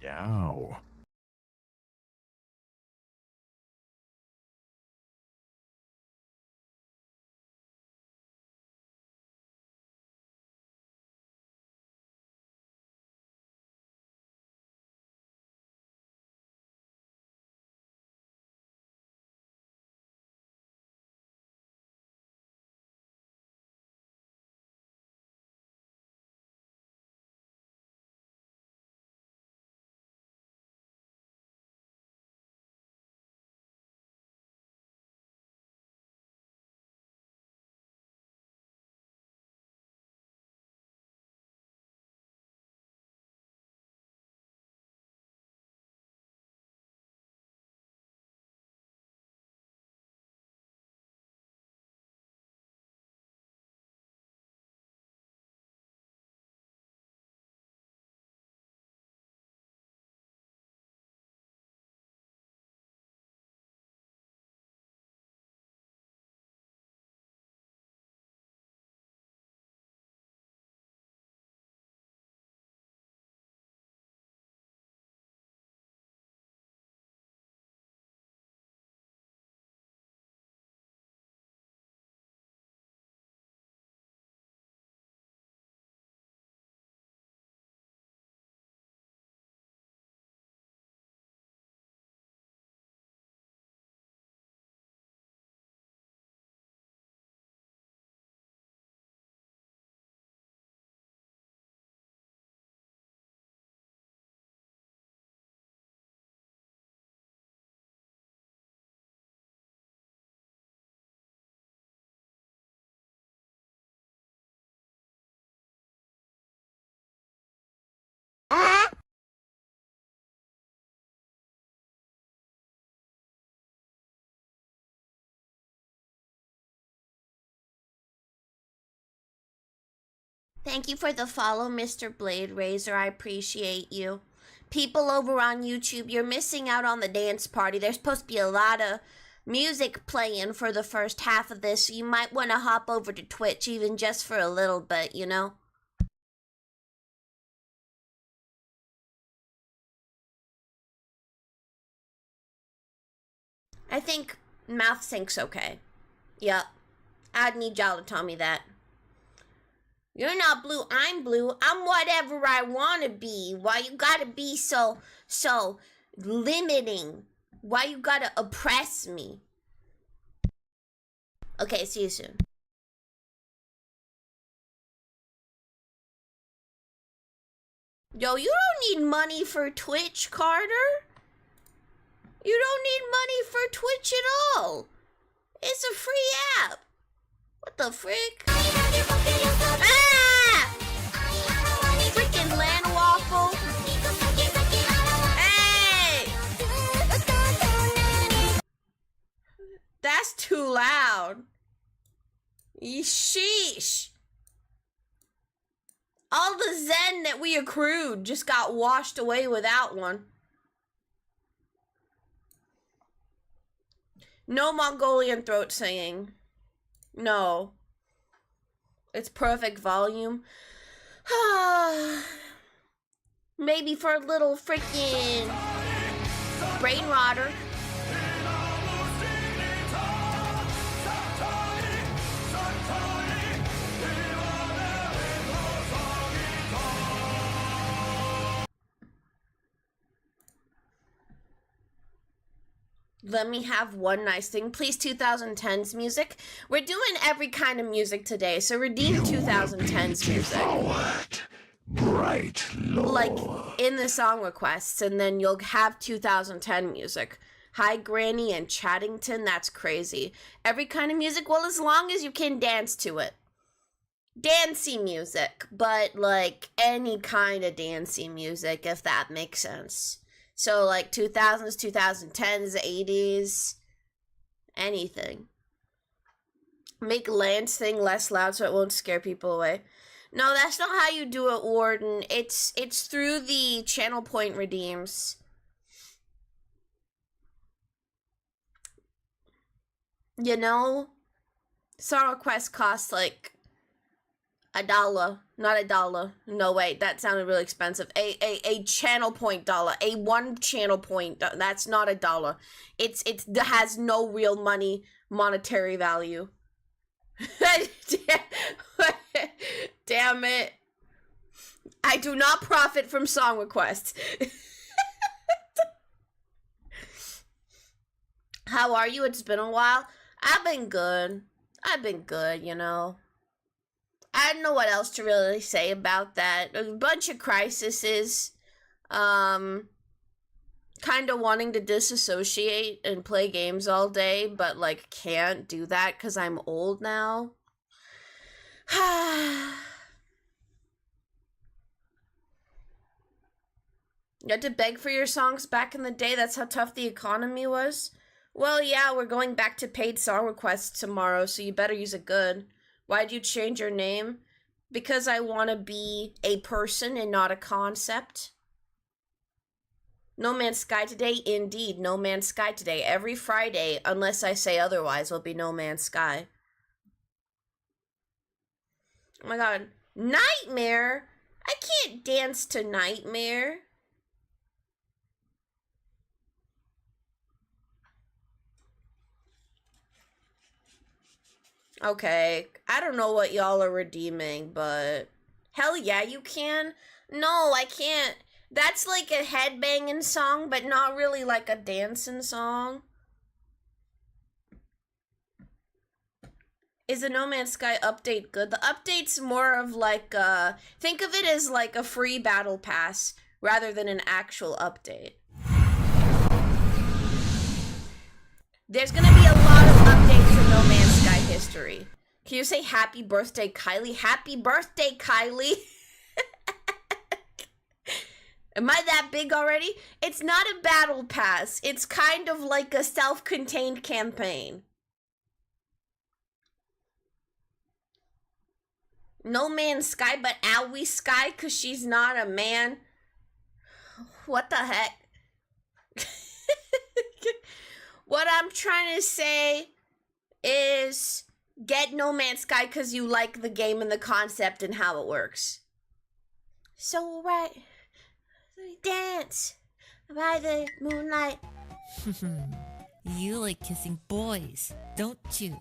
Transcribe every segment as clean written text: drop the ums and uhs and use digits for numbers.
Ow. Thank you for the follow, Mr. Blade Razor. I appreciate you. People over on YouTube, you're missing out on the dance party. There's supposed to be a lot of music playing for the first half of this, so you might want to hop over to Twitch even just for a little bit, you know? I think Mouth Sync's okay. Yup. I'd need y'all to tell me that. You're not blue, I'm blue. I'm whatever I want to be. Why you gotta be so limiting? Why you gotta oppress me? Okay, see you soon. Yo, you don't need money for Twitch, Carter. You don't need money for Twitch at all. It's a free app. What the frick? Ah! Freaking land waffle. Hey! That's too loud. Sheesh. All the zen that we accrued just got washed away without one. No Mongolian throat singing. No. It's perfect volume. Maybe for a little freaking brain rotter. Let me have one nice thing. Please, 2010s music. We're doing every kind of music today, so redeem 2010s music. Bright Lord. Like, in the song requests, and then you'll have 2010 music. Hi, Granny and Chattington, that's crazy. Every kind of music, well, as long as you can dance to it. Dancey music, but, like, any kind of dancey music, if that makes sense. So, like, 2000s, 2010s, 80s, anything. Make Lance thing less loud so it won't scare people away. No, that's not how you do it, Warden. It's through the channel point redeems. You know? Song request costs, like, $1, not $1. No, wait, that sounded really expensive. A channel point dollar, a one channel point. That's not $1. It has no real monetary value. Damn it! I do not profit from song requests. How are you? It's been a while. I've been good. You know. I don't know what else to really say about that. A bunch of crises. Kind of wanting to disassociate and play games all day, but, like, can't do that because I'm old now. You had to beg for your songs back in the day? That's how tough the economy was? Well, yeah, we're going back to paid song requests tomorrow, so you better use it good. Why'd you change your name? Because I want to be a person and not a concept. No Man's Sky today? Indeed, No Man's Sky today. Every Friday, unless I say otherwise, will be No Man's Sky. Oh my god. Nightmare? I can't dance to Nightmare. Okay, I don't know what y'all are redeeming, but hell yeah, you can. No, I can't. That's like a headbanging song, but not really like a dancing song. Is the No Man's Sky update good? The update's more of like think of it as like a free battle pass rather than an actual update. There's gonna be a lot of updates in No Man's Sky history. Can you say happy birthday, Kylie? Happy birthday, Kylie! Am I that big already? It's not a battle pass. It's kind of like a self-contained campaign. No Man's Sky, but Owie Sky, because she's not a man. What the heck? What I'm trying to say is get No Man's Sky because you like the game and the concept and how it works. So right, we dance by the moonlight. You like kissing boys, don't you?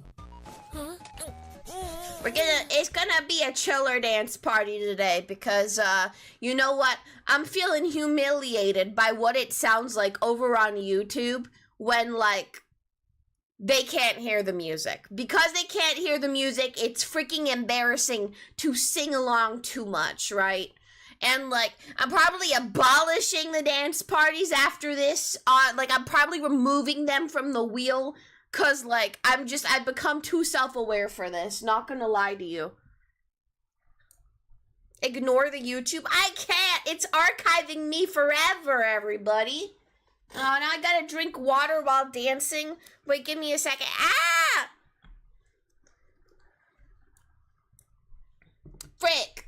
Huh? It's gonna be a chiller dance party today because, you know what? I'm feeling humiliated by what it sounds like over on YouTube when, like, they can't hear the music. Because they can't hear the music, it's freaking embarrassing to sing along too much, right? And, like, I'm probably abolishing the dance parties after this. I'm probably removing them from the wheel. Cause, like, I've become too self-aware for this. Not gonna lie to you. Ignore the YouTube? I can't! It's archiving me forever, everybody. Oh, now I gotta drink water while dancing. Wait, give me a second. Ah! Frick.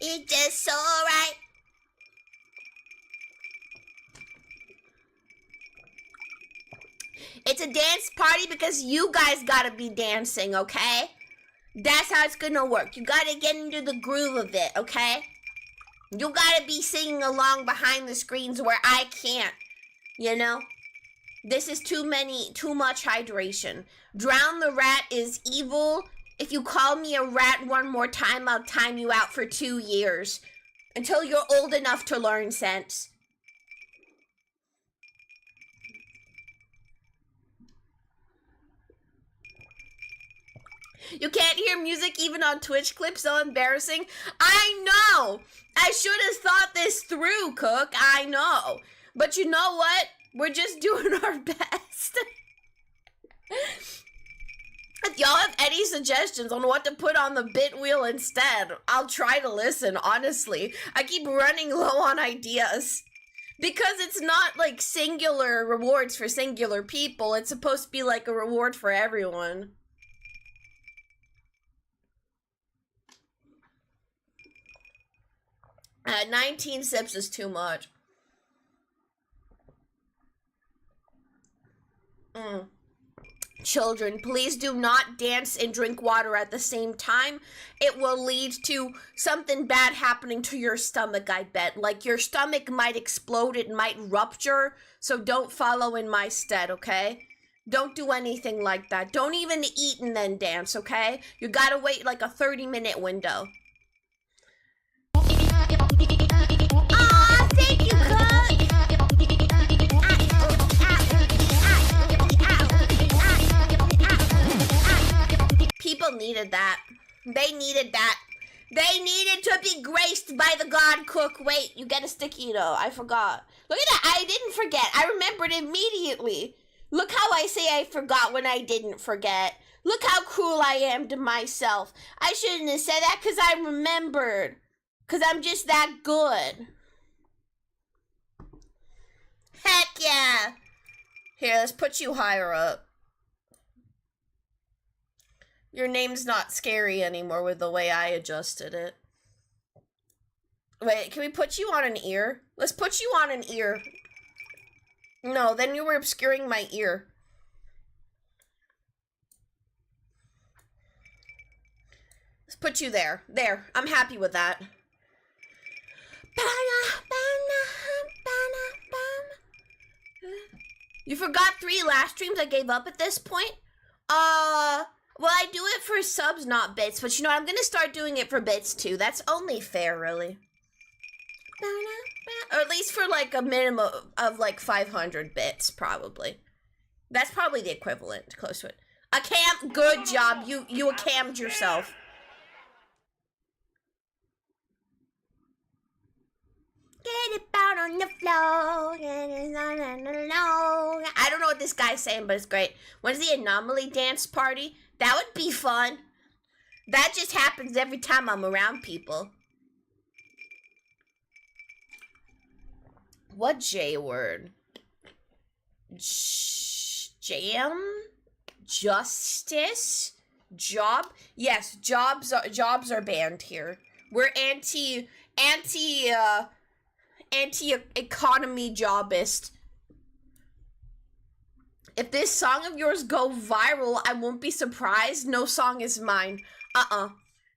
It's just so right. It's a dance party because you guys gotta be dancing, okay? That's how it's gonna work. You gotta get into the groove of it, okay? You gotta be singing along behind the screens where I can't, you know? This is too much hydration. Drown the rat is evil. If you call me a rat one more time, I'll time you out for 2 years. Until you're old enough to learn sense. You can't hear music even on Twitch clips, so embarrassing. I know! I should have thought this through, Cook. I know. But you know what? We're just doing our best. If y'all have any suggestions on what to put on the bit wheel instead, I'll try to listen, honestly. I keep running low on ideas. Because it's not like singular rewards for singular people. It's supposed to be like a reward for everyone. 19 sips is too much. Children, please do not dance and drink water at the same time. It will lead to something bad happening to your stomach, I bet. Like, your stomach might explode, it might rupture, so don't follow in my stead, okay? Don't do anything like that. Don't even eat and then dance, okay? You gotta wait like a 30-minute window. Aw, thank you, Cook! People needed that. They needed that. They needed to be graced by the god Cook. Wait, you get a sticky though. I forgot. Look at that. I didn't forget. I remembered immediately. Look how I say I forgot when I didn't forget. Look how cruel I am to myself. I shouldn't have said that because I remembered. Because I'm just that good. Heck yeah. Here, let's put you higher up. Your name's not scary anymore with the way I adjusted it. Wait, can we put you on an ear? Let's put you on an ear. No, then you were obscuring my ear. Let's put you there. There, I'm happy with that. You forgot 3 last streams. I gave up at this point. Well, I do it for subs, not bits, but you know, I'm gonna start doing it for bits too. That's only fair, really. Or at least for like a minimum of like 500 bits, probably. That's probably the equivalent, close to it. A cam, good job. You cammed yourself. Get it out on the floor. I don't know what this guy's saying, but it's great. When's the anomaly dance party? That would be fun. That just happens every time I'm around people. What J word? Jam? Justice? Job? Yes, jobs are banned here. We're anti-economy jobist. If this song of yours go viral, I won't be surprised. No song is mine.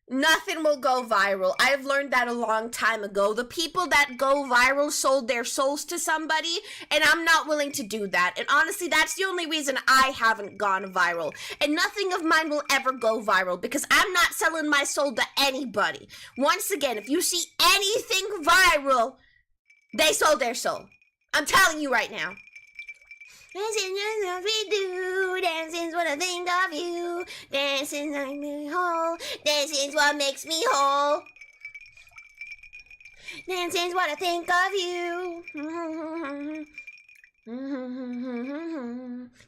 Nothing will go viral. I've learned that a long time ago. The people that go viral sold their souls to somebody, and I'm not willing to do that. And honestly, that's the only reason I haven't gone viral. And nothing of mine will ever go viral, because I'm not selling my soul to anybody. Once again, if you see anything viral, they sold their soul. I'm telling you right now. Dancing is what we do. Dancing's what I think of you. Dancing makes me whole. Dancing's what makes me whole. Dancing's what I think of you.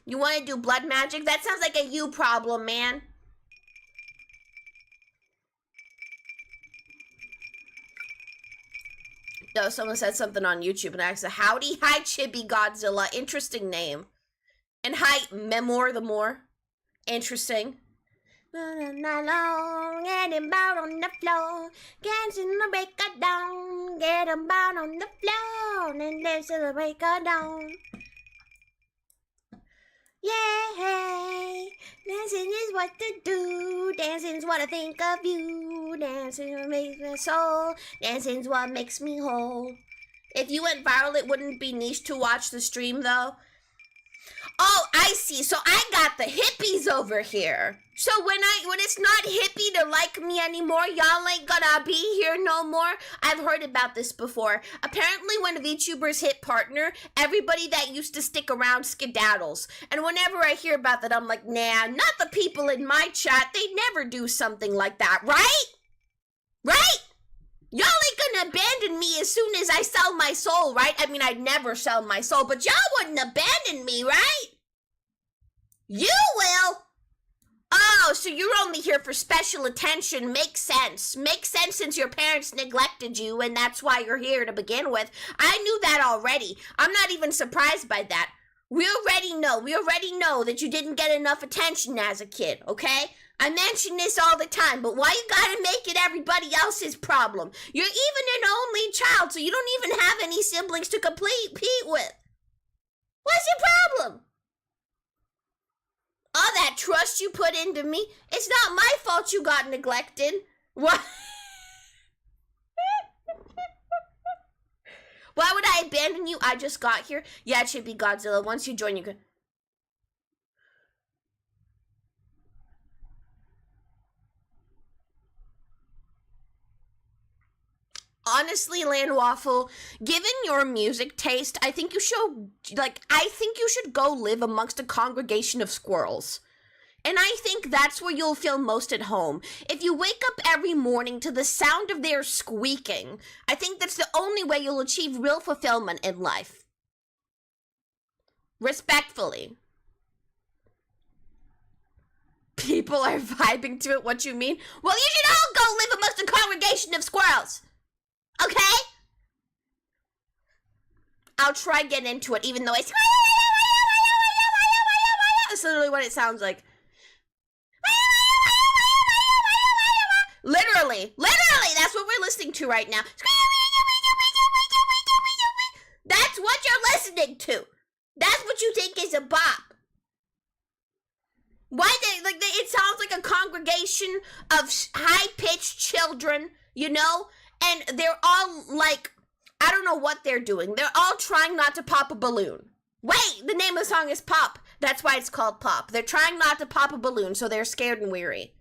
You want to do blood magic? That sounds like a you problem, man. No, someone said something on YouTube and I said, howdy, hi Chibi Godzilla, interesting name. And hi Memor the More, interesting. Get about on the floor, dancing the break of dawn. Get about on the floor, and dance till the break of dawn. Yeah, dancing is what to do. Dancing's what I think of you. Dancing makes me soul. Dancing's what makes me whole. If you went viral, it wouldn't be niche to watch the stream, though. Oh, I see. So I got the hippies over here. So when it's not hippie to like me anymore, y'all ain't gonna be here no more. I've heard about this before. Apparently when VTubers hit partner, everybody that used to stick around skedaddles. And whenever I hear about that, I'm like, nah, not the people in my chat. They never do something like that, right? Right? Y'all ain't gonna abandon me as soon as I sell my soul, right? I mean, I'd never sell my soul, but y'all wouldn't abandon me, right? You will. Oh, so you're only here for special attention. Makes sense. Makes sense since your parents neglected you, and that's why you're here to begin with. I knew that already. I'm not even surprised by that. We already know that you didn't get enough attention as a kid, okay? I mention this all the time, but why you gotta make it everybody else's problem? You're even an only child, so you don't even have any siblings to compete with. What's your problem? All that trust you put into me, it's not my fault you got neglected. What? Why would I abandon you? I just got here. Yeah, it should be Godzilla. Once you join, you can... Honestly, Land Waffle, given your music taste, I think you should go live amongst a congregation of squirrels. And I think that's where you'll feel most at home. If you wake up every morning to the sound of their squeaking, I think that's the only way you'll achieve real fulfillment in life. Respectfully. People are vibing to it, what you mean? Well, you should all go live amongst a congregation of squirrels. Okay? I'll try getting into it, even though it's... That's literally what it sounds like. Literally, that's what we're listening to right now. That's what you're listening to. That's what you think is a bop. Why it sounds like a congregation of high-pitched children, you know? And they're all like, I don't know what they're doing. They're all trying not to pop a balloon. Wait, the name of the song is Pop. That's why it's called Pop. They're trying not to pop a balloon, so they're scared and weary.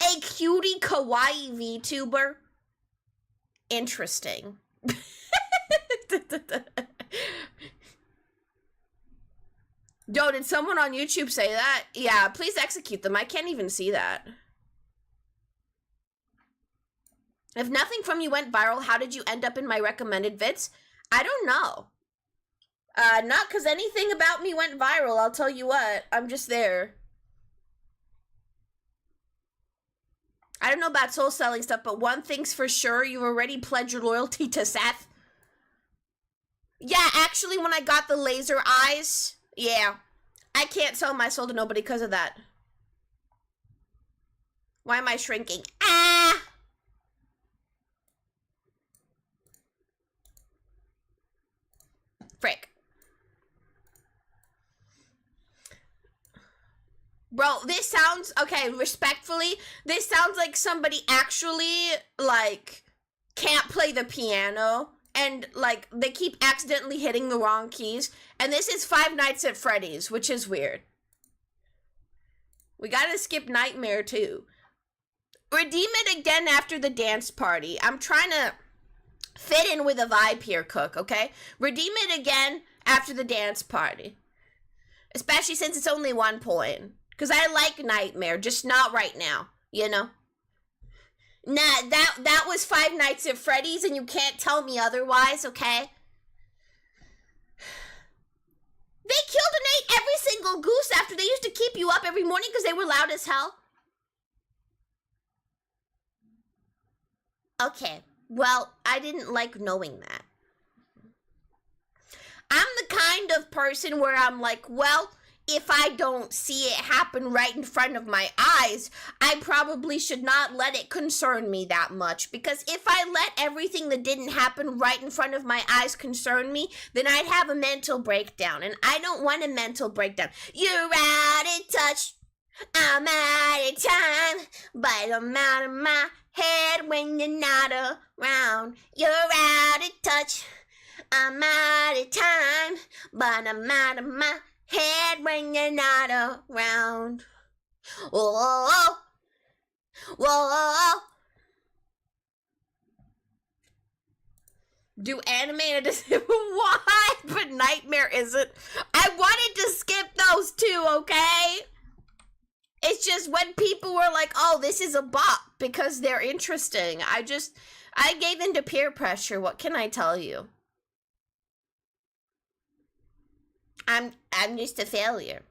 A cutie kawaii VTuber? Interesting. Yo, did someone on YouTube say that? Yeah, please execute them. I can't even see that. If nothing from you went viral, how did you end up in my recommended vids? I don't know. Not because anything about me went viral, I'll tell you what. I'm just there. I don't know about soul selling stuff, but one thing's for sure, you've already pledged your loyalty to Seth. Yeah, actually, when I got the laser eyes, yeah. I can't sell my soul to nobody because of that. Why am I shrinking? Ah! Frick. Bro, this sounds, okay, respectfully, this sounds like somebody actually, like, can't play the piano, and, like, they keep accidentally hitting the wrong keys, and this is Five Nights at Freddy's, which is weird. We gotta skip Nightmare, too. Redeem it again after the dance party. I'm trying to fit in with a vibe here, Cook, okay? Redeem it again after the dance party. Especially since it's only 1 point. Because I like Nightmare, just not right now, you know? Nah, that was Five Nights at Freddy's, and you can't tell me otherwise, okay? They killed and ate every single goose after they used to keep you up every morning because they were loud as hell. Okay, well, I didn't like knowing that. I'm the kind of person where I'm like, well, if I don't see it happen right in front of my eyes, I probably should not let it concern me that much. Because if I let everything that didn't happen right in front of my eyes concern me, then I'd have a mental breakdown. And I don't want a mental breakdown. You're out of touch. I'm out of time. But I'm out of my head when you're not around. You're out of touch. I'm out of time. But I'm out of my head when you're not around. Whoa, whoa. Do animated why? But Nightmare isn't. I wanted to skip those two, okay? It's just when people were like, oh, this is a bop because they're interesting. I gave into peer pressure. What can I tell you? I'm just a failure.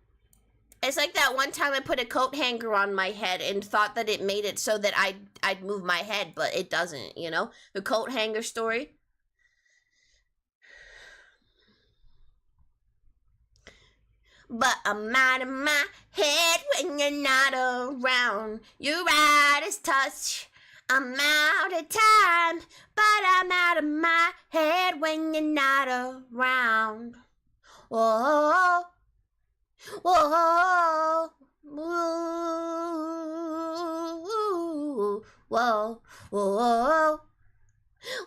It's like that one time I put a coat hanger on my head and thought that it made it so that I'd move my head, but it doesn't, you know? The coat hanger story. But I'm out of my head when you're not around. You're out of touch. I'm out of time, but I'm out of my head when you're not around. Whoa, Whoa, whoa, whoa, whoa,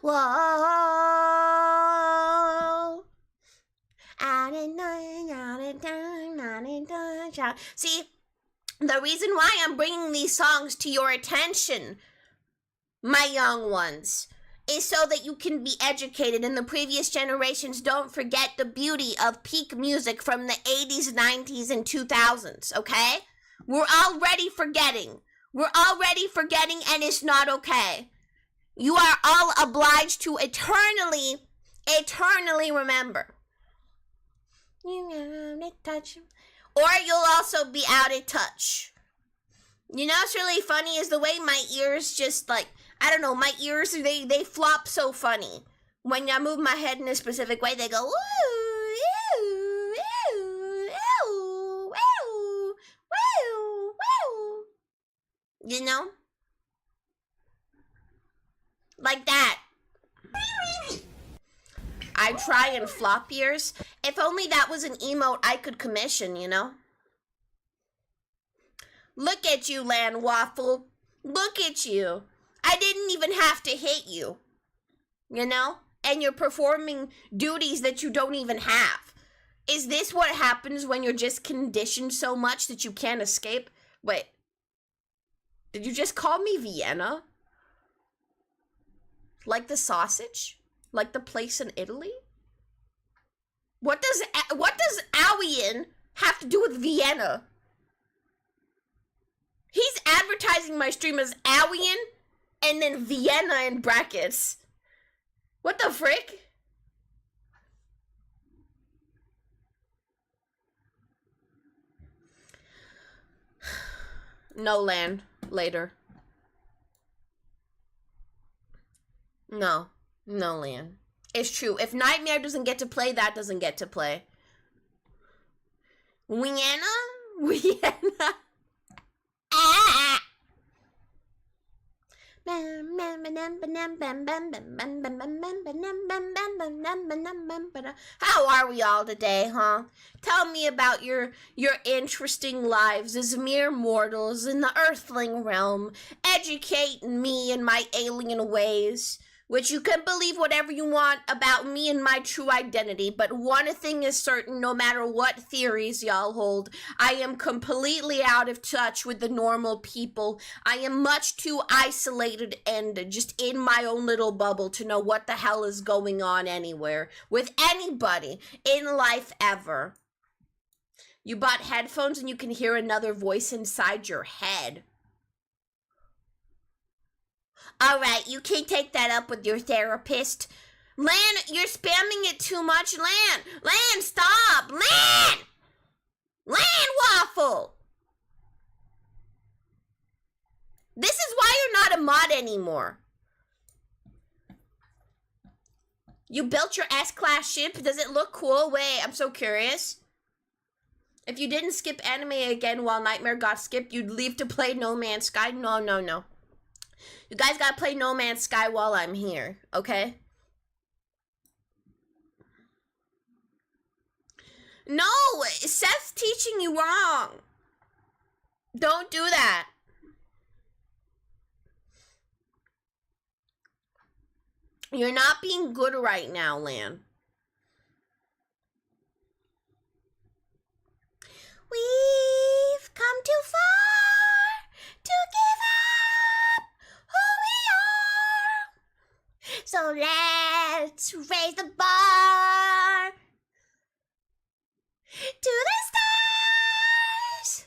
whoa. See, the reason why I'm bringing these songs to your attention, my young ones, is so that you can be educated and the previous generations don't forget the beauty of peak music from the 80s, 90s, and 2000s, okay? We're already forgetting. We're already forgetting, and it's not okay. You are all obliged to eternally remember. You gotta touch. Or you'll also be out of touch. You know what's really funny is the way my ears just like, I don't know, my ears, they flop so funny. When I move my head in a specific way, they go, woo, woo, woo, woo, woo, woo, woo. You know? Like that. I try and flop ears. If only that was an emote I could commission, you know? Look at you, Land Waffle. Look at you. I didn't even have to hit you. You know? And you're performing duties that you don't even have. Is this what happens when you're just conditioned so much that you can't escape? Wait. Did you just call me Vienna? Like the sausage? Like the place in Italy? What does Awian have to do with Vienna? He's advertising my stream as Awian and then Vienna in brackets. What the frick? No, Lan. Later. No, Lan. It's true. If Nightmare doesn't get to play, that doesn't get to play. Vienna? Ah! How are we all today, huh? Tell me about your interesting lives as mere mortals in the earthling realm. Educate me in my alien ways. Which you can believe whatever you want about me and my true identity, but one thing is certain, no matter what theories y'all hold, I am completely out of touch with the normal people. I am much too isolated and just in my own little bubble to know what the hell is going on anywhere with anybody in life ever. You bought headphones and you can hear another voice inside your head. Alright, you can take that up with your therapist. Lan, you're spamming it too much. Lan, stop. Lan Waffle. This is why you're not a mod anymore. You built your S-Class ship. Does it look cool? Wait, I'm so curious. If you didn't skip anime again while Nightmare got skipped, you'd leave to play No Man's Sky? No. You guys gotta play No Man's Sky while I'm here, okay? No, Seth's teaching you wrong. Don't do that. You're not being good right now, Lan. We've come too far to give up who we are. So let's raise the bar to the stars.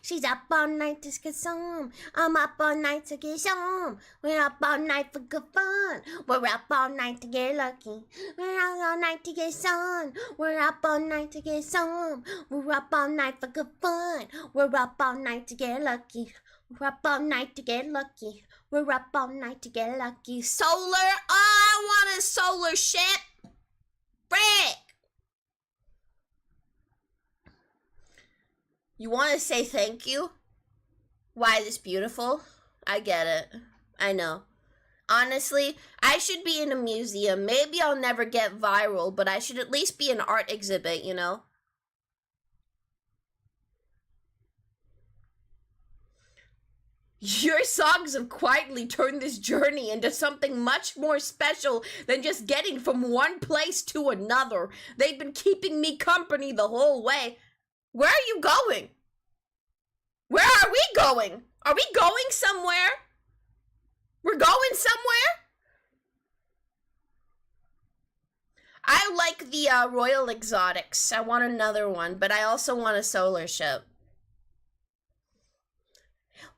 She's up all night to get some. I'm up all night to get some. We're up all night for good fun. We're up all night to get lucky. We're up all night to get sun. We're up all night to get some. We're up all night for good fun. We're up all night to get lucky. We're up all night to get lucky. We're up all night to get lucky. Solar? Oh, I want a solar ship. Frick. You want to say thank you? Why, this beautiful? I get it. I know. Honestly, I should be in a museum. Maybe I'll never get viral, but I should at least be an art exhibit, you know? Your songs have quietly turned this journey into something much more special than just getting from one place to another. They've been keeping me company the whole way. Where are you going? Where are we going? Are we going somewhere? We're going somewhere? I like the Royal Exotics. I want another one, but I also want a solar ship.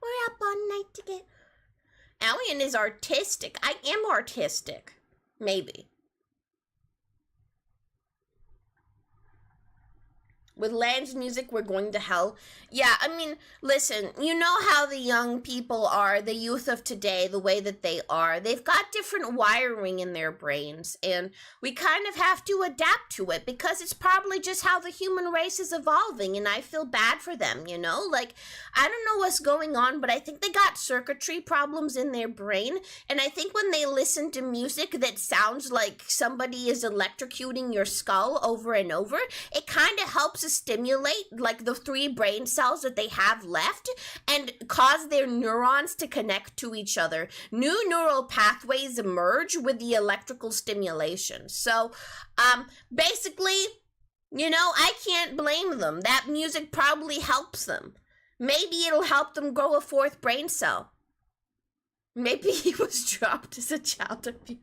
We're up all night to get... Alien is artistic. I am artistic. Maybe. With Land's music, we're going to hell. Yeah, I mean, listen, you know how the young people are, the youth of today, the way that they are. They've got different wiring in their brains, and we kind of have to adapt to it because it's probably just how the human race is evolving, and I feel bad for them, you know? Like, I don't know what's going on, but I think they got circuitry problems in their brain, and I think when they listen to music that sounds like somebody is electrocuting your skull over and over, it kind of helps to stimulate like the 3 brain cells that they have left and cause their neurons to connect to each other. New neural pathways emerge with the electrical stimulation. So, basically, you know, I can't blame them. That music probably helps them. Maybe it'll help them grow a 4th brain cell. Maybe he was dropped as a child abuse.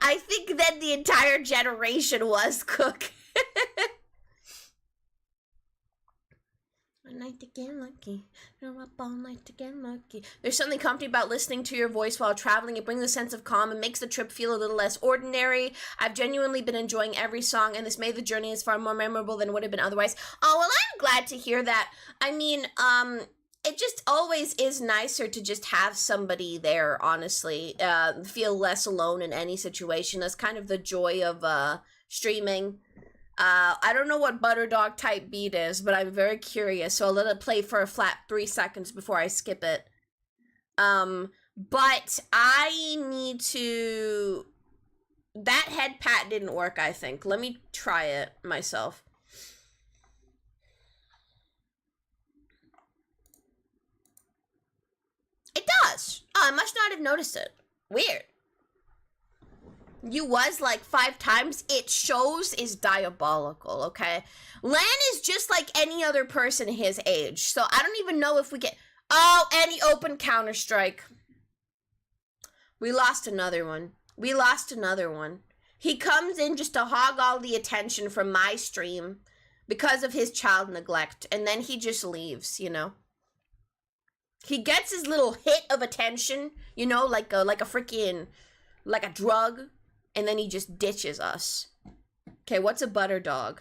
I think that the entire generation was Cook. All night to get lucky. You're up all night to get lucky. There's something comforting about listening to your voice while traveling. It brings a sense of calm and makes the trip feel a little less ordinary. I've genuinely been enjoying every song, and this made the journey as far more memorable than it would have been otherwise. Oh, well, I'm glad to hear that. I mean, it just always is nicer to just have somebody there, honestly. Feel less alone in any situation. That's kind of the joy of streaming. I don't know what Butterdog type beat is, but I'm very curious, so I'll let it play for a flat 3 seconds before I skip it. But I need to... That head pat didn't work, I think. Let me try it myself. It does! Oh, I must not have noticed it. Weird. You was like 5 times. It shows is diabolical, okay? Lan is just like any other person his age, so I don't even know if we get... Oh, and he opened Counter-Strike. We lost another one. We lost another one. He comes in just to hog all the attention from my stream because of his child neglect, and then he just leaves, you know? He gets his little hit of attention, you know, like a freaking... like a drug. And then he just ditches us. Okay, what's a butter dog?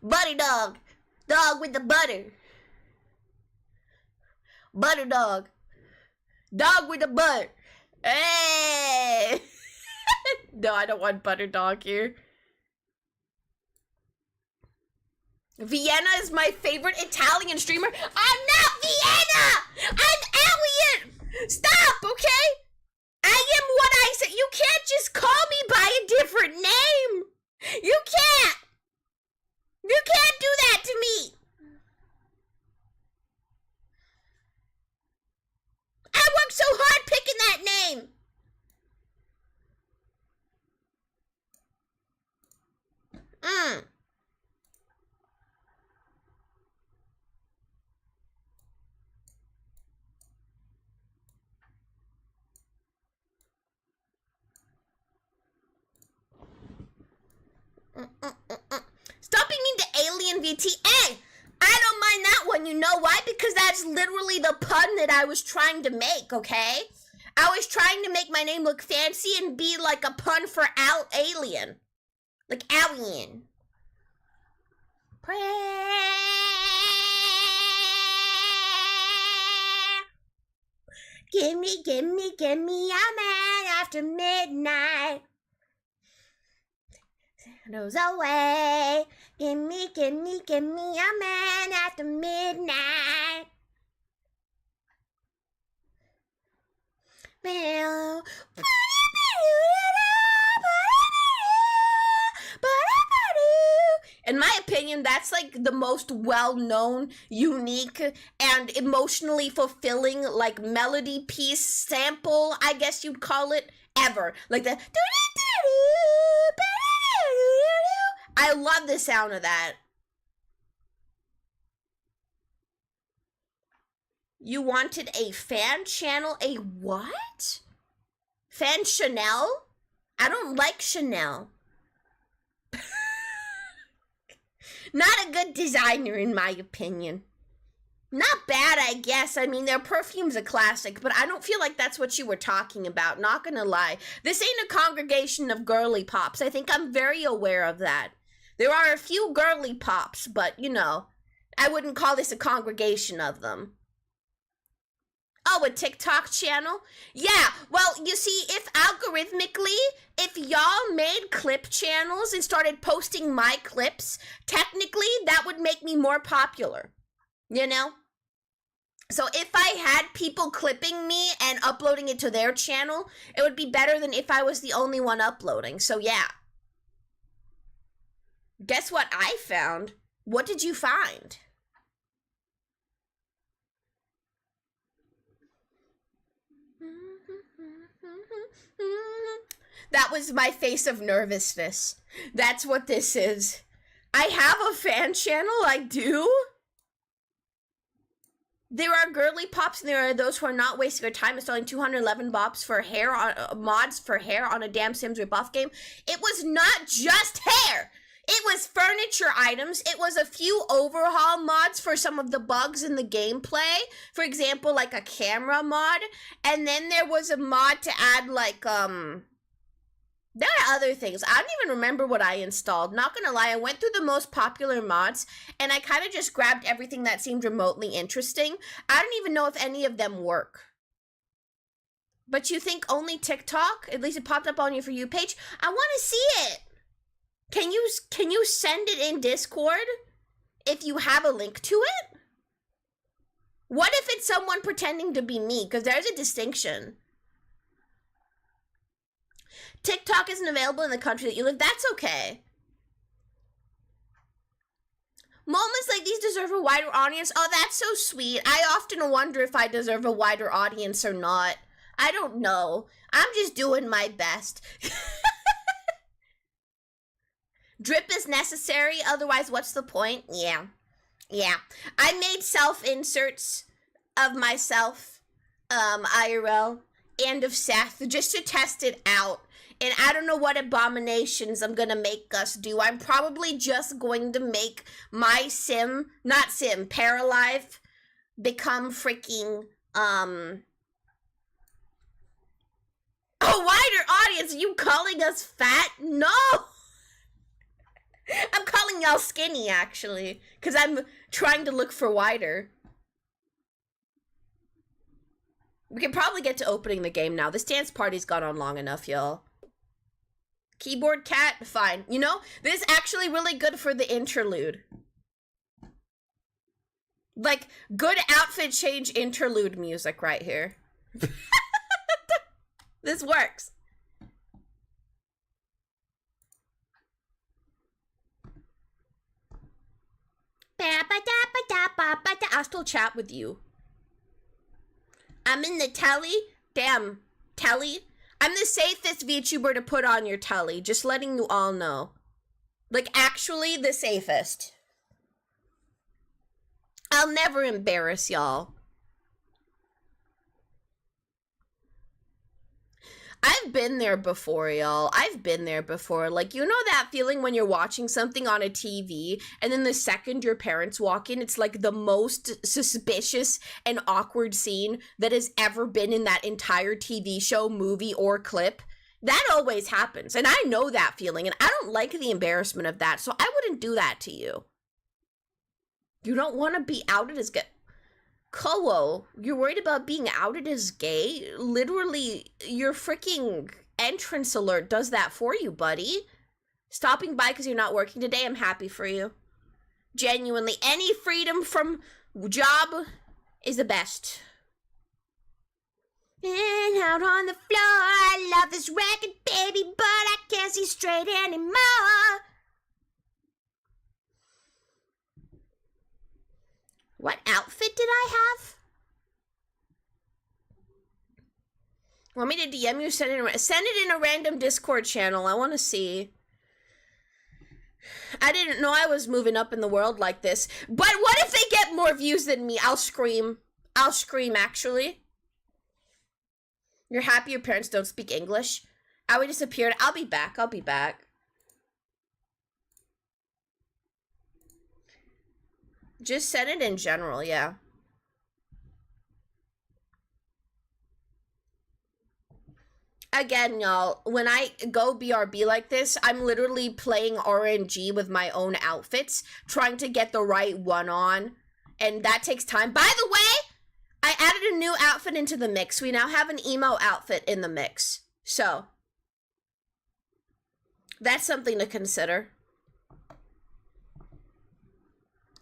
Butter dog. Dog with the butter. Butter dog. Dog with the butter. Hey! No, I don't want butter dog here. Vienna is my favorite Italian streamer. I'm not Vienna! I'm Alien! Stop, okay? I am what I said. You can't just call me by a different name. You can't. You can't do that to me. I worked so hard picking that name. Stop being mean to Alien VTA. I don't mind that one. You know why? Because that's literally the pun that I was trying to make, okay? I was trying to make my name look fancy and be like a pun for Alien. Like Alien. Gimme, gimme, gimme a man after midnight. Shadows away. Gimme, gimme, gimme a man after midnight. In my opinion, that's like the most well-known, unique, and emotionally fulfilling like melody piece sample, I guess you'd call it, ever. Like the I love the sound of that. You wanted a fan channel? A what? Fan Chanel? I don't like Chanel. Not a good designer, in my opinion. Not bad, I guess. I mean, their perfume's a classic, but I don't feel like that's what you were talking about. Not gonna lie. This ain't a congregation of girly pops. I think I'm very aware of that. There are a few girly pops, but, you know, I wouldn't call this a congregation of them. Oh, a TikTok channel? Yeah, well, you see, if algorithmically, if y'all made clip channels and started posting my clips, technically, that would make me more popular. You know? So if I had people clipping me and uploading it to their channel, it would be better than if I was the only one uploading. So yeah. Guess what I found? What did you find? That was my face of nervousness. That's what this is. I have a fan channel, I do. There are girly pops and there are those who are not wasting their time installing 211 mods for hair on a damn Sims Rebuff game. It was not just hair. It was furniture items. It was a few overhaul mods for some of the bugs in the gameplay. For example, like a camera mod. And then there was a mod to add like, there are other things. I don't even remember what I installed. Not gonna lie, I went through the most popular mods, and I kind of just grabbed everything that seemed remotely interesting. I don't even know if any of them work. But you think only TikTok? At least it popped up on your For You page. I want to see it. Can you send it in Discord if you have a link to it? What if it's someone pretending to be me? Because there's a distinction. TikTok isn't available in the country that you live. That's okay. Moments like these deserve a wider audience. Oh, that's so sweet. I often wonder if I deserve a wider audience or not. I don't know. I'm just doing my best. Drip is necessary, otherwise what's the point? Yeah. I made self-inserts of myself, IRL, and of Seth, just to test it out. And I don't know what abominations I'm gonna make us do. I'm probably just going to make my Paralive, become freaking, a wider audience. Are you calling us fat? No! I'm calling y'all skinny, actually, because I'm trying to look for wider. We can probably get to opening the game now. This dance party's gone on long enough, y'all. Keyboard cat? Fine. You know, this is actually really good for the interlude. Like, good outfit change interlude music right here. This works. I'll still chat with you. I'm in the telly. Damn, telly. I'm the safest VTuber to put on your telly. Just letting you all know. Like, actually the safest. I'll never embarrass y'all. I've been there before, y'all. I've been there before. Like, you know that feeling when you're watching something on a TV, and then the second your parents walk in, it's like the most suspicious and awkward scene that has ever been in that entire TV show, movie, or clip? That always happens, and I know that feeling, and I don't like the embarrassment of that, so I wouldn't do that to you. You don't want to be outed as gay. Kowo, you're worried about being outed as gay? Literally, your freaking entrance alert does that for you, buddy. Stopping by because you're not working today, I'm happy for you. Genuinely, any freedom from job is the best. And out on the floor, I love this record, baby, but I can't see straight anymore. What outfit did I have? Want me to DM you? Send it in a random Discord channel. I want to see. I didn't know I was moving up in the world like this. But what if they get more views than me? I'll scream. I'll scream, actually. You're happy your parents don't speak English? Aoi disappeared. I'll be back. I'll be back. Just send it in general, yeah. Again, y'all, when I go BRB like this, I'm literally playing RNG with my own outfits, trying to get the right one on, and that takes time. By the way, I added a new outfit into the mix. We now have an emo outfit in the mix. So, that's something to consider.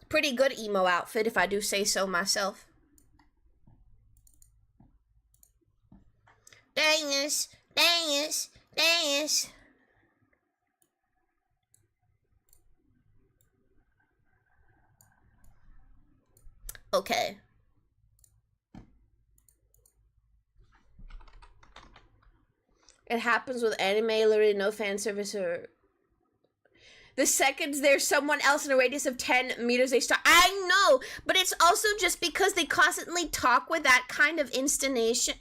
Pretty good emo outfit, if I do say so myself. Dance. Dance, dance. Okay. It happens with anime, literally no fan service or... The second there's someone else in a radius of 10 meters, they start... I know, but it's also just because they constantly talk with that kind of intonation.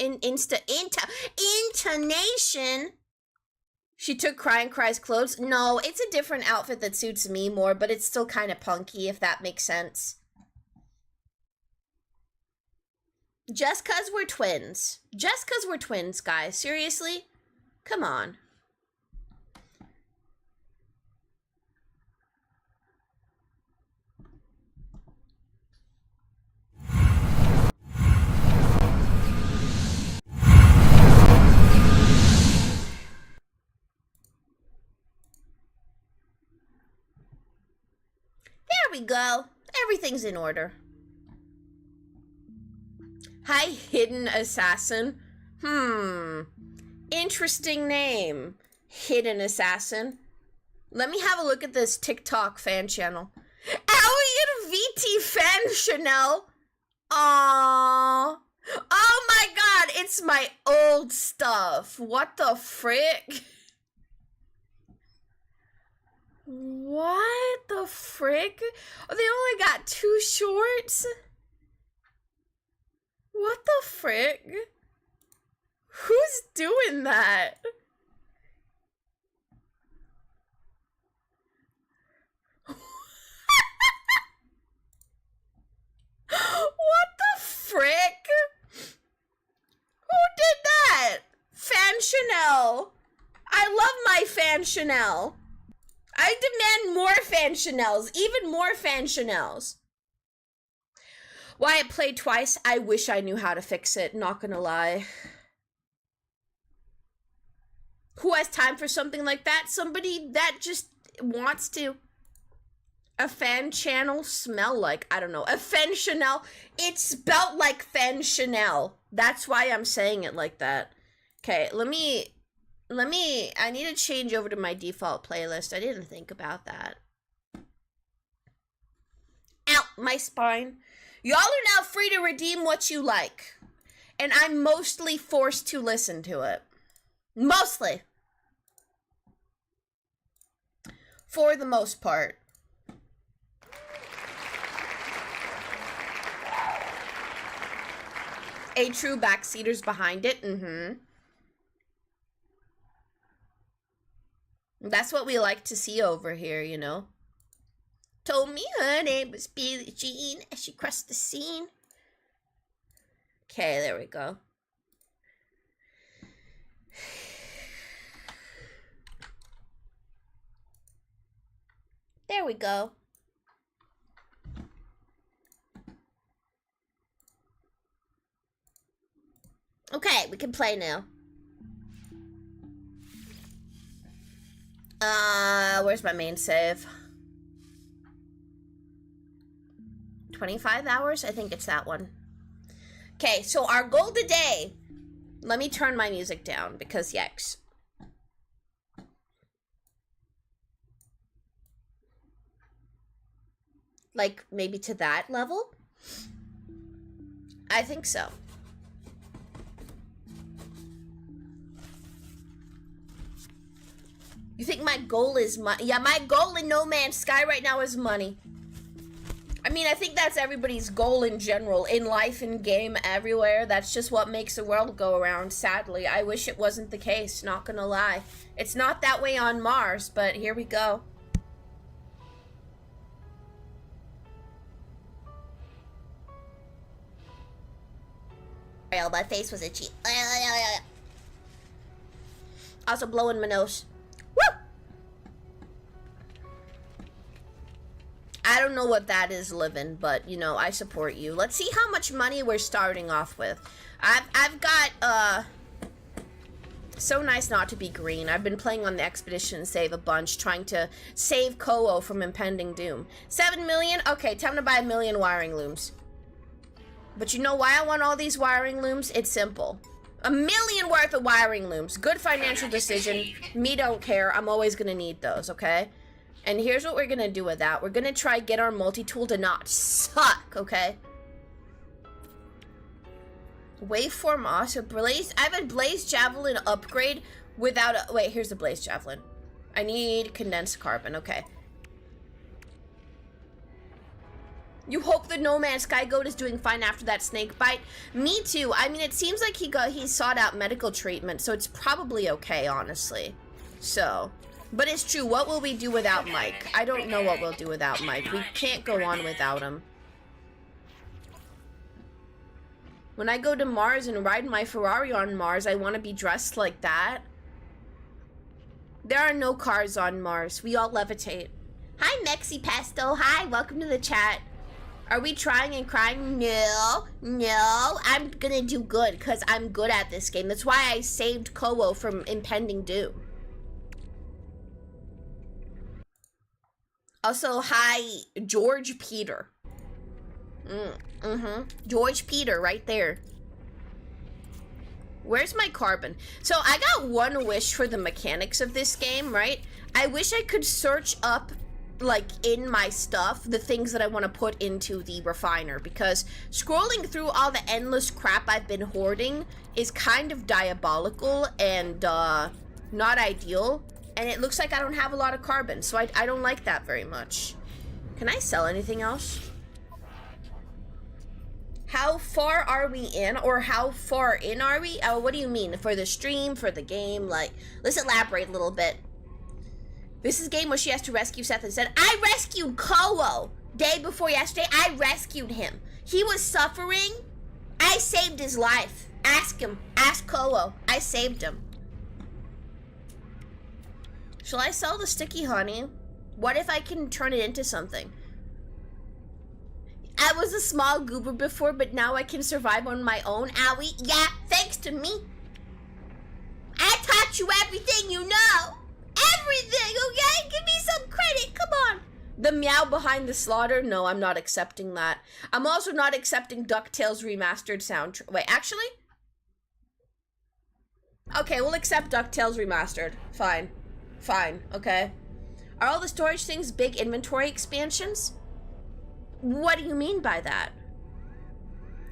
She took Crying Cry's clothes. No, it's a different outfit that suits me more, but it's still kind of punky, if that makes sense. Just because we're twins. Just because we're twins, guys. Seriously? Come on. There we go. Everything's in order. Hi, Hidden Assassin. Interesting name. Hidden Assassin. Let me have a look at this TikTok fan channel. Aoi and VT fan Chanel. Aww. Oh my god, it's my old stuff. What the frick? What the frick? Oh, they only got 2 shorts? What the frick? Who's doing that? What the frick? Who did that? Fan Chanel. I love my Fan Chanel. I demand more Fan Chanels. Even more Fan Chanels. Why it played twice? I wish I knew how to fix it. Not gonna lie. Who has time for something like that? Somebody that just wants to. A fan channel smell like, I don't know, a Fan Chanel. It's spelled like Fan Chanel. That's why I'm saying it like that. Okay, let me, I need to change over to my default playlist. I didn't think about that. Ow, my spine. Y'all are now free to redeem what you like. And I'm mostly forced to listen to it. Mostly. For the most part. A true backseater's behind it. That's what we like to see over here, you know. Told me her name was Billie Jean as she crossed the scene. Okay, there we go. There we go. Okay, we can play now. Where's my main save? 25 hours? I think it's that one. Okay, so our goal today... Let me turn my music down, because yikes. Like, maybe to that level? I think so. You think my goal is money? Yeah, my goal in No Man's Sky right now is money. I mean, I think that's everybody's goal in general, in life, in game, everywhere. That's just what makes the world go around, sadly. I wish it wasn't the case, not gonna lie. It's not that way on Mars, but here we go. My face was itchy. Also blowing my nose. Woo! I don't know what that is, Livin', but, you know, I support you. Let's see how much money we're starting off with. I've got, so nice not to be green. I've been playing on the Expedition Save a bunch, trying to save Kowo from impending doom. 7 million? Okay, time to buy 1 million wiring looms. But you know why I want all these wiring looms? It's simple. 1 million worth of wiring looms. Good financial decision. Me don't care. I'm always gonna need those, okay? And here's what we're gonna do with that. We're gonna try get our multi-tool to not suck, okay? Waveform also Blaze. I have a Blaze Javelin upgrade without a... Wait, here's the Blaze Javelin. I need condensed carbon, okay. You hope the No Man's Sky Goat is doing fine after that snake bite. Me too. I mean, it seems like he sought out medical treatment, so it's probably okay, honestly. So, but it's true. What will we do without Mike? I don't know what we'll do without Mike. We can't go on without him. When I go to Mars and ride my Ferrari on Mars, I want to be dressed like that. There are no cars on Mars. We all levitate. Hi, Mexi Pesto. Hi, welcome to the chat. Are we trying and crying? No, no. I'm gonna do good because I'm good at this game. That's why I saved Kowo from impending doom. Also, hi, George Peter. George Peter right there. Where's my carbon? So I got one wish for the mechanics of this game, right? I wish I could search up, like, in my stuff, the things that I want to put into the refiner, because scrolling through all the endless crap I've been hoarding is kind of diabolical and not ideal, and it looks like I don't have a lot of carbon, so I don't like that very much. Can I sell anything else? How far are we in, or how far in are we? Oh, what do you mean? For the stream, for the game? Like, let's elaborate a little bit. This is a game where she has to rescue Seth and said, I rescued Kowo! Day before yesterday, I rescued him. He was suffering. I saved his life. Ask him. Ask Kowo. I saved him. Shall I sell the sticky honey? What if I can turn it into something? I was a small goober before, but now I can survive on my own. Owie. Yeah, thanks to me. I taught you everything you know. Everything, okay? Give me some credit, come on. The meow behind the slaughter? No, I'm not accepting that. I'm also not accepting DuckTales remastered soundtrack. Wait, actually? Okay, we'll accept DuckTales remastered. Fine. Fine, okay. Are all the storage things big inventory expansions? What do you mean by that?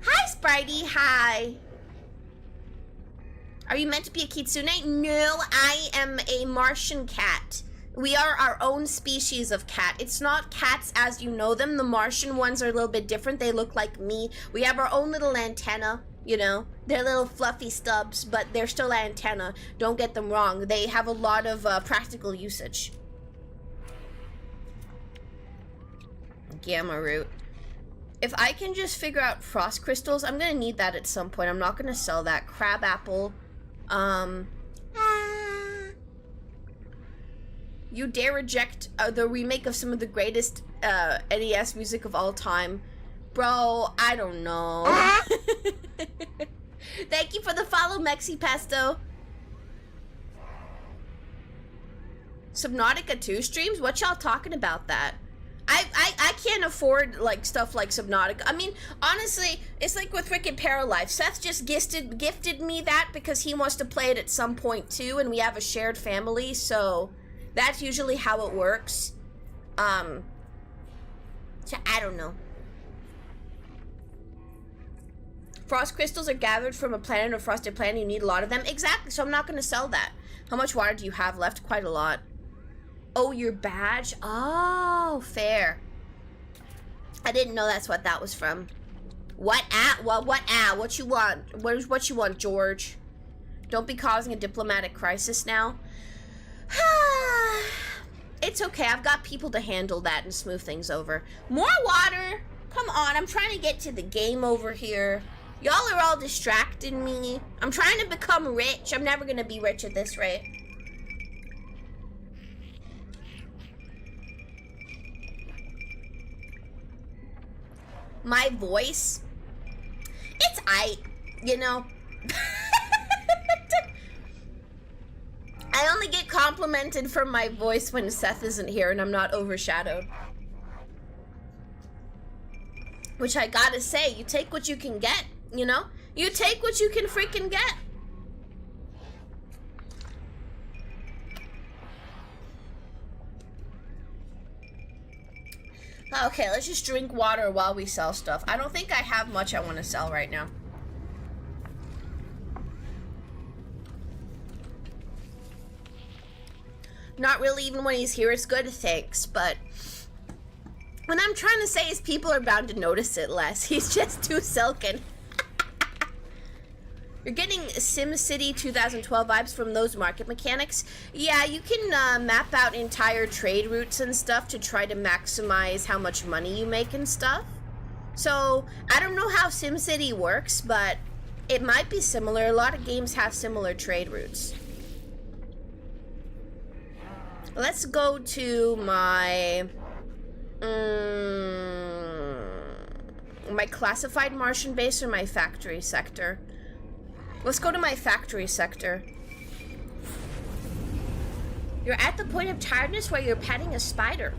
Hi, Spritey, hi. Are you meant to be a kitsune? No, I am a Martian cat. We are our own species of cat. It's not cats as you know them. The Martian ones are a little bit different. They look like me. We have our own little antenna, you know. They're little fluffy stubs, but they're still antenna. Don't get them wrong. They have a lot of practical usage. Gamma root. If I can just figure out frost crystals, I'm gonna need that at some point. I'm not gonna sell that. Crab apple. You dare reject the remake of some of the greatest NES music of all time. Bro, I don't know. Thank you for the follow, Mexi Pesto. Subnautica 2 streams? What y'all talking about that? I can't afford, like, stuff like Subnautica. I mean, honestly, it's like with Rick and Paralife. Seth just gifted me that because he wants to play it at some point, too, and we have a shared family, so that's usually how it works. So I don't know. Frost crystals are gathered from a planet or frosted planet. You need a lot of them. Exactly, so I'm not going to sell that. How much water do you have left? Quite a lot. Oh, your badge? Oh, fair. I didn't know that's what that was from. What at? What at? What you want? What you want, George? Don't be causing a diplomatic crisis now. It's okay. I've got people to handle that and smooth things over. More water? Come on. I'm trying to get to the game over here. Y'all are all distracting me. I'm trying to become rich. I'm never going to be rich at this rate. My voice, it's you know. I only get complimented for my voice when Seth isn't here and I'm not overshadowed. Which I gotta say, you take what you can get, you know? You take what you can freaking get. Okay, let's just drink water while we sell stuff. I don't think I have much I want to sell right now. Not really, even when he's here, it's good, thanks. But what I'm trying to say is people are bound to notice it less. He's just too silken. You're getting SimCity 2012 vibes from those market mechanics. Yeah, you can map out entire trade routes and stuff to try to maximize how much money you make and stuff. So, I don't know how SimCity works, but it might be similar. A lot of games have similar trade routes. Let's go to my... my classified Martian base or my factory sector. Let's go to my factory sector. You're at the point of tiredness where you're petting a spider.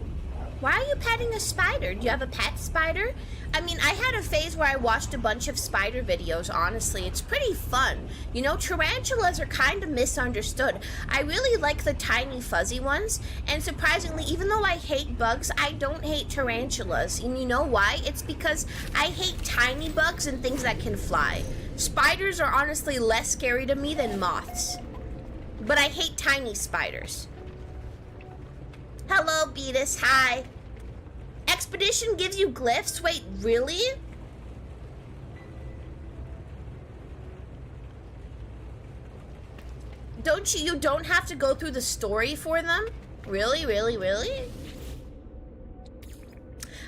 Why are you petting a spider? Do you have a pet spider? I mean, I had a phase where I watched a bunch of spider videos, honestly. It's pretty fun. You know, tarantulas are kind of misunderstood. I really like the tiny fuzzy ones. And surprisingly, even though I hate bugs, I don't hate tarantulas. And you know why? It's because I hate tiny bugs and things that can fly. Spiders are honestly less scary to me than moths. But I hate tiny spiders. Hello, Beatus. Hi. Expedition gives you glyphs? Wait, really? You don't have to go through the story for them? Really, really, really?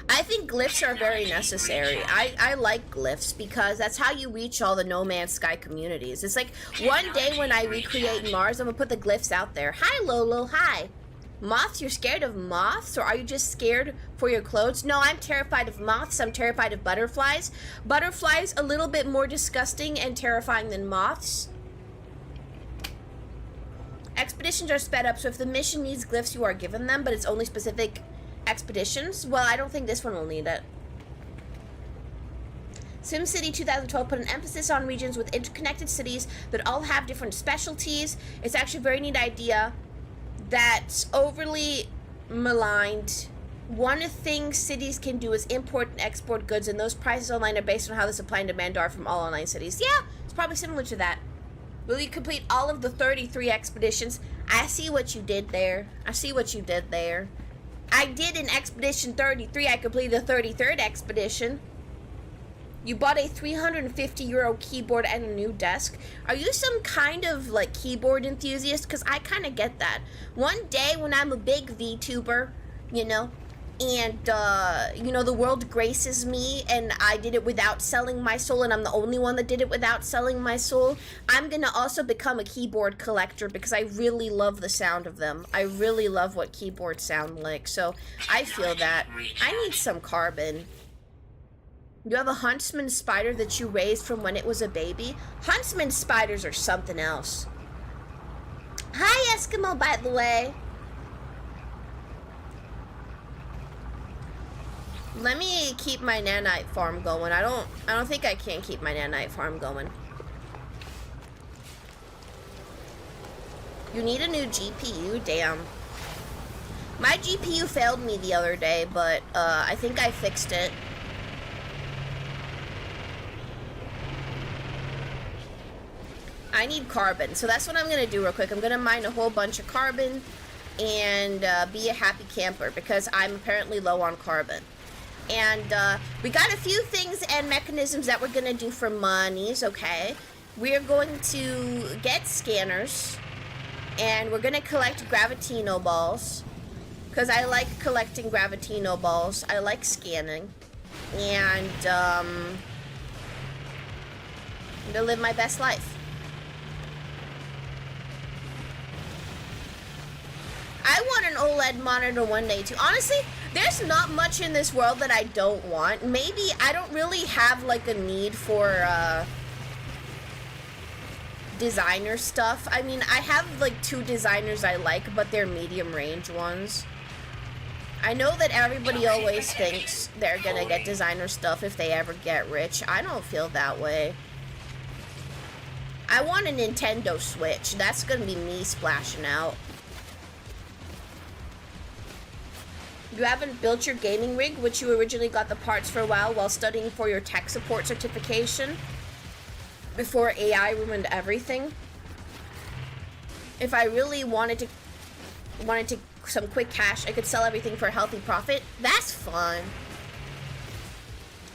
I think glyphs are very necessary. I like glyphs because that's how you reach all the No Man's Sky communities. It's like one day when I recreate Mars, I'm gonna put the glyphs out there. Hi, Lolo. Hi. Moths? You're scared of moths? Or are you just scared for your clothes? No, I'm terrified of moths. I'm terrified of butterflies. Butterflies a little bit more disgusting and terrifying than moths. Expeditions are sped up, so if the mission needs glyphs, you are given them, but it's only specific expeditions. Well, I don't think this one will need it. SimCity 2012 put an emphasis on regions with interconnected cities that all have different specialties. It's actually a very neat idea that's overly maligned. One thing cities can do is import and export goods, and those prices online are based on how the supply and demand are from all online cities. Yeah, it's probably similar to that. Will you complete all of the 33 expeditions? I see what you did there. I see what you did there. I did in Expedition 33. I completed the 33rd expedition. You bought a €350 keyboard and a new desk. Are you some kind of like keyboard enthusiast? Because I kind of get that. One day when I'm a big VTuber, you know, and you know, the world graces me and I did it without selling my soul and I'm the only one that did it without selling my soul, I'm gonna also become a keyboard collector because I really love the sound of them. I really love what keyboards sound like, so I feel that. I need some carbon. You have a huntsman spider that you raised from when it was a baby? Huntsman spiders are something else. Hi, Eskimo, by the way. Let me keep my nanite farm going. I don't think I can keep my nanite farm going. You need a new GPU? Damn. My GPU failed me the other day, but I think I fixed it. I need carbon. So that's what I'm going to do real quick. I'm going to mine a whole bunch of carbon and be a happy camper because I'm apparently low on carbon. And we got a few things and mechanisms that we're going to do for monies, okay? We're going to get scanners, and we're going to collect Gravitino balls, because I like collecting Gravitino balls. I like scanning, and I'm going to live my best life. I want an OLED monitor one day, too. Honestly, there's not much in this world that I don't want. Maybe I don't really have, like, a need for, designer stuff. I mean, I have, like, 2 designers I like, but they're medium range ones. I know that everybody always thinks they're gonna get designer stuff if they ever get rich. I don't feel that way. I want a Nintendo Switch. That's gonna be me splashing out. You haven't built your gaming rig, which you originally got the parts for a while studying for your tech support certification before AI ruined everything. If I really wanted some quick cash, I could sell everything for a healthy profit. That's fun.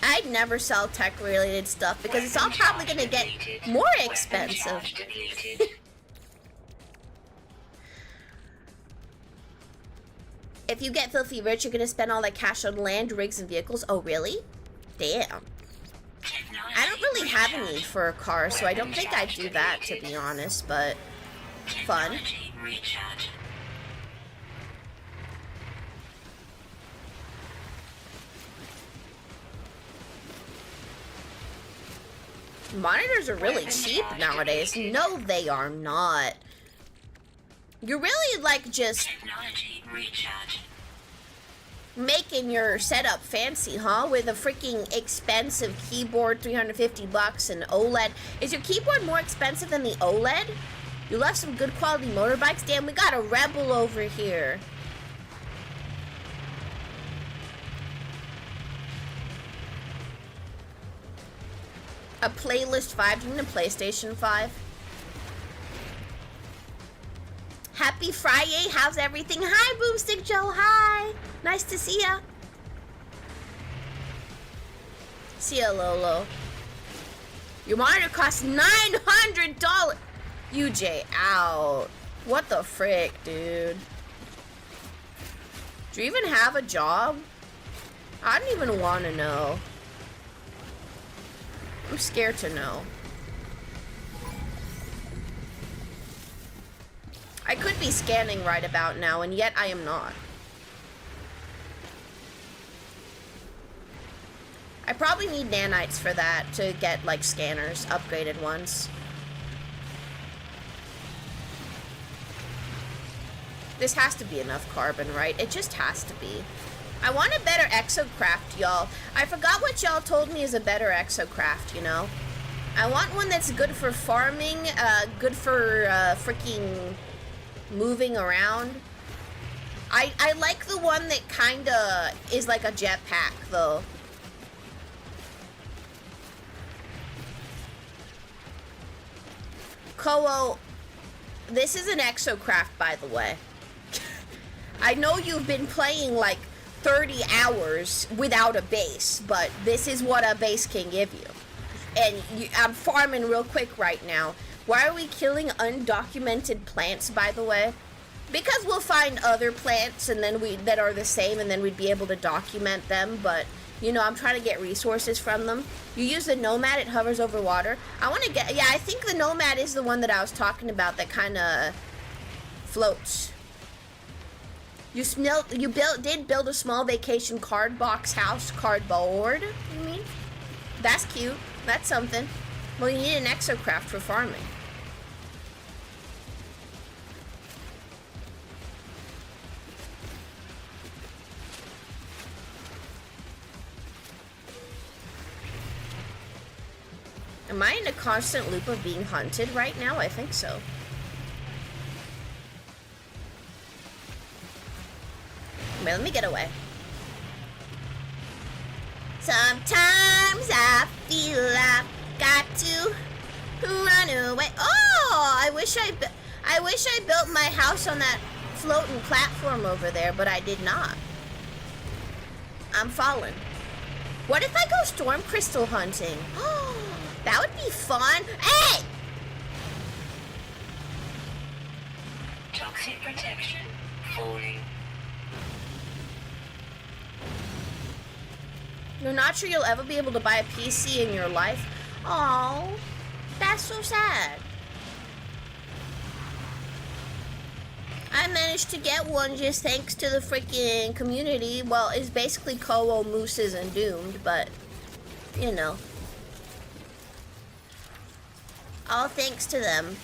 I'd never sell tech related stuff because it's all probably gonna get more expensive. If you get filthy rich, you're gonna spend all that cash on land, rigs, and vehicles. Oh, really? Damn. I don't really have a need for a car, so I don't think I'd do that, to be honest, but fun. Monitors are really cheap nowadays. No, they are not. You're really, like, just making your setup fancy, huh? With a freaking expensive keyboard, $350, and OLED. Is your keyboard more expensive than the OLED? You left some good quality motorbikes? Damn, we got a rebel over here. A playlist 5? Do you mean a PlayStation 5? Happy Friday, how's everything? Hi, Boomstick Joe, hi. Nice to see ya. See ya, Lolo. Your monitor costs $900. UJ out. What the frick, dude? Do you even have a job? I don't even want to know. I'm scared to know. I could be scanning right about now, and yet I am not. I probably need nanites for that to get, like, scanners, upgraded ones. This has to be enough carbon, right? It just has to be. I want a better exocraft, y'all. I forgot what y'all told me is a better exocraft, you know? I want one that's good for farming, good for, freaking moving around. I like the one that kinda is like a jetpack, though. Koo, this is an exocraft, by the way. I know you've been playing like 30 hours without a base, but this is what a base can give you. And I'm farming real quick right now. Why are we killing undocumented plants, by the way? Because we'll find other plants and then that are the same, and then we'd be able to document them, but you know, I'm trying to get resources from them. You use the Nomad, it hovers over water. I want to get, yeah, I think the Nomad is the one that I was talking about that kind of floats. You did build a small vacation card box house, cardboard, you mean? That's cute. That's something. Well, you need an exocraft for farming. Am I in a constant loop of being hunted right now? I think so. Wait, let me get away. Sometimes I feel I've got to run away. Oh, I wish I built my house on that floating platform over there, but I did not. I'm falling. What if I go storm crystal hunting? That would be fun. Hey! Toxic protection falling. You're not sure you'll ever be able to buy a PC in your life? Oh, that's so sad. I managed to get one just thanks to the freaking community. Well, it's basically Kowo, Mooses, and Doomed, but, you know. All thanks to them.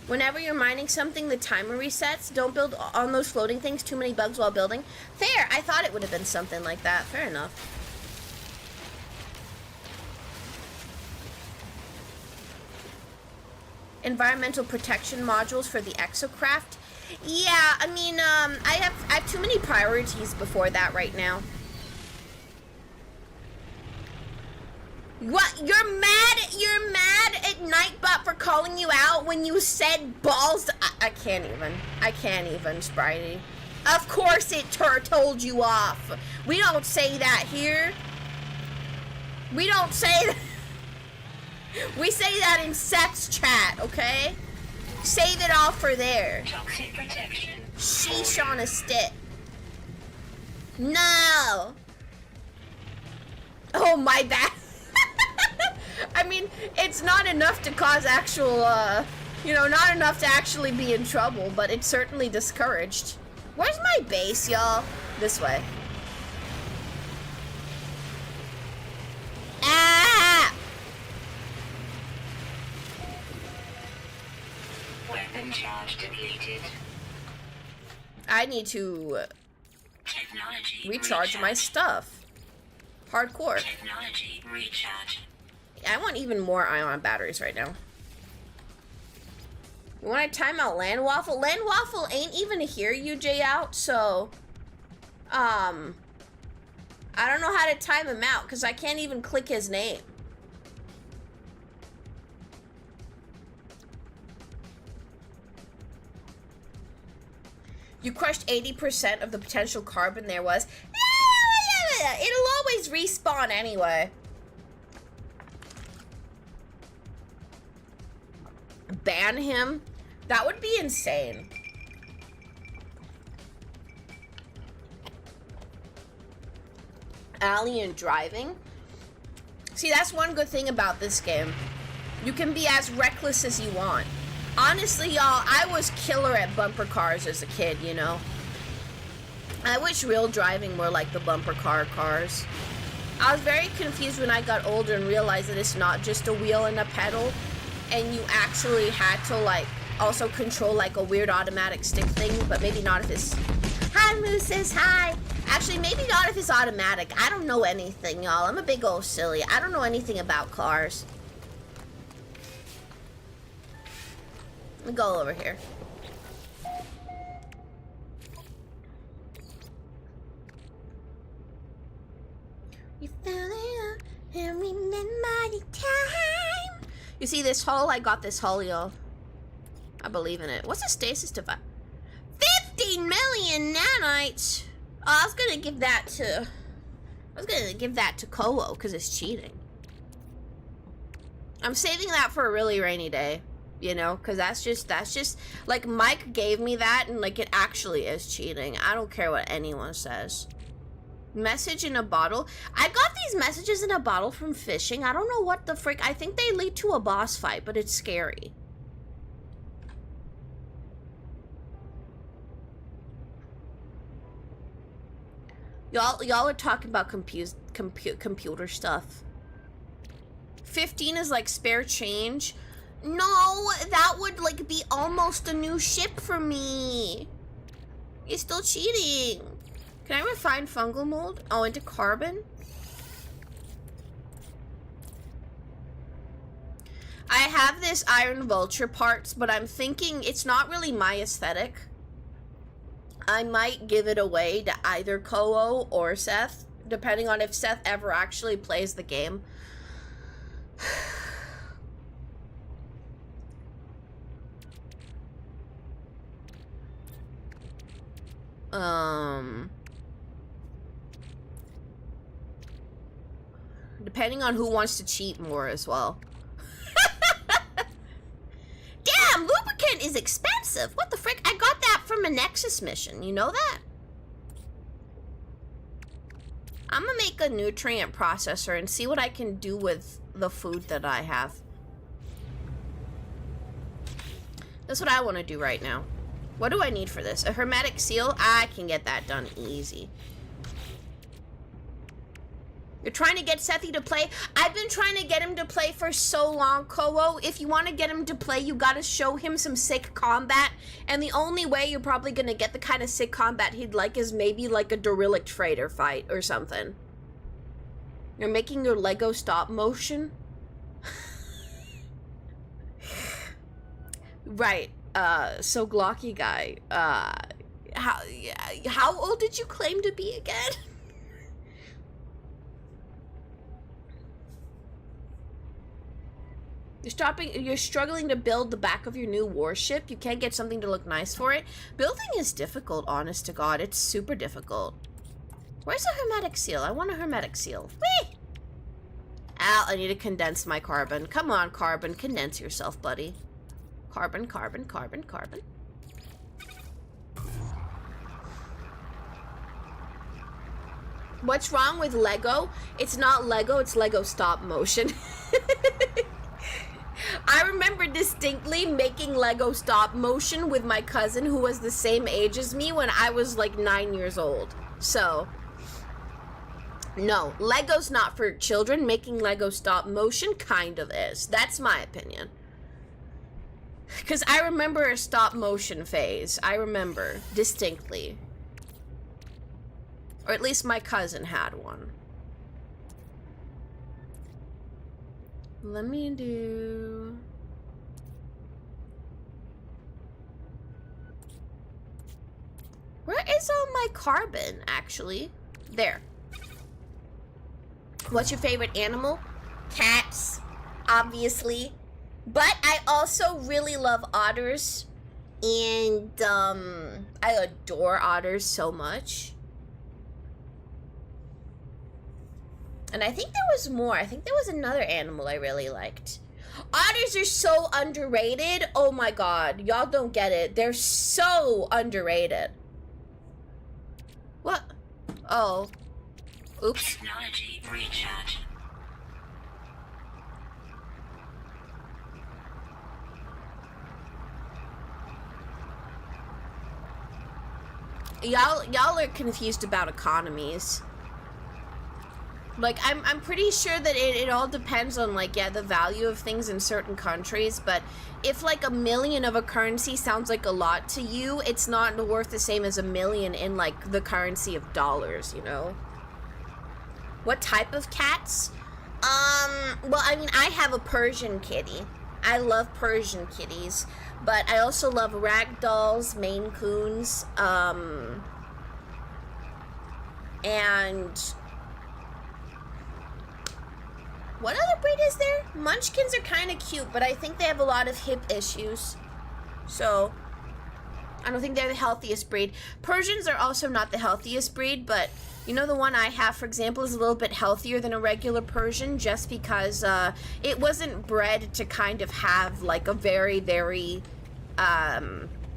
Whenever you're mining something, the timer resets. Don't build on those floating things. Too many bugs while building. Fair. I thought it would have been something like that. Fair enough. Environmental protection modules for the Exocraft. Yeah, I mean, I have too many priorities before that right now. What? You're mad at Nightbot for calling you out when you said balls? I can't even, Spritey. Of course it told you off. We don't say that here. We don't say that. We say that in Seth's chat, okay? Save it all for there. Toxic protection. Sheesh on a stick. No. Oh, my bad. I mean, it's not enough to cause actual, not enough to actually be in trouble, but it's certainly discouraged. Where's my base, y'all? This way. Ah! Weapon charge depleted. I need to Technology recharge my stuff. Hardcore. Technology recharge. I want even more ion batteries right now. You want to time out Land Waffle? Land Waffle ain't even here, UJ out, so I don't know how to time him out because I can't even click his name. You crushed 80% of the potential carbon there was. It'll always respawn anyway. Ban him? That would be insane. Alien driving? See, that's one good thing about this game. You can be as reckless as you want. Honestly, y'all, I was killer at bumper cars as a kid, you know? I wish real driving were like the bumper car cars. I was very confused when I got older and realized that it's not just a wheel and a pedal, and you actually had to, like, also control, like, a weird automatic stick thing, but maybe not if it's... Hi, Mooses, hi! Actually, maybe not if it's automatic. I don't know anything, y'all. I'm a big old silly. I don't know anything about cars. Let me go over here. You fell in and remember the time. You see this hull? I got this hull, y'all. I believe in it. What's the stasis device? 15 million nanites. Oh, I was gonna give that to Kowo because it's cheating. I'm saving that for a really rainy day, you know, because that's just like Mike gave me that, and like it actually is cheating. I don't care what anyone says. Message in a bottle. I got these messages in a bottle from fishing. I don't know what the frick. I think they lead to a boss fight, but it's scary. Y'all are talking about computer stuff. 15 is like spare change. No, that would like be almost a new ship for me. You're still cheating. Can I refine fungal mold? Oh, into carbon? I have this Iron Vulture parts, but I'm thinking it's not really my aesthetic. I might give it away to either Kowo or Seth, depending on if Seth ever actually plays the game. Depending on who wants to cheat more as well. Damn, lubricant is expensive. What the frick? I got that from a Nexus mission. You know that? I'm gonna make a nutrient processor and see what I can do with the food that I have. That's what I want to do right now. What do I need for this? A hermetic seal? I can get that done easy. You're trying to get Sethi to play? I've been trying to get him to play for so long, Kowo. If you want to get him to play, you gotta show him some sick combat. And the only way you're probably gonna get the kind of sick combat he'd like is maybe like a derelict freighter fight or something. You're making your Lego stop motion? Right. So Glocky guy, how old did you claim to be again? You're struggling to build the back of your new warship. You can't get something to look nice for it. Building is difficult, honest to God. It's super difficult. Where's a hermetic seal? I want a hermetic seal. Whee! Al, I need to condense my carbon. Come on, carbon. Condense yourself, buddy. Carbon, carbon, carbon, carbon. What's wrong with Lego? It's not Lego, it's Lego stop motion. I remember distinctly making Lego stop motion with my cousin who was the same age as me when I was like 9 years old. So, no, Lego's not for children. Making Lego stop motion kind of is. That's my opinion. Because I remember a stop motion phase. I remember distinctly. Or at least my cousin had one. Let me do... Where is all my carbon, actually? There. What's your favorite animal? Cats, obviously. But I also really love otters. And, I adore otters so much. And I think there was more. I think there was another animal I really liked. Otters are so underrated. Oh my god. Y'all don't get it. They're so underrated. What? Oh. Oops. Technology recharge. Y'all are confused about economies. Like, I'm pretty sure that it all depends on, like, yeah, the value of things in certain countries, but if, like, 1 million of a currency sounds like a lot to you, it's not worth the same as 1 million in, like, the currency of dollars, you know? What type of cats? Well, I mean, I have a Persian kitty. I love Persian kitties, but I also love ragdolls, Maine Coons, and... What other breed is there? Munchkins are kind of cute, but I think they have a lot of hip issues. So, I don't think they're the healthiest breed. Persians are also not the healthiest breed, but you know the one I have, for example, is a little bit healthier than a regular Persian just because it wasn't bred to kind of have like a very, very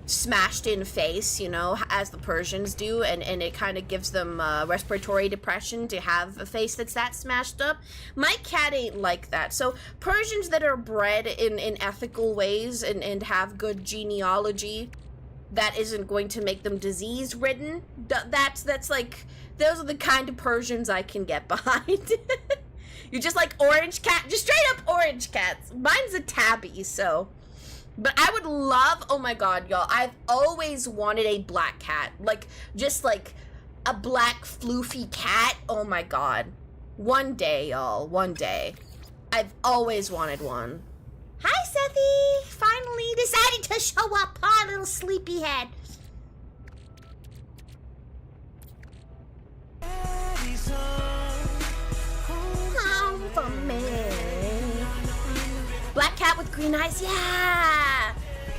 smashed in face, you know, as the Persians do, and it kind of gives them respiratory depression to have a face that's that smashed up. My cat ain't like that. So Persians that are bred in ethical ways and have good genealogy that isn't going to make them disease ridden, that's like, those are the kind of Persians I can get behind. You just like orange cat, just straight up orange cats. Mine's a tabby, so... But I would love, oh my god, y'all, I've always wanted a black cat. Like, just like a black floofy cat. Oh my god. One day, y'all, one day. I've always wanted one. Hi, Sethi! Finally decided to show up, huh, little sleepyhead? Home for me. cat with green eyes. Yeah.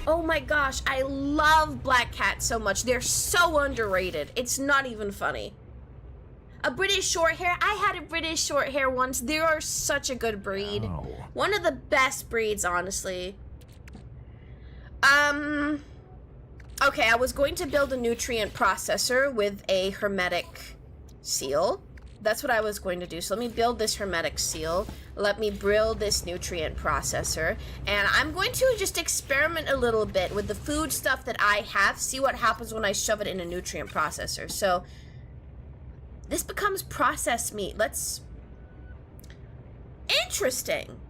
Oh my gosh, I love black cats so much. They're so underrated. It's not even funny. A British Shorthair. I had a British Shorthair once. They are such a good breed. Oh. One of the best breeds, honestly. Okay, I was going to build a nutrient processor with a hermetic seal. That's what I was going to do. So let me build this hermetic seal. Let me build this nutrient processor. And I'm going to just experiment a little bit with the food stuff that I have. See what happens when I shove it in a nutrient processor. So this becomes processed meat. Interesting.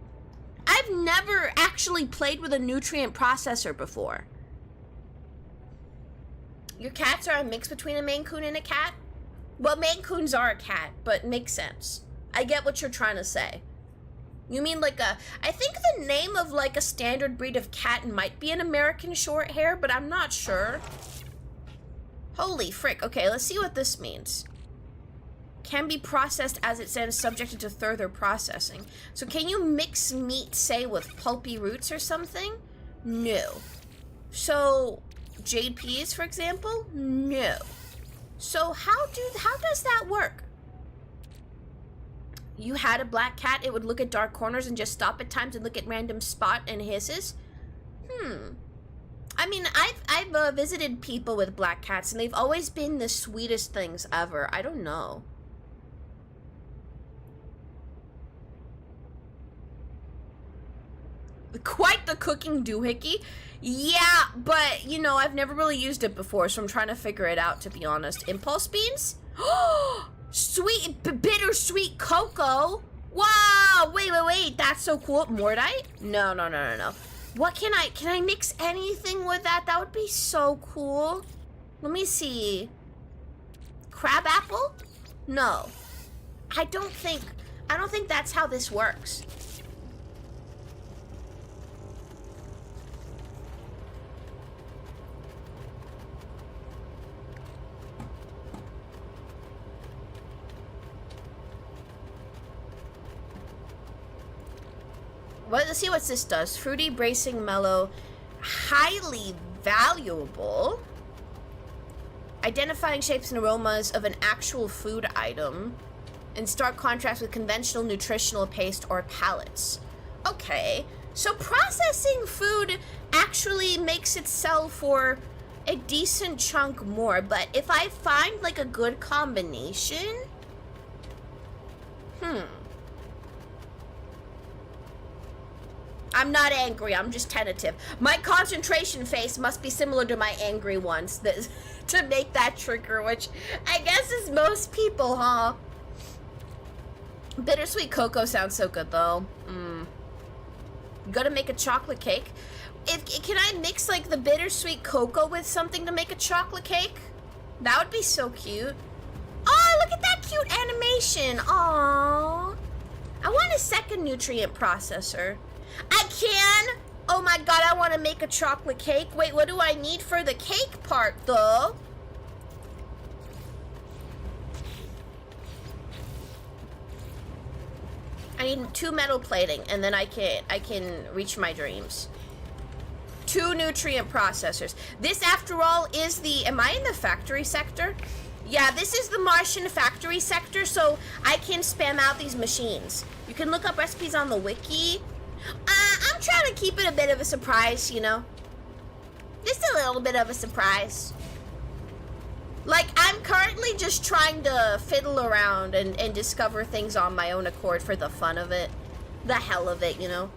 I've never actually played with a nutrient processor before. Your cats are a mix between a Maine Coon and a cat? Well, Maine Coons are a cat, but makes sense. I get what you're trying to say. You mean like I think the name of like a standard breed of cat might be an American Shorthair, but I'm not sure. Holy frick. Okay, let's see what this means. Can be processed as it stands, subjected to further processing. So can you mix meat, say, with pulpy roots or something? No. So, jade peas, for example? No. So how does that work? You had a black cat, it would look at dark corners and just stop at times and look at random spot and hisses? I mean, I've visited people with black cats and they've always been the sweetest things ever. I don't know. Quite the cooking doohickey. Yeah, but, you know, I've never really used it before, so I'm trying to figure it out, to be honest. Impulse beans? Sweet, bittersweet cocoa. Wow, wait, that's so cool. Mordite? No. What can I mix anything with that? That would be so cool. Let me see. Crab apple? No. I don't think that's how this works. Let's see what this does. Fruity, bracing, mellow, highly valuable. Identifying shapes and aromas of an actual food item. In stark contrast with conventional nutritional paste or pellets. Okay, so processing food actually makes it sell for a decent chunk more, but if I find like a good combination, I'm not angry, I'm just tentative. My concentration face must be similar to my angry ones to make that trigger, which I guess is most people, huh? Bittersweet cocoa sounds so good, though. Gonna make a chocolate cake. Can I mix, like, the bittersweet cocoa with something to make a chocolate cake? That would be so cute. Oh, look at that cute animation. Aww. I want a second nutrient processor. I can! Oh my god, I want to make a chocolate cake. Wait, what do I need for the cake part, though? I need 2 metal plating, and then I can reach my dreams. 2 nutrient processors. This, after all, is the... Am I in the factory sector? Yeah, this is the Martian factory sector, so I can spam out these machines. You can look up recipes on the wiki. I'm trying to keep it a bit of a surprise, you know? Just a little bit of a surprise. Like, I'm currently just trying to fiddle around and discover things on my own accord for the fun of it. The hell of it, you know?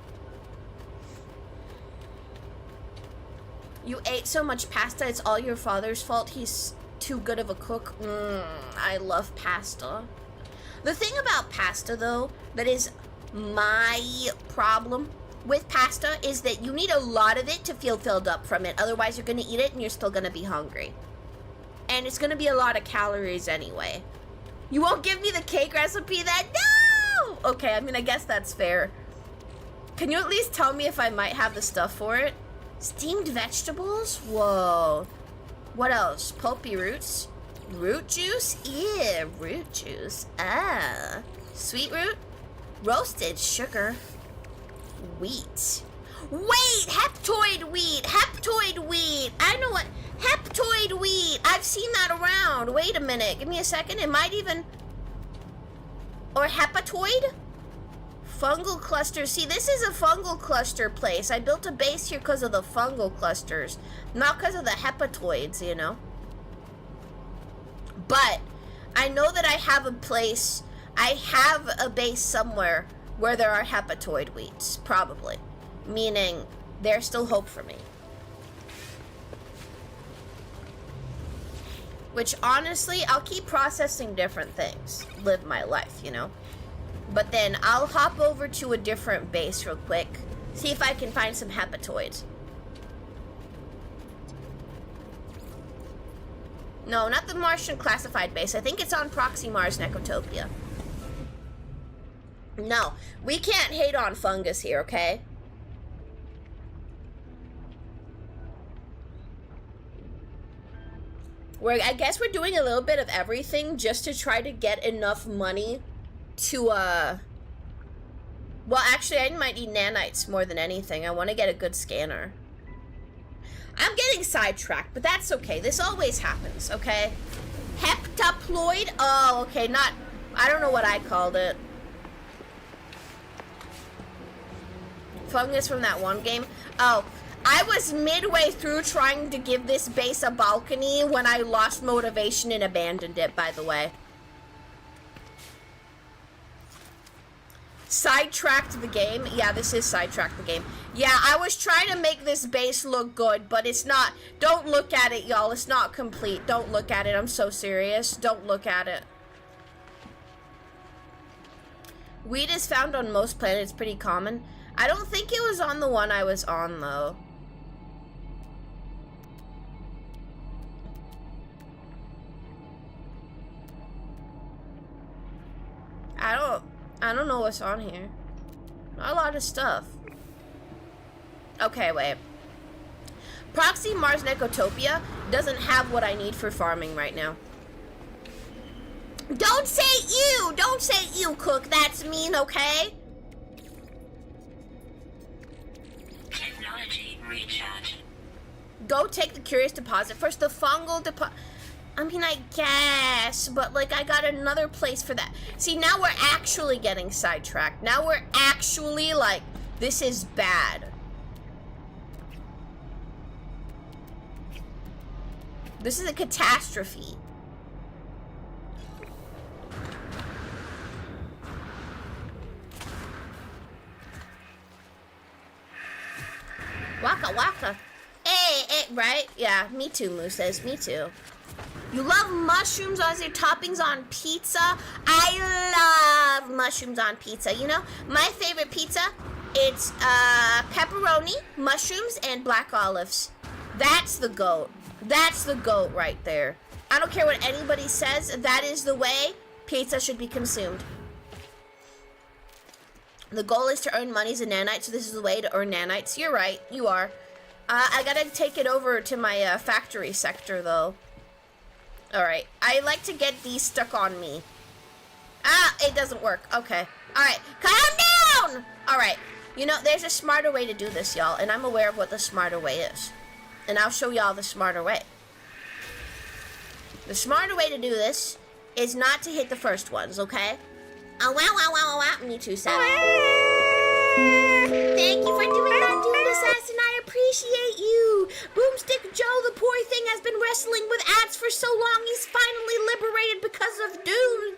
You ate so much pasta, it's all your father's fault. He's too good of a cook. I love pasta. The thing about pasta, though, that is my problem with pasta is that you need a lot of it to feel filled up from it. Otherwise, you're going to eat it and you're still going to be hungry. And it's going to be a lot of calories anyway. You won't give me the cake recipe then? No! Okay, I mean, I guess that's fair. Can you at least tell me if I might have the stuff for it? Steamed vegetables? Whoa. What else? Pulpy roots? Root juice? Yeah, root juice. Sweet root? Roasted sugar. Wheat. Wait, heptoid wheat. Heptoid wheat. I know what. Heptoid wheat. I've seen that around. Wait a minute. Give me a second. It might even... Or hepatoid? Fungal clusters. See, this is a fungal cluster place. I built a base here because of the fungal clusters. Not because of the hepatoids, you know? But I know that I have a place... I have a base somewhere where there are hepatoid wheats. Probably. Meaning, there's still hope for me. Which, honestly, I'll keep processing different things. Live my life, you know? But then I'll hop over to a different base real quick. See if I can find some hepatoids. No, not the Martian classified base. I think it's on Proxy Mars Necrotopia. No, we can't hate on fungus here, okay? I guess we're doing a little bit of everything just to try to get enough money to, well, actually, I might need nanites more than anything. I want to get a good scanner. I'm getting sidetracked, but that's okay. This always happens, okay? Heptaploid? Oh, okay, not... I don't know what I called it. Fungus from that one game? Oh, I was midway through trying to give this base a balcony when I lost motivation and abandoned it, by the way. Sidetracked the game? Yeah, this is sidetracked the game. Yeah, I was trying to make this base look good, but it's not. Don't look at it, y'all. It's not complete. Don't look at it. I'm so serious. Don't look at it. Weed is found on most planets. Pretty common. I don't think it was on the one I was on, though. I don't know what's on here. Not a lot of stuff. Okay, wait. Proxy Mars Necrotopia doesn't have what I need for farming right now. Don't say ew! Don't say ew, Cook. That's mean, okay? Technology recharge. Go take the curious deposit first. The fungal deposit. I mean, I guess, but like I got another place for that. See, now we're actually getting sidetracked. Now we're actually like, this is bad. This is a catastrophe. Waka waka. Hey, right? Yeah, me too, Mooses. Me too. You love mushrooms as your toppings on pizza? I love mushrooms on pizza. You know, my favorite pizza, it's pepperoni, mushrooms, and black olives. That's the GOAT. That's the GOAT right there. I don't care what anybody says. That is the way pizza should be consumed. The goal is to earn monies and nanites, so this is the way to earn nanites. You're right. You are. I gotta take it over to my factory sector, though. Alright, I like to get these stuck on me. Ah, it doesn't work. Okay. Alright, calm down! Alright, you know, there's a smarter way to do this, y'all, and I'm aware of what the smarter way is. And I'll show y'all the smarter way. The smarter way to do this is not to hit the first ones, okay? Oh, wow, wow, wow, wow, wow. Me too, Sam. Thank you for doing that, Doomed Assassin. I appreciate you. Boomstick Joe, the poor thing, has been wrestling with ads for so long. He's finally liberated because of Doom.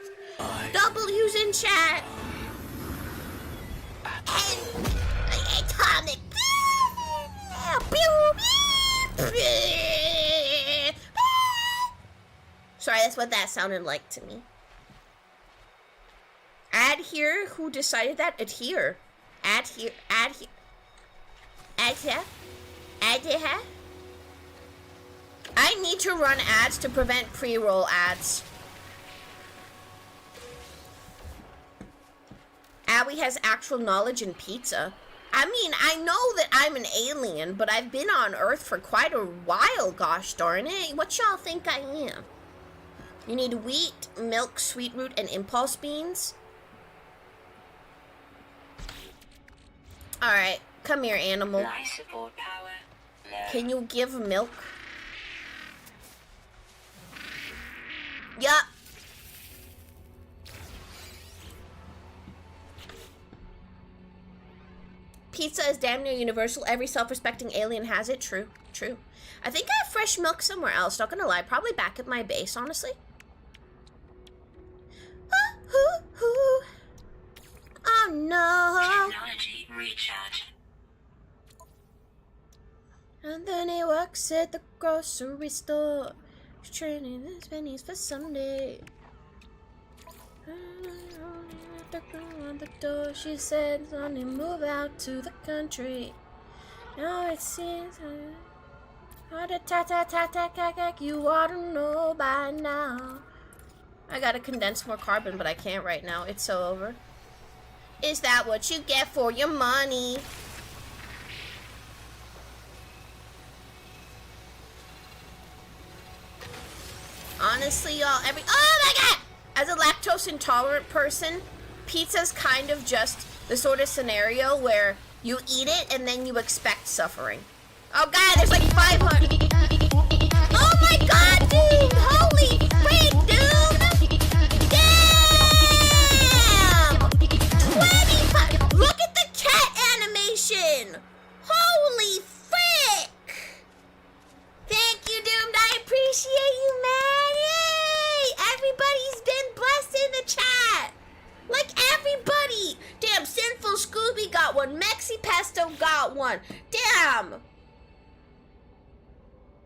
W's in chat. And Atomic. Sorry, that's what that sounded like to me. Adhere, who decided that? Adhere. Adhere. Adhere. Adhere. Adhere. I need to run ads to prevent pre-roll ads. Abby has actual knowledge in pizza. I mean, I know that I'm an alien, but I've been on Earth for quite a while, gosh darn it. What y'all think I am? You need wheat, milk, sweet root, and impulse beans. Alright, Come here, animal. Life support power low. Can you give milk? Yup. Pizza is damn near universal. Every self-respecting alien has it. True, true. I think I have fresh milk somewhere else. Not gonna lie. Probably back at my base, honestly. Oh no. Technology recharge. And then he works at the grocery store. He's trading his pennies for Sunday. On the door, she said, "Sonny, move out to the country." Now it seems you ought to know by now. I gotta condense more carbon, but I can't right now. It's so over. Is that what you get for your money? Honestly, y'all, oh my god! As a lactose intolerant person, pizza's kind of just the sort of scenario where you eat it and then you expect suffering. Oh god, there's like 500. Oh my god, dude! Holy freak, dude! Damn! 25. Look at the cat animation! Holy frick! Thank you, Doomed. I appreciate you, man. Yay! Everybody's been blessed in the chat. Like everybody. Damn, Sinful Scooby got one. Mexi Pesto got one. Damn.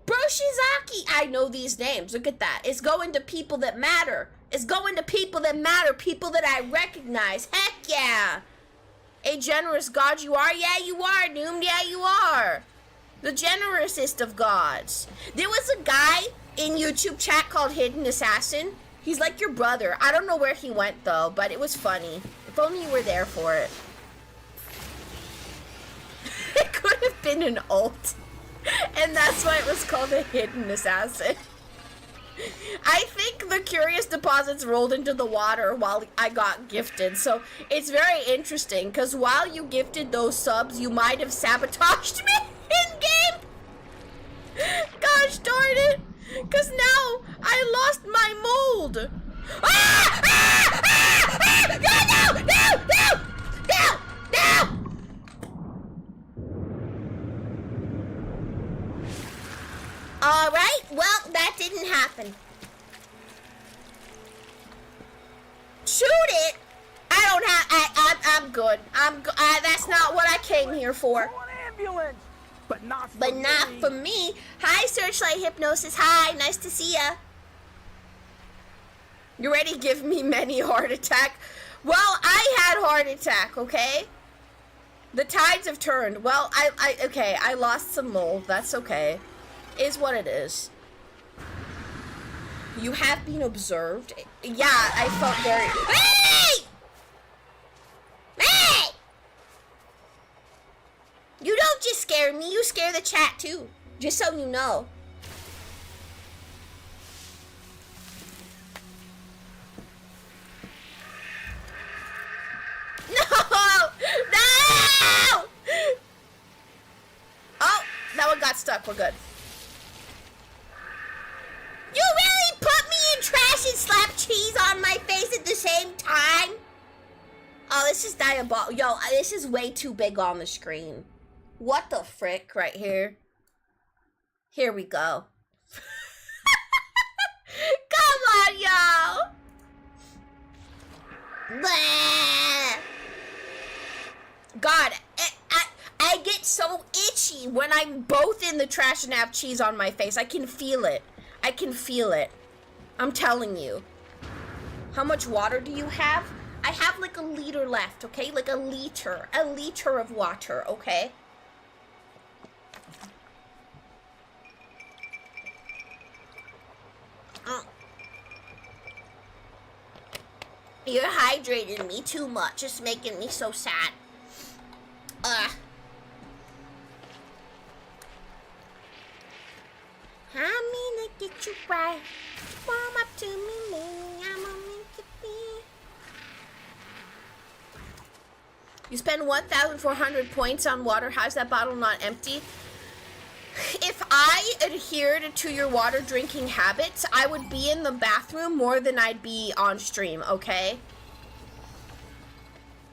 Bro Shizaki. I know these names. Look at that. It's going to people that matter. It's going to people that matter. People that I recognize. Heck yeah. A generous God you are. Yeah, you are, Doomed. Yeah, you are. The generousest of gods. There was a guy in YouTube chat called Hidden Assassin. He's like your brother. I don't know where he went though, but it was funny. If only you were there for it. It could have been an ult. And that's why it was called a Hidden Assassin. I think the Curious Deposits rolled into the water while I got gifted. So it's very interesting because while you gifted those subs, you might have sabotaged me in-game. Gosh darn it. Because now I lost my mold. Ah! Ah! Ah! Ah! No! No! No! Alright, well, that didn't happen. Shoot it! I don't have, I'm good. That's not what I came here for. Ambulance, but not for But me. not for me. Hi, Searchlight Hypnosis. Hi, nice to see ya. You ready to give me many heart attack? Well, I had heart attack, okay? The tides have turned. Well, okay, I lost some mold. That's okay. Is what it is. You have been observed. Yeah, I felt very... Hey! Hey! You don't just scare me, you scare the chat too. Just so you know. No! No! Oh, that one got stuck. We're good. You really put me in trash and slap cheese on my face at the same time? Oh, this is diabolical. Yo, this is way too big on the screen. What the frick right here? Here we go. Come on, y'all. Blah. God, I get so itchy when I'm both in the trash and have cheese on my face. I can feel it. I can feel it. I'm telling you. How much water do you have? I have like a liter left, okay? Like a liter of water, okay? You're hydrating me too much. It's making me so sad. I'm gonna get you right. Warm up to me, I'm a meant to be. You spend 1,400 points on water. How's that bottle not empty? If I adhered to your water drinking habits, I would be in the bathroom more than I'd be on stream, okay?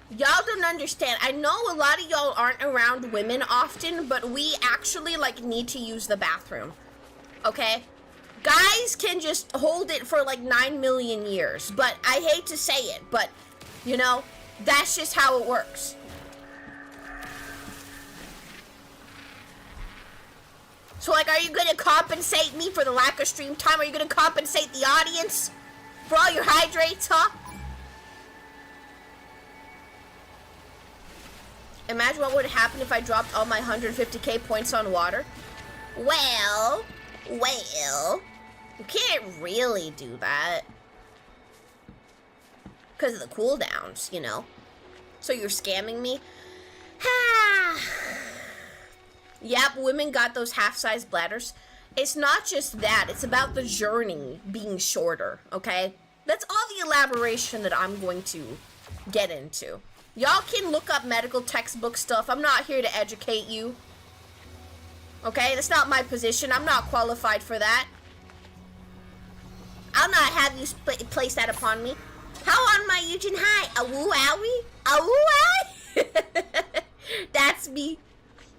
Y'all don't understand. I know a lot of y'all aren't around women often, but we actually, like, need to use the bathroom, okay? Guys can just hold it for, like, 9 million years, but I hate to say it, but, you know, that's just how it works. So, like, are you gonna compensate me for the lack of stream time? Are you gonna compensate the audience for all your hydrates, huh? Imagine what would happen if I dropped all my 150k points on water. Well, you can't really do that. Because of the cooldowns, you know. So you're scamming me? Yep, women got those half-size bladders. It's not just that, it's about the journey being shorter, okay? That's all the elaboration that I'm going to get into. Y'all can look up medical textbook stuff. I'm not here to educate you. Okay, that's not my position. I'm not qualified for that. I'll not have you place that upon me. How on my Eugene High? Awoo owie? Awoo owie? That's me.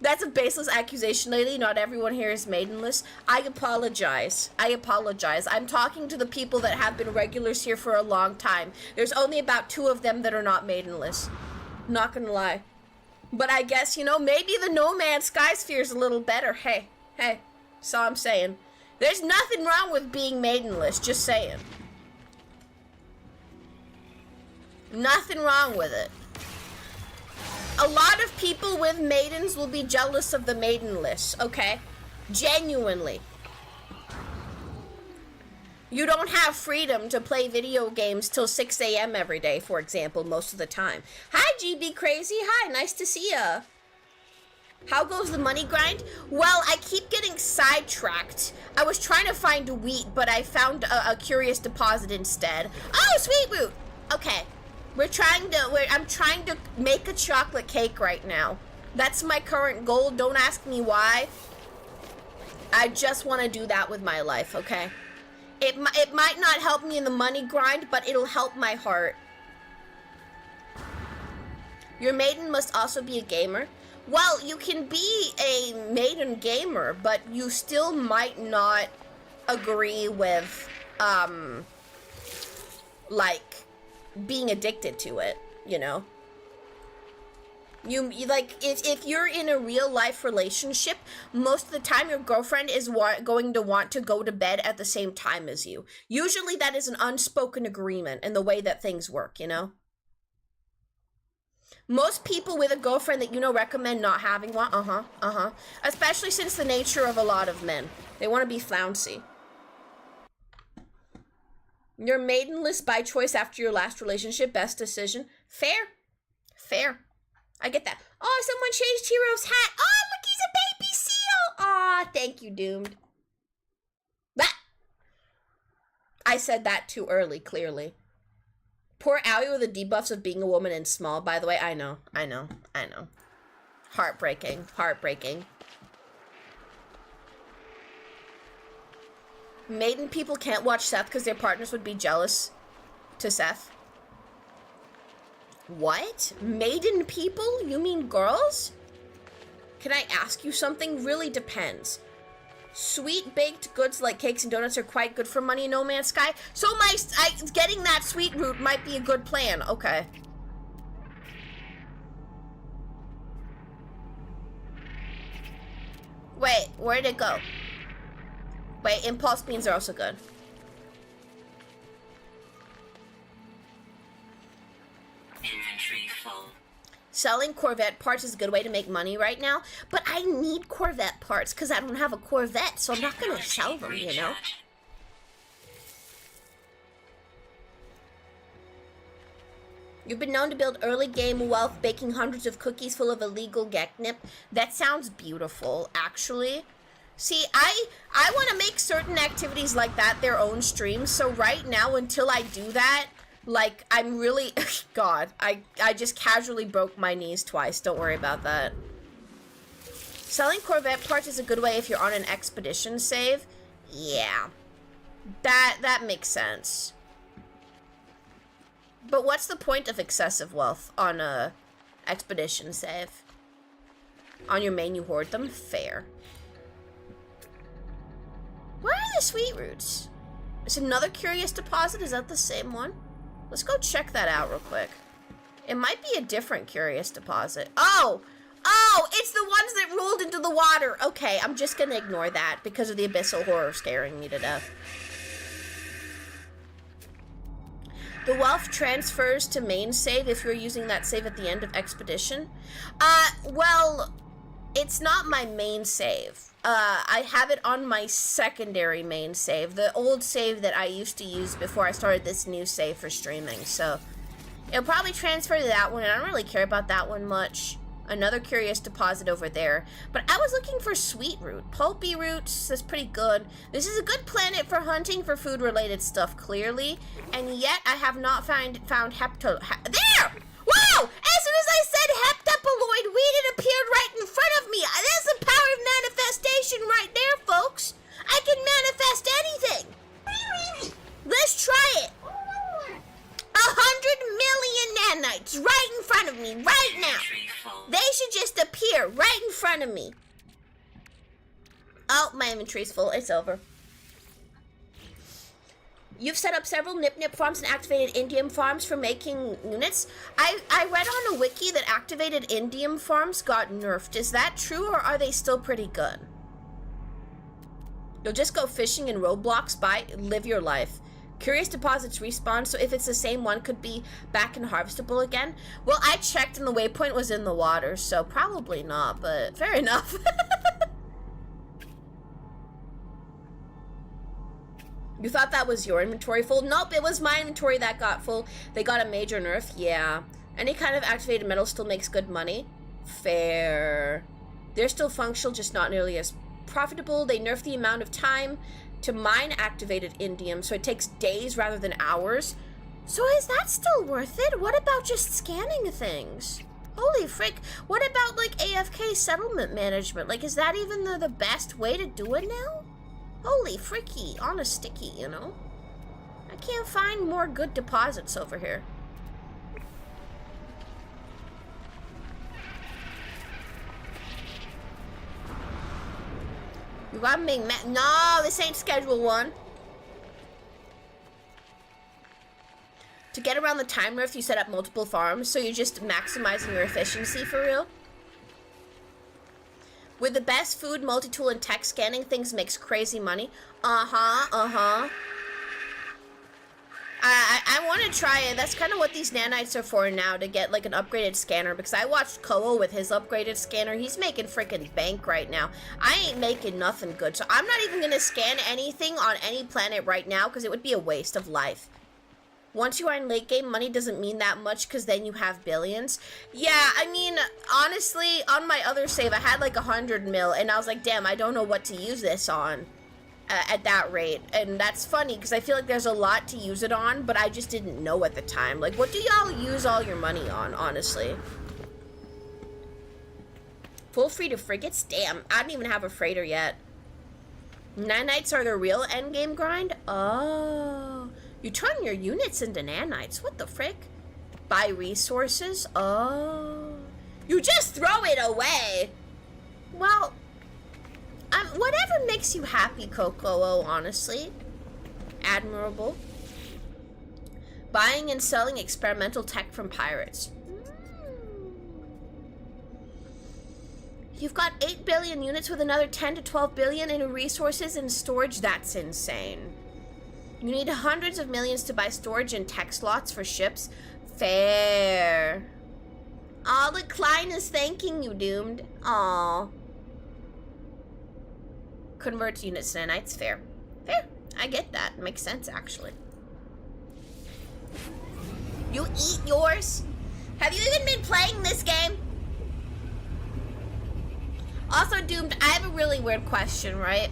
That's a baseless accusation, lady. Not everyone here is maidenless. I apologize. I'm talking to the people that have been regulars here for a long time. There's only about 2 of them that are not maidenless. Not gonna lie. But I guess, you know, maybe the No Man's Sky sphere is a little better. Hey, that's all I'm saying. There's nothing wrong with being maidenless, just saying. Nothing wrong with it. A lot of people with maidens will be jealous of the maidenless, okay? Genuinely. You don't have freedom to play video games till 6 a.m. every day, for example, most of the time. Hi, GB Crazy. Hi, nice to see ya. How goes the money grind? Well, I keep getting sidetracked. I was trying to find wheat, but I found a curious deposit instead. Oh, sweet root. Okay. I'm trying to make a chocolate cake right now. That's my current goal. Don't ask me why. I just want to do that with my life, okay? It might not help me in the money grind, but it'll help my heart. Your maiden must also be a gamer. Well, you can be a maiden gamer, but you still might not agree with, like, being addicted to it, you know? You like, if you're in a real life relationship, most of the time your girlfriend is going to want to go to bed at the same time as you. Usually that is an unspoken agreement in the way that things work, you know? Most people with a girlfriend that you know recommend not having one, especially since the nature of a lot of men. They want to be flouncy. You're maidenless by choice after your last relationship. Best decision. Fair. I get that. Oh, someone changed Hero's hat. Oh, look, he's a baby seal. Aw, thank you, Doomed. That. I said that too early, clearly. Poor Aoi with the debuffs of being a woman and small. By the way, I know. Heartbreaking. Maiden people can't watch Seth because their partners would be jealous to Seth. What? Maiden people? You mean girls? Can I ask you something? Really depends. Sweet baked goods like cakes and donuts are quite good for money in No Man's Sky. So getting that sweet root might be a good plan. Okay. Wait, where'd it go? Wait, impulse beans are also good. Inventory full. Selling Corvette parts is a good way to make money right now, but I need Corvette parts because I don't have a Corvette, so I'm not going to sell them, you know? You've been known to build early game wealth baking hundreds of cookies full of illegal geknip. That sounds beautiful, actually. See, I want to make certain activities like that their own streams, so right now, until I do that, Like, I'm really... God, I just casually broke my knees twice. Don't worry about that. Selling Corvette parts is a good way if you're on an expedition save. Yeah. That makes sense. But what's the point of excessive wealth on a expedition save? On your main, you hoard them? Fair. Where are the sweet roots? Is another curious deposit? Is that the same one? Let's go check that out real quick. It might be a different curious deposit. Oh! Oh! It's the ones that rolled into the water! Okay, I'm just gonna ignore that because of the abyssal horror scaring me to death. The wealth transfers to main save if you're using that save at the end of expedition. Well, it's not my main save. I have it on my secondary main save, the old save that I used to use before I started this new save for streaming, so it'll probably transfer to that one, and I don't really care about that one much. Another curious deposit over there, but I was looking for sweet root. Pulpy roots, that's pretty good. This is a good planet for hunting for food-related stuff, clearly, and yet I have not found there! Whoa! As soon as I said heptaploid weed, it appeared right in front of me. That's the power of manifestation right there, folks. I can manifest anything. Let's try it. 100 million nanites right in front of me right now. They should just appear right in front of me. Oh, my inventory's full. It's over. You've set up several Nip farms and activated indium farms for making units. I read on a wiki that activated indium farms got nerfed. Is that true, or are they still pretty good? You'll just go fishing in Roblox, live your life. Curious deposits respawn, so if it's the same one, could be back and harvestable again. Well, I checked and the waypoint was in the water, so probably not, but fair enough. You thought that was your inventory full? Nope, it was my inventory that got full. They got a major nerf, yeah. Any kind of activated metal still makes good money. Fair. They're still functional, just not nearly as profitable. They nerf the amount of time to mine activated indium, so it takes days rather than hours. So is that still worth it? What about just scanning things? Holy frick, what about like AFK settlement management? Like, is that even the best way to do it now? Holy fricky, on a sticky, you know? I can't find more good deposits over here. You gotta make no, this ain't schedule 1. To get around the time rift, you set up multiple farms, so you're just maximizing your efficiency for real. With the best food, multi-tool, and tech scanning, things makes crazy money. I want to try it. That's kind of what these nanites are for now, to get like an upgraded scanner, because I watched Koa with his upgraded scanner. He's making freaking bank right now. I ain't making nothing good, so I'm not even going to scan anything on any planet right now, because it would be a waste of life. Once you are in late game, money doesn't mean that much because then you have billions. Yeah, I mean, honestly, on my other save, I had like 100 mil, and I was like, damn, I don't know what to use this on at that rate. And that's funny because I feel like there's a lot to use it on, but I just didn't know at the time. Like, what do y'all use all your money on, honestly? Full free to frigates? Damn, I don't even have a freighter yet. Nanites are the real endgame grind? Oh... You turn your units into nanites. What the frick? Buy resources? Oh. You just throw it away. Well, whatever makes you happy, Coco, honestly. Admirable. Buying and selling experimental tech from pirates. You've got 8 billion units with another 10 to 12 billion in resources and storage. That's insane. You need hundreds of millions to buy storage and tech slots for ships. Fair. Aw, the Klein is thanking you, Doomed. Aw. Converts units to nanites. Fair. Fair. I get that. Makes sense, actually. You eat yours? Have you even been playing this game? Also, Doomed, I have a really weird question, right?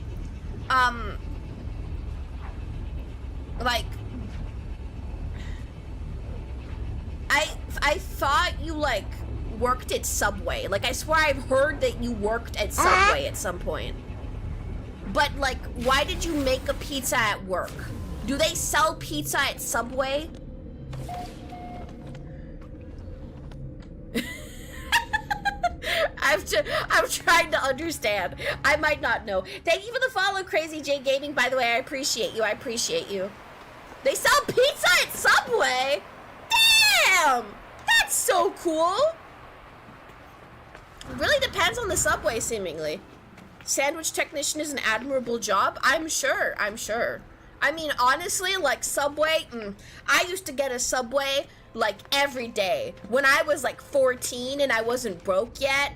Like, thought you, like, worked at Subway. Like, I swear I've heard that you worked at Subway at some point. But, like, why did you make a pizza at work? Do they sell pizza at Subway? I'm trying to understand. I might not know. Thank you for the follow, Crazy J Gaming. By the way, I appreciate you. I appreciate you. They sell pizza at Subway? Damn! That's so cool. It really depends on the Subway, seemingly. Sandwich technician is an admirable job. I'm sure. I mean, honestly, like, Subway, I used to get a Subway, like, every day. When I was, like, 14 and I wasn't broke yet.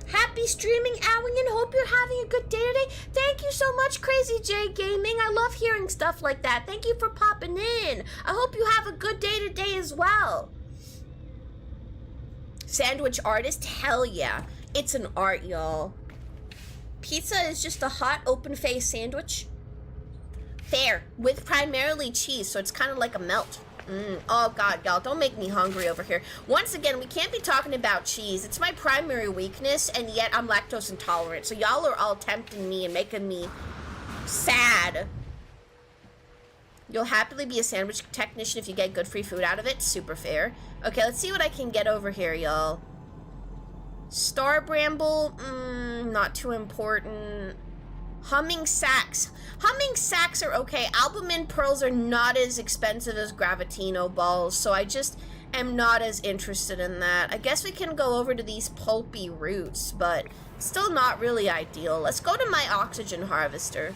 Happy streaming, Owen, and hope you're having a good day today. Thank you so much, Crazy J Gaming. I love hearing stuff like that. Thank you for popping in. I hope you have a good day today as well. Sandwich artist? Hell yeah. It's an art, y'all. Pizza is just a hot, open-faced sandwich. Fair. With primarily cheese, so it's kind of like a melt. Oh, God, y'all, don't make me hungry over here. Once again, we can't be talking about cheese. It's my primary weakness, and yet I'm lactose intolerant. So y'all are all tempting me and making me sad. You'll happily be a sandwich technician if you get good free food out of it. Super fair. Okay, let's see what I can get over here, y'all. Star Bramble, not too important. Humming Sax. Humming Sax are okay. Albumin pearls are not as expensive as Gravitino balls, so I just am not as interested in that. I guess we can go over to these pulpy roots, but still not really ideal. Let's go to my oxygen harvester.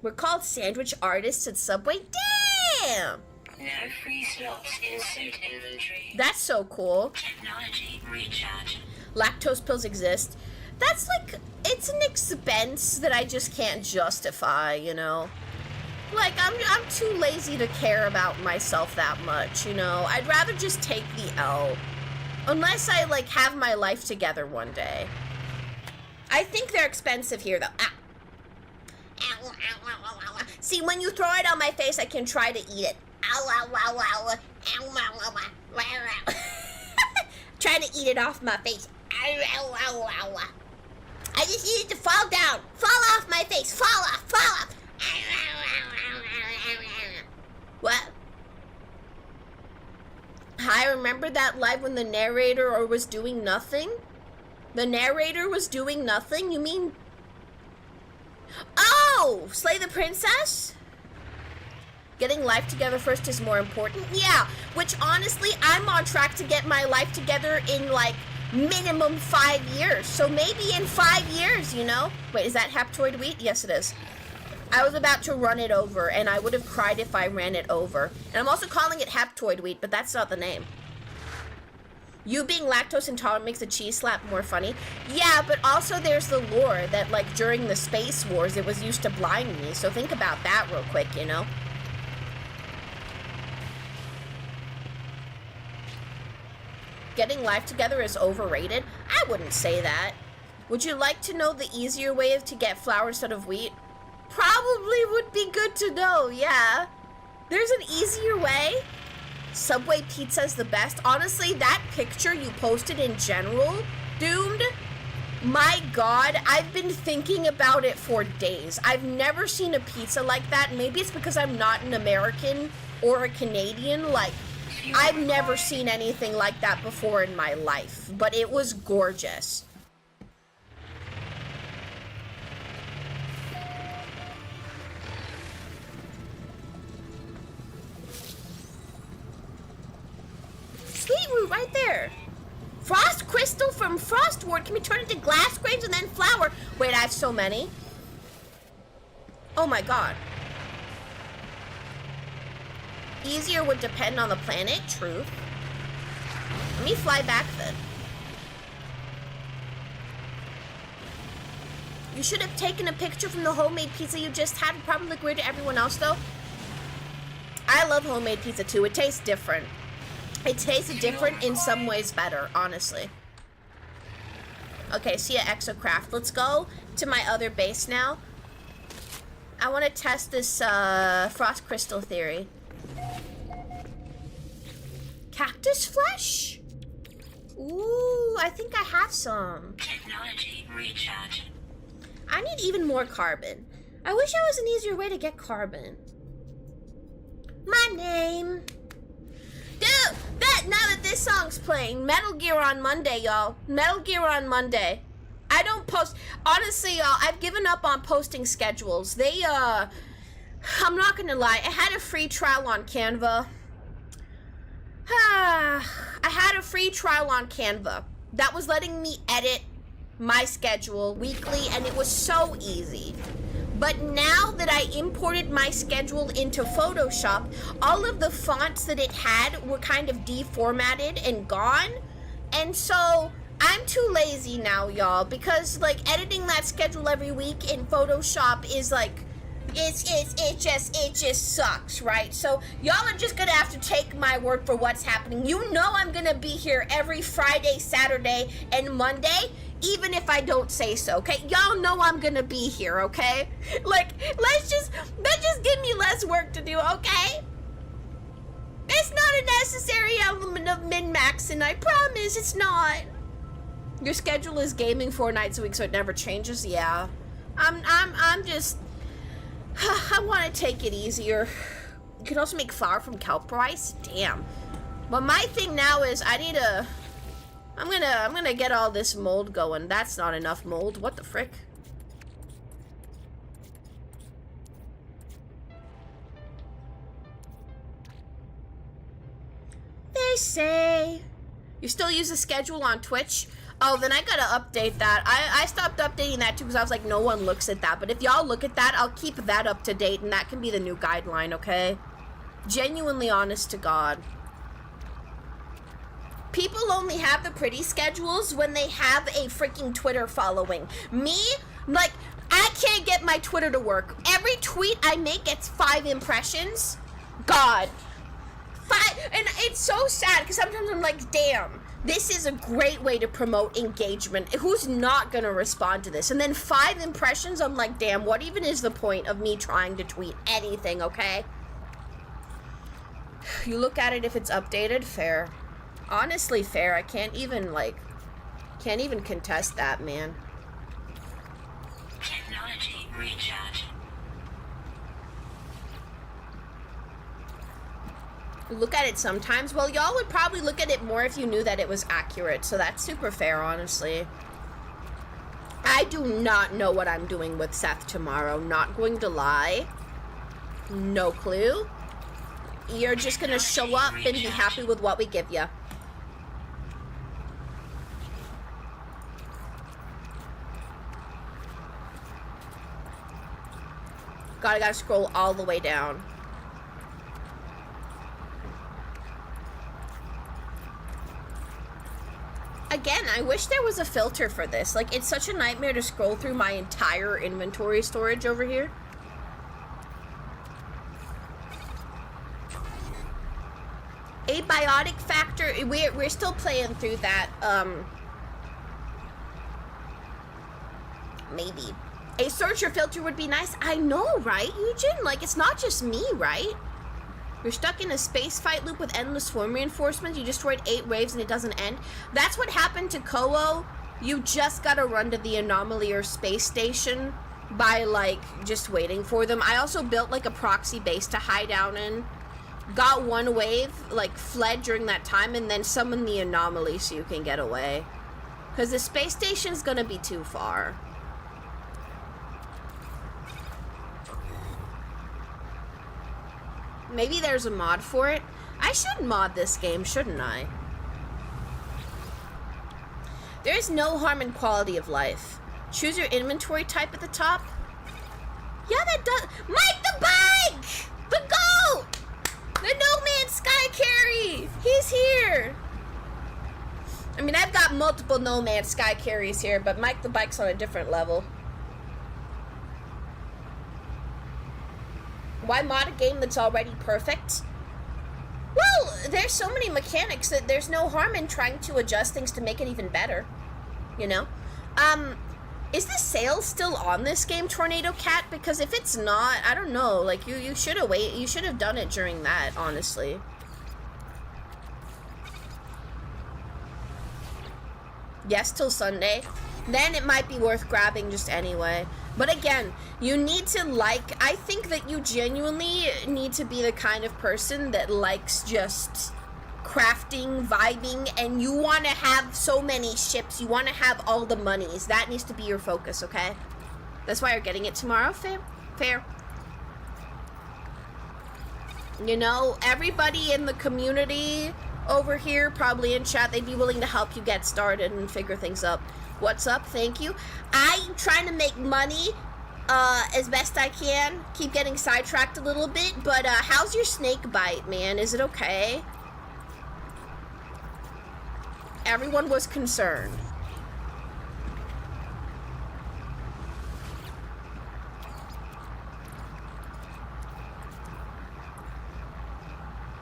We're called sandwich artists at Subway. Damn! No free slots in suit inventory. That's so cool. Technology recharge. Lactose pills exist. That's like, it's an expense that I just can't justify, you know? Like, I'm too lazy to care about myself that much, you know? I'd rather just take the L. Unless I, like, have my life together one day. I think they're expensive here, though. Ah. Ow, ow, ow, ow, ow. See, when you throw it on my face, I can try to eat it. Ow, ow, ow, ow. Ow, ow, ow, ow, ow. Trying to eat it off my face. Ow, ow, ow, ow. I just needed to fall down. Fall off my face. Fall off. Fall off. What? I remember that live when the narrator was doing nothing? The narrator was doing nothing? You mean... Oh! Slay the Princess? Getting life together first is more important? Yeah, which honestly, I'm on track to get my life together in, like, minimum 5 years. So maybe in 5 years, you know? Wait, is that Haptoid Wheat? Yes, it is. I was about to run it over, and I would have cried if I ran it over. And I'm also calling it Haptoid Wheat, but that's not the name. You being lactose intolerant makes the cheese slap more funny. Yeah, but also there's the lore that, like, during the Space Wars, it was used to blind me. So think about that real quick, you know? Getting life together is overrated? I wouldn't say that. Would you like to know the easier way to get flour instead of wheat? Probably would be good to know, yeah. There's an easier way. Subway pizza is the best. Honestly, that picture you posted in general, Doomed, my God, I've been thinking about it for days. I've never seen a pizza like that. Maybe it's because I'm not an American or a Canadian. Like, I've never seen anything like that before in my life, but it was gorgeous. Sweet root right there. Frost crystal from Frostward can be turned into glass grains and then flour. Wait, I have so many. Oh my God. Easier would depend on the planet. Truth. Let me fly back then. You should have taken a picture from the homemade pizza you just had. Probably look weird to everyone else though. I love homemade pizza too. It tastes different. It tastes different, in some ways better, honestly. Okay, see ya, Exocraft. Let's go to my other base now. I want to test this frost crystal theory. Cactus flesh? Ooh, I think I have some. Technology recharge. I need even more carbon. I wish there was an easier way to get carbon. My name. Dude, now that this song's playing, Metal Gear on Monday, y'all. Metal Gear on Monday. I don't post. Honestly, y'all, I've given up on posting schedules. I'm not gonna lie. I had a free trial on Canva. I had a free trial on Canva that was letting me edit my schedule weekly, and it was so easy. But now that I imported my schedule into Photoshop, all of the fonts that it had were kind of deformatted and gone. And so I'm too lazy now, y'all, because like editing that schedule every week in Photoshop is like, it just sucks, right? So y'all are just gonna have to take my word for what's happening. You know I'm gonna be here every Friday, Saturday, and Monday, even if I don't say so, okay? Y'all know I'm gonna be here, okay? Like, let's just give me less work to do, okay? It's not a necessary element of min-maxing, I promise, it's not. Your schedule is gaming 4 nights a week, so it never changes? Yeah. I'm just... I want to take it easier. You can also make flour from kelp rice? Damn. But my thing now is I need a... I'm gonna get all this mold going. That's not enough mold. What the frick? They say... You still use the schedule on Twitch? Oh, then I gotta update that. I stopped updating that too because I was like, no one looks at that. But if y'all look at that, I'll keep that up to date and that can be the new guideline, okay? Genuinely honest to God. People only have the pretty schedules when they have a freaking Twitter following. Me, like, I can't get my Twitter to work. Every tweet I make gets 5 impressions. God. 5, and it's so sad because sometimes I'm like, damn. This is a great way to promote engagement. Who's not gonna respond to this? And then 5 impressions, I'm like, damn, what even is the point of me trying to tweet anything, okay? You look at it if it's updated, fair. Honestly, fair. I can't even contest that, man. Technology recharge. Look at it sometimes. Well, y'all would probably look at it more if you knew that it was accurate, so that's super fair, honestly. I do not know what I'm doing with Seth tomorrow, not going to lie. No clue. You're just gonna show up and be happy with what we give you. God, I gotta scroll all the way down. Again, I wish there was a filter for this. Like, it's such a nightmare to scroll through my entire inventory storage over here. Abiotic factor, we're still playing through that, maybe. A searcher filter would be nice. I know, right, Eugen? Like, it's not just me, right? You're stuck in a space fight loop with endless swarm reinforcements. You destroyed 8 waves and it doesn't end. That's what happened to Koho. You just gotta run to the anomaly or space station by, like, just waiting for them. I also built, like, a proxy base to hide down in. Got 1 wave, like, fled during that time, and then summoned the anomaly so you can get away. Because the space station's gonna be too far. Maybe there's a mod for it. I should mod this game, shouldn't I? There is no harm in quality of life. Choose your inventory type at the top. Yeah, that does. Mike the Bike! The GOAT! The No Man's Sky Carry! He's here! I mean, I've got multiple No Man's Sky Carries here, but Mike the Bike's on a different level. Why mod a game that's already perfect? Well, there's so many mechanics that there's no harm in trying to adjust things to make it even better. You know? Is the sale still on this game, Tornado Cat? Because if it's not, I don't know. Like, you should have you should have done it during that, honestly. Yes, till Sunday. Then it might be worth grabbing just anyway. But again, you need to like, I think that you genuinely need to be the kind of person that likes just crafting, vibing, and you want to have so many ships, you want to have all the monies. That needs to be your focus, okay? That's why you're getting it tomorrow. Fair. Fair. You know, everybody in the community over here, probably in chat, they'd be willing to help you get started and figure things up. What's up? Thank you. I'm trying to make money as best I can. Keep getting sidetracked a little bit, but how's your snake bite, man? Is it okay? Everyone was concerned.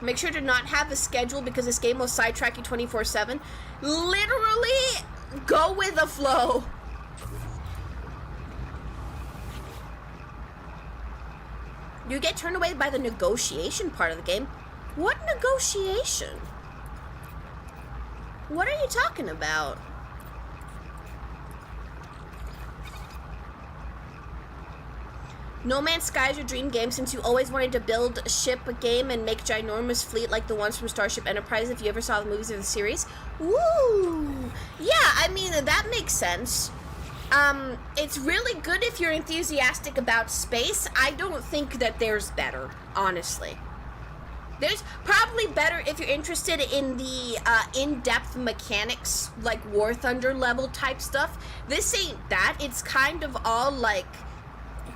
Make sure to not have a schedule because this game will sidetrack you 24/7. Literally, go with the flow. You get turned away by the negotiation part of the game. What negotiation? What are you talking about? No Man's Sky is your dream game since you always wanted to build a ship, a game, and make ginormous fleet like the ones from Starship Enterprise if you ever saw the movies or the series. Woo! Yeah, I mean, that makes sense. It's really good if you're enthusiastic about space. I don't think that there's better, honestly. There's probably better if you're interested in the in-depth mechanics, like War Thunder level type stuff. This ain't that. It's kind of all like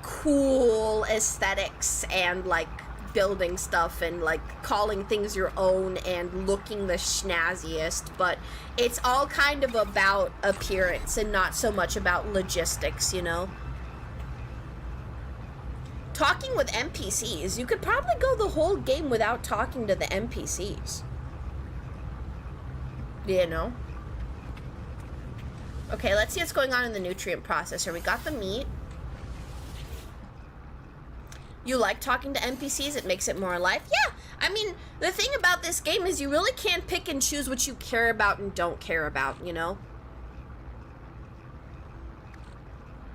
cool aesthetics and like building stuff and like calling things your own and looking the snazziest, but it's all kind of about appearance and not so much about logistics, you know? Talking with NPCs, you could probably go the whole game without talking to the NPCs. You know? Okay, let's see what's going on in the nutrient processor. We got the meat. You like talking to NPCs? It makes it more alive? Yeah! I mean, the thing about this game is you really can't pick and choose what you care about and don't care about, you know?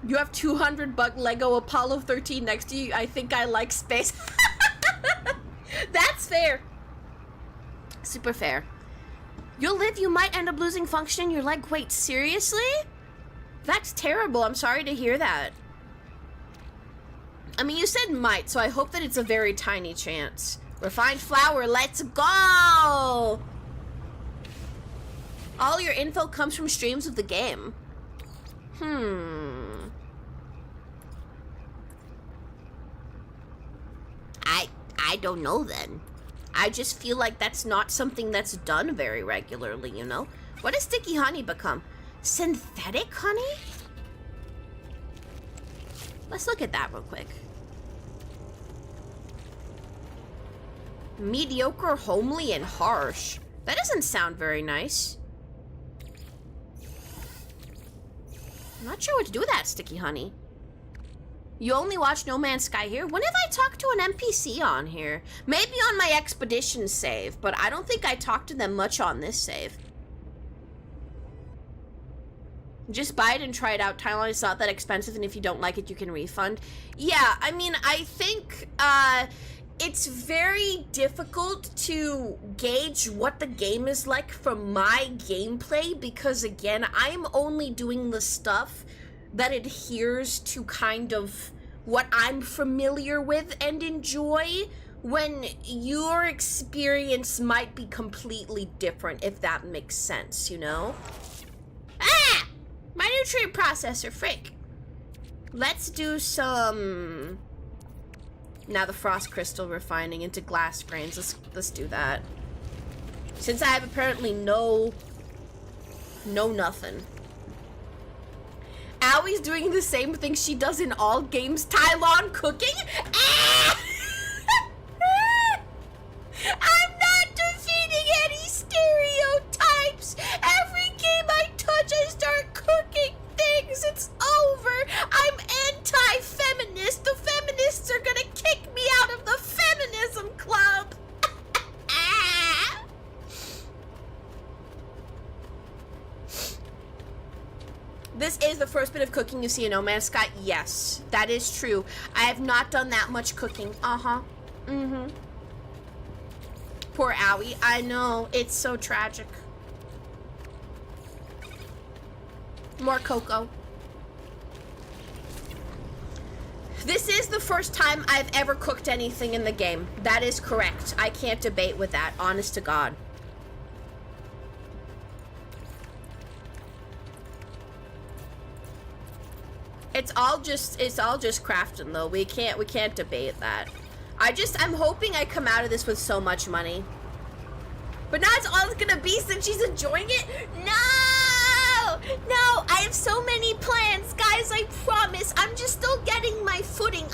You have 200 buck Lego Apollo 13 next to you. I think I like space. That's fair. Super fair. You'll live, you might end up losing function in your leg. Wait, seriously? That's terrible. I'm sorry to hear that. I mean, you said might, so I hope that it's a very tiny chance. Refined flour, let's go! All your info comes from streams of the game. I don't know then. I just feel like that's not something that's done very regularly, you know? What does sticky honey become? Synthetic honey? Let's look at that real quick. Mediocre, homely, and harsh. That doesn't sound very nice. I'm not sure what to do with that sticky honey. You only watch No Man's Sky here? When have I talked to an NPC on here? Maybe on my expedition save, but I don't think I talked to them much on this save. Just buy it and try it out. Tylenol is not that expensive, and if you don't like it, you can refund. Yeah, I mean, I think, it's very difficult to gauge what the game is like from my gameplay because, again, I'm only doing the stuff that adheres to kind of what I'm familiar with and enjoy, when your experience might be completely different, if that makes sense, you know? Ah! My nutrient processor, frick. Let's do some... Now the frost crystal refining into glass grains. Let's do that. Since I have apparently no nothing. Awie's doing the same thing she does in all games. Tylon cooking? Ah! I'm not defeating any stereotypes. Every game I touch, I start cooking things. It's bit of cooking you see in No Man's Sky? Yes, that is true. I have not done that much cooking. Uh-huh. Mm-hmm. Poor Owie. I know. It's so tragic. More cocoa. This is the first time I've ever cooked anything in the game. That is correct. I can't debate with that, honest to God. It's all just crafting though. We can't debate that. I'm hoping I come out of this with so much money. But now it's all it's gonna be since she's enjoying it? No, I have so many plans, guys, I promise. I'm just still getting my footing.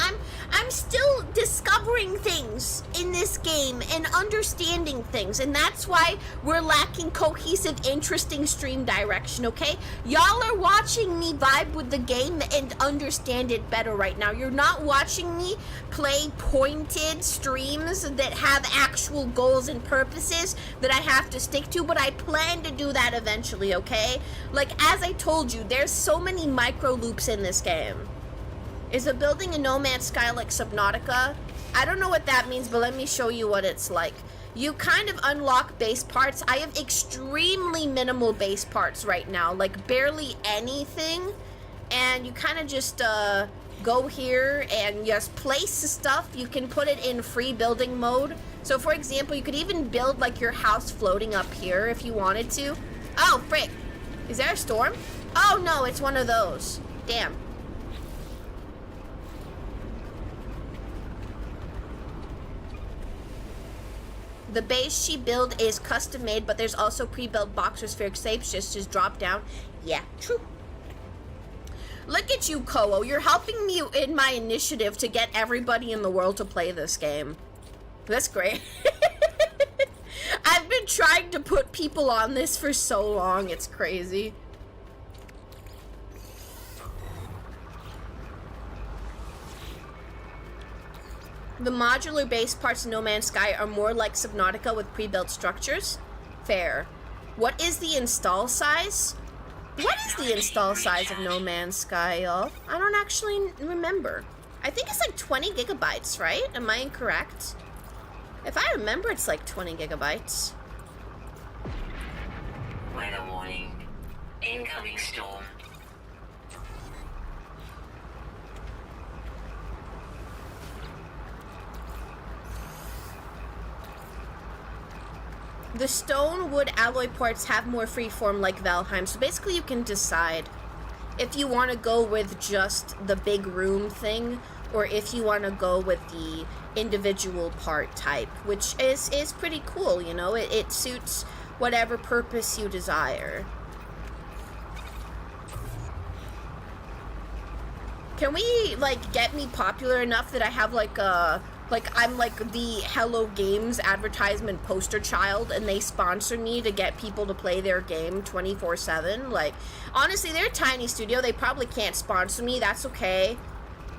I'm still discovering things in this game and understanding things, and that's why we're lacking cohesive, interesting stream direction, okay? Y'all are watching me vibe with the game and understand it better right now. You're not watching me play pointed streams that have actual goals and purposes that I have to stick to, but I plan to do that eventually, okay? Like, as I told you, there's so many micro loops in this game. Is the building in No Man's Sky like Subnautica? I don't know what that means, but let me show you what it's like. You kind of unlock base parts. I have extremely minimal base parts right now, like barely anything. And you kind of just go here and just place the stuff. You can put it in free building mode. So for example, you could even build like your house floating up here if you wanted to. Oh, frick. Is there a storm? Oh no, it's one of those. Damn. The base she built is custom made, but there's also pre-built boxers for escapes, just drop down. Yeah, true. Look at you, Koho. You're helping me in my initiative to get everybody in the world to play this game. That's great. I've been trying to put people on this for so long, it's crazy. The modular base parts in No Man's Sky are more like Subnautica with pre-built structures. Fair. What is the install size? What is the install size of No Man's Sky, y'all? I don't actually remember. I think it's like 20 gigabytes, right? Am I incorrect? If I remember, it's like 20 gigabytes. Weather warning. Incoming storm. The stone wood alloy parts have more freeform like Valheim, so basically you can decide if you want to go with just the big room thing, or if you want to go with the individual part type, which is pretty cool, you know? It suits whatever purpose you desire. Can we, like, get me popular enough that I have, like, I'm like the Hello Games advertisement poster child and they sponsor me to get people to play their game 24/7? Like, honestly, they're a tiny studio. They probably can't sponsor me. That's okay.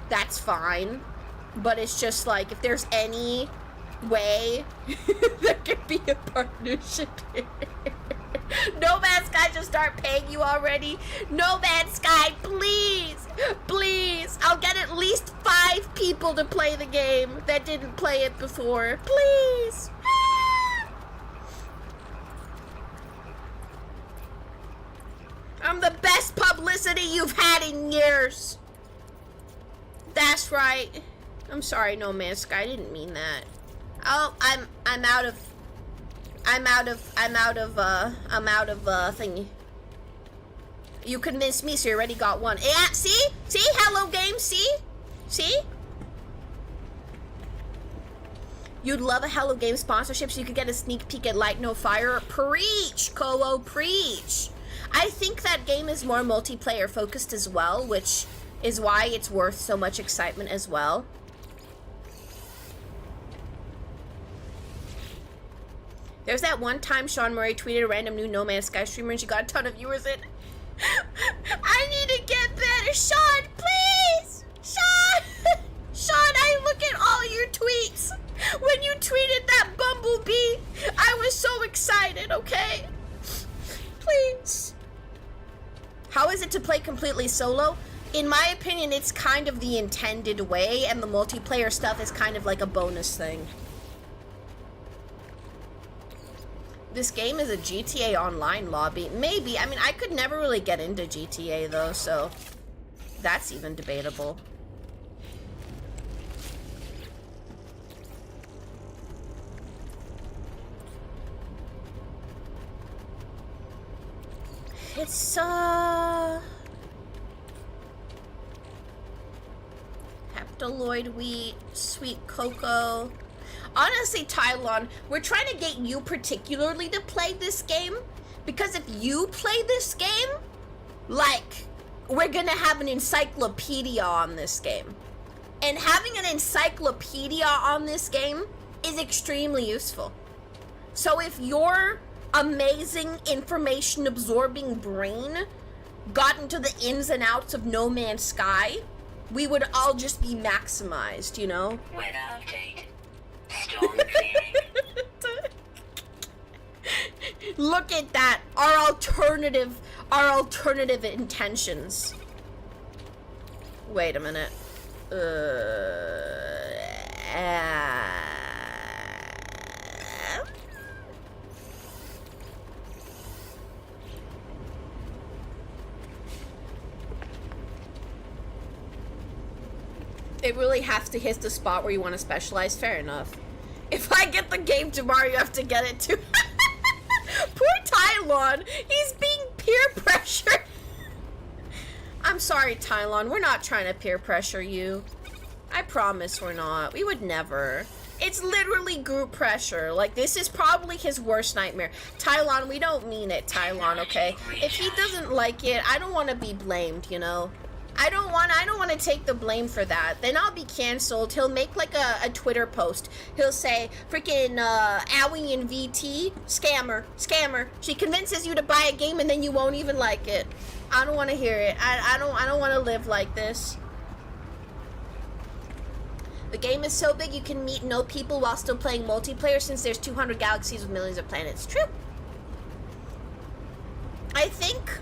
That's fine. But it's just like, if there's any way there could be a partnership here. No Man's Sky, just start paying you already. No Man's Sky, please, please. I'll get at least 5 people to play the game that didn't play it before. Please. I'm the best publicity you've had in years. That's right. I'm sorry, No Man's Sky. I didn't mean that. Oh, I'm out of thingy. You convinced me, so you already got one. Yeah, see? See? Hello Game, see? See? You'd love a Hello Game sponsorship so you could get a sneak peek at Light No Fire. Preach, Koho, preach. I think that game is more multiplayer focused as well, which is why it's worth so much excitement as well. There's that one time Sean Murray tweeted a random new No Man's Sky streamer and she got a ton of viewers in. I need to get better. Sean, please! Sean! Sean, I look at all your tweets. When you tweeted that bumblebee, I was so excited, okay? Please. How is it to play completely solo. In my opinion, it's kind of the intended way, and the multiplayer stuff is kind of like a bonus thing. This game is a GTA Online lobby. Maybe. I mean, I could never really get into GTA, though, so that's even debatable. It's, Heptaloid wheat, sweet cocoa. Honestly, Tylon, we're trying to get you particularly to play this game, because if you play this game, like, we're gonna have an encyclopedia on this game. And having an encyclopedia on this game is extremely useful. So if your amazing information-absorbing brain got into the ins and outs of No Man's Sky, we would all just be maximized, you know? Weather update. Storm clearing. Look at that, our alternative intentions. Wait a minute. It really has to hit the spot where you want to specialize. Fair enough. If I get the game tomorrow, you have to get it too. Poor Tylon. He's being peer pressured. I'm sorry, Tylon. We're not trying to peer pressure you. I promise we're not. We would never. It's literally group pressure. Like, this is probably his worst nightmare. Tylon, we don't mean it, Tylon, okay? If he doesn't like it, I don't want to be blamed, you know? I don't want to take the blame for that. Then I'll be canceled. He'll make like a Twitter post. He'll say, freaking Owie and VT, scammer. She convinces you to buy a game and then you won't even like it. I don't want to hear it. I don't want to live like this. The game is so big you can meet no people while still playing multiplayer since there's 200 galaxies with millions of planets. True. I think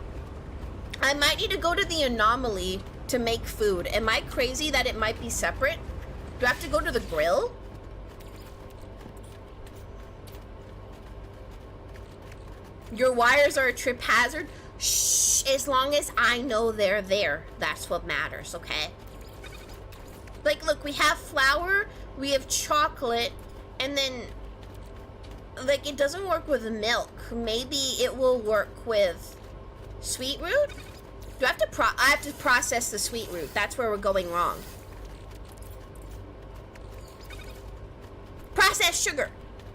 I might need to go to the anomaly to make food. Am I crazy that it might be separate? Do I have to go to the grill? Your wires are a trip hazard? Shh, as long as I know they're there, that's what matters, okay? Like, look, we have flour, we have chocolate, and then, like, it doesn't work with milk. Maybe it will work with sweet root? Do I have to I have to process the sweet root. That's where we're going wrong. Processed sugar.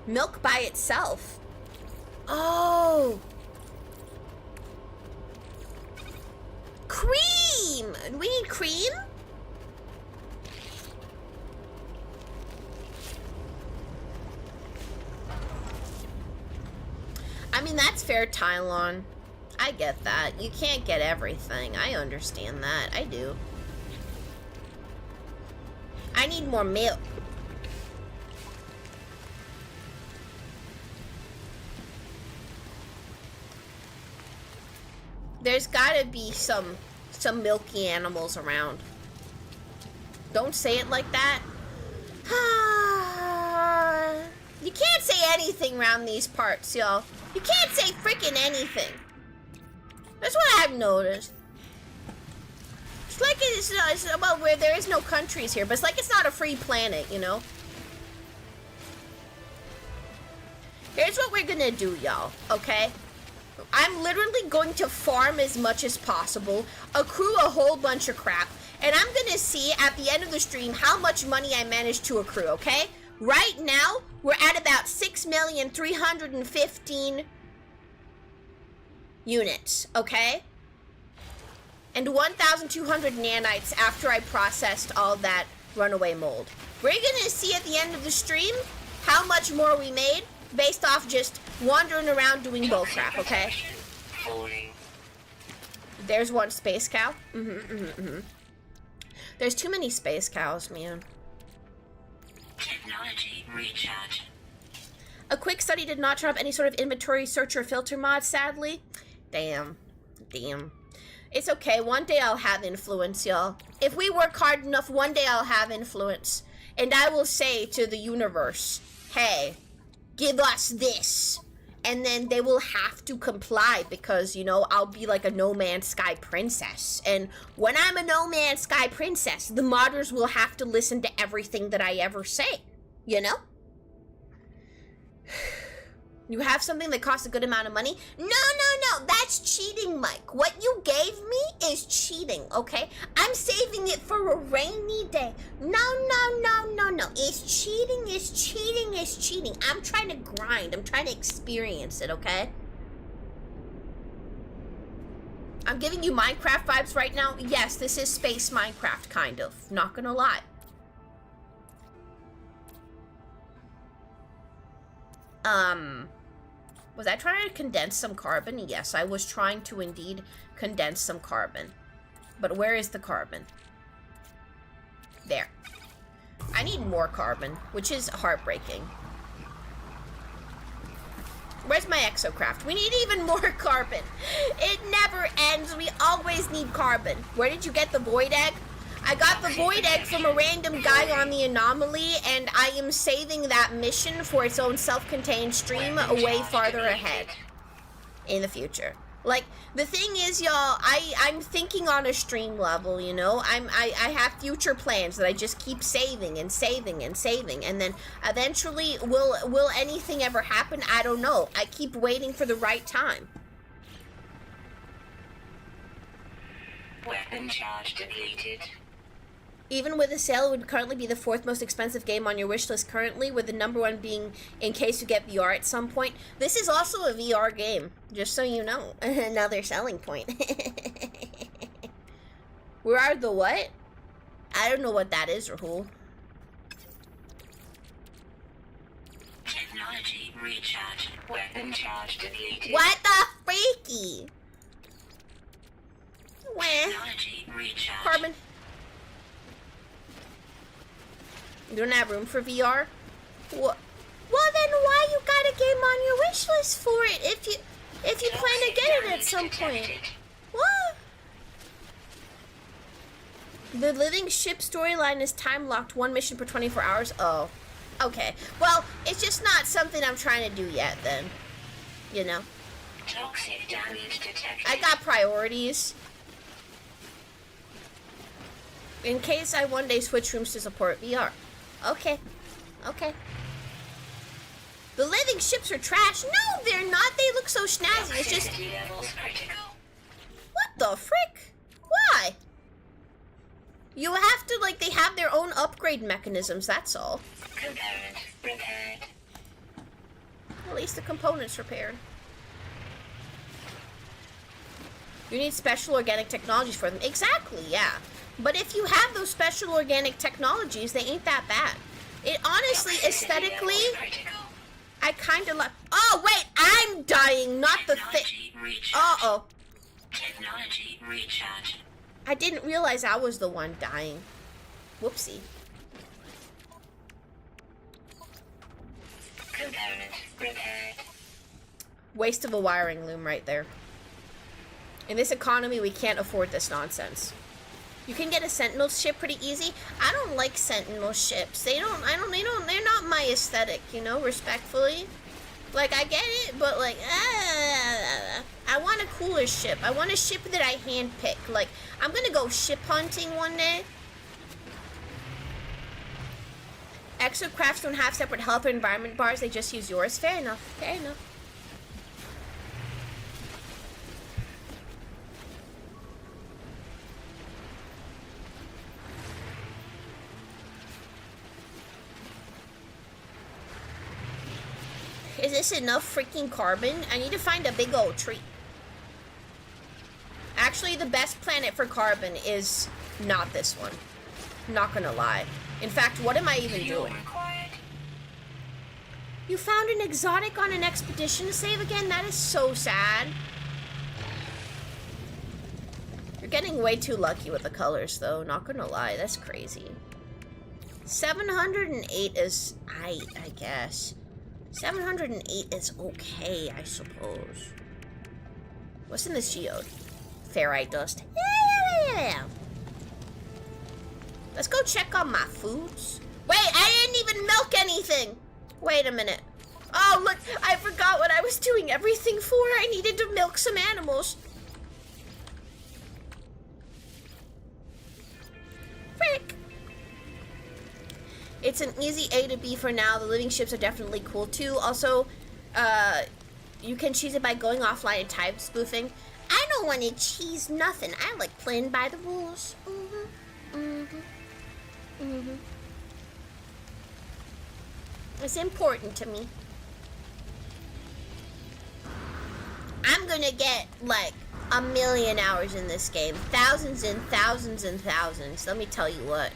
Milk by itself. Oh. Cream. Do we need cream? I mean, that's fair, Tylon. I get that. You can't get everything. I understand that. I do. I need more milk. There's gotta be some milky animals around. Don't say it like that. You can't say anything around these parts, y'all. You can't say freaking anything. That's what I've noticed. It's like it's about where there is no countries here, but it's like it's not a free planet, you know? Here's what we're gonna do, y'all, okay? I'm literally going to farm as much as possible, accrue a whole bunch of crap, and I'm gonna see at the end of the stream how much money I managed to accrue, okay? Right now, we're at about 6,315 units, okay? And 1,200 nanites after I processed all that runaway mold. We're gonna see at the end of the stream how much more we made based off just wandering around doing bullcrap, okay? There's one space cow. There's too many space cows, man. Technology recharge. A quick study did not turn up any sort of inventory search or filter mod, sadly. Damn. It's okay. One day I'll have influence, y'all. If we work hard enough, one day I'll have influence. And I will say to the universe, hey, give us this. And then they will have to comply because, you know, I'll be like a No Man's Sky princess. And when I'm a No Man's Sky princess, the modders will have to listen to everything that I ever say. You know? You have something that costs a good amount of money? No, that's cheating, Mike. What you gave me is cheating, okay? I'm saving it for a rainy day. No. It's cheating. I'm trying to grind. I'm trying to experience it, okay? I'm giving you Minecraft vibes right now. Yes, this is space Minecraft, kind of. Not gonna lie. Was I trying to condense some carbon? Yes, I was trying to indeed condense some carbon. But where is the carbon? There. I need more carbon, which is heartbreaking. Where's my exocraft? We need even more carbon. It never ends. We always need carbon. Where did you get the void egg? I got the void egg from a random guy on the anomaly, and I am saving that mission for its own self-contained stream way farther ahead in the future. Like, the thing is, y'all, I'm thinking on a stream level, you know? I have future plans that I just keep saving, and then eventually, will anything ever happen? I don't know. I keep waiting for the right time. Weapon charge depleted. Even with a sale, it would currently be the 4th most expensive game on your wish list currently, with the number 1 being in case you get VR at some point. This is also a VR game, just so you know. Another selling point. Where are the what? I don't know what that is, Rahul. Technology recharge. Weapon charge depleted. What the freaky? Where? Technology recharge. Carbon. You don't have room for VR? What? Well, then why you got a game on your wish list for it if you plan to get it at some point? What? The living ship storyline is time locked, 1 mission per 24 hours. Oh, okay. Well, it's just not something I'm trying to do yet. Then, you know. Toxic damage detected. I got priorities. In case I one day switch rooms to support VR. Okay. The living ships are trash. No, they're not. They look so snazzy. It's just... Toxicity levels critical. What the frick? Why? You have to, like, they have their own upgrade mechanisms, that's all. Component repaired. At least the components repaired. You need special organic technologies for them. Exactly, yeah. But if you have those special organic technologies, they ain't that bad. It honestly, aesthetically, I kind of like... Oh, wait, I'm dying, not the thing. Uh-oh. Technology recharge. I didn't realize I was the one dying. Whoopsie. Component repaired. Waste of a wiring loom right there. In this economy, we can't afford this nonsense. You can get a Sentinel ship pretty easy. I don't like Sentinel ships. They're not my aesthetic, you know, respectfully. Like, I get it, but like, I want a cooler ship. I want a ship that I handpick. Like, I'm gonna go ship hunting one day. Exocrafts don't have separate health or environment bars. They just use yours. Fair enough. Fair enough. Is this enough freaking carbon? I need to find a big old tree. Actually, the best planet for carbon is not this one. Not gonna lie. In fact, what am I even doing? You found an exotic on an expedition to save again? That is so sad. You're getting way too lucky with the colors, though. Not gonna lie, that's crazy. 708 is... I guess. 708 is okay, I suppose. What's in this geode? ferrite dust. Yeah. Let's go check on my foods. Wait, I didn't even milk anything. Wait a minute. Oh, look, I forgot what I was doing everything for. I needed to milk some animals. Frick. It's an easy A to B for now. The living ships are definitely cool too. Also, you can cheese it by going offline and time spoofing. I don't want to cheese nothing. I like playing by the rules. It's important to me. I'm gonna get like 1,000,000 hours in this game. Thousands and thousands and thousands. Let me tell you what.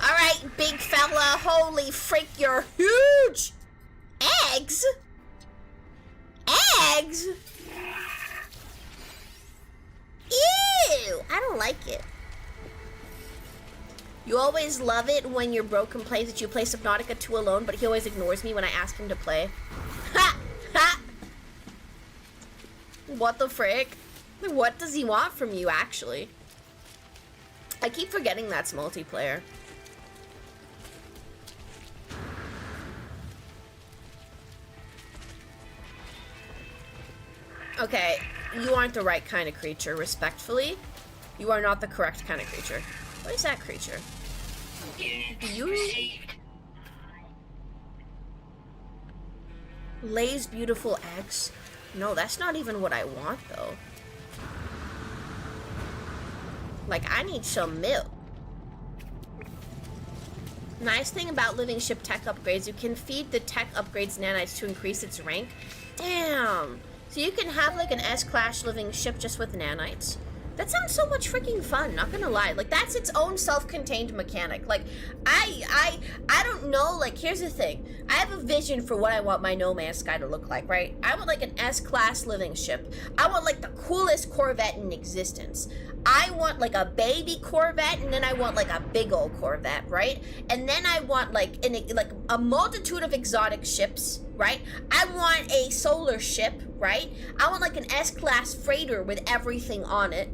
Alright, big fella. Holy freak, you're huge! Eggs? Eggs? Ew! I don't like it. You always love it when your bro complains that you play Subnautica 2 alone, but he always ignores me when I ask him to play. Ha! Ha! What the frick? What does he want from you, actually? I keep forgetting that's multiplayer. Okay, you aren't the right kind of creature, respectfully. You are not the correct kind of creature. What is that creature? Unit received. Lays beautiful eggs? No, that's not even what I want, though. Like, I need some milk. Nice thing about living ship tech upgrades, you can feed the tech upgrades nanites to increase its rank. Damn. So you can have like an S-class living ship just with nanites. That sounds so much freaking fun, not gonna lie. Like, that's its own self-contained mechanic. Like, I don't know, like, here's the thing. I have a vision for what I want my No Man's Sky to look like, right? I want, like, an S-class living ship. I want, like, the coolest Corvette in existence. I want, like, a baby Corvette, and then I want, like, a big old Corvette, right? And then I want, like, a multitude of exotic ships, right? I want a solar ship, right? I want, like, an S-class freighter with everything on it.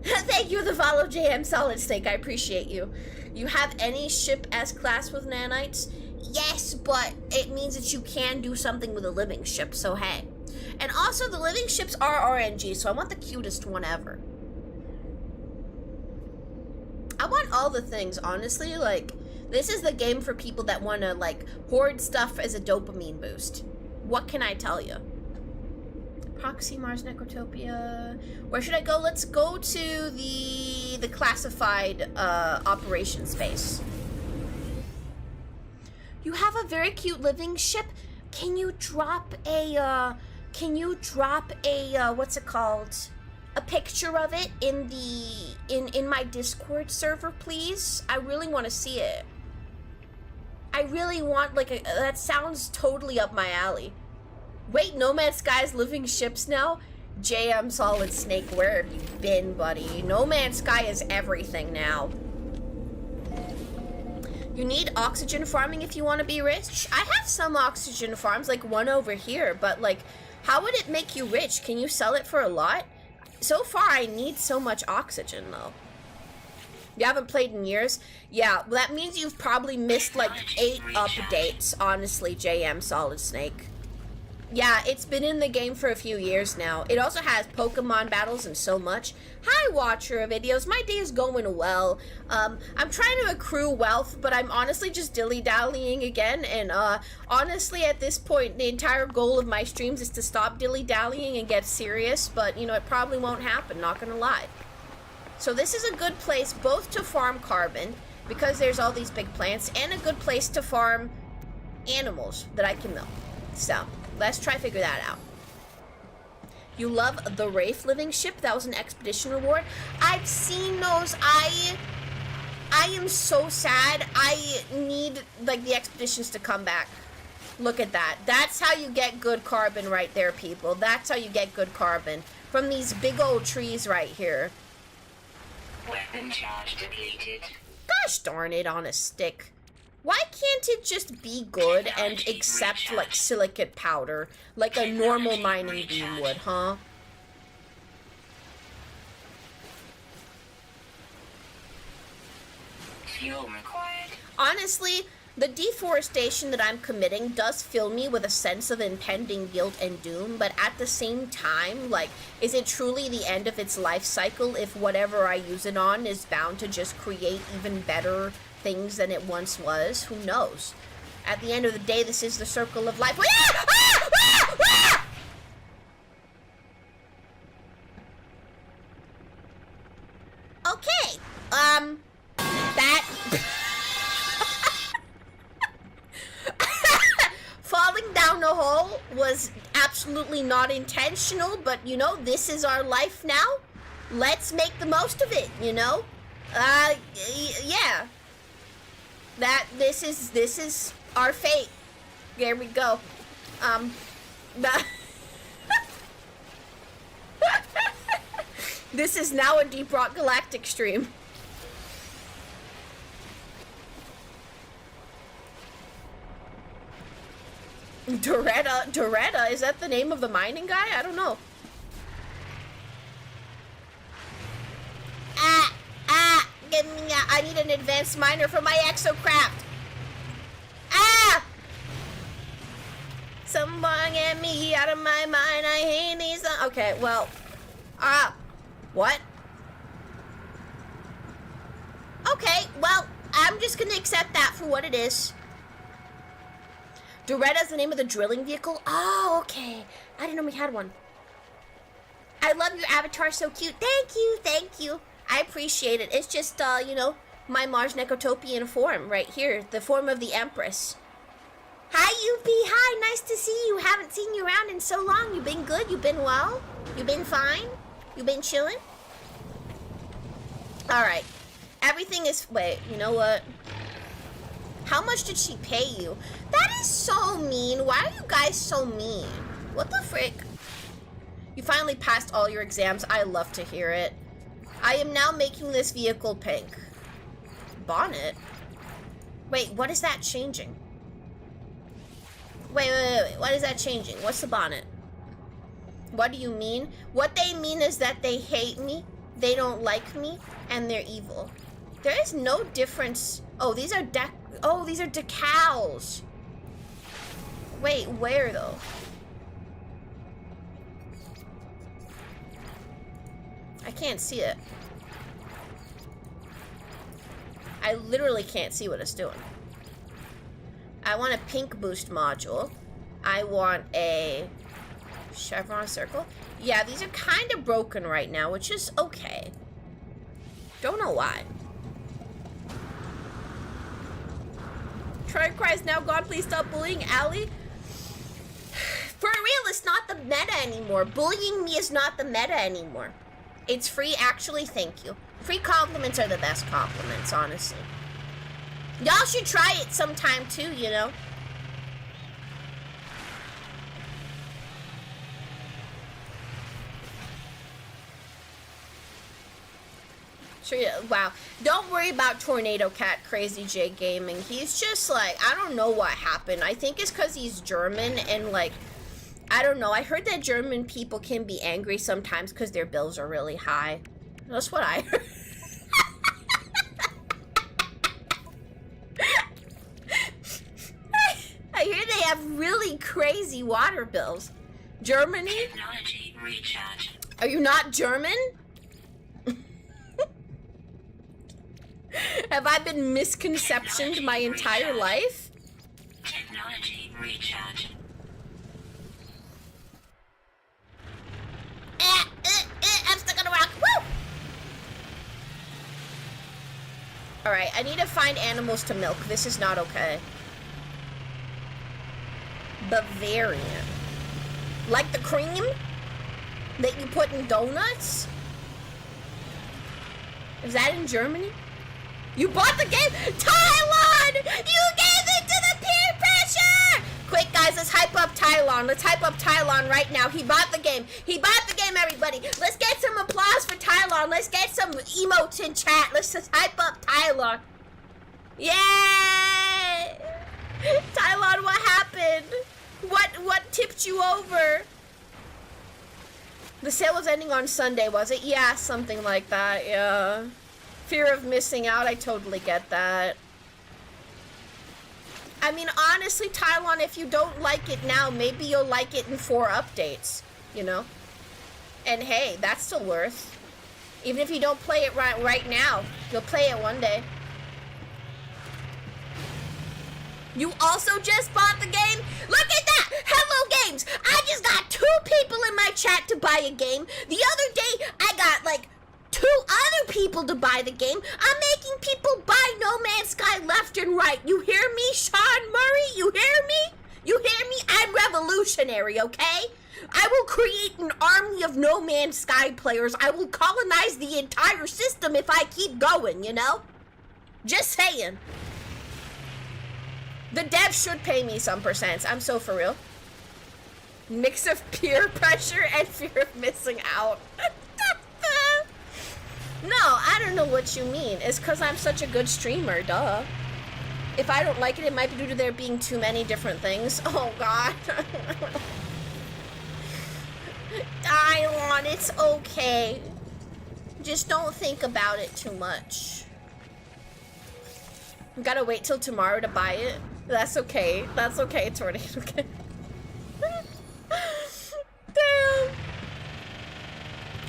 Thank you for the follow, JM Solid Snake. I appreciate you. You have any ship S-class with nanites? Yes, but it means that you can do something with a living ship, so hey. And also, the living ships are RNG, so I want the cutest one ever. I want all the things, honestly. Like, this is the game for people that want to, like, hoard stuff as a dopamine boost. What can I tell you? Proxy, Mars, Necrotopia. Where should I go? Let's go to the classified operation space. You have a very cute living ship. Can you drop a what's it called? A picture of it in my Discord server, please? I really want to see it. I really want, like, that sounds totally up my alley. Wait, No Man's Sky's living ships now? JM Solid Snake, where have you been, buddy? No Man's Sky is everything now. You need oxygen farming if you want to be rich? I have some oxygen farms, like one over here, but, like, how would it make you rich? Can you sell it for a lot? So far, I need so much oxygen, though. You haven't played in years? Yeah, well, that means you've probably missed, like, 8 updates, honestly, JM Solid Snake. Yeah, it's been in the game for a few years now. It also has Pokemon battles and so much. Hi, watcher of videos. My day is going well. I'm trying to accrue wealth, but I'm honestly just dilly-dallying again. And honestly, at this point, the entire goal of my streams is to stop dilly-dallying and get serious. But, you know, it probably won't happen, not gonna lie. So this is a good place both to farm carbon, because there's all these big plants, and a good place to farm animals that I can milk. So let's try figure that out. You love the Wraith living ship? That was an expedition reward. I've seen those. I am so sad. I need, like, the expeditions to come back. Look at that. That's how you get good carbon right there, people. That's how you get good carbon. From these big old trees right here. Weapon charge depleted. Gosh darn it, on a stick. Why can't it just be good and accept, like, silicate powder, like a normal mining beam would, huh? Fuel required. Honestly, the deforestation that I'm committing does fill me with a sense of impending guilt and doom, but at the same time, like, is it truly the end of its life cycle if whatever I use it on is bound to just create even better things than it once was? Who knows? At the end of the day, this is the circle of life. Ah! Ah! Ah! Ah! Okay, that... Falling down the hole was absolutely not intentional, but, you know, this is our life now. Let's make the most of it, you know? Yeah. This is our fate. There we go. This is now a Deep Rock Galactic stream. Doretta, is that the name of the mining guy? I don't know. Give me I need an advanced miner for my exocraft. Someone get me out of my mind. I hate these. Okay, well, what? Okay, well, I'm just gonna accept that for what it is. Doretta's the name of the drilling vehicle? Oh, okay. I didn't know we had one. I love your avatar, so cute. Thank you. I appreciate it. It's just, you know, my Mars Necotopian form right here. The form of the Empress. Hi, UP. Hi, nice to see you. Haven't seen you around in so long. You been good? You been well? You been fine? You been chilling? Alright. Everything is... Wait, you know what? How much did she pay you? That is so mean. Why are you guys so mean? What the frick? You finally passed all your exams. I love to hear it. I am now making this vehicle pink. Bonnet? Wait, what is that changing? Wait. What is that changing? What's the bonnet? What do you mean? What they mean is that they hate me, they don't like me, and they're evil. There is no difference. Oh, these are decals. Wait, where though? I can't see it. I literally can't see what it's doing. I want a pink boost module. I want a chevron circle. Yeah, these are kind of broken right now, which is okay. Don't know why. Troy cries now gone. Please stop bullying Allie. For real, it's not the meta anymore. Bullying me is not the meta anymore. It's free, actually. Thank you. Free compliments are the best compliments, honestly. Y'all should try it sometime too, you know. Sure, yeah, wow. Don't worry about Tornado Cat Crazy J Gaming. He's just like, I don't know what happened. I think it's because he's German and like, I don't know. I heard that German people can be angry sometimes because their bills are really high. That's what I heard. I hear they have really crazy water bills. Germany? Technology recharge. Are you not German? Have I been misconceptioned my entire life? Technology recharge. I'm stuck on a rock. Woo! Alright, I need to find animals to milk. This is not okay. Bavarian. Like the cream that you put in donuts? Is that in Germany? You bought the game? Tylon! You gave it to the peer pressure! Quick, guys, let's hype up Tylon. Let's hype up Tylon right now. He bought the game. He bought the game, everybody. Let's get some applause for Tylon. Let's get some emotes in chat. Let's just hype up Tylon. Yay! Tylon, what happened? What tipped you over? The sale was ending on Sunday, was it? Yeah, something like that, yeah. Fear of missing out, I totally get that. I mean, honestly, Tylon, if you don't like it now, maybe you'll like it in 4 updates, you know? And hey, that's still worth. Even if you don't play it right now, you'll play it one day. You also just bought the game? Look at that! Hello Games! I just got 2 people in my chat to buy a game. The other day, I got like 2 other people to buy the game. I'm making people buy No Man's Sky left and right. You hear me, Sean Murray? You hear me? You hear me? I'm revolutionary, okay? I will create an army of No Man's Sky players. I will colonize the entire system if I keep going, you know? Just saying. The devs should pay me some percents. I'm so for real. Mix of peer pressure and fear of missing out. No, I don't know what you mean. It's because I'm such a good streamer, duh. If I don't like it, it might be due to there being too many different things. Oh, God. Tylon, it's okay. Just don't think about it too much. Gotta wait till tomorrow to buy it. That's okay. That's okay. It's already okay. Damn.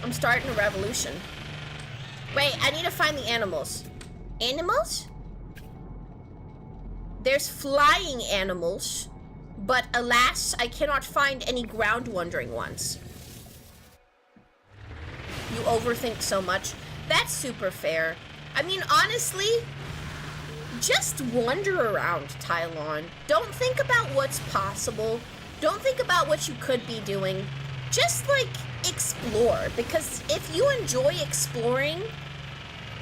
I'm starting a revolution. Wait, I need to find the animals. Animals? There's flying animals, but alas, I cannot find any ground-wandering ones. You overthink so much. That's super fair. I mean, honestly, just wander around, Tylon. Don't think about what's possible. Don't think about what you could be doing. Just, like, explore. Because if you enjoy exploring,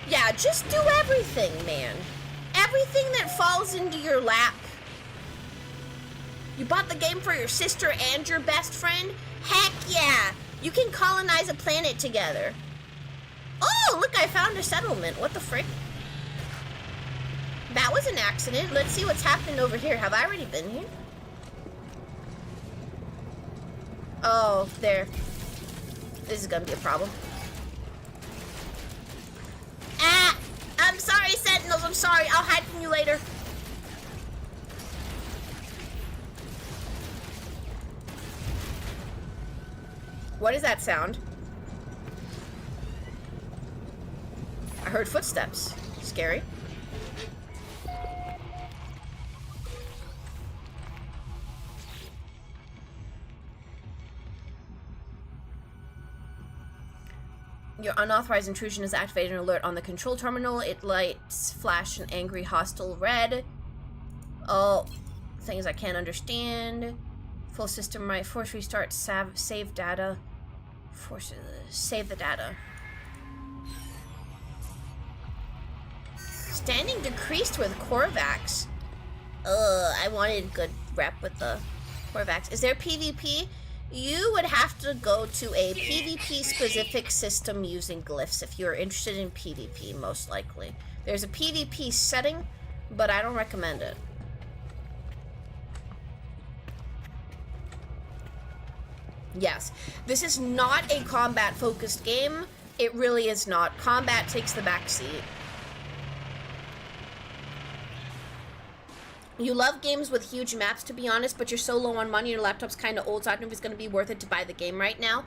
yeah, just do everything, man. Everything that falls into your lap. You bought the game for your sister and your best friend? Heck yeah! You can colonize a planet together. Oh, look, I found a settlement. What the frick? That was an accident. Let's see what's happened over here. Have I already been here? Oh, there. This is gonna be a problem. Ah! I'm sorry, Sentinels. I'm sorry. I'll hide from you later. What is that sound? I heard footsteps. Scary. Your unauthorized intrusion has activated an alert on the control terminal. It lights flash an angry hostile red. Oh, things I can't understand. Full system right. Force restart. Save data. Force save the data. Standing decreased with Korvax. I wanted good rep with the Korvax. Is there PvP? You would have to go to a PvP specific system using glyphs if you're interested in PvP, most likely. There's a PvP setting, but I don't recommend it. Yes, this is not a combat focused game. It really is not. Combat takes the back seat. You love games with huge maps, to be honest, but you're so low on money, your laptop's kind of old, so I don't know if it's going to be worth it to buy the game right now.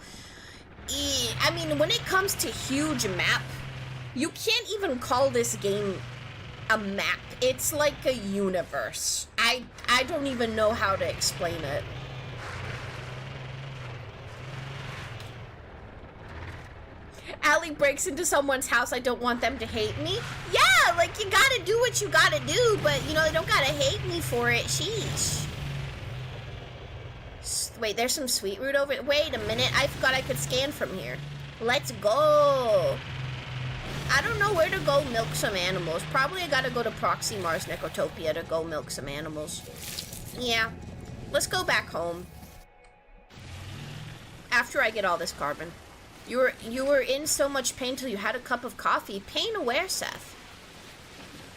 I mean, when it comes to huge map, you can't even call this game a map. It's like a universe. I don't even know how to explain it. Allie breaks into someone's house. I don't want them to hate me. Yeah, like, you gotta do what you gotta do, but, you know, they don't gotta hate me for it. Sheesh. Wait, there's some sweet root over it. Wait a minute. I forgot I could scan from here. Let's go. I don't know where to go milk some animals. Probably I gotta go to Proxy Mars Necrotopia to go milk some animals. Yeah. Let's go back home. After I get all this carbon. You were in so much pain till you had a cup of coffee. Pain aware, Seth.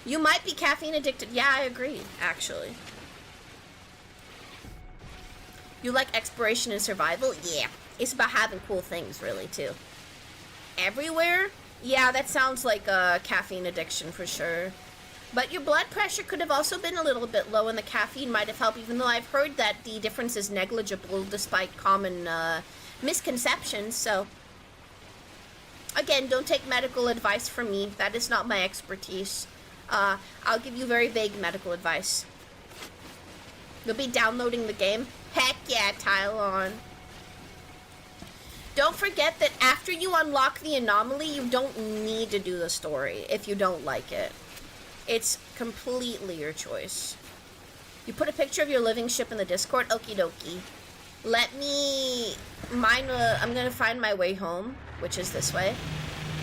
You might be caffeine addicted. Yeah, I agree, actually. You like exploration and survival? Yeah. It's about having cool things, really, too. Everywhere? Yeah, that sounds like a caffeine addiction for sure. But your blood pressure could have also been a little bit low, and the caffeine might have helped, even though I've heard that the difference is negligible despite common misconceptions. So, again, don't take medical advice from me. That is not my expertise. I'll give you very vague medical advice. You'll be downloading the game? Heck yeah, Tylon. Don't forget that after you unlock the anomaly, you don't need to do the story if you don't like it. It's completely your choice. You put a picture of your living ship in the Discord? Okie dokie. I'm gonna find my way home, which is this way.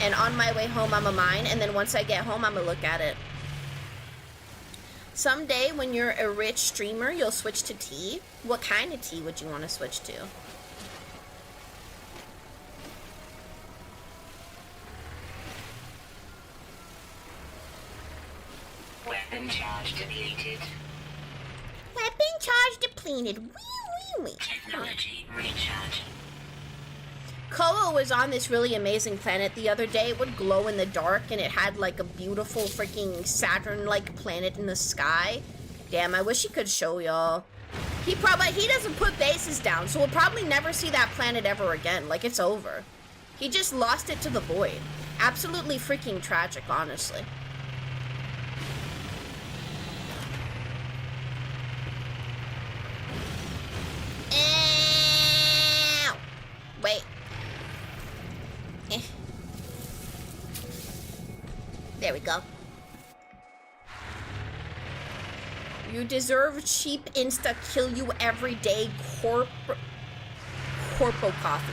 And on my way home, I'm a mine, and then once I get home, I'm gonna look at it. Someday, when you're a rich streamer, you'll switch to tea. What kind of tea would you want to switch to? Weapon charge depleted. Weapon charge depleted. Wee wee wee. Technology recharge. Koa was on this really amazing planet the other day. It would glow in the dark, and it had like a beautiful freaking Saturn-like planet in the sky. Damn, I wish he could show y'all. He doesn't put bases down, so we'll probably never see that planet ever again. Like, it's over. He just lost it to the void. Absolutely freaking tragic, honestly. Ow! Wait. There we go. You deserve cheap insta kill you every day corpo coffee.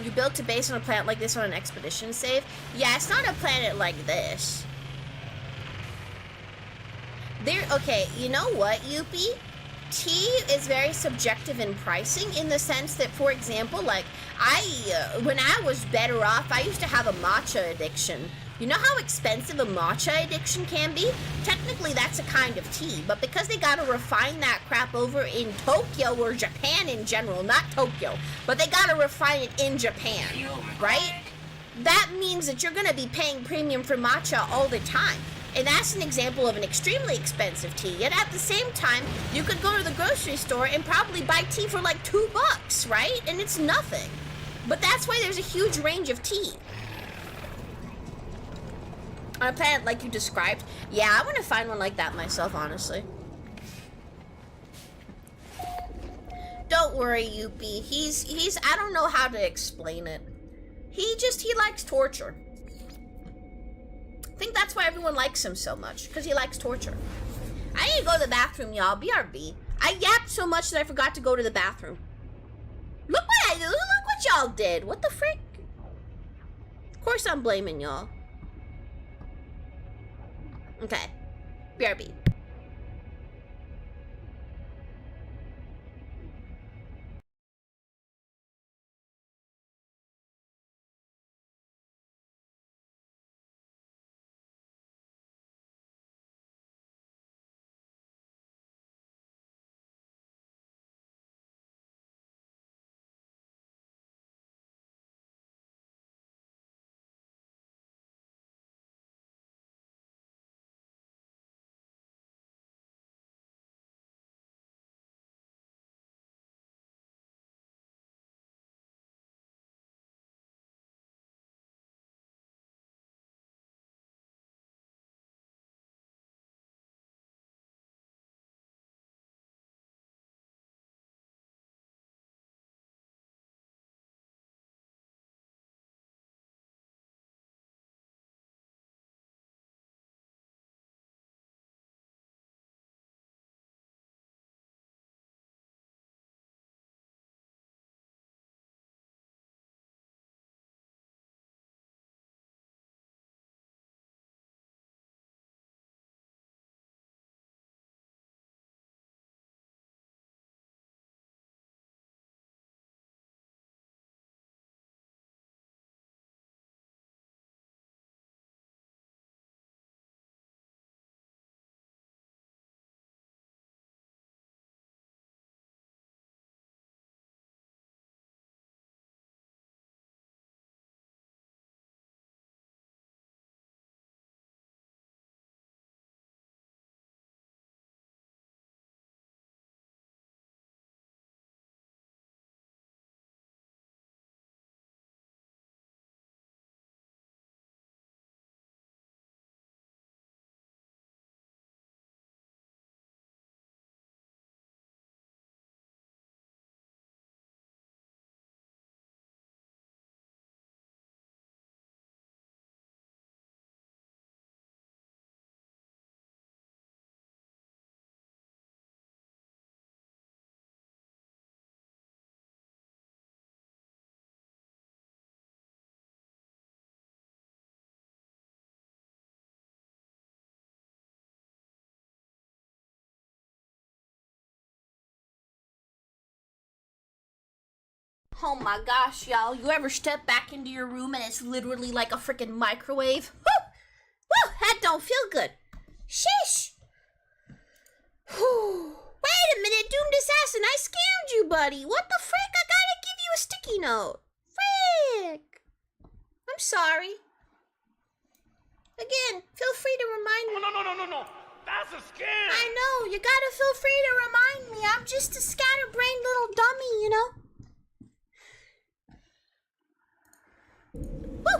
You built a base on a planet like this on an expedition save? Yeah, it's not a planet like this. Okay, you know what, Yuppie? Tea is very subjective in pricing in the sense that, for example, like, when I was better off, I used to have a matcha addiction. You know how expensive a matcha addiction can be? Technically, that's a kind of tea, but because they gotta refine that crap over in Tokyo or Japan in general, not Tokyo, but they gotta refine it in Japan, right? That means that you're gonna be paying premium for matcha all the time. And that's an example of an extremely expensive tea. Yet at the same time, you could go to the grocery store and probably buy tea for like $2, right? And it's nothing. But that's why there's a huge range of tea. On a planet like you described, yeah, I want to find one like that myself, honestly. Don't worry, Yuppie. He's, I don't know how to explain it. He likes torture. I think that's why everyone likes him so much, because he likes torture. I need to go to the bathroom, y'all. BRB. I yapped so much that I forgot to go to the bathroom. Look what y'all did. What the frick? Of course I'm blaming y'all. Okay. BRB. Oh my gosh, y'all. You ever step back into your room and it's literally like a freaking microwave? Woo! Woo! That don't feel good. Sheesh! Whew. Wait a minute, Doomed Assassin. I scammed you, buddy. What the frick? I gotta give you a sticky note. Frick! I'm sorry. Again, feel free to remind me. No. That's a scam. I know. You gotta feel free to remind me. I'm just a scatterbrained little dummy, you know? Woo!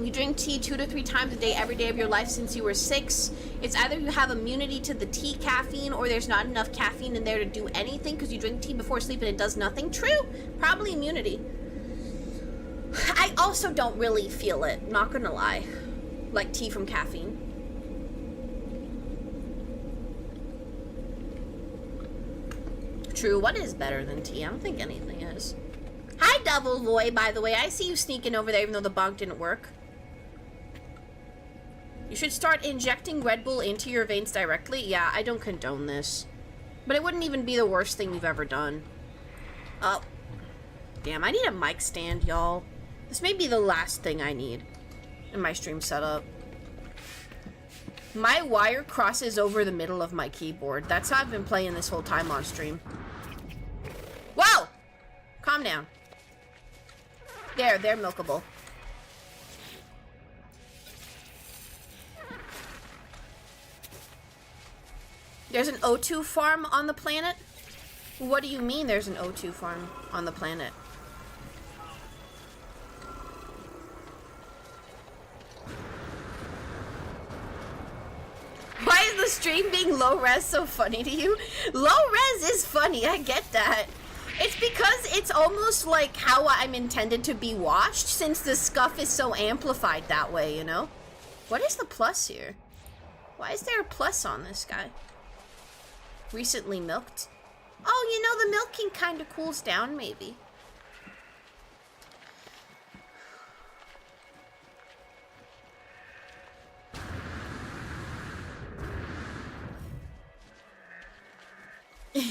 You drink tea 2 to 3 times a day every day of your life since you were 6. It's either you have immunity to the tea caffeine or there's not enough caffeine in there to do anything because you drink tea before sleep and it does nothing. True. Probably immunity. I also don't really feel it, not gonna lie. Like tea from caffeine. True, what is better than tea? I don't think anything is. Hi, Double Voy, by the way. I see you sneaking over there even though the bonk didn't work. You should start injecting Red Bull into your veins directly. Yeah, I don't condone this. But it wouldn't even be the worst thing you've ever done. Oh. Damn, I need a mic stand, y'all. This may be the last thing I need in my stream setup. My wire crosses over the middle of my keyboard. That's how I've been playing this whole time on stream. Whoa! Calm down. There, they're milkable. There's an O2 farm on the planet? What do you mean there's an O2 farm on the planet? Why is the stream being low res so funny to you? Low res is funny, I get that. It's because it's almost like how I'm intended to be watched since the scuff is so amplified that way, you know? What is the plus here? Why is there a plus on this guy? Recently milked? Oh, you know, the milking kind of cools down, maybe.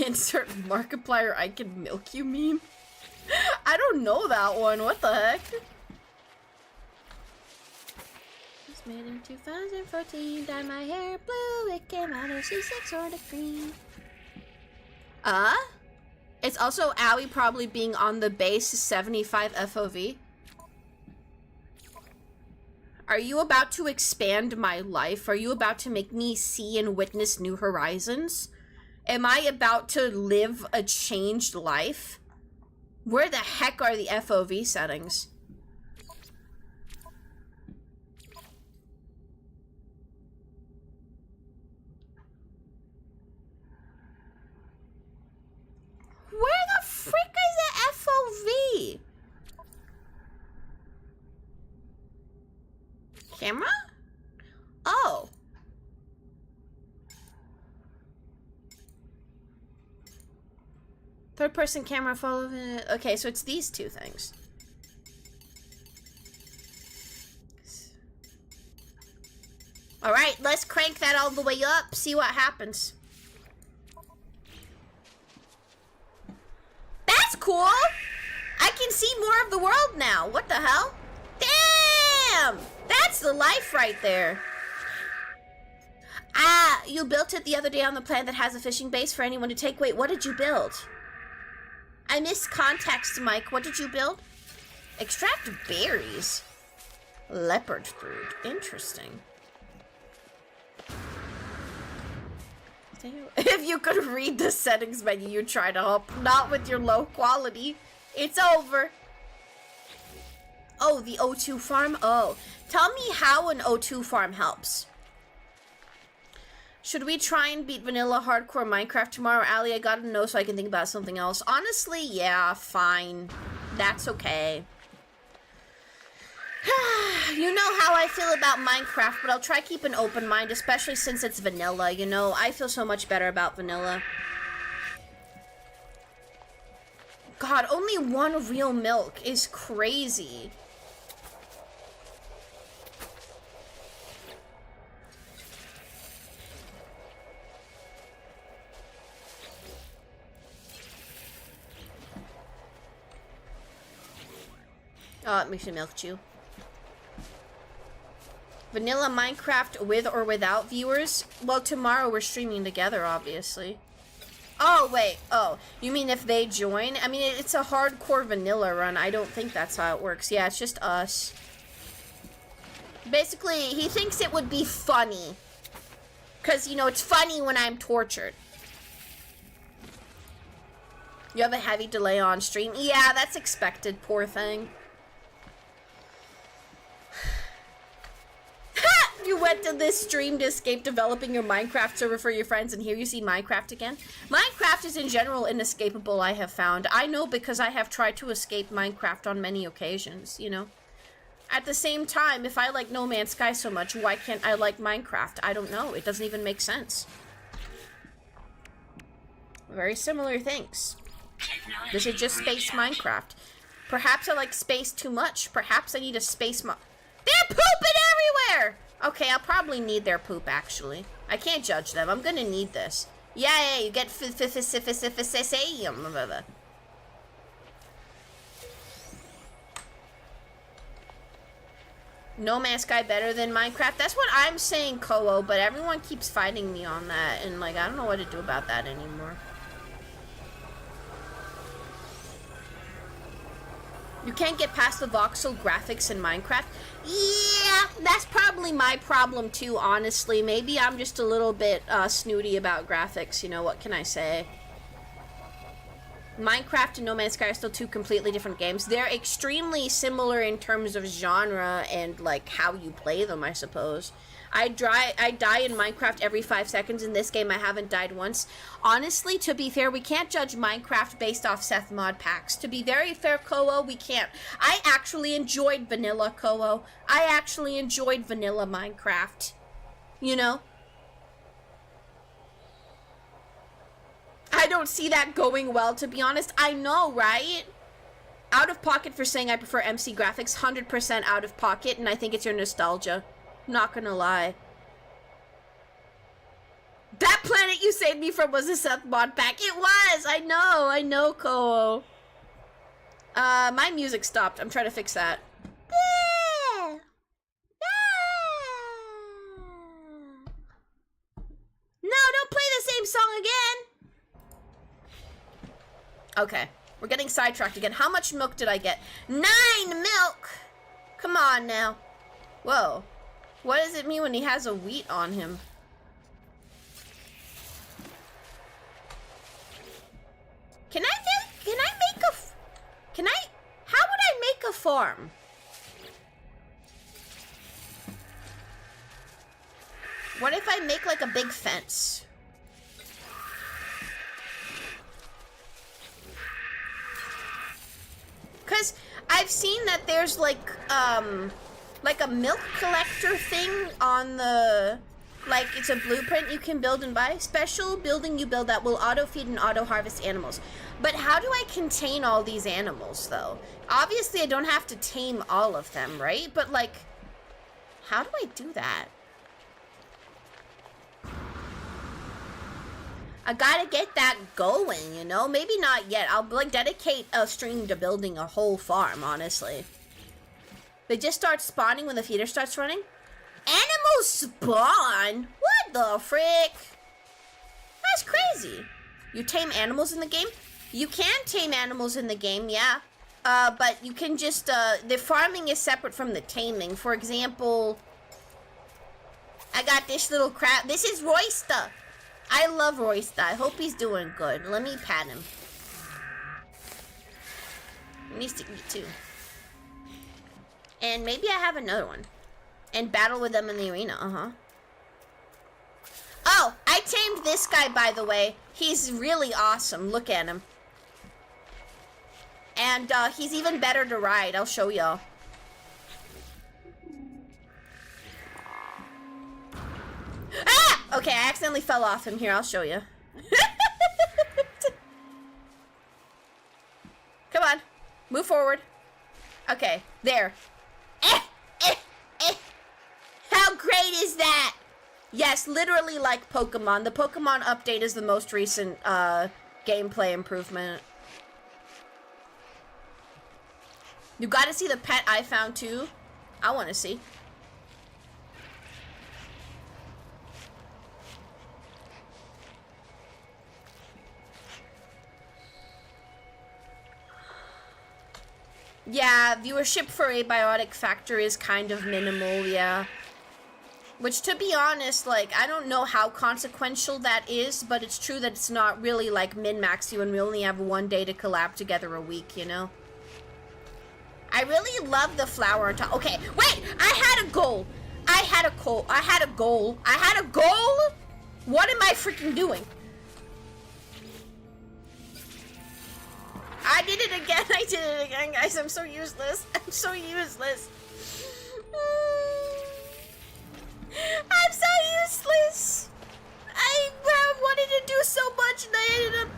Insert Markiplier I can milk you meme? I don't know that one. What the heck? It's made in 2014. Dyed my hair blue. It came out of C6 or the green. It's also Owie probably being on the base 75 FOV. Are you about to expand my life? Are you about to make me see and witness new horizons? Am I about to live a changed life? Where the heck are the FOV settings? Where the frick is the FOV? Camera? Oh. Third person camera following it. Okay, so it's these two things. Alright, let's crank that all the way up, see what happens. That's cool! I can see more of the world now. What the hell? Damn! That's the life right there. Ah, you built it the other day on the planet that has a fishing base for anyone to take. Wait, what did you build? I missed context, Mike. What did you build? Extract berries. Leopard fruit. Interesting. If you could read the settings menu, you'd try to help. Not with your low quality. It's over. Oh, the O2 farm? Oh. Tell me how an O2 farm helps. Should we try and beat vanilla hardcore Minecraft tomorrow, Ali? I gotta know so I can think about something else. Honestly, yeah, fine. That's okay. You know how I feel about Minecraft, but I'll try keep an open mind, especially since it's vanilla, you know? I feel so much better about vanilla. God, only one real milk is crazy. Oh, it makes me milk chew. Vanilla Minecraft with or without viewers? Well, tomorrow we're streaming together, obviously. Oh, wait. Oh, you mean if they join? I mean, it's a hardcore vanilla run. I don't think that's how it works. Yeah, it's just us. Basically, he thinks it would be funny. Because, you know, it's funny when I'm tortured. You have a heavy delay on stream? Yeah, that's expected, poor thing. You went to this stream to escape developing your Minecraft server for your friends, and here you see Minecraft again? Minecraft is in general inescapable, I have found. I know because I have tried to escape Minecraft on many occasions, you know? At the same time, if I like No Man's Sky so much, why can't I like Minecraft? I don't know. It doesn't even make sense. Very similar things. This is just space Minecraft. Perhaps I like space too much. Perhaps I need a space They're pooping everywhere! Okay, I'll probably need their poop, actually. I can't judge them. I'm gonna need this. Yeah, you get No Man's Sky better than Minecraft? That's what I'm saying, Koho, but everyone keeps fighting me on that, and, like, I don't know what to do about that anymore. You can't get past the voxel graphics in Minecraft? Yeah, that's probably my problem too, honestly. Maybe I'm just a little bit snooty about graphics, you know, what can I say? Minecraft and No Man's Sky are still two completely different games. They're extremely similar in terms of genre and, like, how you play them, I suppose. I die in Minecraft every 5 seconds. In this game, I haven't died once. Honestly, to be fair, we can't judge Minecraft based off Seth mod packs. To be very fair, Koho, we can't. I actually enjoyed vanilla Koho. I actually enjoyed vanilla Minecraft. You know? I don't see that going well, to be honest. I know, right? Out of pocket for saying I prefer MC graphics. 100% out of pocket, and I think it's your nostalgia. Not gonna lie. That planet you saved me from was a Seth mod pack. It was! I know, Koho. My music stopped. I'm trying to fix that. No, don't play the same song again! Okay, we're getting sidetracked again. How much milk did I get? 9 milk! Come on now. Whoa. What does it mean when he has a wheat on him? How would I make a farm? What if I make like a big fence? Because I've seen that there's like a milk collector thing on the, like, it's a blueprint you can build and buy. Special building you build that will auto-feed and auto-harvest animals. But how do I contain all these animals, though? Obviously, I don't have to tame all of them, right? But, like, how do I do that? I gotta get that going, you know? Maybe not yet. I'll, like, dedicate a stream to building a whole farm, honestly. They just start spawning when the feeder starts running? Animals spawn? What the frick? That's crazy. You tame animals in the game? You can tame animals in the game, yeah. But you can just, the farming is separate from the taming. For example, I got this little crab. This is Roysta. I love Roysta. I hope he's doing good. Let me pat him. He needs to eat too. And maybe I have another one. And battle with them in the arena, Oh, I tamed this guy, by the way. He's really awesome. Look at him. And, he's even better to ride. I'll show y'all. Ah! Okay, I accidentally fell off him. Here, I'll show you. Come on. Move forward. Okay, there. How great is that? Yes, literally like Pokemon. The Pokemon update is the most recent gameplay improvement. You gotta see the pet I found too. I wanna see. Yeah, viewership for Abiotic Factory is kind of minimal, yeah. Which, to be honest, like, I don't know how consequential that is, but it's true that it's not really, like, min-max you when we only have one day to collab together a week, you know? I really love the flower on top. Okay, wait! I had a goal! I had a goal! I had a goal! What am I freaking doing? I did it again, guys. I'm so useless. I'm so useless. I'm so useless. I wanted to do so much and I ended up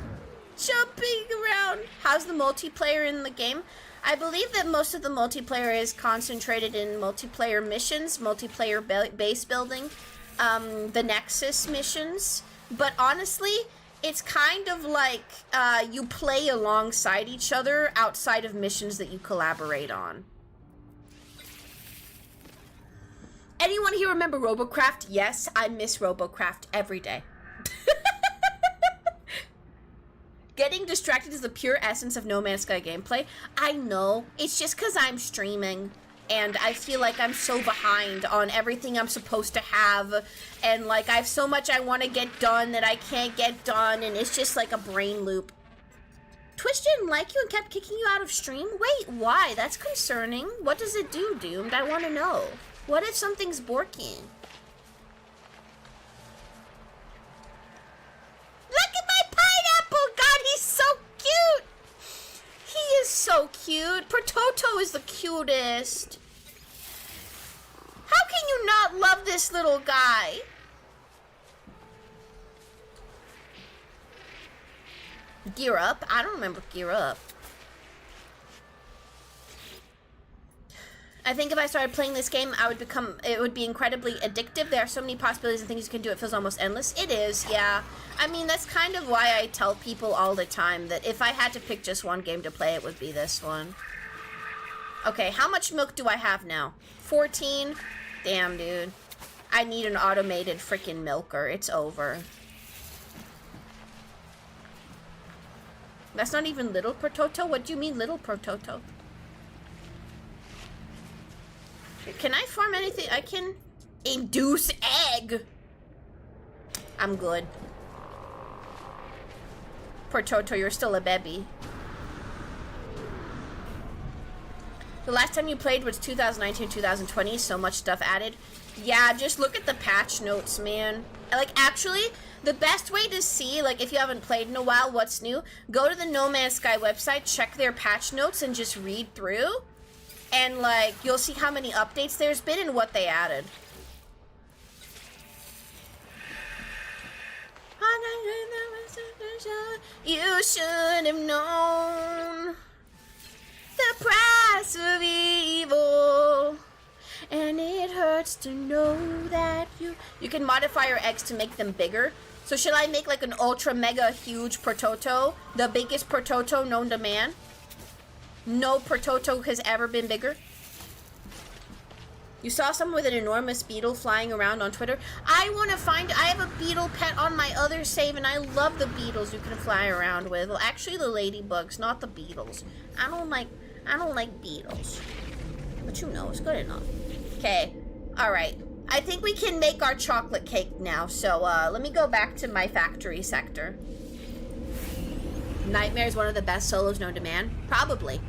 jumping around. How's the multiplayer in the game? I believe that most of the multiplayer is concentrated in multiplayer missions, multiplayer base building, the Nexus missions. But honestly, it's kind of like you play alongside each other outside of missions that you collaborate on. Anyone here remember Robocraft? Yes, I miss Robocraft every day. Getting distracted is the pure essence of No Man's Sky gameplay. I know. It's just because I'm streaming. And I feel like I'm so behind on everything I'm supposed to have. And, like, I have so much I want to get done that I can't get done. And it's just like a brain loop. Twitch didn't like you and kept kicking you out of stream? Wait, why? That's concerning. What does it do, Doomed? I want to know. What if something's borking? Look at my pineapple! God, he's so cute! He is so cute. Prototo is the cutest. How can you not love this little guy? Gear Up? I don't remember Gear Up. I think if I started playing this game, it would be incredibly addictive. There are so many possibilities and things you can do. It feels almost endless. It is, yeah. I mean, that's kind of why I tell people all the time that if I had to pick just one game to play, it would be this one. Okay, how much milk do I have now? 14? Damn, dude. I need an automated freaking milker. It's over. That's not even little Prototo? What do you mean little Prototo? Can I farm anything? I can induce egg. I'm good. Prototo, you're still a baby. The last time you played was 2019, 2020. So much stuff added. Yeah, just look at the patch notes, man. Like, actually, the best way to see, like, if you haven't played in a while, what's new, go to the No Man's Sky website, check their patch notes, and just read through. And, like, you'll see how many updates there's been and what they added. You should have known the price of evil. And it hurts to know that you can modify your eggs to make them bigger. So should I make, like, an ultra mega huge Prototo? The biggest Prototo known to man? No Prototo has ever been bigger. You saw someone with an enormous beetle flying around on Twitter. I have a beetle pet on my other save, and I love the beetles you can fly around with. Well, actually, the ladybugs, not the beetles. I don't like beetles. But you know, it's good enough. Okay, all right. I think we can make our chocolate cake now. So let me go back to my factory sector. Nightmare is one of the best solos known to man. Probably.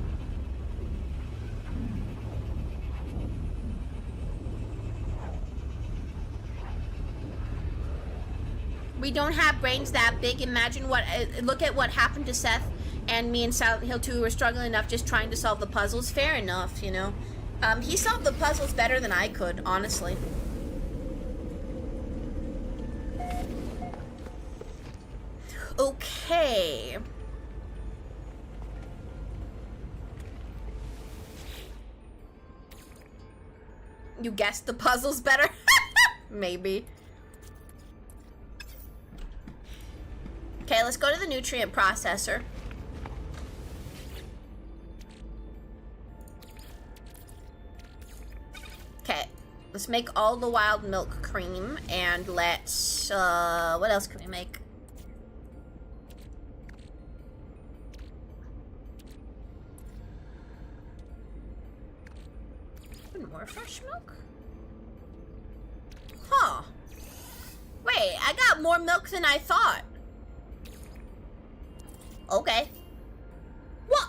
We don't have brains that big. Imagine look at what happened to Seth and me and Silent Hill 2 were struggling enough just trying to solve the puzzles. Fair enough, you know. He solved the puzzles better than I could, honestly. Okay. You guessed the puzzles better? Maybe. Okay, let's go to the nutrient processor. Let's make all the wild milk cream, and let's, what else can we make? More fresh milk? Huh. Wait, I got more milk than I thought. Okay. What?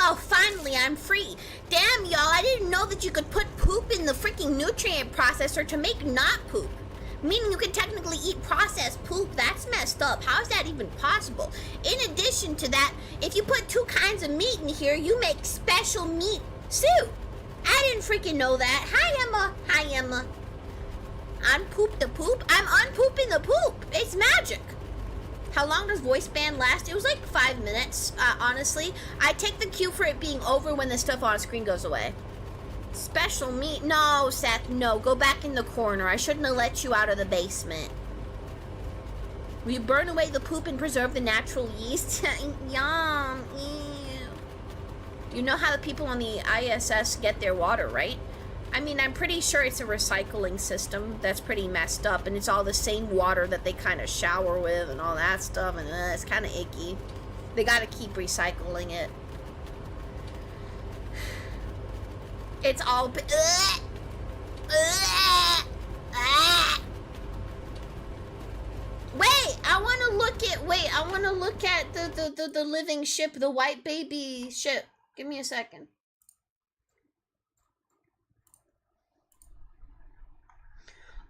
Oh, finally, I'm free. Damn, y'all, I didn't know that you could put poop in the freaking nutrient processor to make not poop. Meaning you can technically eat processed poop. That's messed up. How is that even possible? In addition to that, if you put 2 kinds of meat in here, you make special meat soup. I didn't freaking know that. Hi, Emma. Hi, Emma. Unpoop the poop? I'm unpooping the poop. It's magic. How long does voice band last? It was like 5 minutes, honestly. I take the cue for it being over when the stuff on screen goes away. Special meat? No, Seth, no. Go back in the corner. I shouldn't have let you out of the basement. Will you burn away the poop and preserve the natural yeast? Yum. Ew. You know how the people on the ISS get their water, right? I mean, I'm pretty sure it's a recycling system that's pretty messed up, and it's all the same water that they kind of shower with and all that stuff, and it's kind of icky. They gotta keep recycling it. It's all... Wait, I want to look at the living ship, the white baby ship. Give me a second.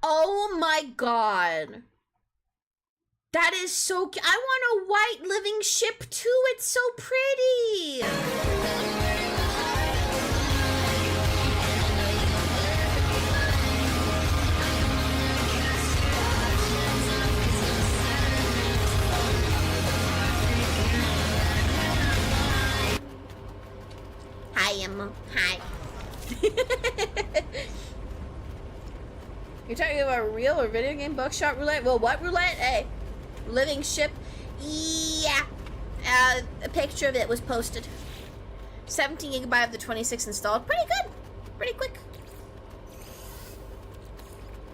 Oh my god. That is so cute. I want a white living ship too. It's so pretty. Hi, Emma. Hi. You're talking about real or video game buckshot roulette? Well, what roulette? Hey, living ship. Yeah. A picture of it was posted. 17 gigabyte of the 26 installed. Pretty good. Pretty quick.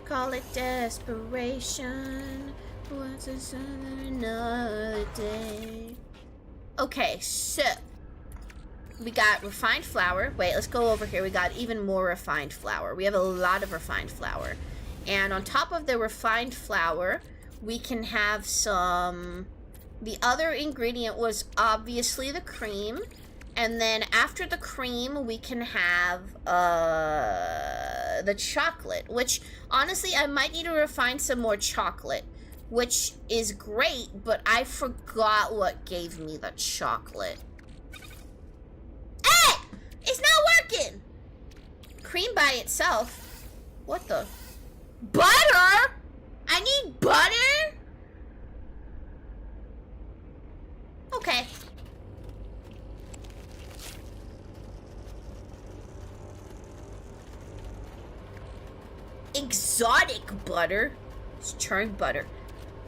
Call it desperation. What's another day? Okay, so we got refined flour. Wait, let's go over here. We got even more refined flour. We have a lot of refined flour. And on top of the refined flour, we can have some... The other ingredient was obviously the cream. And then after the cream, we can have the chocolate. Which, honestly, I might need to refine some more chocolate. Which is great, but I forgot what gave me the chocolate. Hey! It's not working! Cream by itself? What the? Butter? I need butter? Okay. Exotic butter? It's churned butter.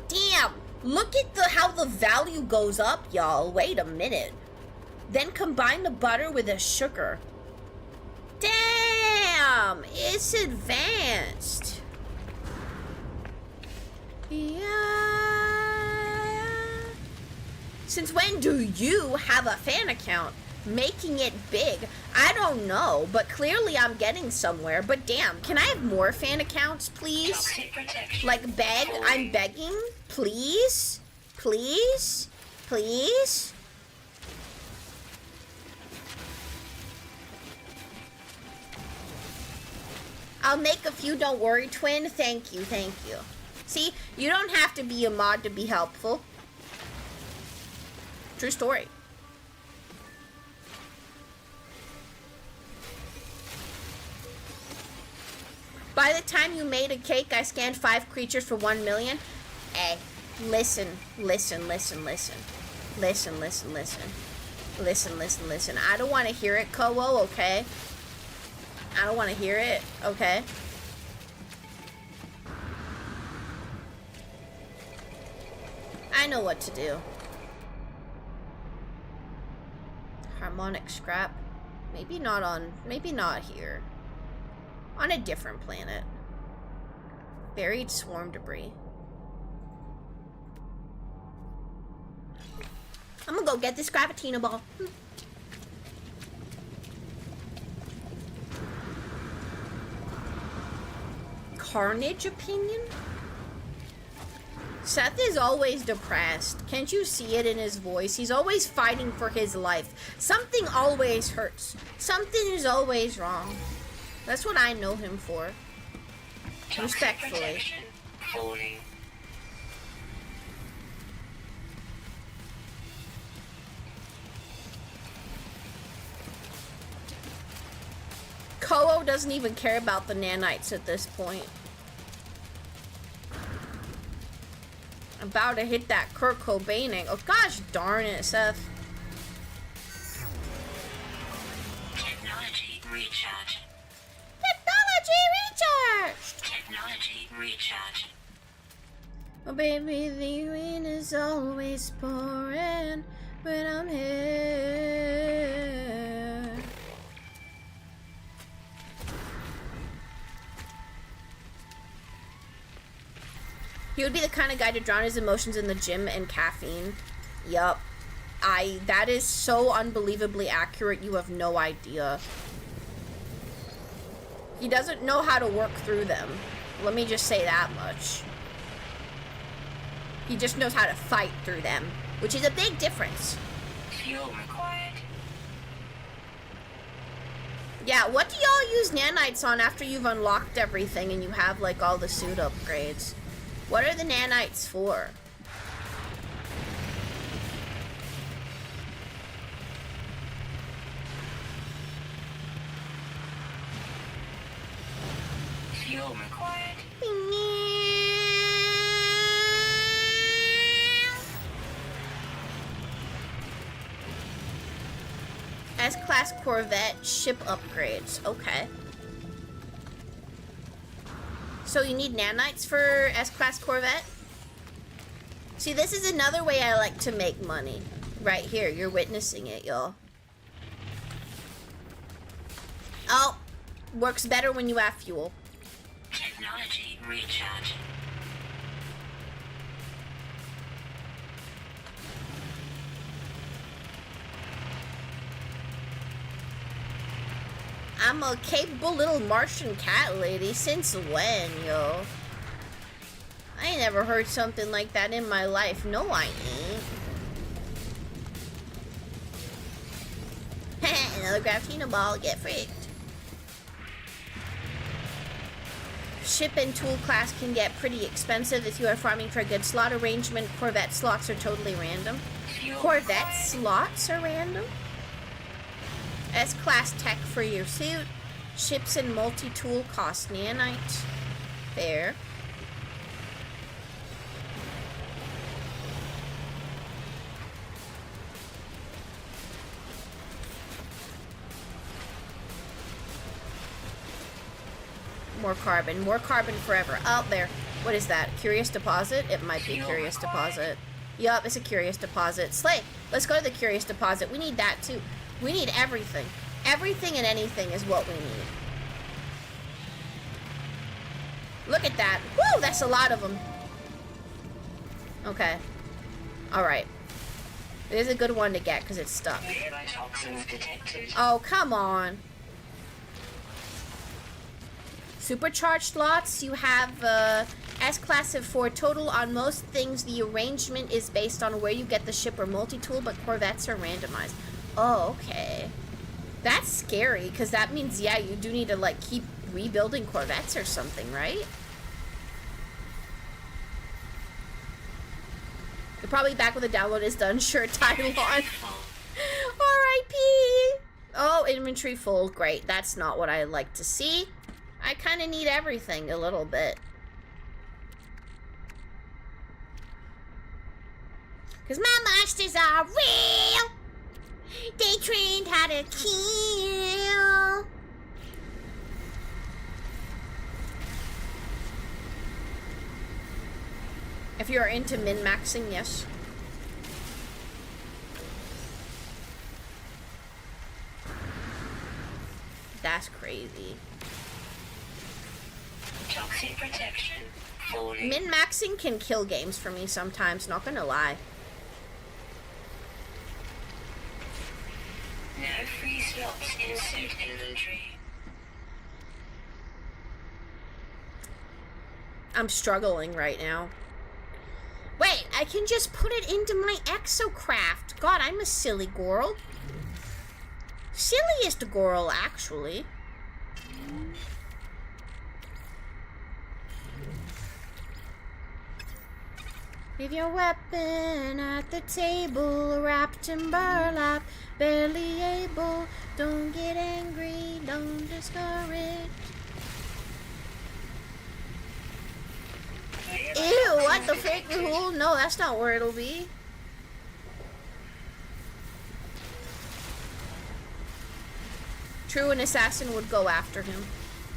Damn! Look at how the value goes up, y'all. Wait a minute. Then combine the butter with the sugar. Damn! It's advanced. Yeah. Since when do you have a fan account? Making it big? I don't know, but clearly I'm getting somewhere. But damn, can I have more fan accounts, please? Like beg? I'm begging? Please? Please? Please? I'll make a few, don't worry, twin. Thank you, thank you. See, you don't have to be a mod to be helpful. True story. By the time you made a cake, I scanned 5 creatures for 1 million. Hey, listen. Listen. I don't want to hear it, Kowo, okay? I don't want to hear it, okay? I know what to do. Harmonic scrap. Maybe not here. On a different planet. Buried swarm debris. I'm gonna go get this Gravatina ball. Carnage opinion? Seth is always depressed. Can't you see it in his voice? He's always fighting for his life. Something always hurts. Something is always wrong. That's what I know him for. Toxic Respectfully. protection falling. Koho doesn't even care about the nanites at this point. About to hit that Kurt Cobaining. Oh gosh darn it, Seth. Technology recharge. Technology recharged! Technology recharge. Oh baby, the rain is always pouring when I'm here. He would be the kind of guy to drown his emotions in the gym and caffeine. Yup. That is so unbelievably accurate, you have no idea. He doesn't know how to work through them. Let me just say that much. He just knows how to fight through them, which is a big difference. Fuel required. Yeah, what do y'all use nanites on after you've unlocked everything and you have like all the suit upgrades? What are the nanites for? Fuel required. S-Class Corvette ship upgrades. Okay. So you need nanites for S-Class Corvette? See, this is another way I like to make money. Right here, you're witnessing it, y'all. Oh, works better when you have fuel. Technology recharge. I'm a capable little Martian cat lady. Since when, yo? I ain't never heard something like that in my life. No, I ain't. Another Graphino ball. Get freaked. Ship and tool class can get pretty expensive if you are farming for a good slot arrangement. Corvette slots are totally random. Fuel Corvette required. slots are random. S-Class tech for your suit. Ships and multi-tool cost nanite. Fair. More carbon. More carbon forever. Out there. What is that? Curious deposit? It might be curious deposit. Yup, it's a curious deposit. Slay, let's go to the curious deposit. We need that too. We need everything. Everything and anything is what we need. Look at that. Woo, that's a lot of them. Okay. Alright. It is a good one to get because it's stuck. Toxins detected. Oh, come on. Supercharged slots, you have S-Class of 4 total. On most things, the arrangement is based on where you get the ship or multi-tool, but Corvettes are randomized. Oh, okay. That's scary, because that means, yeah, you do need to, like, keep rebuilding Corvettes or something, right? You're probably back when the download is done. Sure, Taiwan. R.I.P. Oh, inventory full. Great. That's not what I like to see. I kind of need everything a little bit. Because my monsters are real. They trained how to kill. If you're into min-maxing, yes. That's crazy. Toxic protection falling. Min-maxing can kill games for me sometimes, not gonna lie. No free slots in suit inventory. I'm struggling right now. Wait, I can just put it into my exocraft. God, I'm a silly girl. Silliest girl, actually. Leave your weapon at the table, wrapped in burlap, barely able. Don't get angry, don't discourage. Ew, what the frick? Ooh, no, that's not where it'll be. True, an assassin would go after him.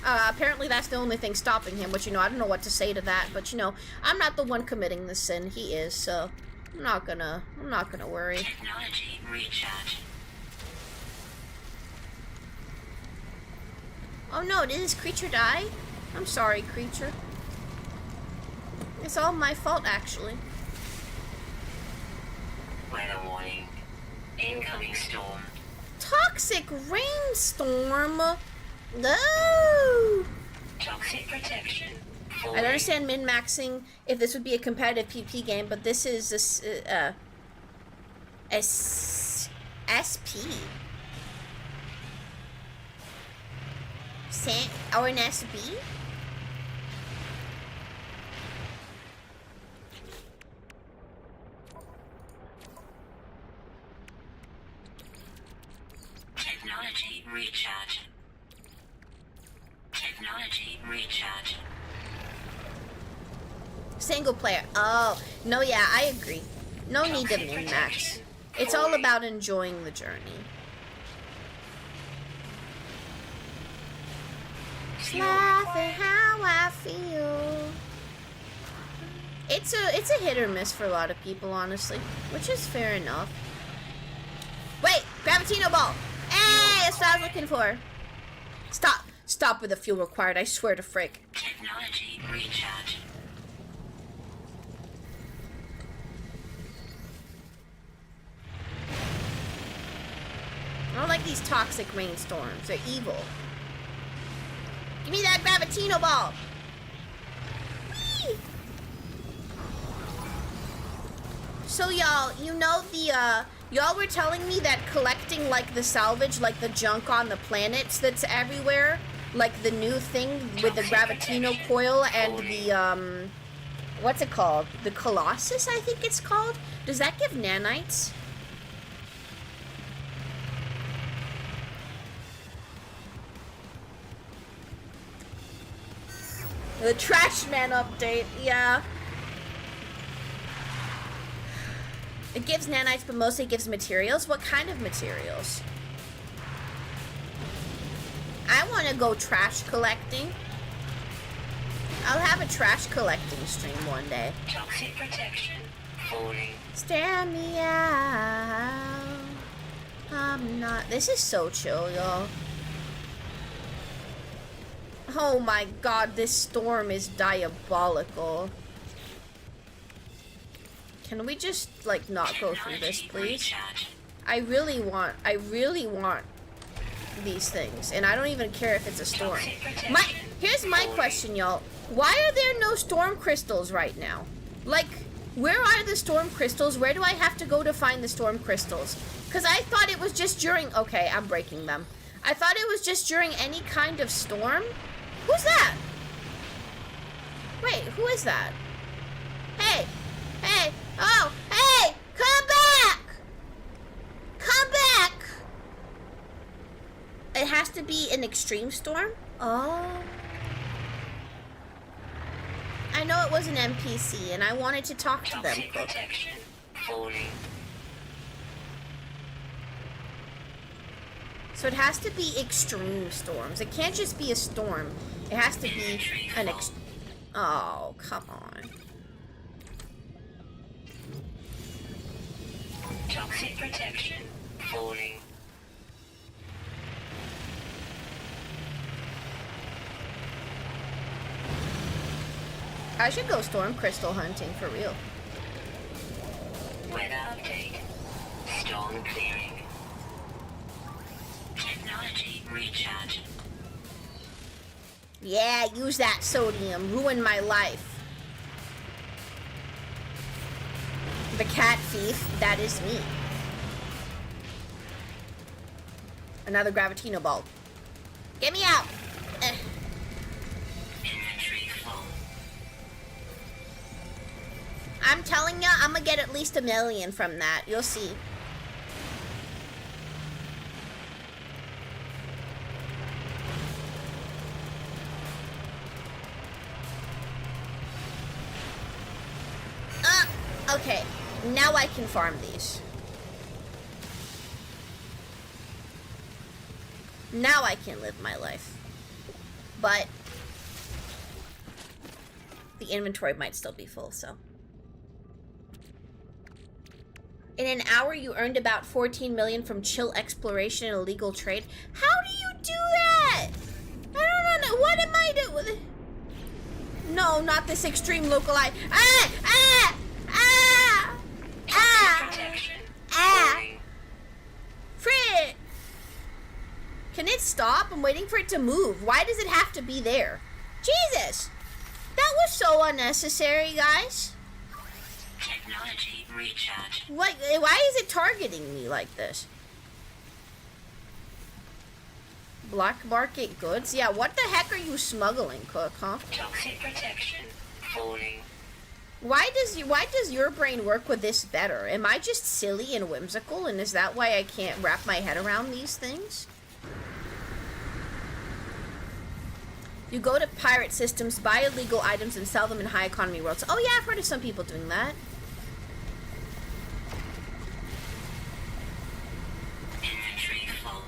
Apparently that's the only thing stopping him, which, you know, I don't know what to say to that, but, you know, I'm not the one committing the sin, he is, so I'm not gonna worry. Technology recharge. Oh no, did this creature die? I'm sorry, creature. It's all my fault, actually. Weather warning. Incoming storm. Toxic rainstorm! No! Toxic protection. I don't understand min-maxing if this would be a competitive PvP game, but this is a SP. Or an SB? Technology recharge. Technology recharge. Single player. Oh, no, yeah, I agree. No need to min-max. It's all about enjoying the journey. Laugh at how I feel. It's a hit or miss for a lot of people, honestly, which is fair enough. Wait, Gravitino Ball. Hey, that's what I was looking for. Stop with the fuel required. I swear to frick. Technology recharge. I don't like these toxic rainstorms. They're evil. Give me that Gravitino Ball. Whee! So y'all, you know y'all were telling me that collecting like the salvage, like the junk on the planets that's everywhere, like the new thing with the Gravitino coil and the what's it called? The Colossus, I think it's called. Does that give nanites? The Trash Man update, yeah. It gives nanites, but mostly it gives materials. What kind of materials? I want to go trash collecting. I'll have a trash collecting stream one day. Toxic protection. Falling. Stare me out. I'm not. This is so chill, y'all. Oh my god, this storm is diabolical. Can we just, like, not go through this, please? I really want these things, and I don't even care if it's a storm. Here's my question, y'all. Why are there no storm crystals right now? Like, where are the storm crystals? Where do I have to go to find the storm crystals? Because I thought it was just during... Okay, I'm breaking them. I thought it was just during any kind of storm. Who's that? Wait, who is that? Hey! Hey! Oh! Hey! Come back! Come back! It has to be an extreme storm? Oh. I know it was an NPC, and I wanted to talk to them. Toxic protection. Falling. So it has to be extreme storms. It can't just be a storm. It has to be an Oh, come on. Toxic protection. Falling. I should go storm crystal hunting for real. Weather update. Storm clearing. Technology recharge. Yeah, use that sodium. Ruin my life. The cat thief, that is me. Another Gravitino ball. Get me out! Inventory full. I'm telling ya, I'm gonna get at least 1 million from that. You'll see. Okay, now I can farm these. Now I can live my life. But the inventory might still be full, so. In an hour, you earned about 14 million from chill exploration and illegal trade. How do you do that? I don't know. What am I doing? No, not this extreme localized. Protection. Frit! Can it stop? I'm waiting for it to move. Why does it have to be there? Jesus! That was so unnecessary, guys. Technology recharge. Why is it targeting me like this? Black market goods? Yeah, what the heck are you smuggling, Cook, huh? Toxic protection. Falling. Why does your brain work with this better? Am I just silly and whimsical, and is that why I can't wrap my head around these things? You go to pirate systems, buy illegal items, and sell them in high economy worlds. Oh yeah, I've heard of some people doing that. Inventory full.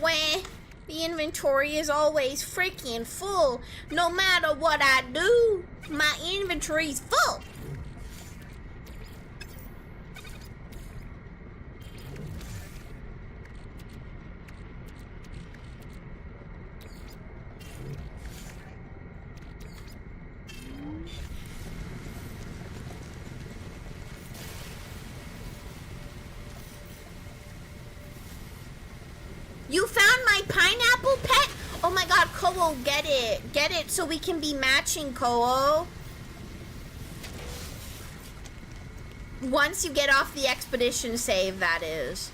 Wah, the inventory is always freaking full. No matter what I do, my inventory's full. You found my pineapple pet? Oh my god, Koho, get it. Get it so we can be matching, Koho. Once you get off the expedition save, that is.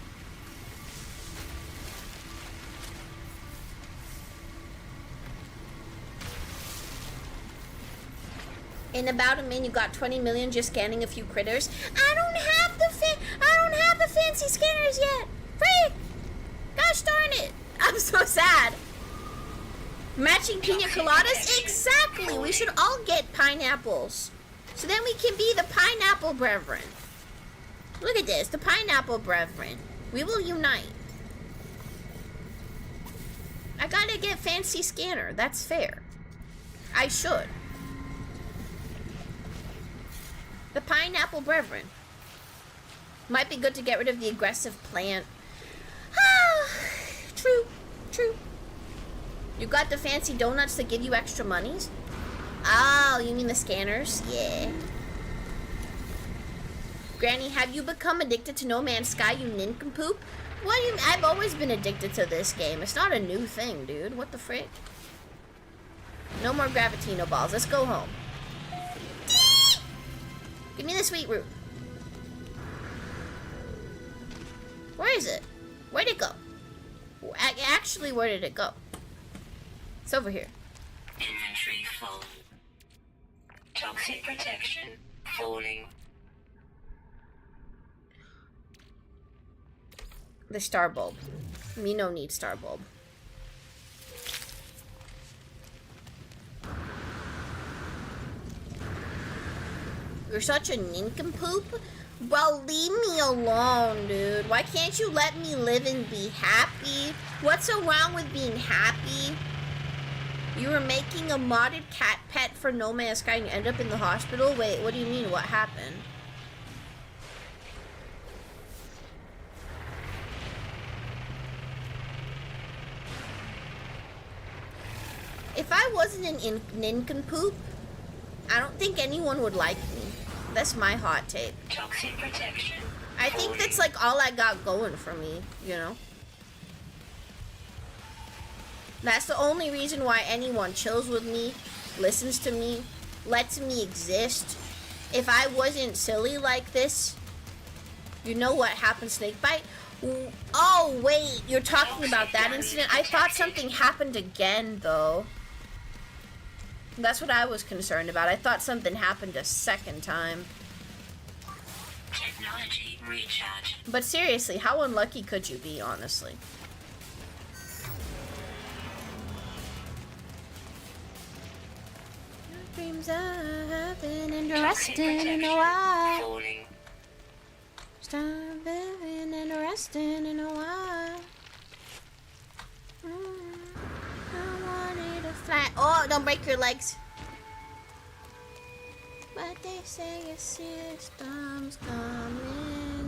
In about a minute, you got 20 million just scanning a few critters. I don't have the fancy scanners yet. Freak! Gosh darn it! I'm so sad. Matching pina coladas? Exactly! We should all get pineapples. So then we can be the pineapple brethren. Look at this, the pineapple brethren. We will unite. I gotta get fancy scanner. That's fair. I should. The pineapple brethren. Might be good to get rid of the aggressive plant. Ah, true, true. You got the fancy donuts that give you extra monies? Oh, you mean the scanners? Yeah. Granny, have you become addicted to No Man's Sky, you nincompoop? What do you mean? I've always been addicted to this game. It's not a new thing, dude. What the frick? No more Gravitino balls. Let's go home. Give me the sweet root. Where is it? Where'd it go? Actually, where did it go? It's over here. Inventory full. Toxic protection. Falling. The star bulb. Me no need star bulb. You're such a nincompoop? Well, leave me alone, dude. Why can't you let me live and be happy? What's so wrong with being happy? You were making a modded cat pet for No Man's Sky and you end up in the hospital? Wait, what do you mean? What happened? If I wasn't an nincompoop, I don't think anyone would like me. That's my hot take. Toxic protection. I think that's like all I got going for me, you know? That's the only reason why anyone chills with me, listens to me, lets me exist, if I wasn't silly like this, you know what happened, Snakebite? Oh, wait, you're talking about that incident? I thought something happened again, though. That's what I was concerned about. I thought something happened a second time. Technology recharge. But seriously, how unlucky could you be, honestly? Dreams have been interesting in a while. Falling. Start living and resting in a while. I wanted to fly. Oh, don't break your legs. But they say a system's coming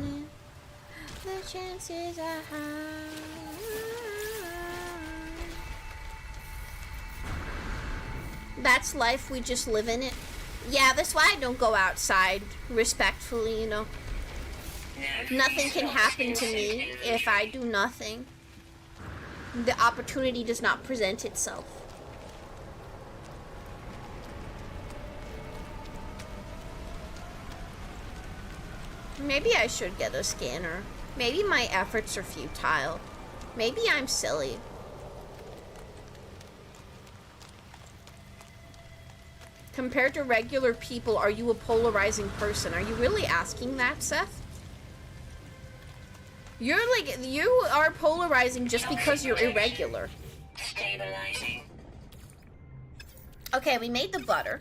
in. The chances are high. That's life, we just live in it. Yeah, that's why I don't go outside, respectfully, you know. Nothing can happen to me if I do nothing. The opportunity does not present itself. Maybe I should get a scanner. Maybe my efforts are futile. Maybe I'm silly. Compared to regular people, are you a polarizing person? Are you really asking that, Seth? You are polarizing just because you're irregular. Stabilizing. Okay, we made the butter.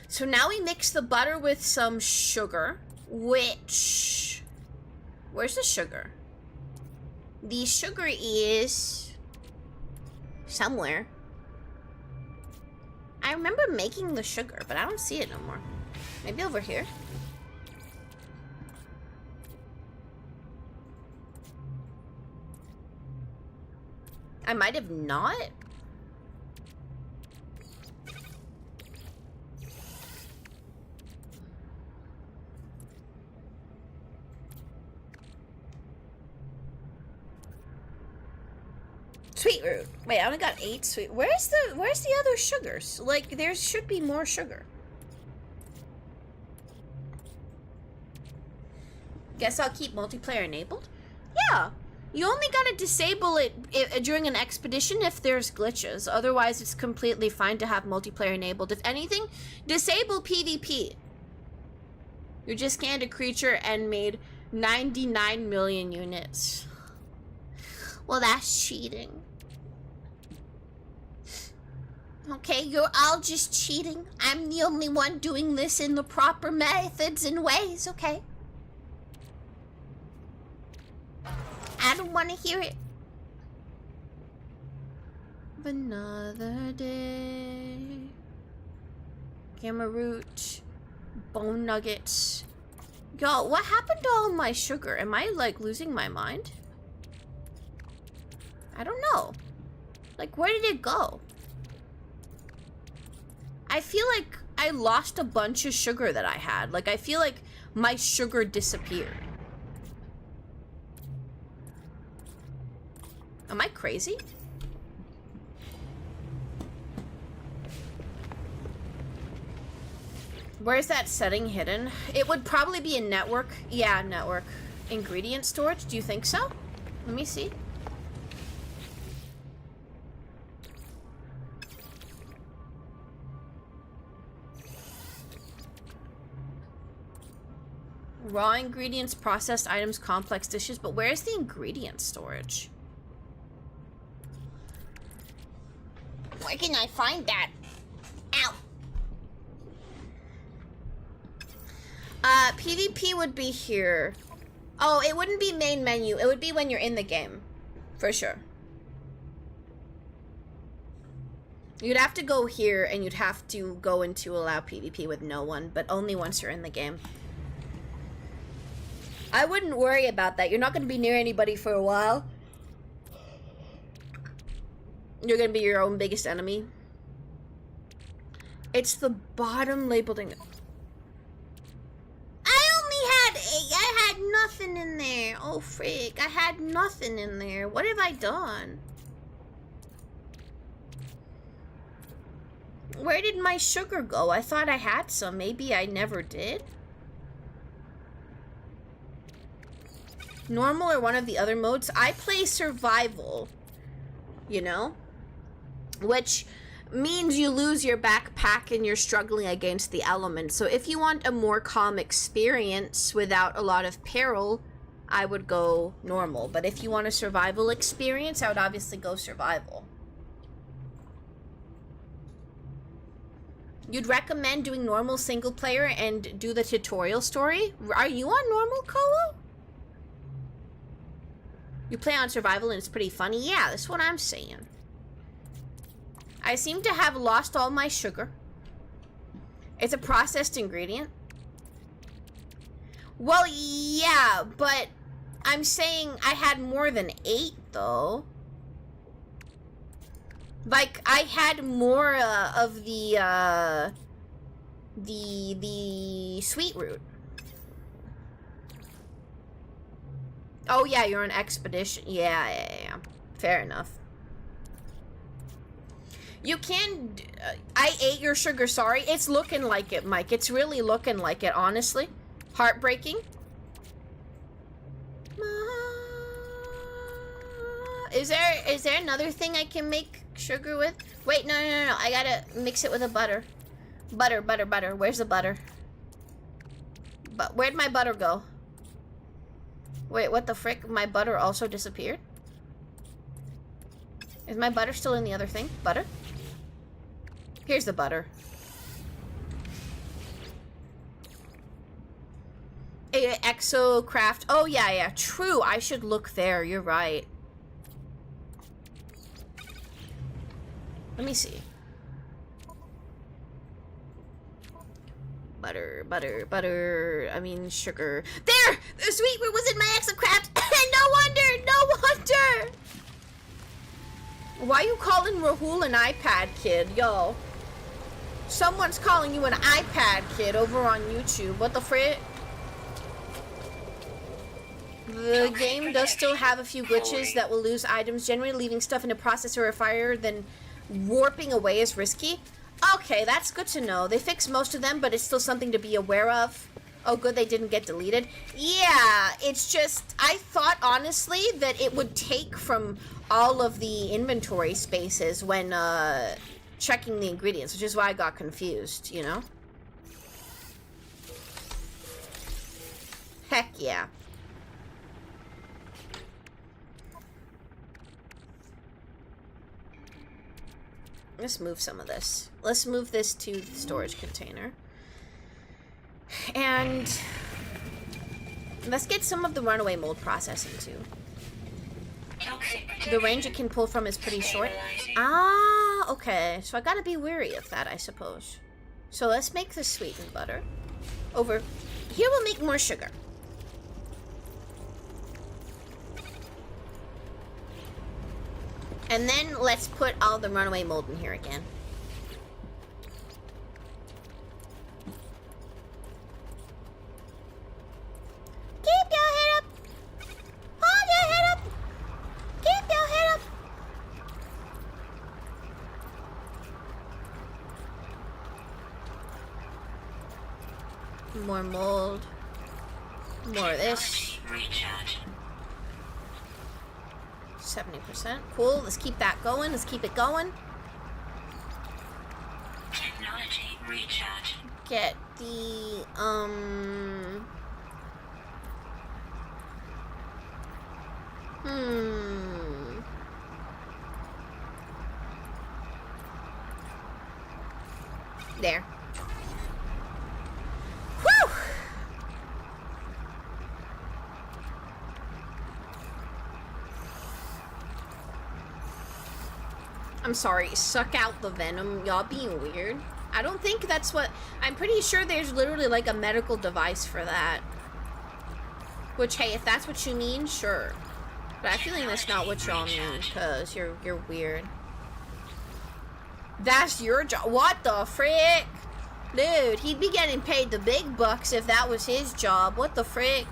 So now we mix the butter with some sugar, which... Where's the sugar? The sugar is... somewhere. I remember making the sugar, but I don't see it no more. Maybe over here? I might have not. Sweet root. Wait, I only got 8 sweet. Where's the other sugars? Like, there should be more sugar. Guess I'll keep multiplayer enabled? Yeah. You only gotta disable it during an expedition if there's glitches. Otherwise, it's completely fine to have multiplayer enabled. If anything, disable PvP. You just scanned a creature and made 99 million units. Well, that's cheating. Okay, you're all just cheating. I'm the only one doing this in the proper methods and ways, okay? I don't want to hear it. Another day. Gamma root. Bone nuggets. Yo, what happened to all my sugar? Am I, like, losing my mind? I don't know. Like, where did it go? I feel like I lost a bunch of sugar that I had. Like, I feel like my sugar disappeared. Am I crazy? Where's that setting hidden? It would probably be in network. Yeah, network. Ingredient storage? Do you think so? Let me see. Raw ingredients, processed items, complex dishes, but where's the ingredient storage? Where can I find that? Ow. PvP would be here. Oh, it wouldn't be main menu. It would be when you're in the game. For sure. You'd have to go here and you'd have to go into allow PvP with no one, but only once you're in the game. I wouldn't worry about that. You're not going to be near anybody for a while. You're going to be your own biggest enemy. It's the bottom labeled in... I only had 8. I had nothing in there. Oh, frick. I had nothing in there. What have I done? Where did my sugar go? I thought I had some. Maybe I never did. Normal or one of the other modes? I play survival, you know? Which means you lose your backpack and you're struggling against the elements. So if you want a more calm experience without a lot of peril, I would go normal. But if you want a survival experience, I would obviously go survival. You'd recommend doing normal single player and do the tutorial story? Are you on normal, Koa? You play on survival and it's pretty funny? Yeah, that's what I'm saying. I seem to have lost all my sugar. It's a processed ingredient. Well, yeah, but I'm saying I had more than 8, though. Like, I had more of the sweet root. Oh, yeah, you're on expedition. Yeah. Fair enough. You can... I ate your sugar, sorry. It's looking like it, Mike. It's really looking like it, honestly. Heartbreaking. Is there another thing I can make sugar with? Wait, no. I gotta mix it with a butter. Butter. Where's the butter? But where'd my butter go? Wait, what the frick? My butter also disappeared? Is my butter still in the other thing? Butter? Here's the butter. Exocraft. Oh, yeah. True. I should look there. You're right. Let me see. Butter. I mean, sugar. There! The sweet root was in my Exocraft! No wonder! Why you calling Rahul an iPad kid? Yo. Someone's calling you an iPad kid over on YouTube. What the frick? The game does still have a few glitches that will lose items. Generally, leaving stuff in a processor or fire, then warping away is risky. Okay, that's good to know. They fixed most of them, but it's still something to be aware of. Oh, good, they didn't get deleted. Yeah, it's just, I thought, honestly, that it would take from all of the inventory spaces when checking the ingredients, which is why I got confused, you know? Heck yeah. Let's move some of this. Let's move this to the storage container. And let's get some of the runaway mold processing too. The range it can pull from is pretty short. Ah, okay. So I gotta be wary of that, I suppose. So let's make the sweetened butter. Over here we'll make more sugar. And then let's put all the runaway mold in here again. Keep your head up. Hold your head up. Keep your head up. More mold. More of this. Recharge. 70%. Cool. Let's keep that going. Let's keep it going. Technology recharge. Get the, There. Whew! I'm sorry, suck out the venom. Y'all being weird. I don't think that's what... I'm pretty sure there's literally like a medical device for that. Which, hey, if that's what you mean, sure. But I'm feeling that's not what y'all mean, because you're weird. That's your job. What the frick? Dude, he'd be getting paid the big bucks if that was his job. What the frick?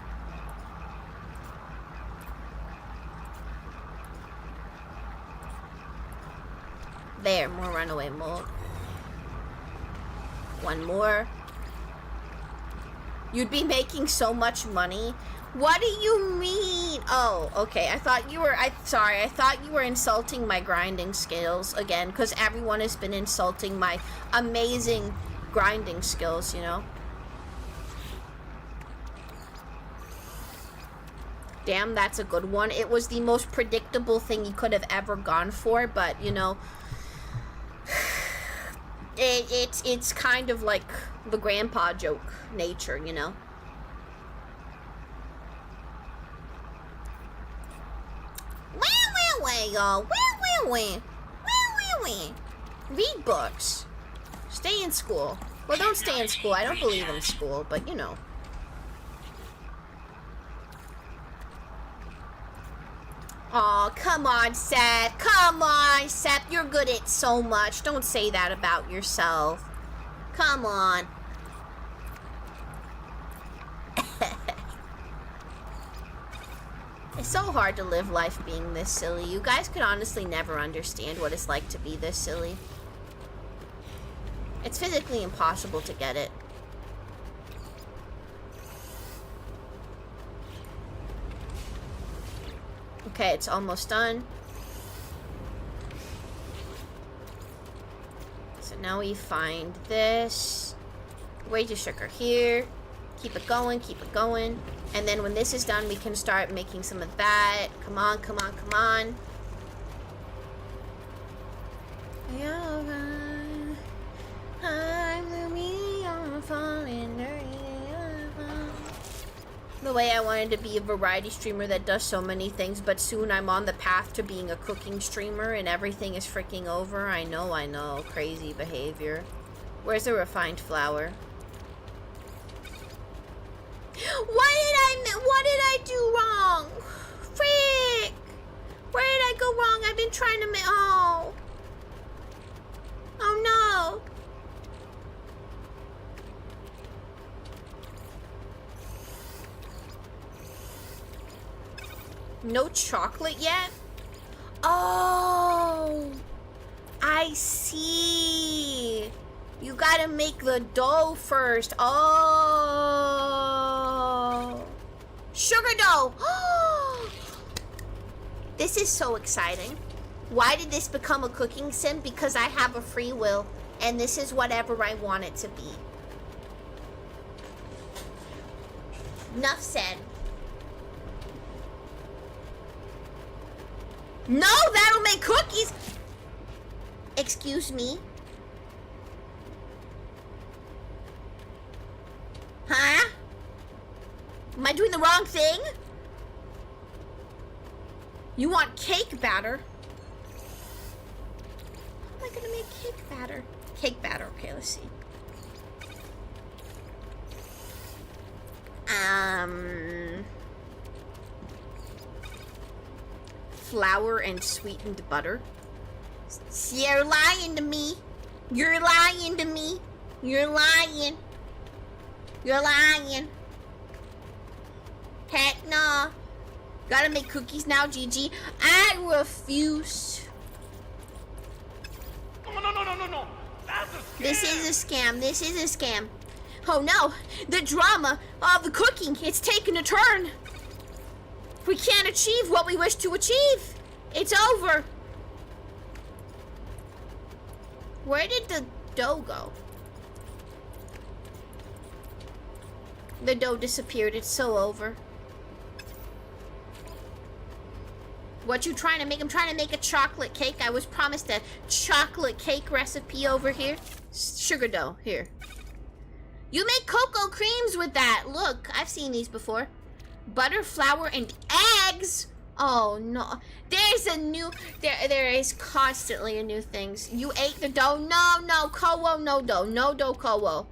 There, more runaway mold. One more. You'd be making so much money. What do you mean? Oh, okay. I thought you were, sorry, I thought you were insulting my grinding skills again, because everyone has been insulting my amazing grinding skills, you know? Damn, that's a good one. It was the most predictable thing you could have ever gone for, but, you know, it's kind of like the grandpa joke nature, you know? Y'all. Read books. Stay in school. Well, don't stay in school. I don't believe in school, but, you know. Aw, come on, Seth. Come on, Seth. You're good at so much. Don't say that about yourself. Come on. It's so hard to live life being this silly. You guys could honestly never understand what it's like to be this silly. It's physically impossible to get it. Okay, it's almost done. So now we find this. Wages sugar here. Keep it going, keep it going. And then when this is done, we can start making some of that. Come on, come on, come on. The way I wanted to be a variety streamer that does so many things, but soon I'm on the path to being a cooking streamer and everything is freaking over. I know. Crazy behavior. Where's the refined flour? What did I do wrong? Frick! Where did I go wrong? I've been trying to Oh no! No chocolate yet? Oh! I see! You gotta make the dough first. Oh! Sugar dough! This is so exciting. Why did this become a cooking sim? Because I have a free will, and this is whatever I want it to be. Enough said. No, that'll make cookies! Excuse me? Huh? Am I doing the wrong thing? You want cake batter? How am I gonna make cake batter? Cake batter, okay, let's see. Flour and sweetened butter. You're lying to me. You're lying to me. You're lying. You're lying. Heck no. Gotta make cookies now, GG. I refuse. No. That's a scam. This is a scam. This is a scam. Oh no. The drama of the cooking. It's taken a turn. We can't achieve what we wish to achieve. It's over. Where did the dough go? The dough disappeared. It's so over. What you trying to make? I'm trying to make a chocolate cake. I was promised a chocolate cake recipe over here. Sugar dough. Here. You make cocoa creams with that. Look, I've seen these before. Butter, flour, and eggs. Oh no. There's a new, there is constantly a new things. You ate the dough? No, Kowo, no dough. No dough, Kowo.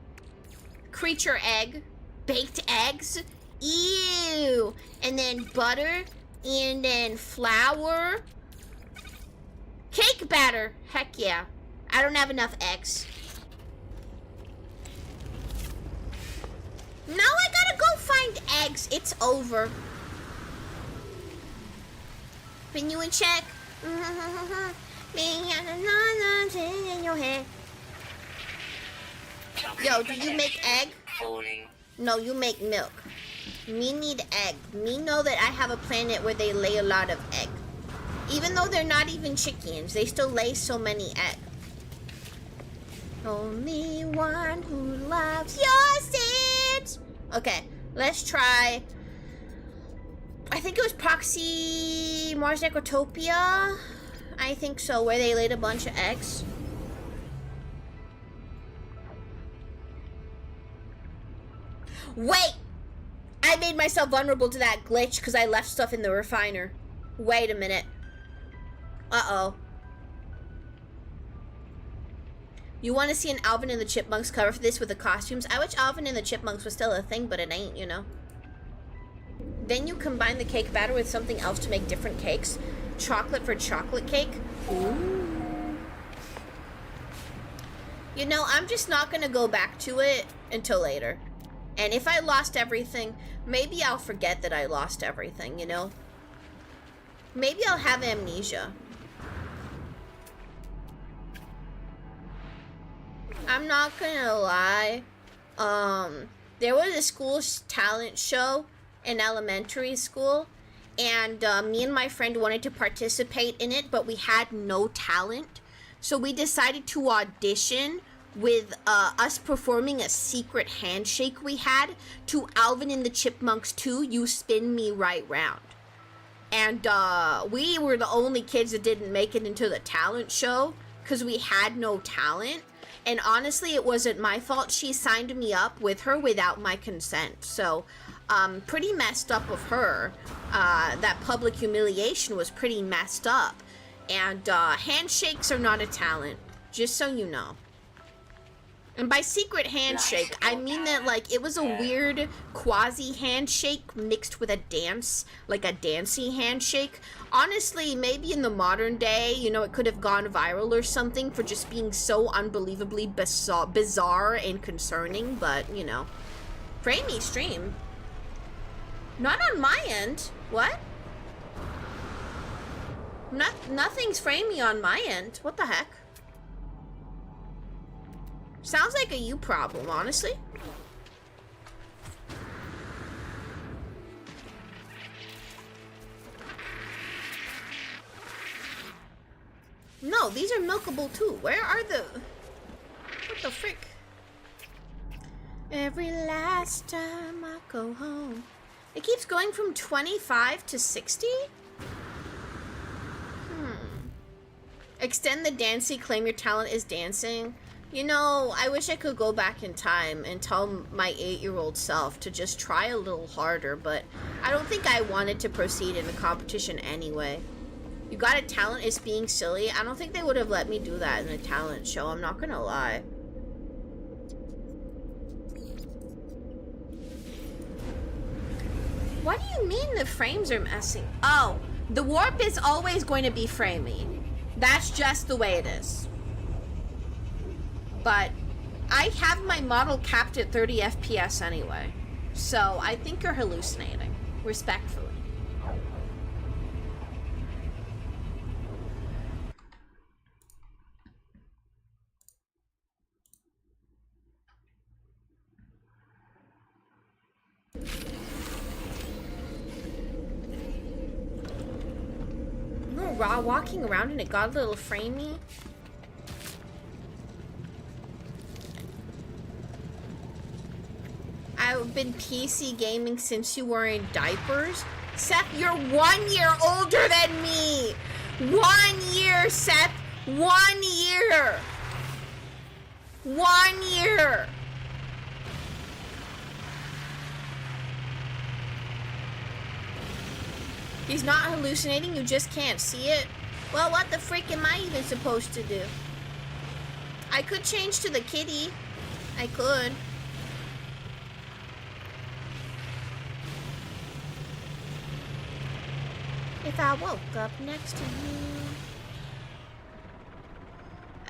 Creature egg. Baked eggs. Ew. And then butter. And then flour. Cake batter. Heck yeah. I don't have enough eggs. Now I gotta go find eggs. It's over. When you in check. Chocolate Yo, do you make egg? Falling. No, you make milk. Me need egg. Me know that I have a planet where they lay a lot of egg. Even though they're not even chickens, they still lay so many eggs. Only one who loves your sins. Okay, let's try. I think it was Proxy Mars Necrotopia. I think so, where they laid a bunch of eggs. Wait! I made myself vulnerable to that glitch because I left stuff in the refiner. Wait a minute. Uh-oh. You want to see an Alvin and the Chipmunks cover for this with the costumes? I wish Alvin and the Chipmunks was still a thing, but it ain't, you know. Then you combine the cake batter with something else to make different cakes. Chocolate for chocolate cake. Ooh. You know, I'm just not going to go back to it until later. And if I lost everything, maybe I'll forget that I lost everything, you know? Maybe I'll have amnesia. I'm not gonna lie. There was a school talent show in elementary school, and me and my friend wanted to participate in it, but we had no talent. So we decided to audition with us performing a secret handshake we had to Alvin and the Chipmunks 2, You Spin Me Right Round. And we were the only kids that didn't make it into the talent show because we had no talent. And honestly, it wasn't my fault. She signed me up with her without my consent. So, pretty messed up of her. That public humiliation was pretty messed up. And handshakes are not a talent, just so you know. And by secret handshake, I mean that, like, it was a weird quasi handshake mixed with a dance, like a dancey handshake. Honestly, maybe in the modern day, you know, it could have gone viral or something for just being so unbelievably bizarre and concerning, but, you know. Framey stream. Not on my end. What? Nothing's framey on my end. What the heck? Sounds like a you problem, honestly. No, these are milkable too. Where are the... What the frick? Every last time I go home. It keeps going from 25 to 60? Extend the dancey, claim your talent is dancing. You know, I wish I could go back in time and tell my 8-year-old self to just try a little harder, but I don't think I wanted to proceed in the competition anyway. You got a talent is being silly. I don't think they would have let me do that in a talent show, I'm not gonna lie. What do you mean the frames are messing? Oh, the warp is always going to be framey. That's just the way it is. But I have my model capped at 30 FPS anyway. So I think you're hallucinating. Respectfully. No, raw walking around and it got a little framey. I've been PC gaming since you were in diapers. Seth, you're 1 year older than me. 1 year, Seth. 1 year. 1 year. He's not hallucinating, you just can't see it. Well, what the frick am I even supposed to do? I could change to the kitty. I could. If I woke up next to you.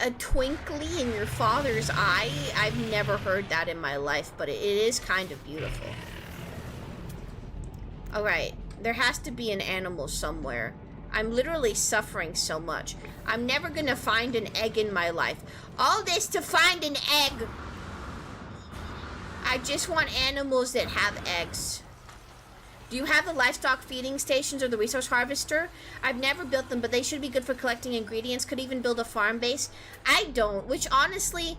A twinkly in your father's eye? I've never heard that in my life, but it is kind of beautiful. Alright, there has to be an animal somewhere. I'm literally suffering so much. I'm never gonna find an egg in my life. All this to find an egg! I just want animals that have eggs. Do you have the livestock feeding stations or the resource harvester? I've never built them, but they should be good for collecting ingredients. Could even build a farm base. I don't, which honestly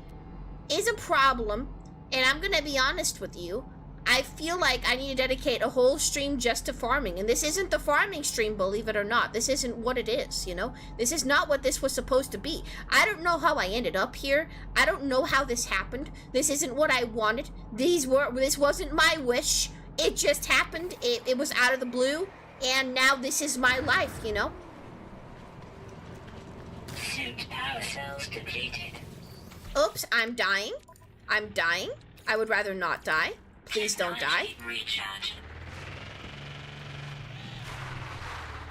is a problem. And I'm gonna be honest with you. I feel like I need to dedicate a whole stream just to farming. And this isn't the farming stream, believe it or not. This isn't what it is, you know? This is not what this was supposed to be. I don't know how I ended up here. I don't know how this happened. This isn't what I wanted. This wasn't my wish. It just happened. It was out of the blue. And now this is my life, you know? Suit power cells depleted. Oops, I'm dying. I'm dying. I would rather not die. Please don't die. Technology recharge.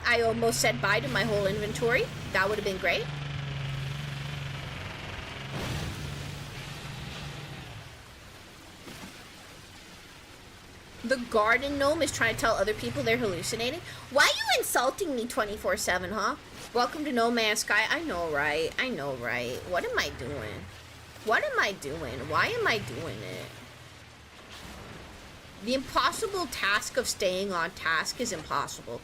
I almost said bye to my whole inventory. That would have been great. The garden gnome is trying to tell other people they're hallucinating. Why are you insulting me 24/7, huh? Welcome to No Man's Sky. I know, right? I know, right? What am I doing? What am I doing? Why am I doing it? The impossible task of staying on task is impossible.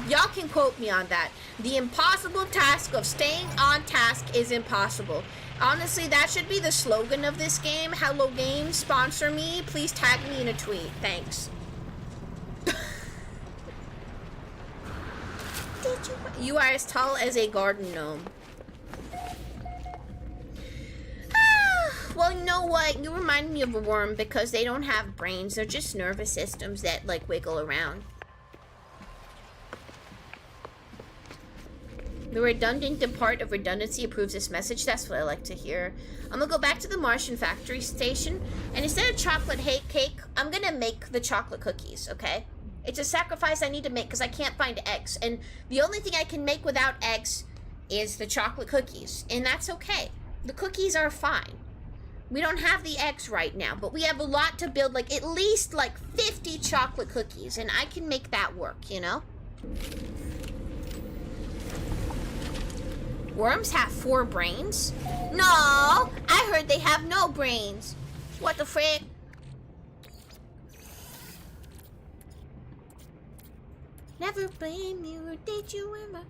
Y'all can quote me on that. The impossible task of staying on task is impossible. Honestly, that should be the slogan of this game. Hello Games, sponsor me. Please tag me in a tweet. Thanks. You are as tall as a garden gnome. Well, you know what? You remind me of a worm because they don't have brains. They're just nervous systems that, like, wiggle around. The redundant part of redundancy approves this message. That's what I like to hear. I'm gonna go back to the Martian factory station, and instead of chocolate cake, I'm gonna make the chocolate cookies, okay? It's a sacrifice I need to make because I can't find eggs, and the only thing I can make without eggs is the chocolate cookies, and that's okay. The cookies are fine. We don't have the eggs right now, but we have a lot to build, like at least like 50 chocolate cookies, and I can make that work, you know? Worms have 4 brains? No, I heard they have no brains. What the frick? Never blame you, did you ever?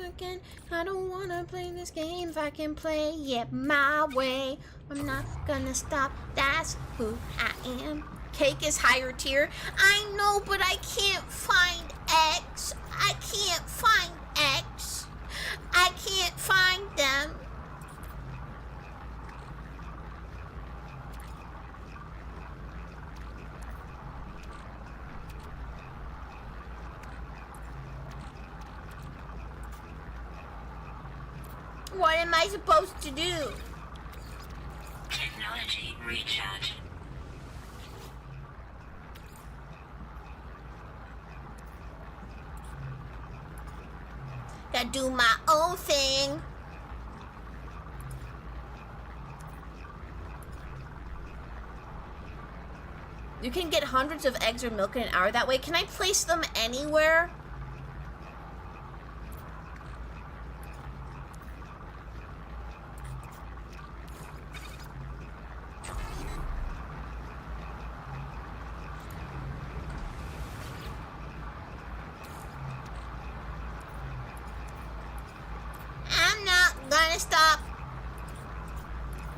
Again. I don't wanna play this game if I can play it my way. I'm not gonna stop, that's who I am. Cake is higher tier. I know, but I can't find X. I can't find X. I can't find them. What am I supposed to do? Technology recharge. Gotta do my own thing. You can get hundreds of eggs or milk in an hour that way. Can I place them anywhere? Stop.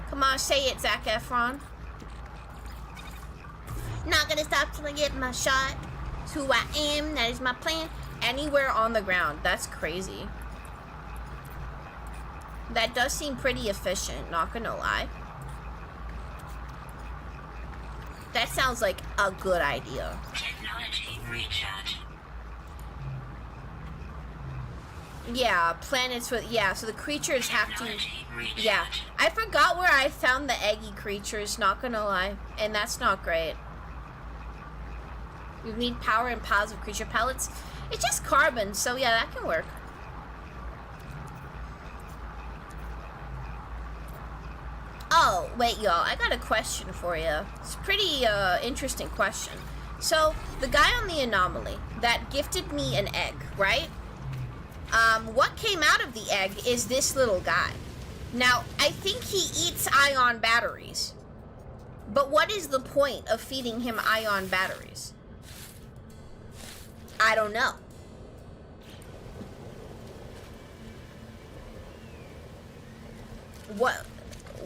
Come on, say it, Zac Efron. Not gonna stop till I get my shot. It's who I am, that is my plan. Anywhere on the ground, that's crazy. That does seem pretty efficient, not gonna lie. That sounds like a good idea. Technology recharge. Yeah, planets with, yeah, so the creatures have to, Technology recharge. yeah. I forgot where I found the eggy creatures, not gonna lie, and that's not great. You need power and piles of creature pellets. It's just carbon, so yeah, that can work. Oh, wait, y'all, I got a question for you. It's a pretty interesting question. So, the guy on the anomaly that gifted me an egg, right? What came out of the egg is this little guy. Now, I think he eats ion batteries. But what is the point of feeding him ion batteries? I don't know. What?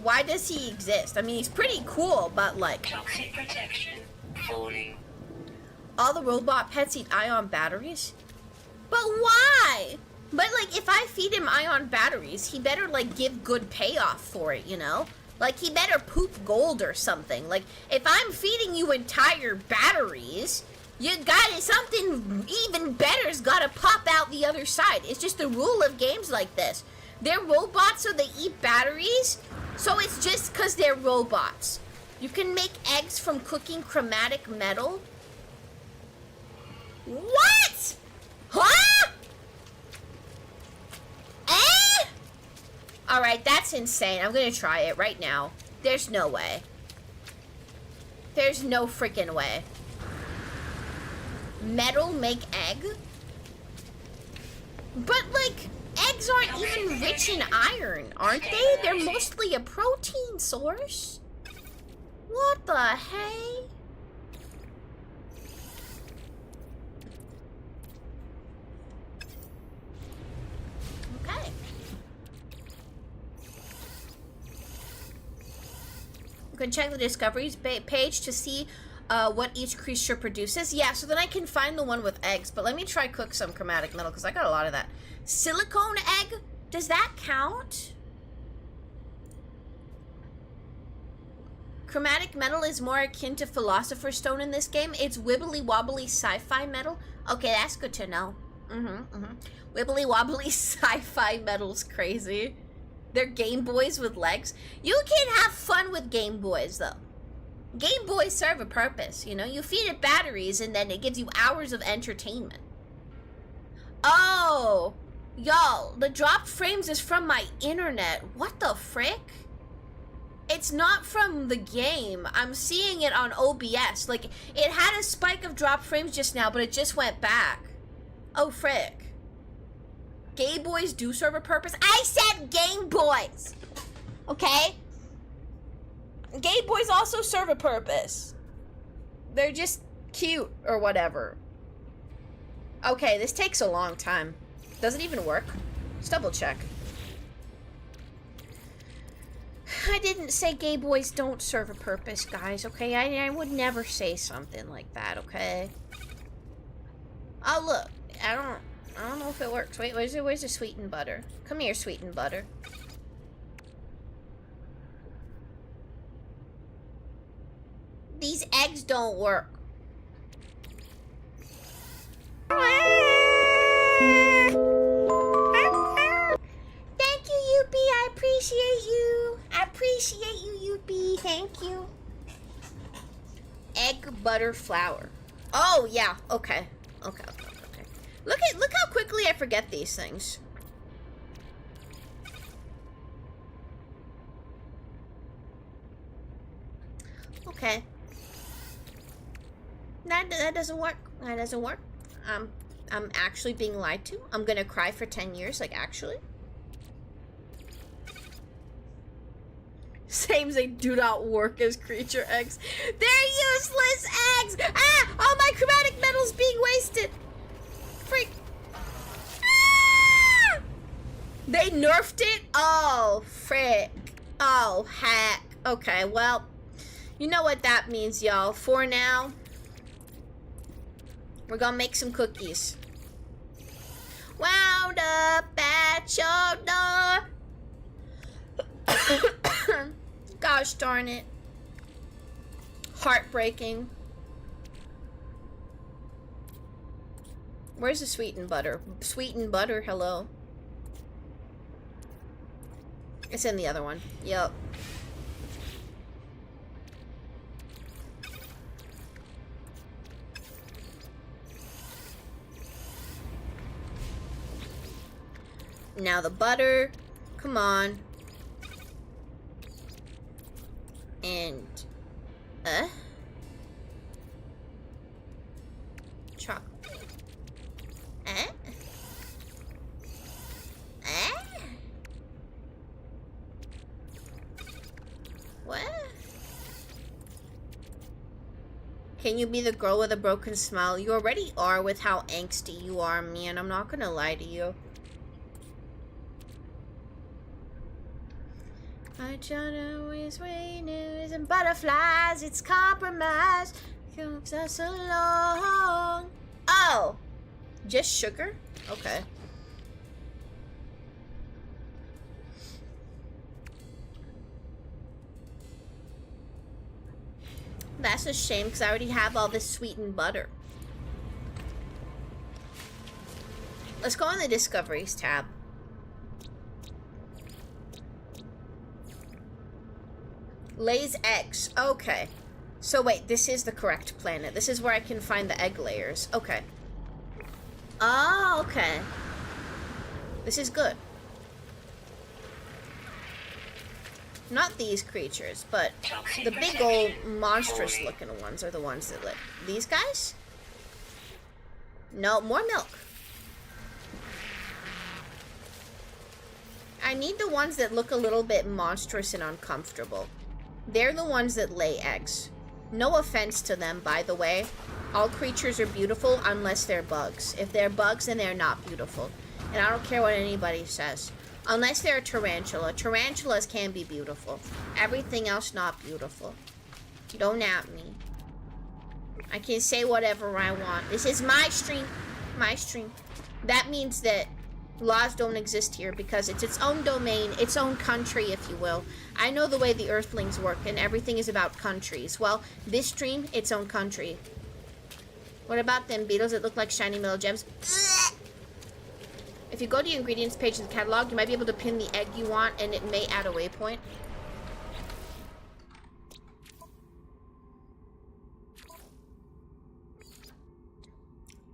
Why does he exist? I mean, he's pretty cool, but like... Toxic protection falling. All the robot pets eat ion batteries? But why? But like, if I feed him ion batteries, he better like give good payoff for it, you know? Like, he better poop gold or something. Like, if I'm feeding you entire batteries, you gotta, something even better's gotta pop out the other side. It's just the rule of games like this. They're robots, so they eat batteries, so it's just because they're robots. You can make eggs from cooking chromatic metal. What? Huh? Eh? Alright, that's insane. I'm gonna try it right now. There's no way. There's no freaking way. Metal make egg? But, like, eggs aren't even rich in iron, aren't they? They're mostly a protein source. What the hey? Okay. You can check the discoveries page to see what each creature produces. Yeah, so then I can find the one with eggs. But let me try cook some chromatic metal because I got a lot of that. Silicone egg? Does that count? Chromatic metal is more akin to Philosopher's Stone in this game. It's wibbly wobbly sci-fi metal. Okay, that's good to know. Wibbly wobbly sci-fi metal's crazy. They're Game Boys with legs. You can have fun with Game Boys though. Game Boys serve a purpose, you know? You feed it batteries and then it gives you hours of entertainment. Oh, y'all, the dropped frames is from my internet. What the frick? It's not from the game. I'm seeing it on OBS. Like, it had a spike of dropped frames just now, but it just went back. Oh, frick. Game Boys do serve a purpose? I said Game Boys! Okay? Game Boys also serve a purpose. They're just cute or whatever. Okay, this takes a long time. Does it even work? Let's double check. I didn't say Game Boys don't serve a purpose, guys, okay? I would never say something like that, okay? Oh, look. I don't know if it works. Wait, where's the sweetened butter? Come here, sweetened butter. These eggs don't work. Thank you, UB. I appreciate you. I appreciate you, UB. Thank you. Egg, butter, flour. Oh, yeah. Okay. Okay. Look how quickly I forget these things. Okay. That doesn't work. That doesn't work. I'm actually being lied to. I'm gonna cry for 10 years, like actually. Sames they do not work as creature eggs. They're useless eggs! Ah! All my chromatic metal's being wasted! Freak! Ah! They nerfed it? Oh, frick. Oh, heck. Okay, well, you know what that means, y'all. For now, we're gonna make some cookies. Wound up at your door. Gosh darn it. Heartbreaking. Where's the sweetened butter? Sweetened butter, hello. It's in the other one. Yup. Now the butter. Come on. And chocolate. Can you be the girl with a broken smile? You already are with how angsty you are, man. I'm not gonna lie to you. I try to always rain and butterflies. It's compromise. Comes us along. Oh, just sugar? Okay. That's a shame because I already have all this sweetened butter. Let's go on the Discoveries tab. Lays eggs. Okay. So wait, this is the correct planet. This is where I can find the egg layers. Okay. Oh, okay. This is good. Not these creatures, but the big old monstrous looking ones are the ones that live. These guys? No, more milk. I need the ones that look a little bit monstrous and uncomfortable. They're the ones that lay eggs. No offense to them, by the way. All creatures are beautiful unless they're bugs. If they're bugs, then they're not beautiful. And I don't care what anybody says. Unless they're a tarantula. Tarantulas can be beautiful. Everything else not beautiful. Don't at me. I can say whatever I want. This is my stream. My stream. That means that laws don't exist here because it's its own domain, its own country, if you will. I know the way the Earthlings work and everything is about countries. Well, this stream, its own country. What about them beetles that look like shiny metal gems? If you go to the ingredients page in the catalog, you might be able to pin the egg you want and it may add a waypoint.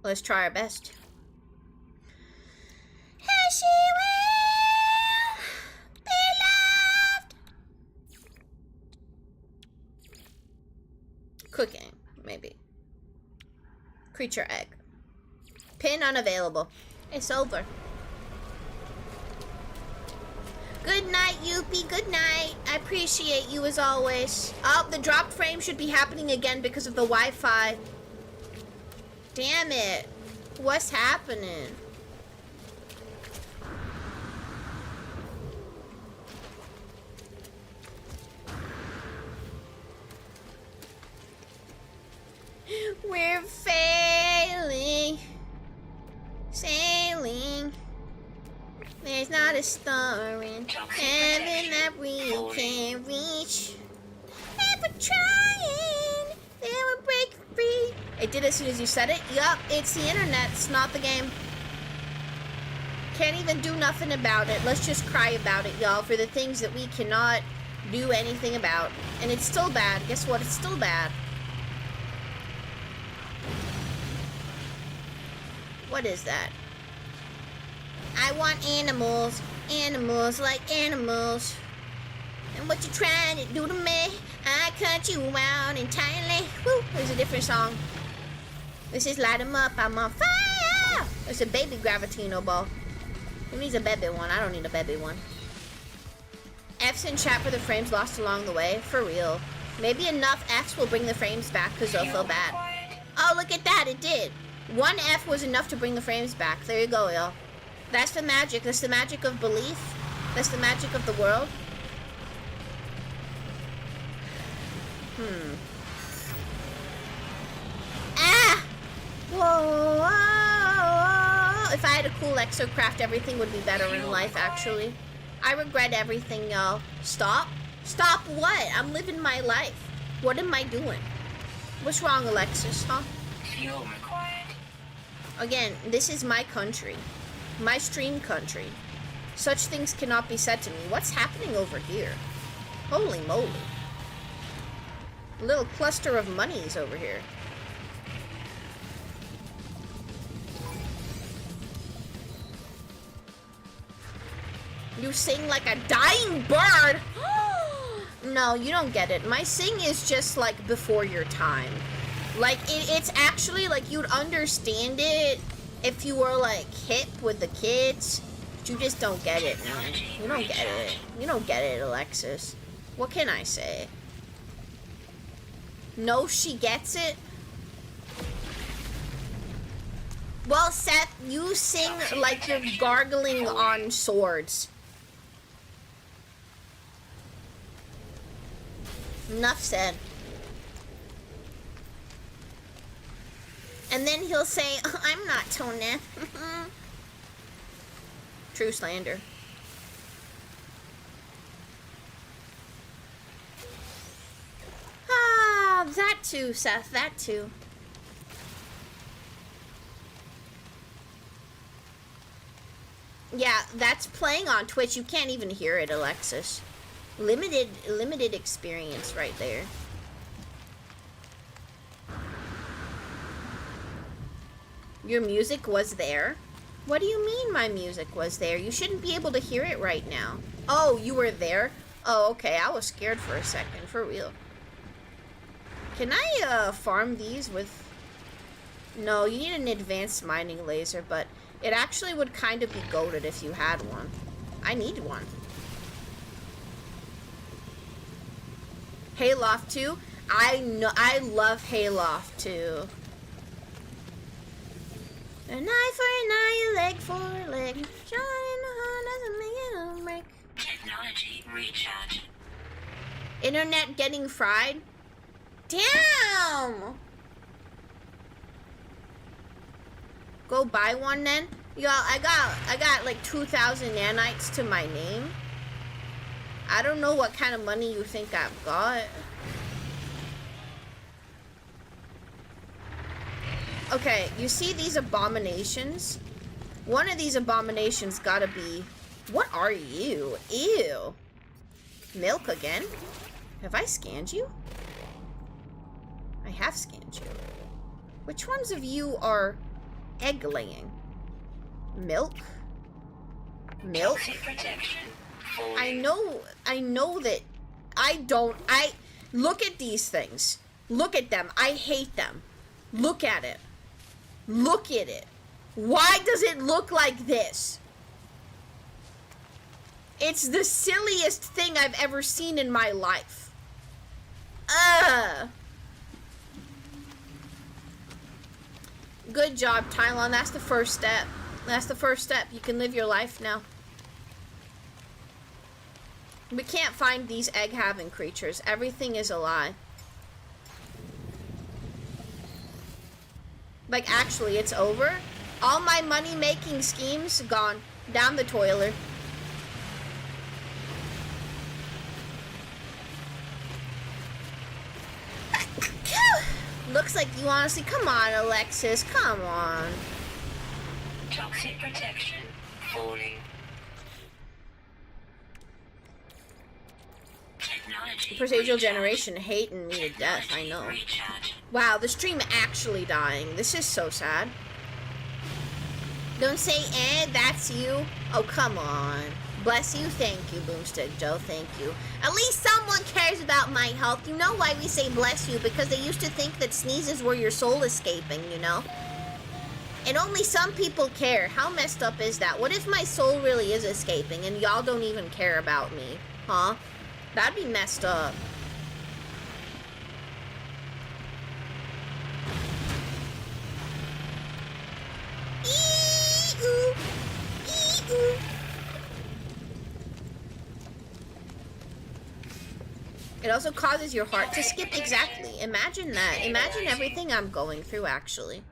Let's try our best. And she will be loved. Cooking, maybe. Creature egg. Pin unavailable. It's over. Good night, Yuppie. Good night. I appreciate you as always. Oh, the drop frame should be happening again because of the Wi-Fi. Damn it. What's happening? We're failing. Sailing. There's not a star in heaven that we can reach. Ever trying, they will break free. It did as soon as you said it. Yup, it's the internet. It's not the game. Can't even do nothing about it. Let's just cry about it, y'all, for the things that we cannot do anything about. And it's still bad. Guess what? It's still bad. What is that? I want animals. Animals like animals. And what you trying to do to me? I cut you out entirely. Woo, there's a different song. This is Light 'em Up, I'm on fire! There's a baby Gravitino ball. Who needs a baby one? I don't need a baby one. F's in chat for the frames lost along the way. For real. Maybe enough F's will bring the frames back because they'll feel bad. Oh, look at that, it did. One F was enough to bring the frames back. There you go, y'all. That's the magic. That's the magic of belief. That's the magic of the world. Ah! Whoa, whoa. If I had a cool exocraft, everything would be better in life, actually. I regret everything, y'all. Stop? Stop what? I'm living my life. What am I doing? What's wrong, Alexis, huh? Fuel required. Again, this is my country. My stream country. Such things cannot be said to me. What's happening over here? Holy moly. A little cluster of monies over here. You sing like a dying bird! No, you don't get it. My sing is just like before your time. Like, it's actually like you'd understand it if you were like hip with the kids. But you just don't get it, man. You don't get it. You don't get it, Alexis. What can I say? No, she gets it. Well, Seth, you sing like you're gargling on swords. Enough said. And then he'll say, I'm not Tony. True slander. Ah, that too, Seth, that too. Yeah, that's playing on Twitch. You can't even hear it, Alexis. Limited experience right there. Your music was there? What do you mean my music was there? You shouldn't be able to hear it right now. Oh, you were there? Oh, okay. I was scared for a second. For real. Can I farm these with... No, you need an advanced mining laser, but it actually would kind of be goated if you had one. I need one. Hayloft 2? I know, I love Hayloft 2. An eye for an eye, a leg for a leg. Shine a heart doesn't make it a break. Technology recharge. Internet getting fried? Damn! Go buy one then? Yo, I got like 2,000 nanites to my name. I don't know what kind of money you think I've got. Okay, you see these abominations? One of these abominations gotta be... What are you? Ew. Milk again? Have I scanned you? I have scanned you. Which ones of you are egg laying? Milk? Milk? Toxic protection. I know that look at these things. Look at them. I hate them. Look at it. Look at it. Why does it look like this? It's the silliest thing I've ever seen in my life. Good job, Tylon. That's the first step. That's the first step. You can live your life now. We can't find these egg-having creatures. Everything is a lie. Like, actually, it's over. All my money-making schemes gone down the toilet. Looks like you honestly... Come on, Alexis. Come on. Toxic protection falling. Technology Procedural recharge. generation hating me to death, I know. Recharge. Wow, the stream actually dying. This is so sad. Don't say, that's you. Oh, come on. Bless you. Thank you, Boomstick Joe. Thank you. At least someone cares about my health. You know why we say bless you? Because they used to think that sneezes were your soul escaping, you know? And only some people care. How messed up is that? What if my soul really is escaping and y'all don't even care about me? Huh? That'd be messed up. Ee-oo. Ee-oo. It also causes your heart to skip. Exactly. Imagine that. Imagine everything I'm going through, actually.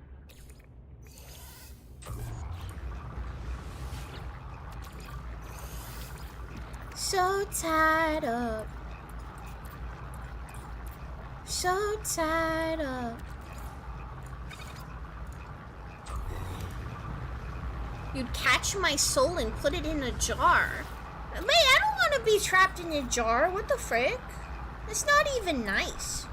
So tied up. So tied up. You'd catch my soul and put it in a jar. Wait, I don't want to be trapped in a jar. What the frick? It's not even nice.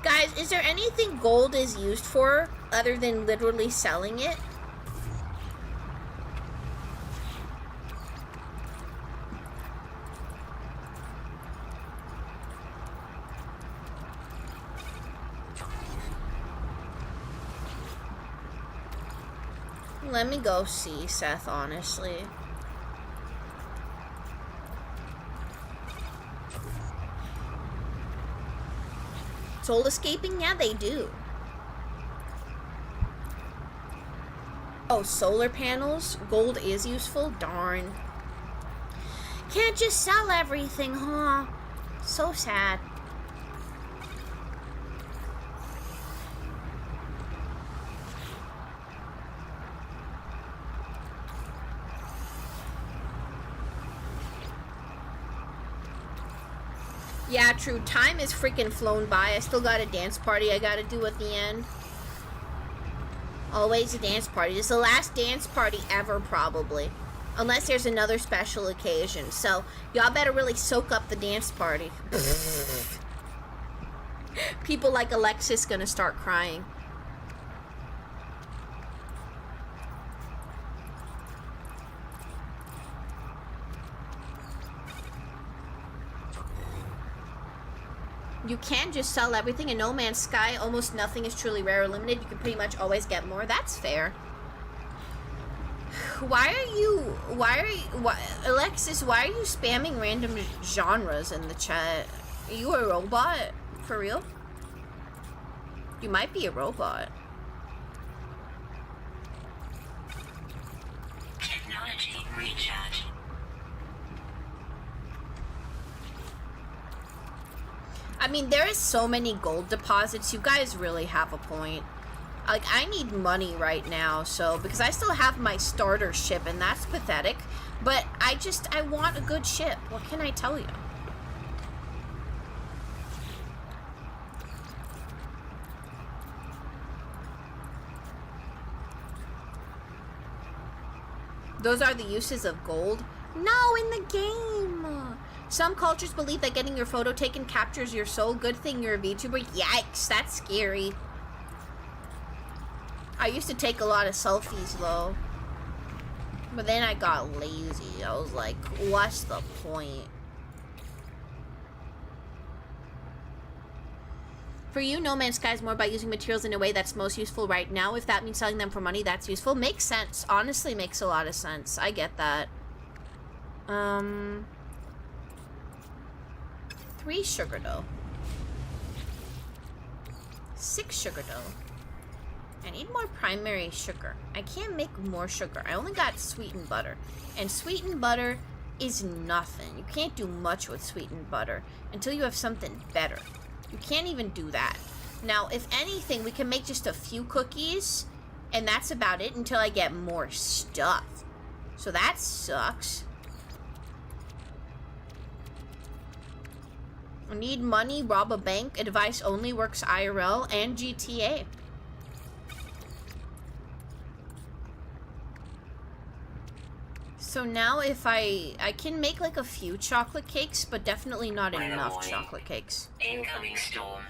Guys, is there anything gold is used for other than literally selling it? Let me go see, Seth, honestly. Soul escaping? Yeah, they do. Oh, solar panels? Gold is useful? Darn. Can't just sell everything, huh? So sad. Yeah, true. Time is freaking flown by. I still got a dance party I gotta do at the end. Always a dance party. This is the last dance party ever, probably. Unless there's another special occasion. So, y'all better really soak up the dance party. People like Alexis gonna start crying. You can just sell everything in No Man's Sky. Almost nothing is truly rare or limited. You can pretty much always get more. That's fair. Alexis, why are you spamming random genres in the chat? Are you a robot? For real? You might be a robot. Technology recharge. I mean, there is so many gold deposits. You guys really have a point. Like, I need money right now, so, because I still have my starter ship, and that's pathetic. But I want a good ship. What can I tell you? Those are the uses of gold? No, in the game! Some cultures believe that getting your photo taken captures your soul. Good thing you're a VTuber. Yikes, that's scary. I used to take a lot of selfies, though. But then I got lazy. I was like, what's the point? For you, No Man's Sky is more about using materials in a way that's most useful right now. If that means selling them for money, that's useful. Makes sense. Honestly, makes a lot of sense. I get that. 3 sugar dough. 6 sugar dough. I need more primary sugar. I can't make more sugar. I only got sweetened butter. And sweetened butter is nothing. You can't do much with sweetened butter until you have something better. You can't even do that. Now, if anything, we can make just a few cookies, and that's about it until I get more stuff. So that sucks. I need money, rob a bank, advice only works IRL, and GTA. So now if I can make like a few chocolate cakes, but definitely not enough chocolate cakes. Incoming storm.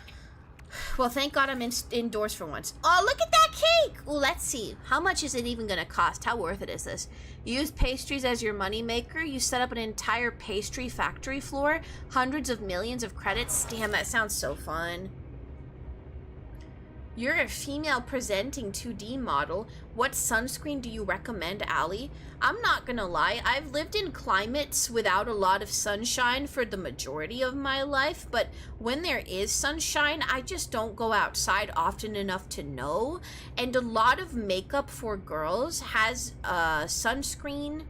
Well, thank God I'm indoors for once. Oh, look at that cake! Well, let's see. How much is it even gonna cost? How worth it is this? You use pastries as your money maker. You set up an entire pastry factory floor. Hundreds of millions of credits. Damn, that sounds so fun. You're a female presenting 2D model. What sunscreen do you recommend, Allie? I'm not gonna lie, I've lived in climates without a lot of sunshine for the majority of my life, but when there is sunshine, I just don't go outside often enough to know. And a lot of makeup for girls has sunscreen.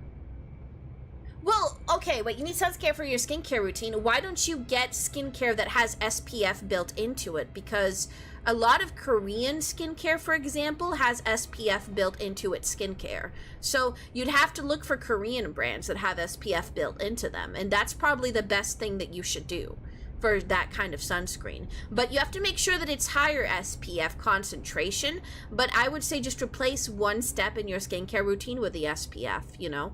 Well, okay, wait, you need sunscreen for your skincare routine. Why don't you get skincare that has SPF built into it? Because a lot of Korean skincare, for example, has SPF built into its skincare. So you'd have to look for Korean brands that have SPF built into them. And that's probably the best thing that you should do for that kind of sunscreen. But you have to make sure that it's higher SPF concentration. But I would say just replace one step in your skincare routine with the SPF, you know?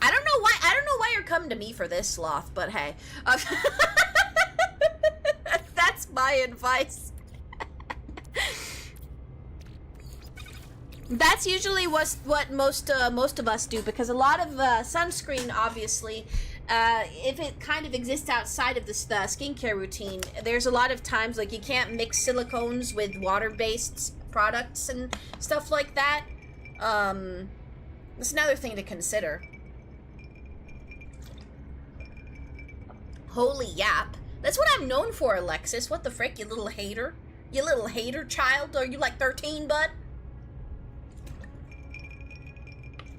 I don't know why you're coming to me for this, Sloth, but hey. That's my advice. That's usually what most of us do, because a lot of sunscreen, obviously, if it kind of exists outside of the skincare routine, there's a lot of times, like, you can't mix silicones with water-based products and stuff like that. That's another thing to consider. Holy yap. That's what I'm known for, Alexis. What the frick, you little hater? You little hater child. Are you like 13, bud?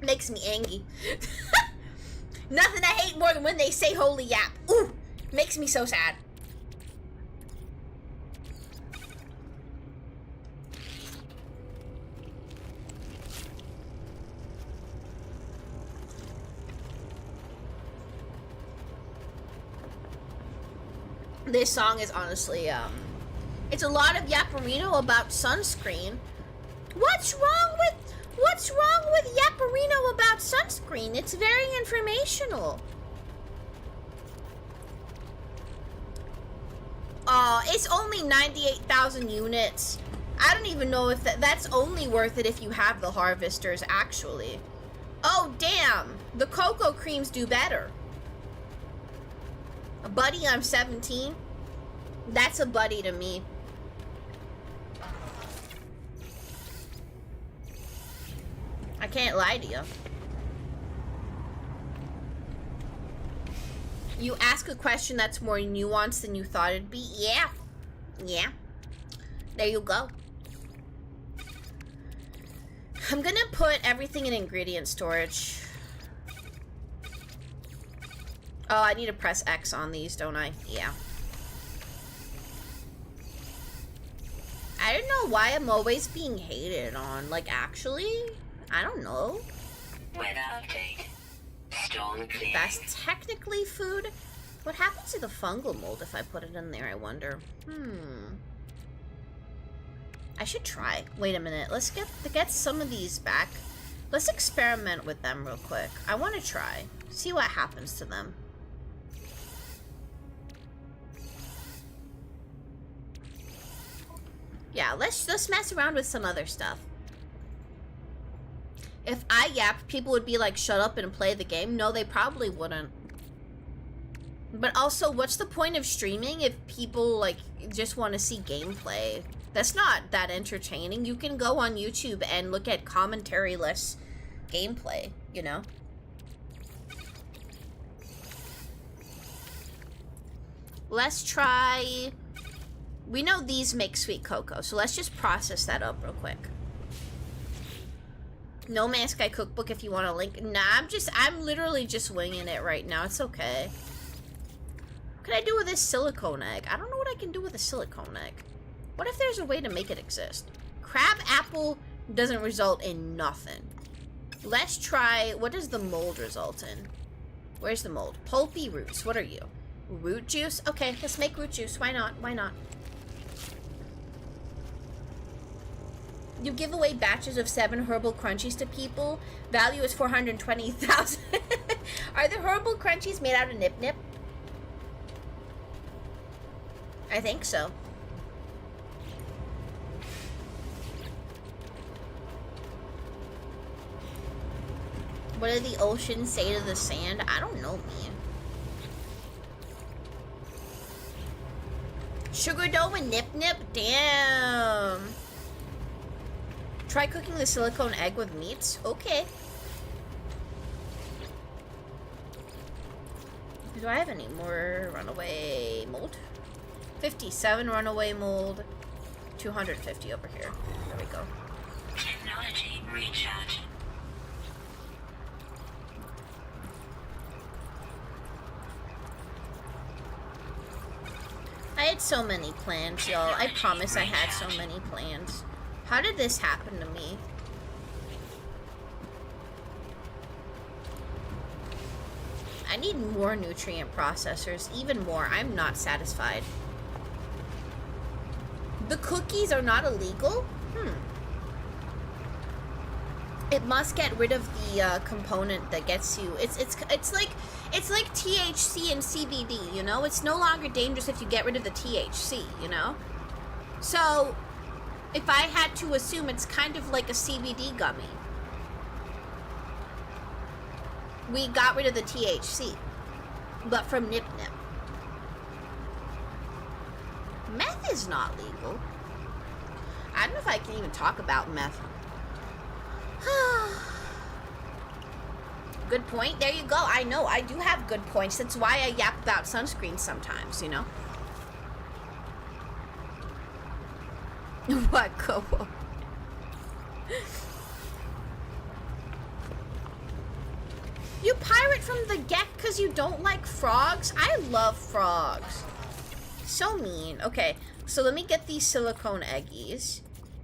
Makes me angry. Nothing I hate more than when they say holy yap. Ooh, makes me so sad. This song is honestly, it's a lot of Yaparino about sunscreen. What's wrong with Yaparino about sunscreen? It's very informational. It's only 98,000 units. I don't even know if that's only worth it if you have the harvesters, actually. Oh, damn. The cocoa creams do better. Buddy, I'm 17. That's a buddy to me. I can't lie to you. You ask a question that's more nuanced than you thought it'd be. Yeah. Yeah. There you go. I'm gonna put everything in ingredient storage. Oh, I need to press X on these, don't I? Yeah. I don't know why I'm always being hated on. Like, actually? I don't know. Weather update. Storm clear. That's technically food. What happens to the fungal mold if I put it in there, I wonder? I should try. Wait a minute. Let's get some of these back. Let's experiment with them real quick. I want to try. See what happens to them. Yeah, let's mess around with some other stuff. If I yapped, people would be like, shut up and play the game. No, they probably wouldn't. But also, what's the point of streaming if people, like, just want to see gameplay? That's not that entertaining. You can go on YouTube and look at commentary-less gameplay, you know? Let's try... We know these make sweet cocoa, so let's just process that up real quick. No Man's Sky cookbook if you want a link. Nah, I'm literally just winging it right now. It's okay. What can I do with this silicone egg? I don't know what I can do with a silicone egg. What if there's a way to make it exist? Crab apple doesn't result in nothing. Let's try, what does the mold result in? Where's the mold? Pulpy roots, what are you? Root juice? Okay, let's make root juice. Why not? Why not? You give away batches of 7 herbal crunchies to people. Value is 420,000. Are the herbal crunchies made out of Nip Nip? I think so. What did the ocean say to the sand? I don't know, man. Sugar dough and Nip Nip? Damn. Try cooking the silicone egg with meats? Okay. Do I have any more runaway mold? 57 runaway mold. 250 over here. There we go. Technology recharge. I had so many plans, y'all. I promise I had so many plans. How did this happen to me? I need more nutrient processors. Even more. I'm not satisfied. The cookies are not illegal? It must get rid of the component that gets you. It's like THC and CBD, you know? It's no longer dangerous if you get rid of the THC, you know? So, if I had to assume, it's kind of like a CBD gummy. We got rid of the THC, but from Nip Nip. Meth is not legal. I don't know if I can even talk about meth. Good point. There you go. I know. I do have good points. That's why I yap about sunscreen sometimes, you know? What, Kobo? You pirate from the Gek because you don't like frogs? I love frogs. So mean. Okay, so let me get these silicone eggies.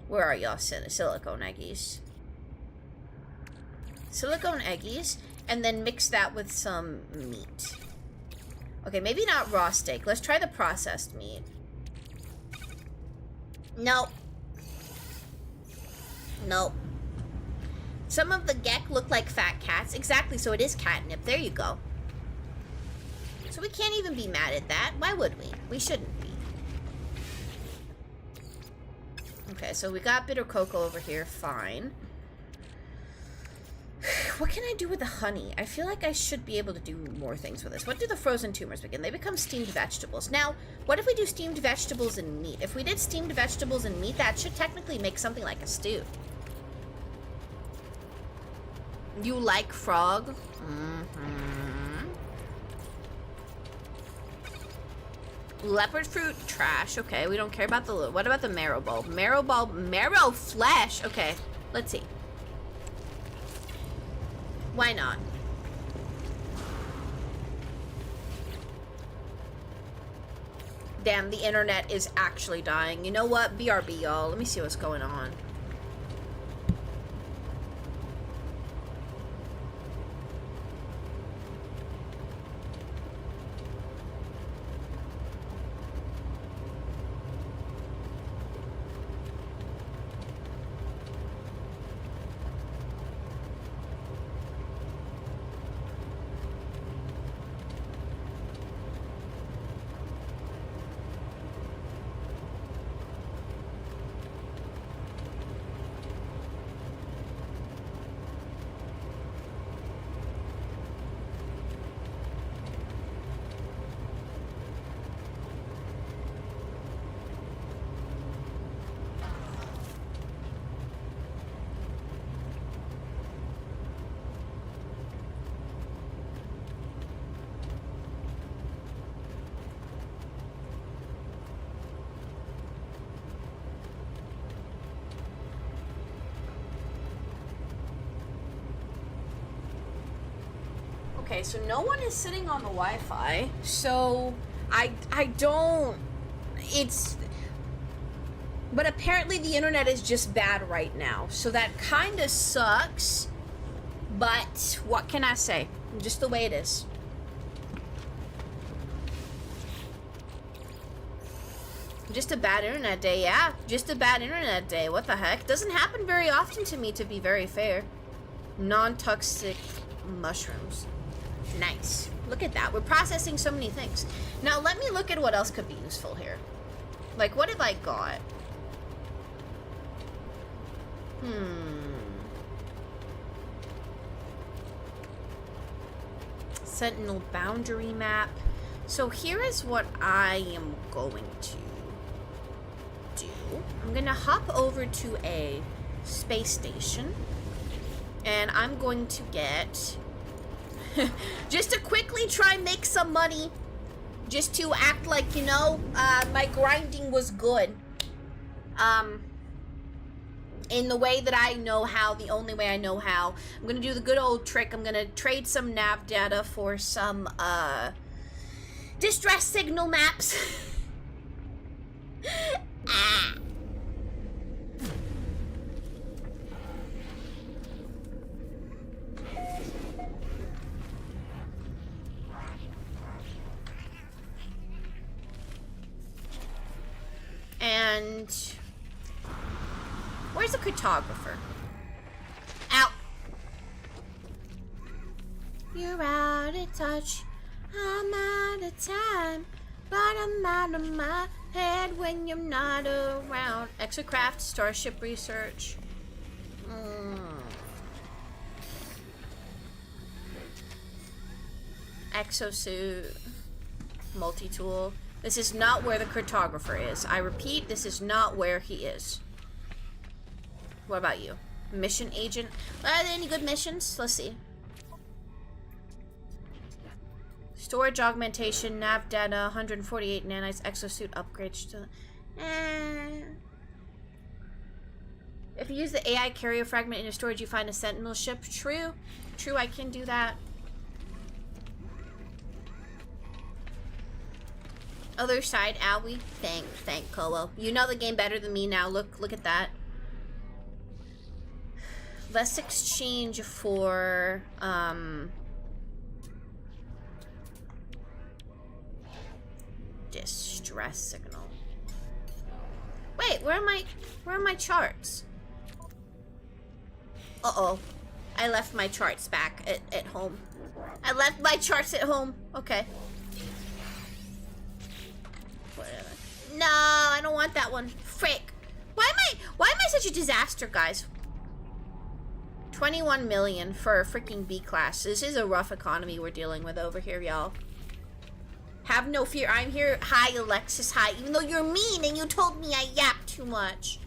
Where are y'all, silicone eggies? Silicone eggies, and then mix that with some meat. Okay, maybe not raw steak. Let's try the processed meat. Nope. Nope. Some of the Gek look like fat cats. Exactly, so it is catnip. There you go. So we can't even be mad at that. Why would we? We shouldn't be. Okay, so we got bitter cocoa over here. Fine. What can I do with the honey? I feel like I should be able to do more things with this. What do the frozen tumors begin? They become steamed vegetables. Now, what if we do steamed vegetables and meat? If we did steamed vegetables and meat, that should technically make something like a stew. You like frog? Mm-hmm. Leopard fruit, trash. Okay, we don't care about the... What about the marrow bulb? Marrow bulb, marrow flesh. Okay, let's see. Why not? Damn, the internet is actually dying. You know what? BRB, y'all. Let me see what's going on. Okay, so no one is sitting on the Wi-Fi, so I don't, it's, but apparently the internet is just bad right now, so that kind of sucks, but what can I say? Just the way it is. Just a bad internet day, yeah, just a bad internet day, what the heck? Doesn't happen very often to me, to be very fair. Non-toxic mushrooms. Nice. Look at that. We're processing so many things. Now, let me look at what else could be useful here. Like, what have I got? Sentinel boundary map. So here is what I am going to do. I'm going to hop over to a space station. And I'm going to get... just to quickly try and make some money. Just to act like, you know, my grinding was good. In the way that I know how, the only way I know how. I'm gonna do the good old trick. I'm gonna trade some nav data for some, distress signal maps. Ah. And where's the cartographer? Ow! You're out of touch. I'm out of time, but I'm out of my head when you're not around. Exocraft, Starship Research. Exosuit, multi-tool. This is not where the cartographer is. I repeat, this is not where he is. What about you? Mission agent? Are there any good missions? Let's see. Storage augmentation, nav data, 148 nanites, exosuit upgrades to... If you use the AI carrier fragment in your storage, you find a sentinel ship. True. True, I can do that. Other side, Owie. Thank Kowo. You know the game better than me now. Look at that. Let's exchange for distress signal. Wait, where are my charts? Uh-oh. I left my charts back at home. I left my charts at home. Okay. Whatever. No, I don't want that one. Frick. Why am I such a disaster, guys? 21 million for a freaking B class. This is a rough economy we're dealing with over here, y'all. Have no fear. I'm here. Hi, Alexis. Hi. Even though you're mean and you told me I yapped too much.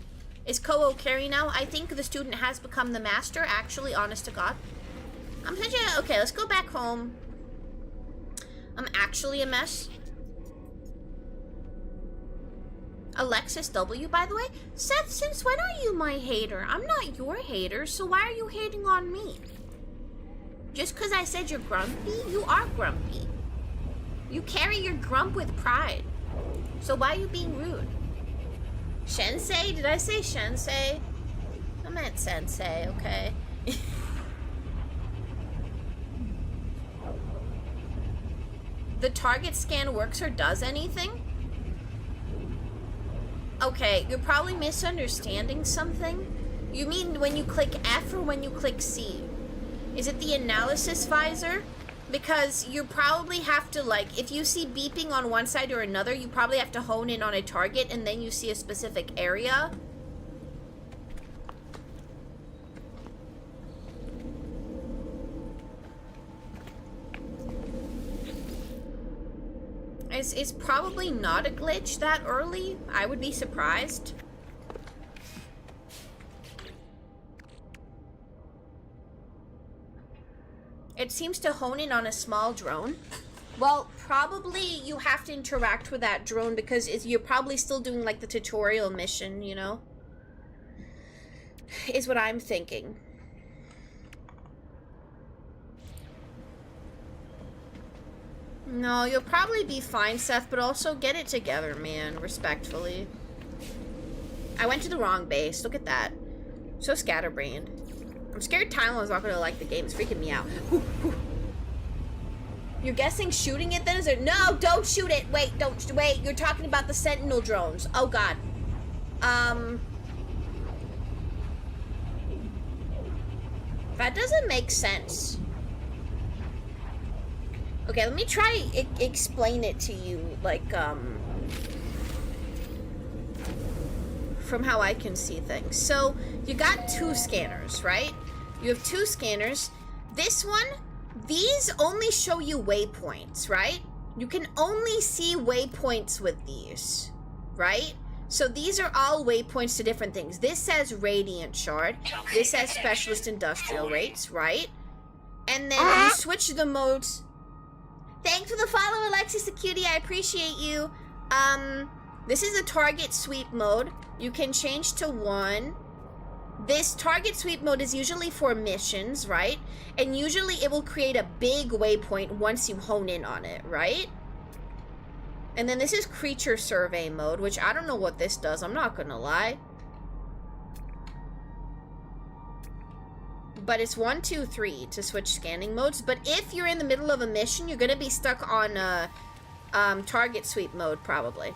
Is Kowo carry now? I think the student has become the master, actually, honest to God. I'm such a... Okay, let's go back home. I'm actually a mess. Alexis W, by the way. Seth, since when are you my hater? I'm not your hater, so why are you hating on me? Just because I said you're grumpy? You are grumpy. You carry your grump with pride. So why are you being rude? Shensei? Did I say Shensei? I meant Sensei, okay. The target scan works or does anything? Okay, you're probably misunderstanding something. You mean when you click F or when you click C? Is it the analysis visor? Because you probably have to, like, if you see beeping on one side or another, you probably have to hone in on a target and then you see a specific area. It's probably not a glitch that early. I would be surprised. It seems to hone in on a small drone. Well, probably you have to interact with that drone because you're probably still doing like the tutorial mission, you know? Is what I'm thinking. No, you'll probably be fine, Seth, but also get it together, man, respectfully. I went to the wrong base. Look at that. So scatterbrained. I'm scared Tylenol's not gonna like the game. It's freaking me out. You're guessing shooting it then? Is there? No, don't shoot it. Wait, don't. Wait, you're talking about the Sentinel drones. Oh, God. That doesn't make sense. Okay, let me try explain it to you, like, from how I can see things. So, you got two scanners, right? You have two scanners. This one, these only show you waypoints, right? You can only see waypoints with these, right? So these are all waypoints to different things. This says Radiant Shard. This says Specialist Industrial Rates, right? And then you switch the modes. Thanks for the follow, Alexis the Cutie. I appreciate you. This is the target sweep mode. You can change to 1. This target sweep mode is usually for missions, right? And usually it will create a big waypoint once you hone in on it, right? And then this is creature survey mode, which I don't know what this does. I'm not gonna lie. But it's 1, 2, 3 to switch scanning modes. But if you're in the middle of a mission, you're gonna be stuck on target sweep mode, probably.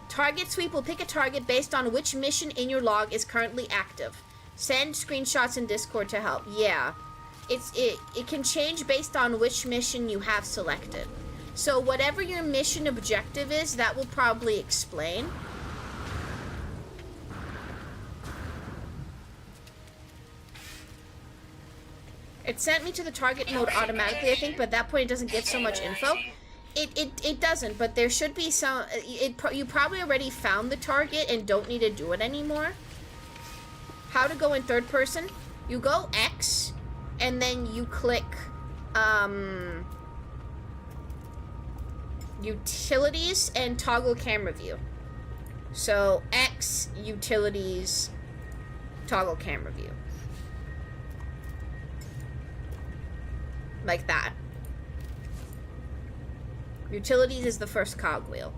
Target sweep will pick a target based on which mission in your log is currently active. Send screenshots in Discord to help. Yeah. It can change based on which mission you have selected. So whatever your mission objective is, that will probably explain. It sent me to the target mode automatically, I think, but at that point it doesn't get so much info. It doesn't, but there should be some... you probably already found the target and don't need to do it anymore. How to go in third person? You go X, and then you click... utilities and toggle camera view. So X, utilities, toggle camera view. Like that. Utilities is the first cogwheel.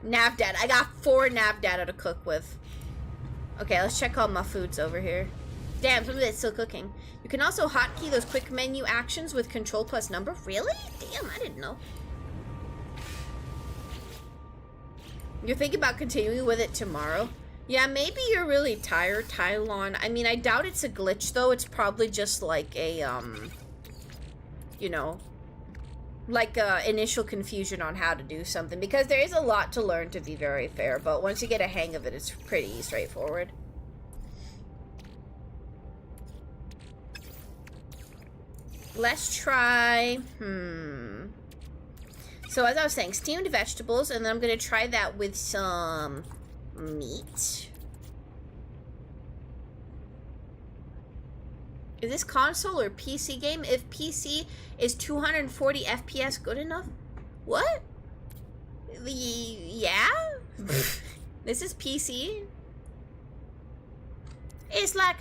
Nav data. I got 4 nav data to cook with. Okay, let's check all my foods over here. Damn, some of it's still cooking. You can also hotkey those quick menu actions with control plus number. Really? Damn, I didn't know. You're thinking about continuing with it tomorrow? Yeah, maybe you're really tired, Tylon. I mean, I doubt it's a glitch, though. It's probably just like a, you know, like initial confusion on how to do something, because there is a lot to learn, to be very fair, but once you get a hang of it, it's pretty straightforward. Let's try so as I was saying, steamed vegetables, and then I'm gonna try that with some meat. Is this console or PC game? If PC is 240 FPS good enough? What? Yeah? This is PC? It's like,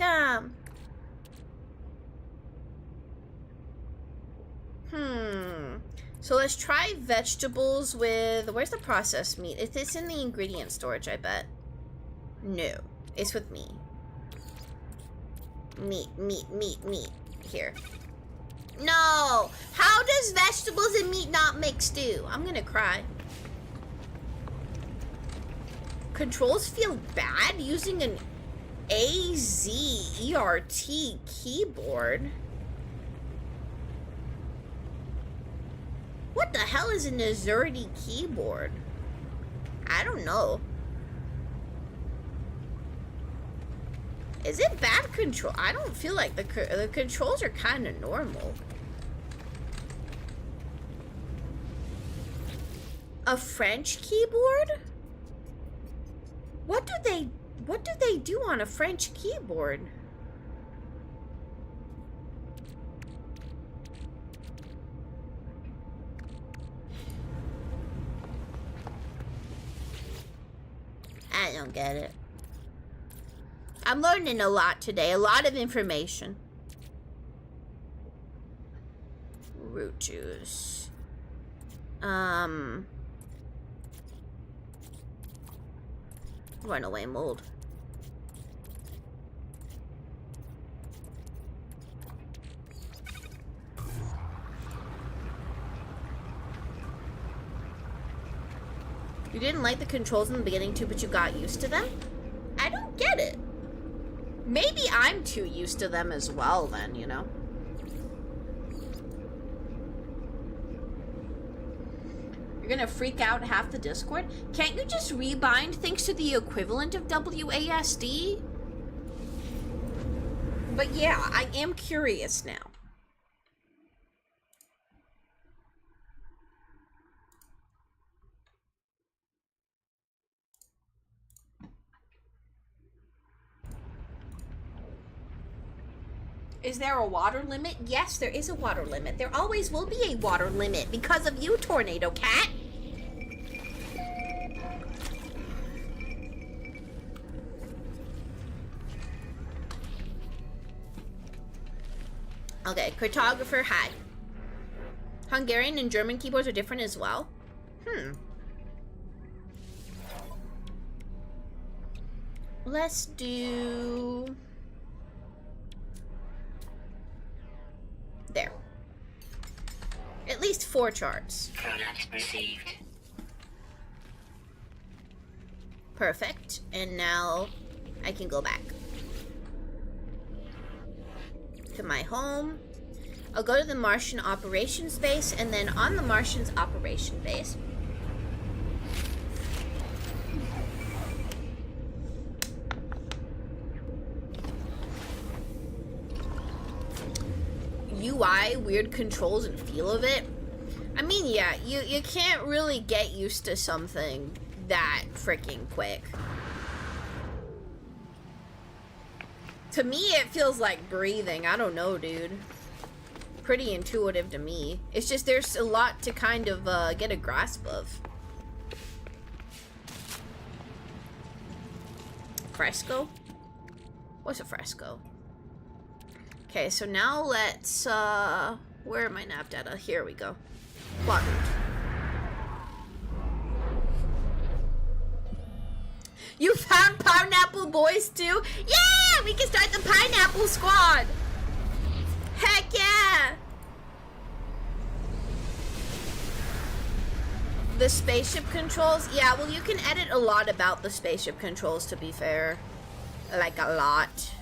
So let's try vegetables with, where's the processed meat? It's in the ingredient storage, I bet. No, it's with me. Meat. Here. No! How does vegetables and meat not make stew? I'm gonna cry. Controls feel bad using an AZERT keyboard. What the hell is an AZERTY keyboard? I don't know. Is it bad control? I don't feel like the controls are kind of normal. A French keyboard? What do they do on a French keyboard? I don't get it. I'm learning a lot today. A lot of information. Root juice. Runaway mold. You didn't like the controls in the beginning too, but you got used to them? I don't get it. Maybe I'm too used to them as well then, you know? You're gonna freak out half the Discord? Can't you just rebind things to the equivalent of WASD? But yeah, I am curious now. Is there a water limit? Yes, there is a water limit. There always will be a water limit because of you, Tornado Cat. Okay, cartographer, hi. Hungarian and German keyboards are different as well? Let's do... There. At least 4 charts. Product received. Perfect. And now I can go back to my home. I'll go to the Martian operations base, and then on the Martian's operation base, UI, weird controls and feel of it. I mean, yeah, you can't really get used to something that freaking quick. To me, it feels like breathing. I don't know, dude. Pretty intuitive to me. It's just there's a lot to kind of get a grasp of. Fresco? What's a fresco? Okay, so now let's, where am I nav data? Here we go. Quadrant. You found Pineapple Boys too? Yeah! We can start the Pineapple Squad! Heck yeah! The spaceship controls? Yeah, well, you can edit a lot about the spaceship controls, to be fair. Like, a lot.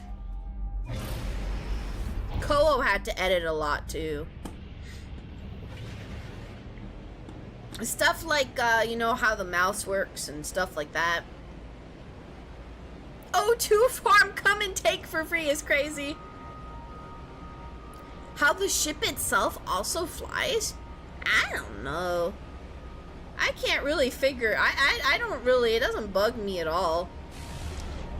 Koho had to edit a lot, too. Stuff like, you know, how the mouse works and stuff like that. O2 farm come and take for free is crazy. How the ship itself also flies? I don't know. I can't really figure. I don't really. It doesn't bug me at all.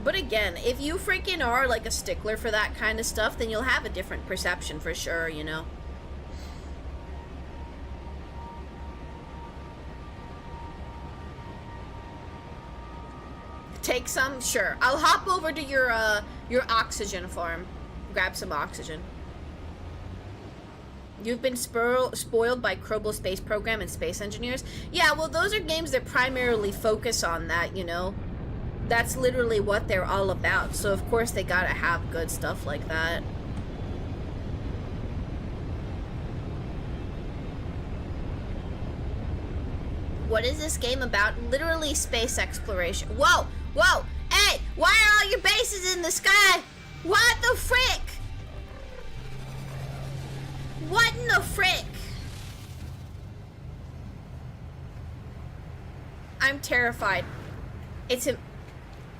But again, if you freaking are like a stickler for that kind of stuff, then you'll have a different perception for sure, you know. Take some? Sure. I'll hop over to your oxygen farm. Grab some oxygen. You've been spoiled by Kerbal Space Program and Space Engineers? Yeah, well, those are games that primarily focus on that, you know? That's literally what they're all about. So, of course, they gotta have good stuff like that. What is this game about? Literally space exploration. Whoa! Whoa! Hey! Why are all your bases in the sky? What the frick? What in the frick? I'm terrified.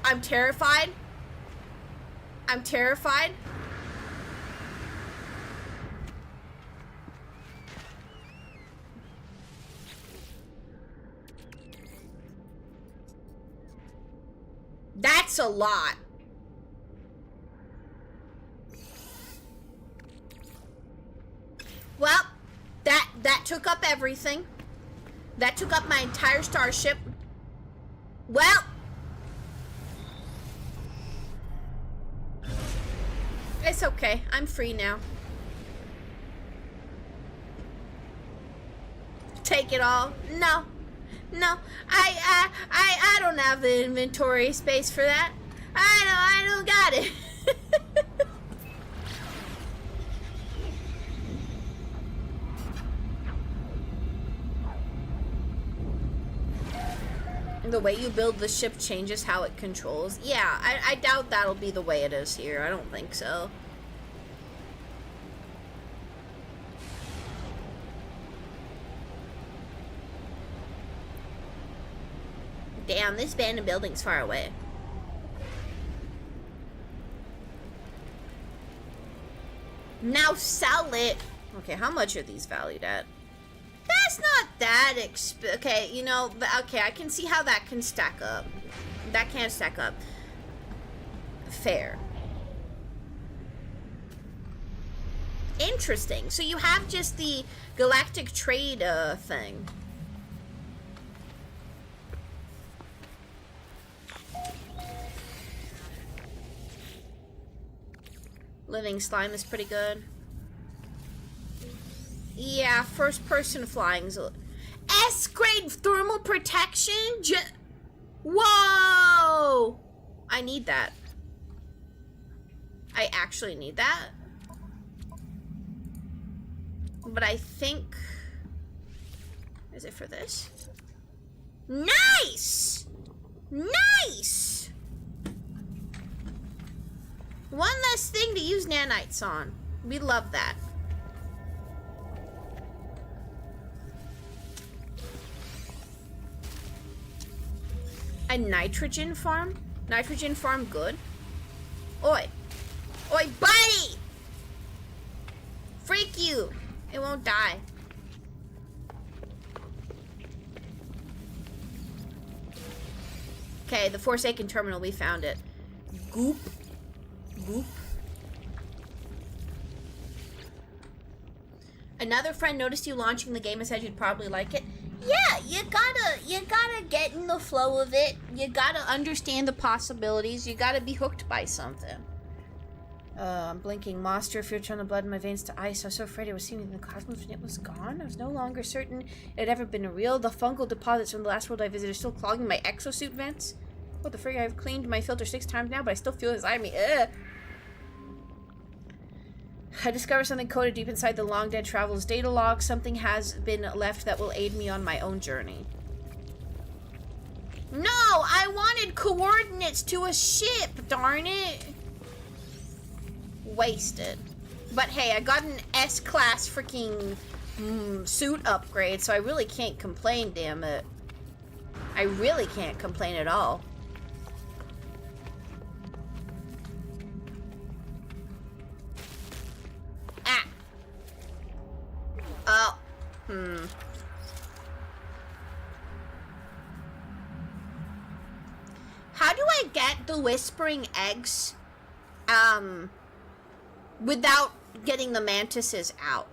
I'm terrified. I'm terrified. That's a lot. Well, that took up everything. That took up my entire starship. Well, it's okay. I'm free now. Take it all? No. No. I don't have the inventory space for that. I don't got it. The way you build the ship changes how it controls. Yeah, I doubt that'll be the way it is here. I don't think so. Damn, this abandoned building's far away. Now sell it. Okay, how much are these valued at? That's not that okay, you know, okay, I can see how that can stack up. That can't stack up. Fair. Interesting. So you have just the galactic trade thing. Living slime is pretty good. Yeah, first person flying's S-grade thermal protection? Whoa! I need that. I actually need that. But I think... Is it for this? Nice! Nice! One less thing to use nanites on. We love that. A nitrogen farm? Nitrogen farm good? Oi. Oi, buddy! Freak you. It won't die. Okay, the Forsaken Terminal, we found it. Goop. Goop. Another friend noticed you launching the game and said you'd probably like it. Yeah, you gotta get in the flow of it. You gotta understand the possibilities. You gotta be hooked by something. I'm blinking. Monster fear turned the blood in my veins to ice. I was so afraid I was seeing it in the cosmos and it was gone. I was no longer certain it had ever been real. The fungal deposits from the last world I visited are still clogging my exosuit vents. What the frig? I've cleaned my filter 6 times now, but I still feel it inside me. Ugh. I discovered something coded deep inside the long dead traveler's data log. Something has been left that will aid me on my own journey. No! I wanted coordinates to a ship, darn it! Wasted. But hey, I got an S-class freaking suit upgrade, so I really can't complain, damn it. I really can't complain at all. Ah! Oh. How do I get the whispering eggs, without getting the mantises out?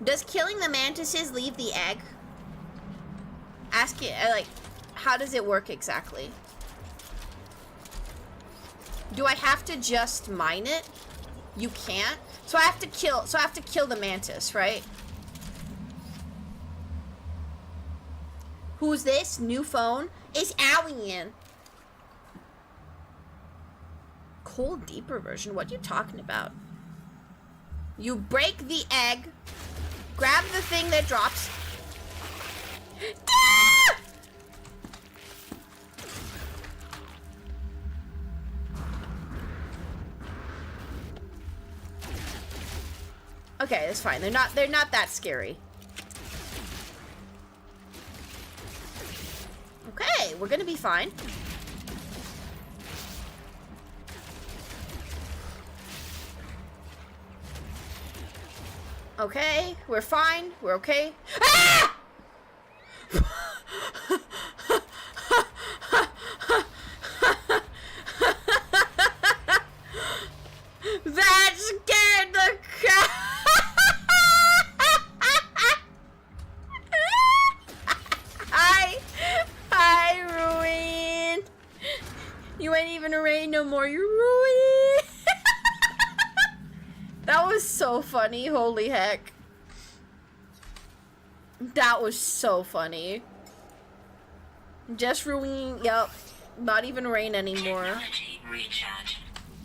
Does killing the mantises leave the egg? Ask it, like, how does it work exactly? Do I have to just mine it? You can't? So I have to kill the mantis, right? Who's this? New phone? It's Alien. Cold deeper version? What are you talking about? You break the egg, grab the thing that drops. Ah! Okay, that's fine. They're not that scary. Okay, we're gonna be fine. Okay, we're fine. We're okay. Ah! That scared the crap. Hi, Ruin. You ain't even a rain no more. You're ruined. That was so funny. Holy heck. That was so funny. Just Ruin. Yep. Not even rain anymore. Technology recharge.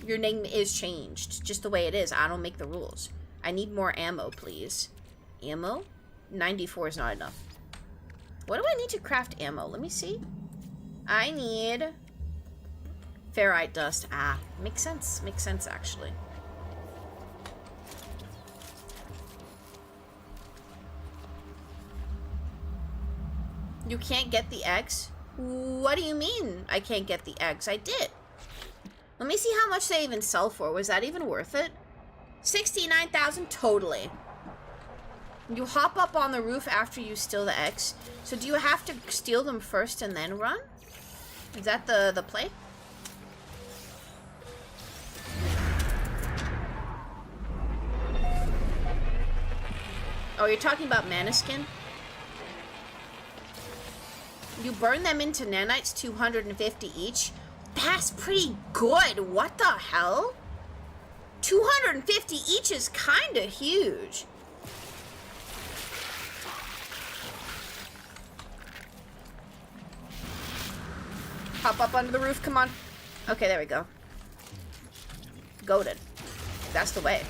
Your name is changed. Just the way it is. I don't make the rules. I need more ammo, please. Ammo? 94 is not enough. What do I need to craft ammo? Let me see. I need ferrite dust. Ah, makes sense. Makes sense, actually. You can't get the eggs? What do you mean I can't get the eggs? I did. Let me see how much they even sell for. Was that even worth it? 69,000 totally. You hop up on the roof after you steal the eggs. So do you have to steal them first and then run? Is that the play? Oh, you're talking about Manaskin? You burn them into nanites, 250 each. That's pretty good. What the hell? 250 each is kind of huge. Hop up under the roof, come on. Okay, there we go. Goated. That's the way.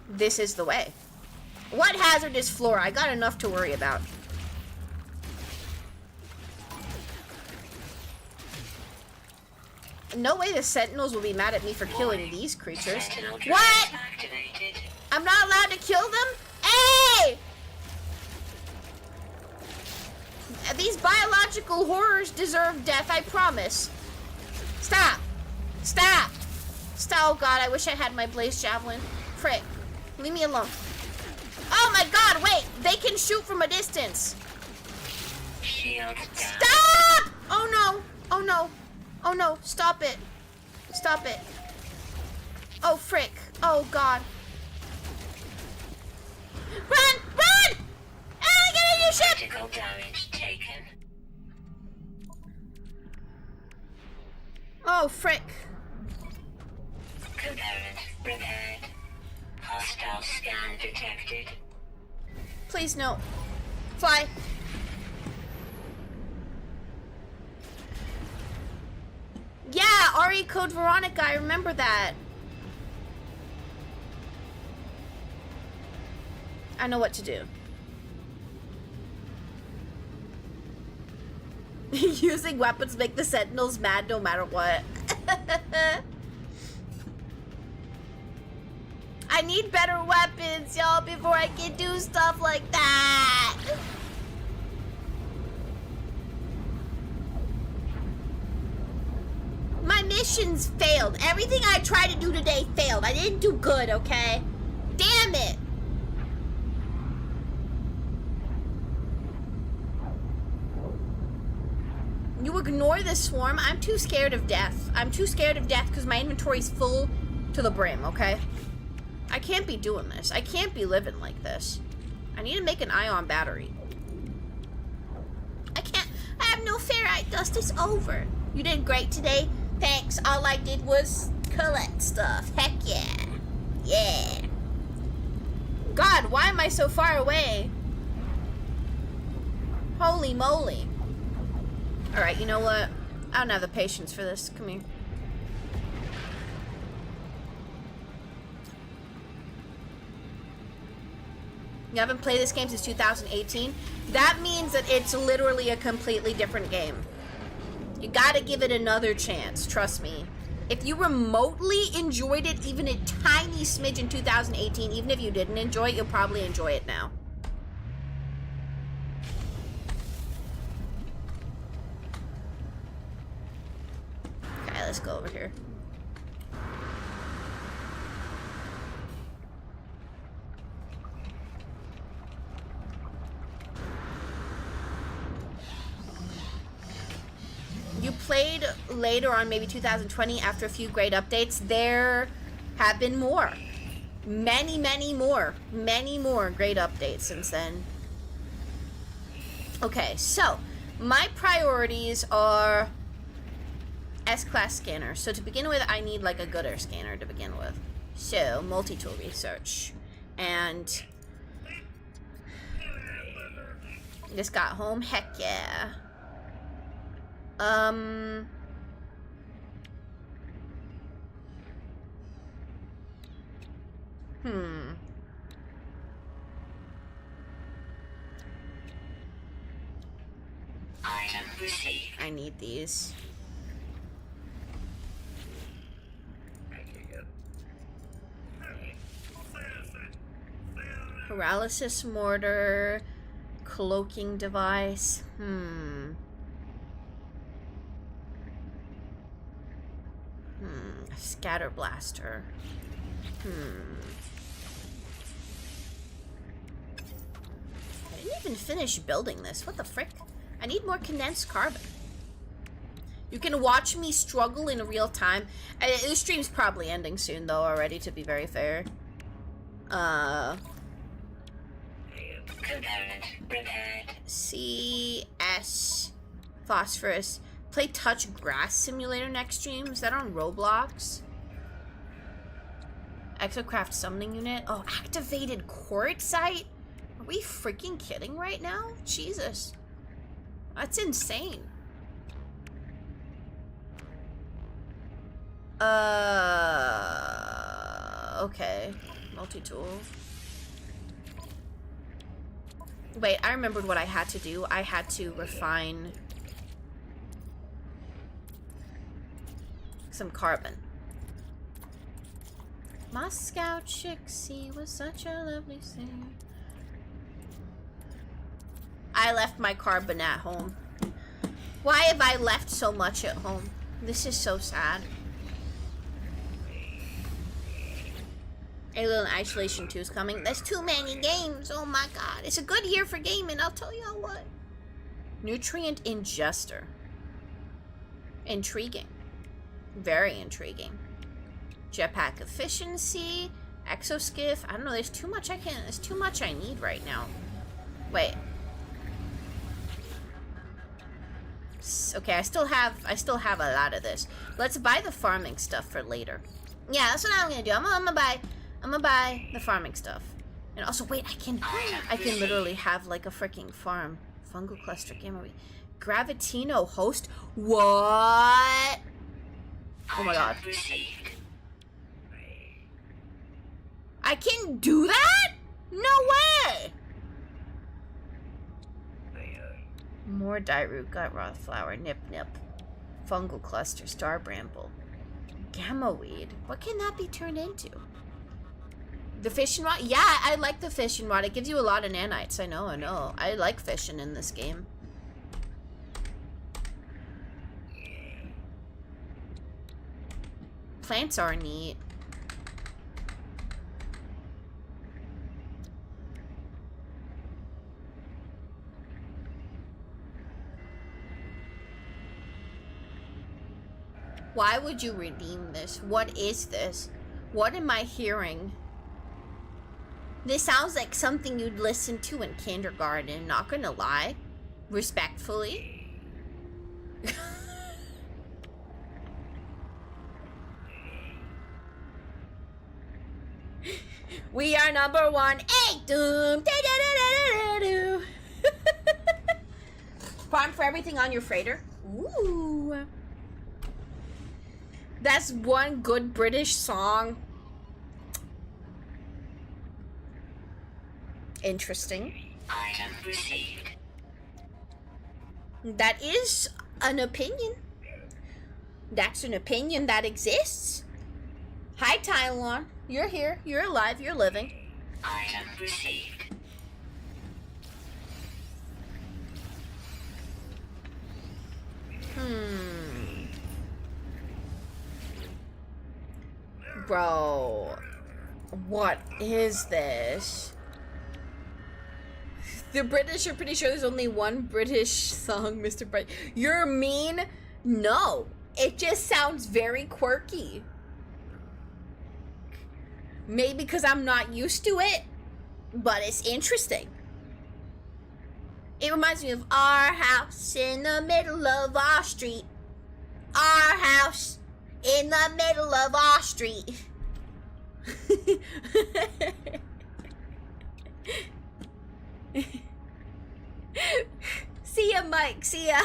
This is the way. What hazardous floor? I got enough to worry about. No way the Sentinels will be mad at me for killing these creatures. What? Activated. I'm not allowed to kill them? Hey! These biological horrors deserve death, I promise. Stop. Stop. Stop. Oh god, I wish I had my blaze javelin. Frick. Leave me alone. Oh my god, wait! They can shoot from a distance! Shield down. Stop! Oh no! Oh no! Oh no! Stop it! Stop it! Oh frick! Oh god! Run! Run! Ah, get in your ship! Critical damage taken. Oh frick! Component repaired. Hostile scan detected. Please no. Fly. Yeah, RE Code Veronica, I remember that. I know what to do. Using weapons make the Sentinels mad no matter what. I need better weapons, y'all, before I can do stuff like that. My missions failed. Everything I tried to do today failed. I didn't do good, okay? Damn it. You ignore the swarm? I'm too scared of death. I'm too scared of death because my inventory's full to the brim, okay? I can't be doing this. I can't be living like this. I need to make an ion battery. I can't. I have no ferrite dust. It's over. You did great today. Thanks. All I did was collect stuff. Heck yeah. Yeah. God, why am I so far away? Holy moly. Alright, you know what? I don't have the patience for this. Come here. You haven't played this game since 2018? That means that it's literally a completely different game. You gotta give it another chance, trust me. If you remotely enjoyed it even a tiny smidge in 2018, even if you didn't enjoy it, you'll probably enjoy it now. Okay, let's go over here. You played later on, maybe 2020, after a few great updates. There have been more. Many, many more. Many more great updates since then. Okay, so my priorities are S-Class scanner. So to begin with, I need like a gooder scanner to begin with. So, multi-tool research. And just got home. Heck yeah. Item received. I need these. Paralysis mortar, cloaking device. Scatter blaster. I didn't even finish building this. What the frick? I need more condensed carbon. You can watch me struggle in real time. The stream's probably ending soon, though, already, to be very fair. Component repaired. CS phosphorus. Play Touch Grass Simulator next stream. Is that on Roblox? Exocraft summoning unit. Oh, activated quartzite? Are we freaking kidding right now? Jesus. That's insane. Okay. Multi-tool. Wait, I remembered what I had to do. I had to refine some carbon. Moscow Chixie was such a lovely singer. I left my carbon at home. Why have I left so much at home? This is so sad. Alien Isolation 2 is coming. There's too many games. Oh my god. It's a good year for gaming, I'll tell y'all what. Nutrient ingester. Intriguing. Very intriguing. Jetpack efficiency. Exoskiff. I don't know, there's too much I need right now. Wait. Okay, I still have a lot of this. Let's buy the farming stuff for later. Yeah, that's what I'm gonna do. I'm gonna buy the farming stuff. And also, wait, I can literally have like a freaking farm. Fungal cluster gamma. Gravitino host. What? Oh my god. I can do that? No way! More Dairu, gut rot flower, nip nip. Fungal cluster, star bramble. Gamma weed. What can that be turned into? The fishing rod? Yeah, I like the fishing rod. It gives you a lot of nanites. I know. I like fishing in this game. Plants are neat. Why would you redeem this? What is this? What am I hearing? This sounds like something you'd listen to in kindergarten, not gonna lie. Respectfully. We are number one. Hey, doom. Farm for everything on your freighter. Ooh. That's one good British song. Interesting. Item received. That is an opinion. That's an opinion that exists. Hi, Tylon. You're here. You're alive. You're living. Item received. Bro, what is this? The British are pretty sure there's only one British song, Mr. Bright. You're mean? No. It just sounds very quirky. Maybe because I'm not used to it, but it's interesting. It reminds me of our house in the middle of our street. Our house in the middle of our street. See ya, Mike. See ya.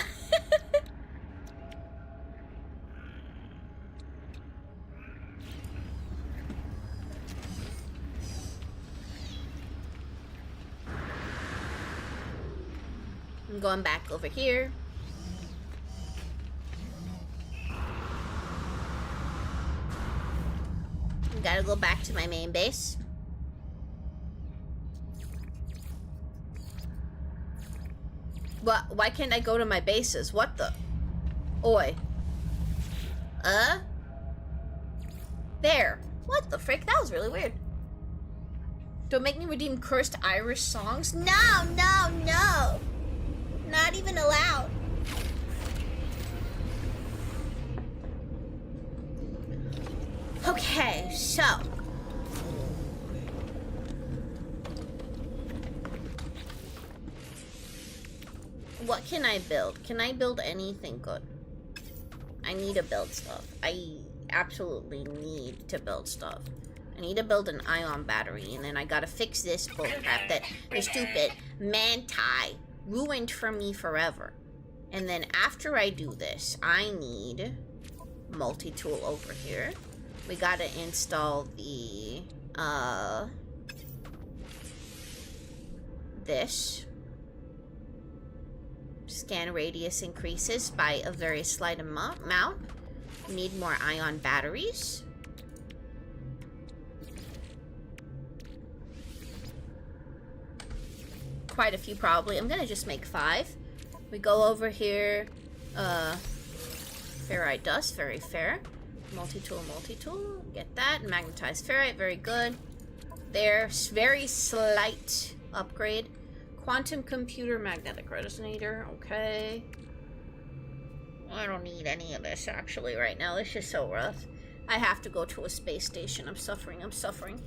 I'm going back over here. Gotta go back to my main base. What? Why can't I go to my bases? What the? Oi. There. What the frick? That was really weird. Don't make me redeem cursed Irish songs. No, no, no. Not even allowed. Okay, so. What can I build? Can I build anything good? I need to build stuff. I absolutely need to build stuff. I need to build an ion battery, and then I gotta fix this bullcrap that the stupid Manti ruined for me forever. And then after I do this, I need multi-tool over here. We gotta install the, this. Scan radius increases by a very slight amount. We need more ion batteries. Quite a few, probably. I'm gonna just make 5. We go over here. Ferrite dust, very fair. Multi-tool, multi-tool. Get that. Magnetized ferrite, very good. There's very slight upgrade. Quantum computer magnetic resonator. Okay. I don't need any of this actually right now. This is so rough. I have to go to a space station. I'm suffering. I'm suffering.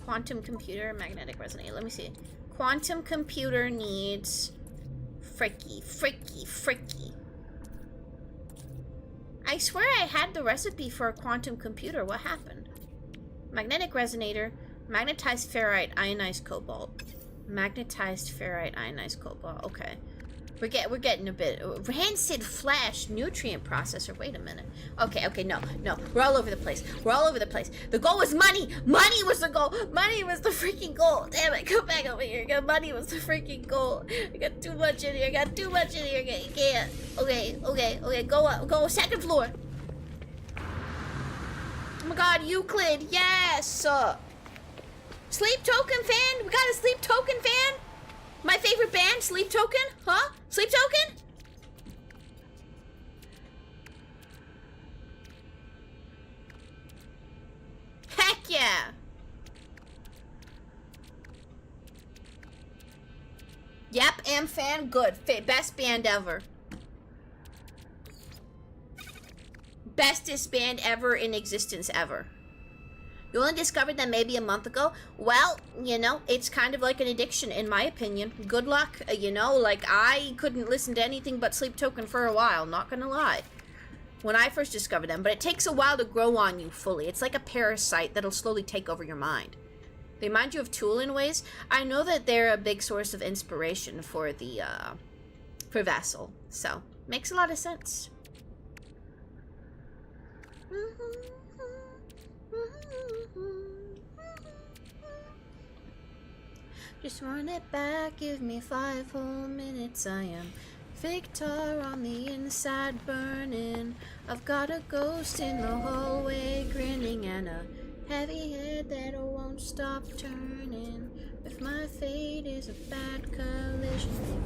Quantum computer magnetic resonator. Let me see. Quantum computer needs fricky. I swear I had the recipe for a quantum computer. What happened? Magnetic resonator, magnetized ferrite, ionized cobalt. Magnetized ferrite, ionized cobalt. Okay. We're getting a bit. Rancid flash nutrient processor. Wait a minute. Okay, no. We're all over the place. The goal was money. Money was the goal. Money was the freaking goal. Damn it, come back over here. Money was the freaking goal. I got too much in here. You can't. Okay. Go up. Go second floor. Oh my god, Euclid. Yes. Sleep Token fan. We got a Sleep Token fan. My favorite band, Sleep Token? Huh? Sleep Token? Heck yeah! Yep, am fan, good. Best band ever. Bestest band ever in existence ever. You only discovered them maybe a month ago? Well, you know, it's kind of like an addiction in my opinion. Good luck, you know, like I couldn't listen to anything but Sleep Token for a while, not gonna lie. When I first discovered them, but it takes a while to grow on you fully. It's like a parasite that'll slowly take over your mind. They remind you of Tool in ways. I know that they're a big source of inspiration for Vessel, so makes a lot of sense. Just run it back, give me 5 whole minutes. I am Victor on the inside burning. I've got a ghost in the hallway grinning and a heavy head that won't stop turning. If my fate is a bad collision,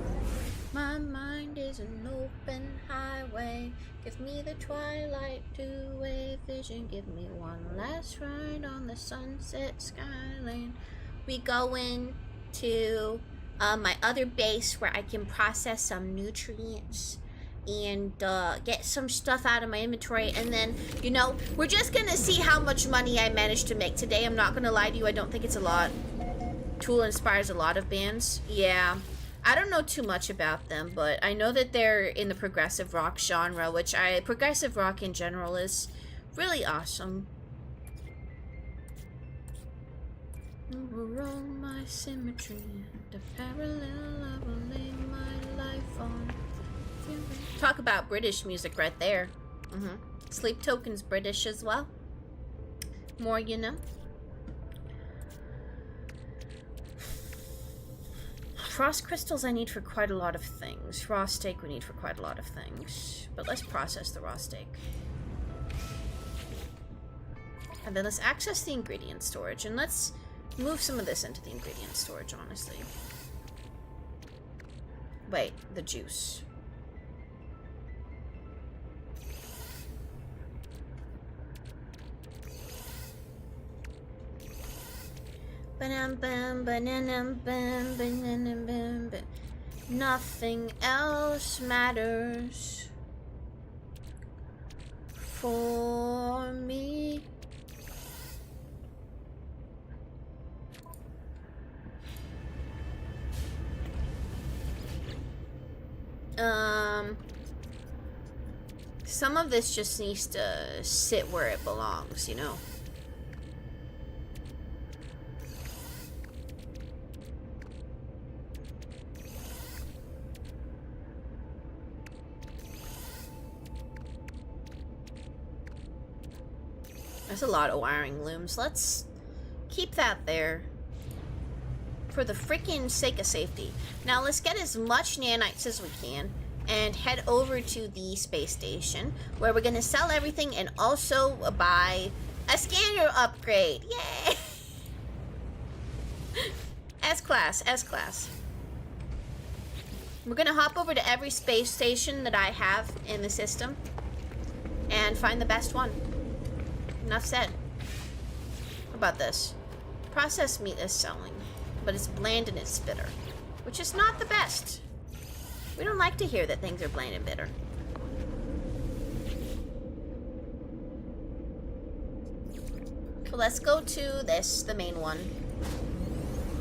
my mind is an open highway. Give me the twilight two-way vision. Give me one last ride on the sunset skyline. We going to my other base where I can process some nutrients and get some stuff out of my inventory, and then, you know, we're just gonna see how much money I managed to make today. I'm not gonna lie to you, I don't think it's a lot. Tool inspires a lot of bands. Yeah, I don't know too much about them, but I know that they're in the progressive rock genre, which progressive rock in general is really awesome. Overall, my symmetry, the parallel I will lay my life on. Talk about British music right there. Sleep Token's British as well. More you know. Frost crystals I need for quite a lot of things. Raw steak we need for quite a lot of things. But let's process the raw steak. And then let's access the ingredient storage, and let's move some of this into the ingredient storage, honestly. Wait, the juice. Nothing else matters for me. Some of this just needs to sit where it belongs, you know? There's a lot of wiring looms. Let's keep that there for the freaking sake of safety. Now let's get as much nanites as we can and head over to the space station where we're gonna sell everything and also buy a scanner upgrade. Yay! S-Class, S-Class. We're gonna hop over to every space station that I have in the system and find the best one. Enough said. How about this? Processed meat is selling, but it's bland and it's bitter, which is not the best. We don't like to hear that things are bland and bitter. So let's go to this, the main one.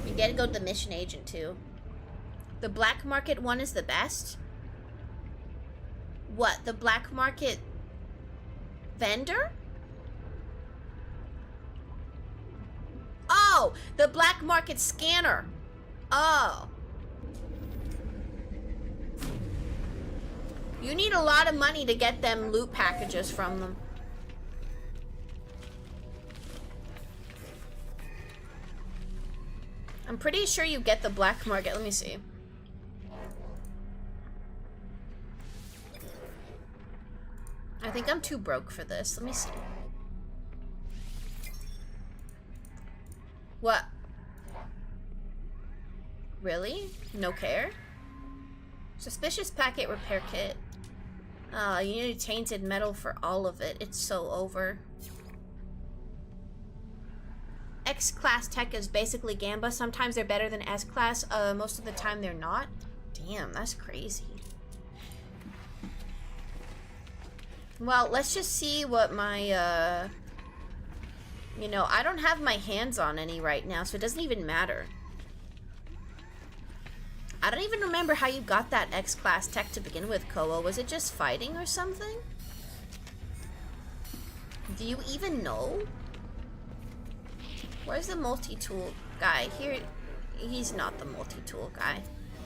We gotta go to the mission agent too. The black market one is the best? What, the black market vendor? Oh, the black market scanner. Oh. You need a lot of money to get them loot packages from them. I'm pretty sure you get the black market. Let me see. I think I'm too broke for this. Let me see. What? Really? No care? Suspicious packet repair kit. You need tainted metal for all of it. It's so over. X-Class tech is basically Gamba. Sometimes they're better than S-Class. Most of the time they're not. Damn, that's crazy. Well, let's just see what my, you know, I don't have my hands on any right now, so it doesn't even matter. I don't even remember how you got that X-Class tech to begin with, Koa. Was it just fighting or something? Do you even know? Where's the multi-tool guy? Here, he's not the multi-tool guy.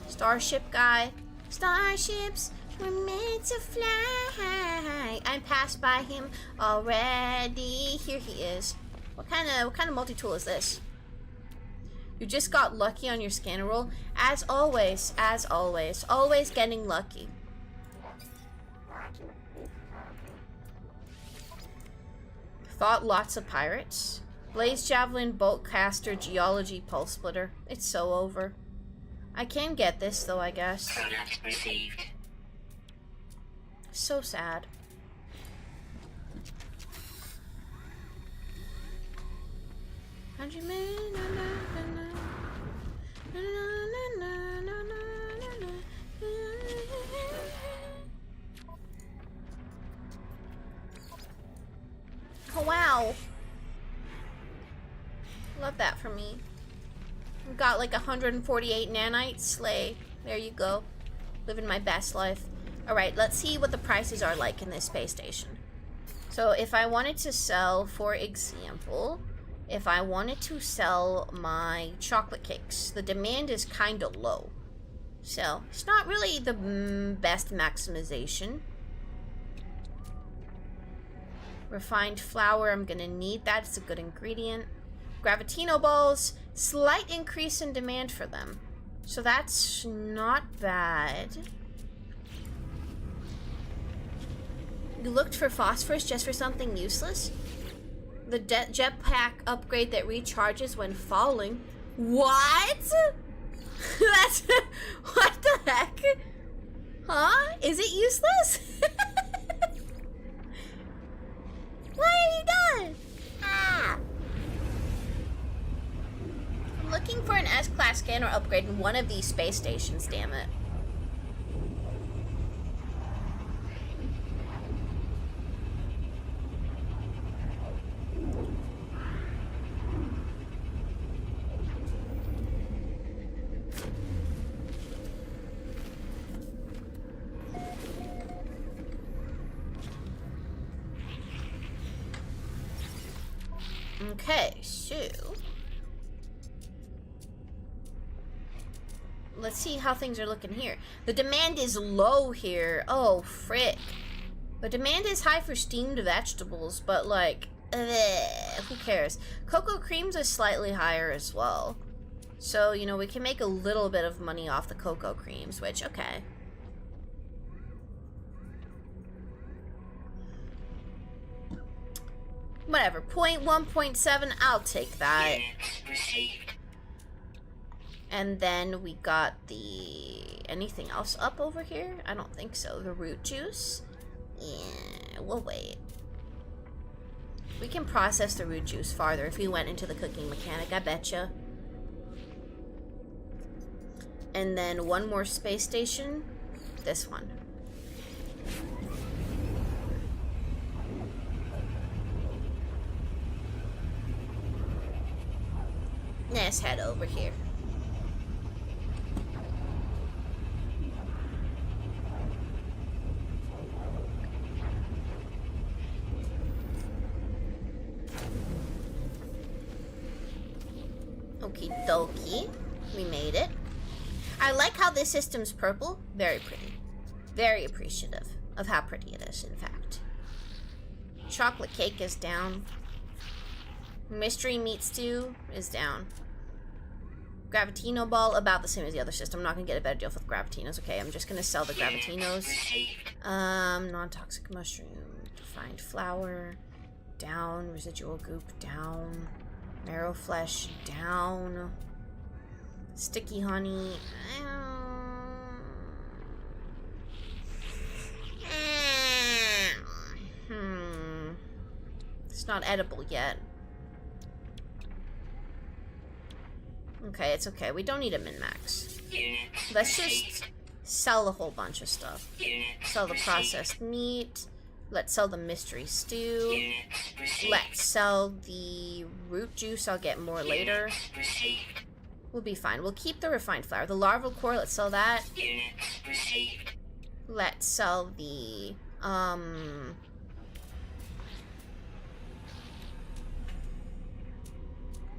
Starship guy. Starships were made to fly. I passed by him already. Here he is. What kind of multi-tool is this? You just got lucky on your scanner roll. As always, always getting lucky. Fought lots of pirates. Blaze Javelin, Bolt Caster, Geology, Pulse Splitter. It's so over. I can get this though, I guess. Product received. So sad. Oh wow. Love that for me. I've got like 148 nanites. Slay. There you go. Living my best life. Alright, let's see what the prices are like in this space station. So if I wanted to sell, for example, if I wanted to sell my chocolate cakes, the demand is kind of low. So it's not really the best maximization. Refined flour, I'm gonna need that. It's a good ingredient. Gravitino balls, slight increase in demand for them. So that's not bad. You looked for phosphorus just for something useless? The jetpack upgrade that recharges when falling. What? That's... What the heck? Huh? Is it useless? What are you doing? Ah! I'm looking for an S-Class scanner upgrade in one of these space stations, damn it. Okay, so let's see how things are looking here. The demand is low here. Oh, frick. The demand is high for steamed vegetables, but like, who cares? Cocoa creams are slightly higher as well. So, you know, we can make a little bit of money off the cocoa creams, which, okay. Whatever, 0.1.7, I'll take that. Received. And then we got the... anything else up over here? I don't think so. The root juice? Yeah, we'll wait. We can process the root juice farther if we went into the cooking mechanic, I betcha. And then one more space station. This one. Let's head over here. Okie dokie. We made it. I like how this system's purple. Very pretty. Very appreciative of how pretty it is, in fact. Chocolate cake is down. Mystery meat stew is down. Gravitino ball, about the same as the other system. I'm not gonna get a better deal for the Gravitinos. Okay, I'm just gonna sell the Gravitinos. Non-toxic mushroom. Refined flour. Down. Residual goop. Down. Marrow flesh. Down. Sticky honey. It's not edible yet. Okay, it's okay. We don't need a min-max. Let's just sell a whole bunch of stuff. Sell the processed meat. Let's sell the mystery stew. Let's sell the root juice. I'll get more later. We'll be fine. We'll keep the refined flour. The larval core, let's sell that. Let's sell the,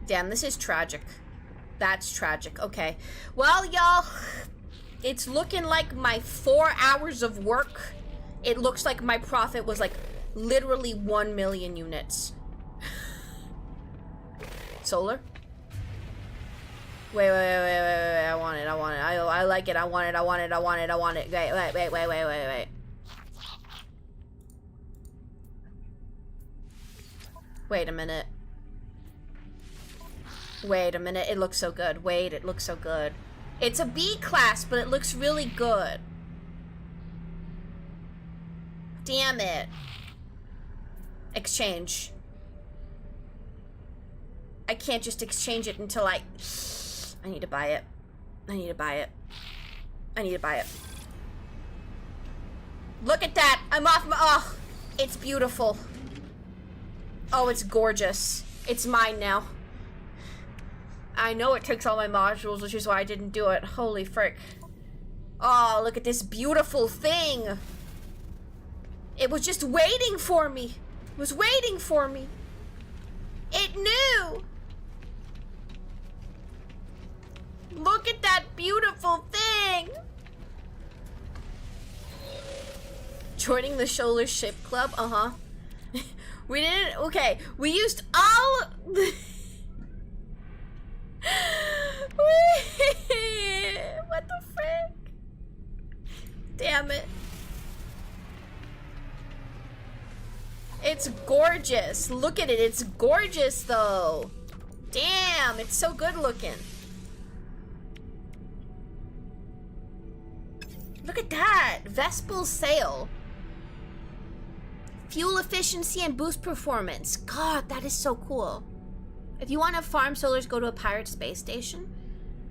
Damn, this is tragic. That's tragic. Okay. Well, y'all, it's looking like my 4 hours of work, it looks like my profit was like literally 1 million units. Solar? Wait, I want it, I like it, I want it. Wait. Wait a minute. Wait a minute, it looks so good. Wait, it looks so good. It's a B class, but it looks really good. Damn it. Exchange. I can't just exchange it until I need to buy it. I need to buy it. Look at that! I'm off my... Oh, it's beautiful. Oh, it's gorgeous. It's mine now. I know it takes all my modules, which is why I didn't do it. Holy frick. Oh, look at this beautiful thing. It was just waiting for me. It was waiting for me. It knew. Look at that beautiful thing. Joining the Solar Ship Club? Uh-huh. We didn't... Okay, we used all... What the frick? Damn it. It's gorgeous. Look at it. It's gorgeous, though. Damn, it's so good looking. Look at that. Vespel sail. Fuel efficiency and boost performance. God, that is so cool. If you want to farm solars, go to a pirate space station.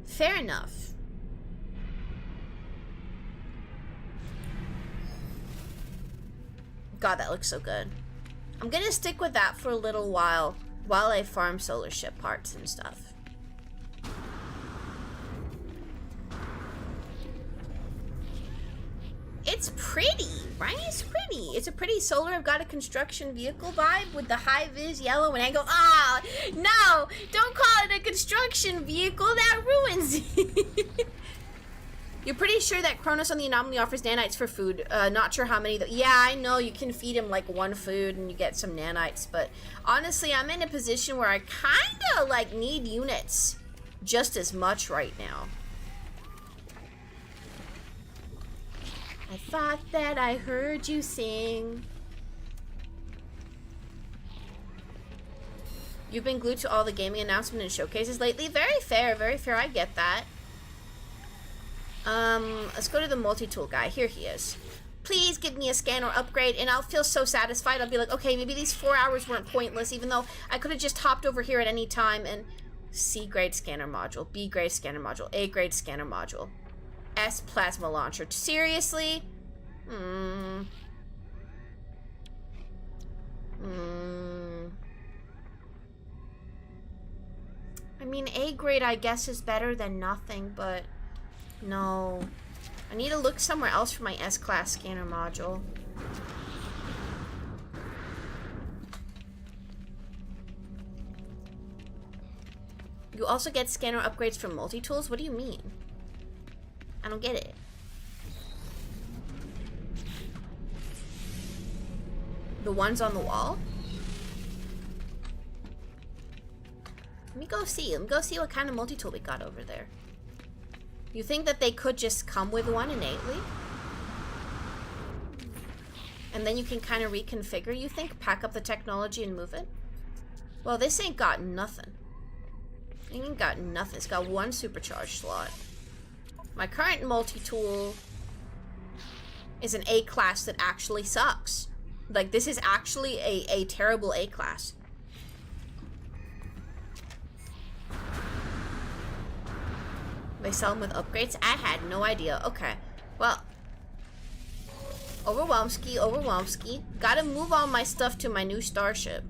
Fair enough. God, that looks so good. I'm gonna stick with that for a little while I farm solar ship parts and stuff. It's pretty, right? It's pretty. It's a pretty solar. I've got a construction vehicle vibe with the high-vis yellow and angle. Ah, no! Don't call it a construction vehicle. That ruins it. You're pretty sure that Kronos on the Anomaly offers nanites for food. Not sure how many. Yeah, I know you can feed him like one food and you get some nanites. But honestly, I'm in a position where I kind of like need units just as much right now. I thought that I heard you sing. You've been glued to all the gaming announcements and showcases lately. Very fair, I get that. Let's go to the multi-tool guy. Here he is. please give me a scanner upgrade, and I'll feel so satisfied. I'll be like, okay, maybe these 4 hours weren't pointless, even though I could have just hopped over here at any time. And C grade scanner module, B grade scanner module, A grade scanner module, S plasma launcher. Seriously? I mean, A grade, I guess, is better than nothing, but no. I need to look somewhere else for my S-class scanner module. You also get scanner upgrades from multi-tools? What do you mean? I don't get it. The ones on the wall? Let me go see. Let me go see what kind of multi-tool we got over there. You think that they could just come with one innately? And then you can kind of reconfigure, you think? Pack up the technology and move it? Well, this ain't got nothing. It ain't got nothing. It's got one supercharged slot. My current multi-tool is an A-class that actually sucks. Like, this is actually a terrible A-class. They sell them with upgrades? I had no idea. Okay. Well. Overwhelmski. Gotta move all my stuff to my new starship.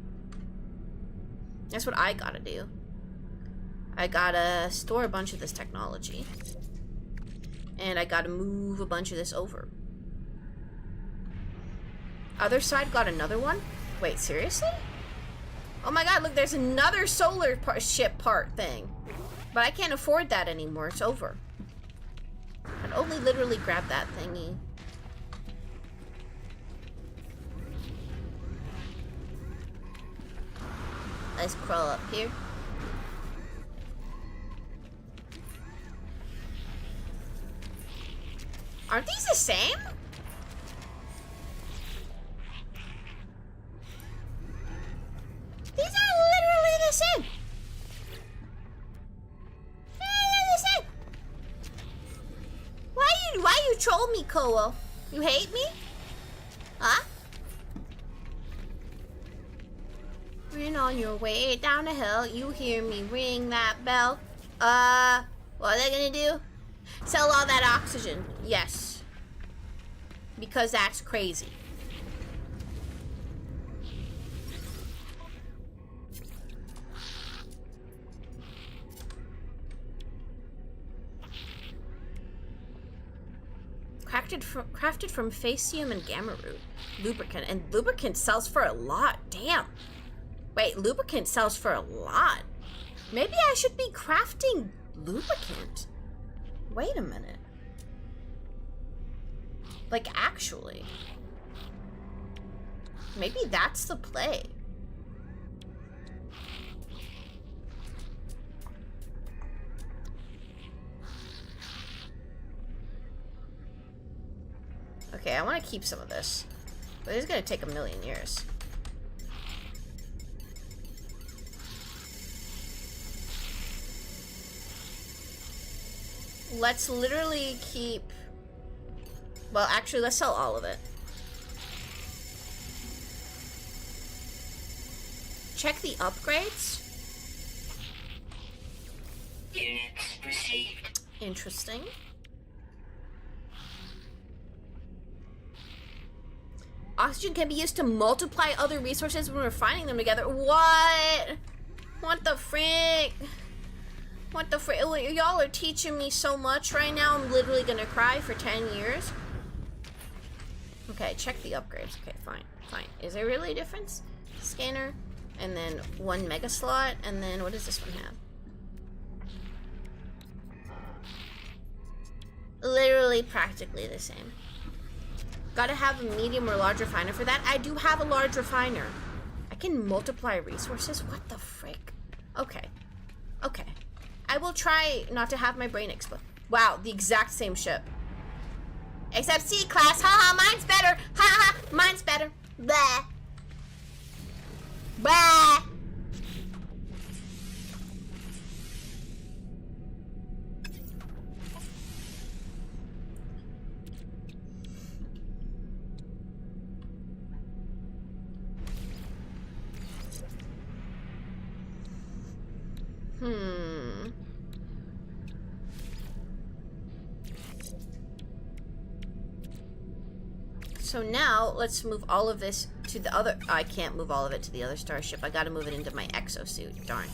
That's what I gotta do. I gotta store a bunch of this technology. And I gotta move a bunch of this over. Other side got another one? Wait, seriously? Oh my god, look, there's another solar ship part thing. But I can't afford that anymore. It's over. I'd only literally grab that thingy. Let's crawl up here. Aren't these the same? These are literally the same. Why you troll me, Koa? You hate me? Huh? When on your way down the hill, you hear me ring that bell. What are they gonna do? Sell all that oxygen. Yes. Because that's crazy. Crafted from Facium and Gamma Root. Lubricant. And lubricant sells for a lot. Damn. Wait, lubricant sells for a lot. Maybe I should be crafting lubricant. Wait a minute. Like, actually. Maybe that's the play. Okay, I want to keep some of this. But it's going to take 1,000,000 years. Let's literally keep... Well, actually, let's sell all of it. Check the upgrades. Units received. Interesting. Oxygen can be used to multiply other resources when refining them together. What? What the frick? What the frick? Y'all are teaching me so much right now. I'm literally gonna cry for 10 years. Okay, check the upgrades. Okay, fine. Is there really a difference? Scanner, and then 1 mega slot, and then what does this one have? Literally practically the same. Gotta have a medium or large refiner for that. I do have a large refiner. I can multiply resources? What the frick? Okay. I will try not to have my brain explode. Wow, the exact same ship. Except C-class. Haha, mine's better. Haha, mine's better. Blah. Blah. So now, let's move all of this to the other... I can't move all of it to the other starship. I gotta move it into my exosuit. Darn.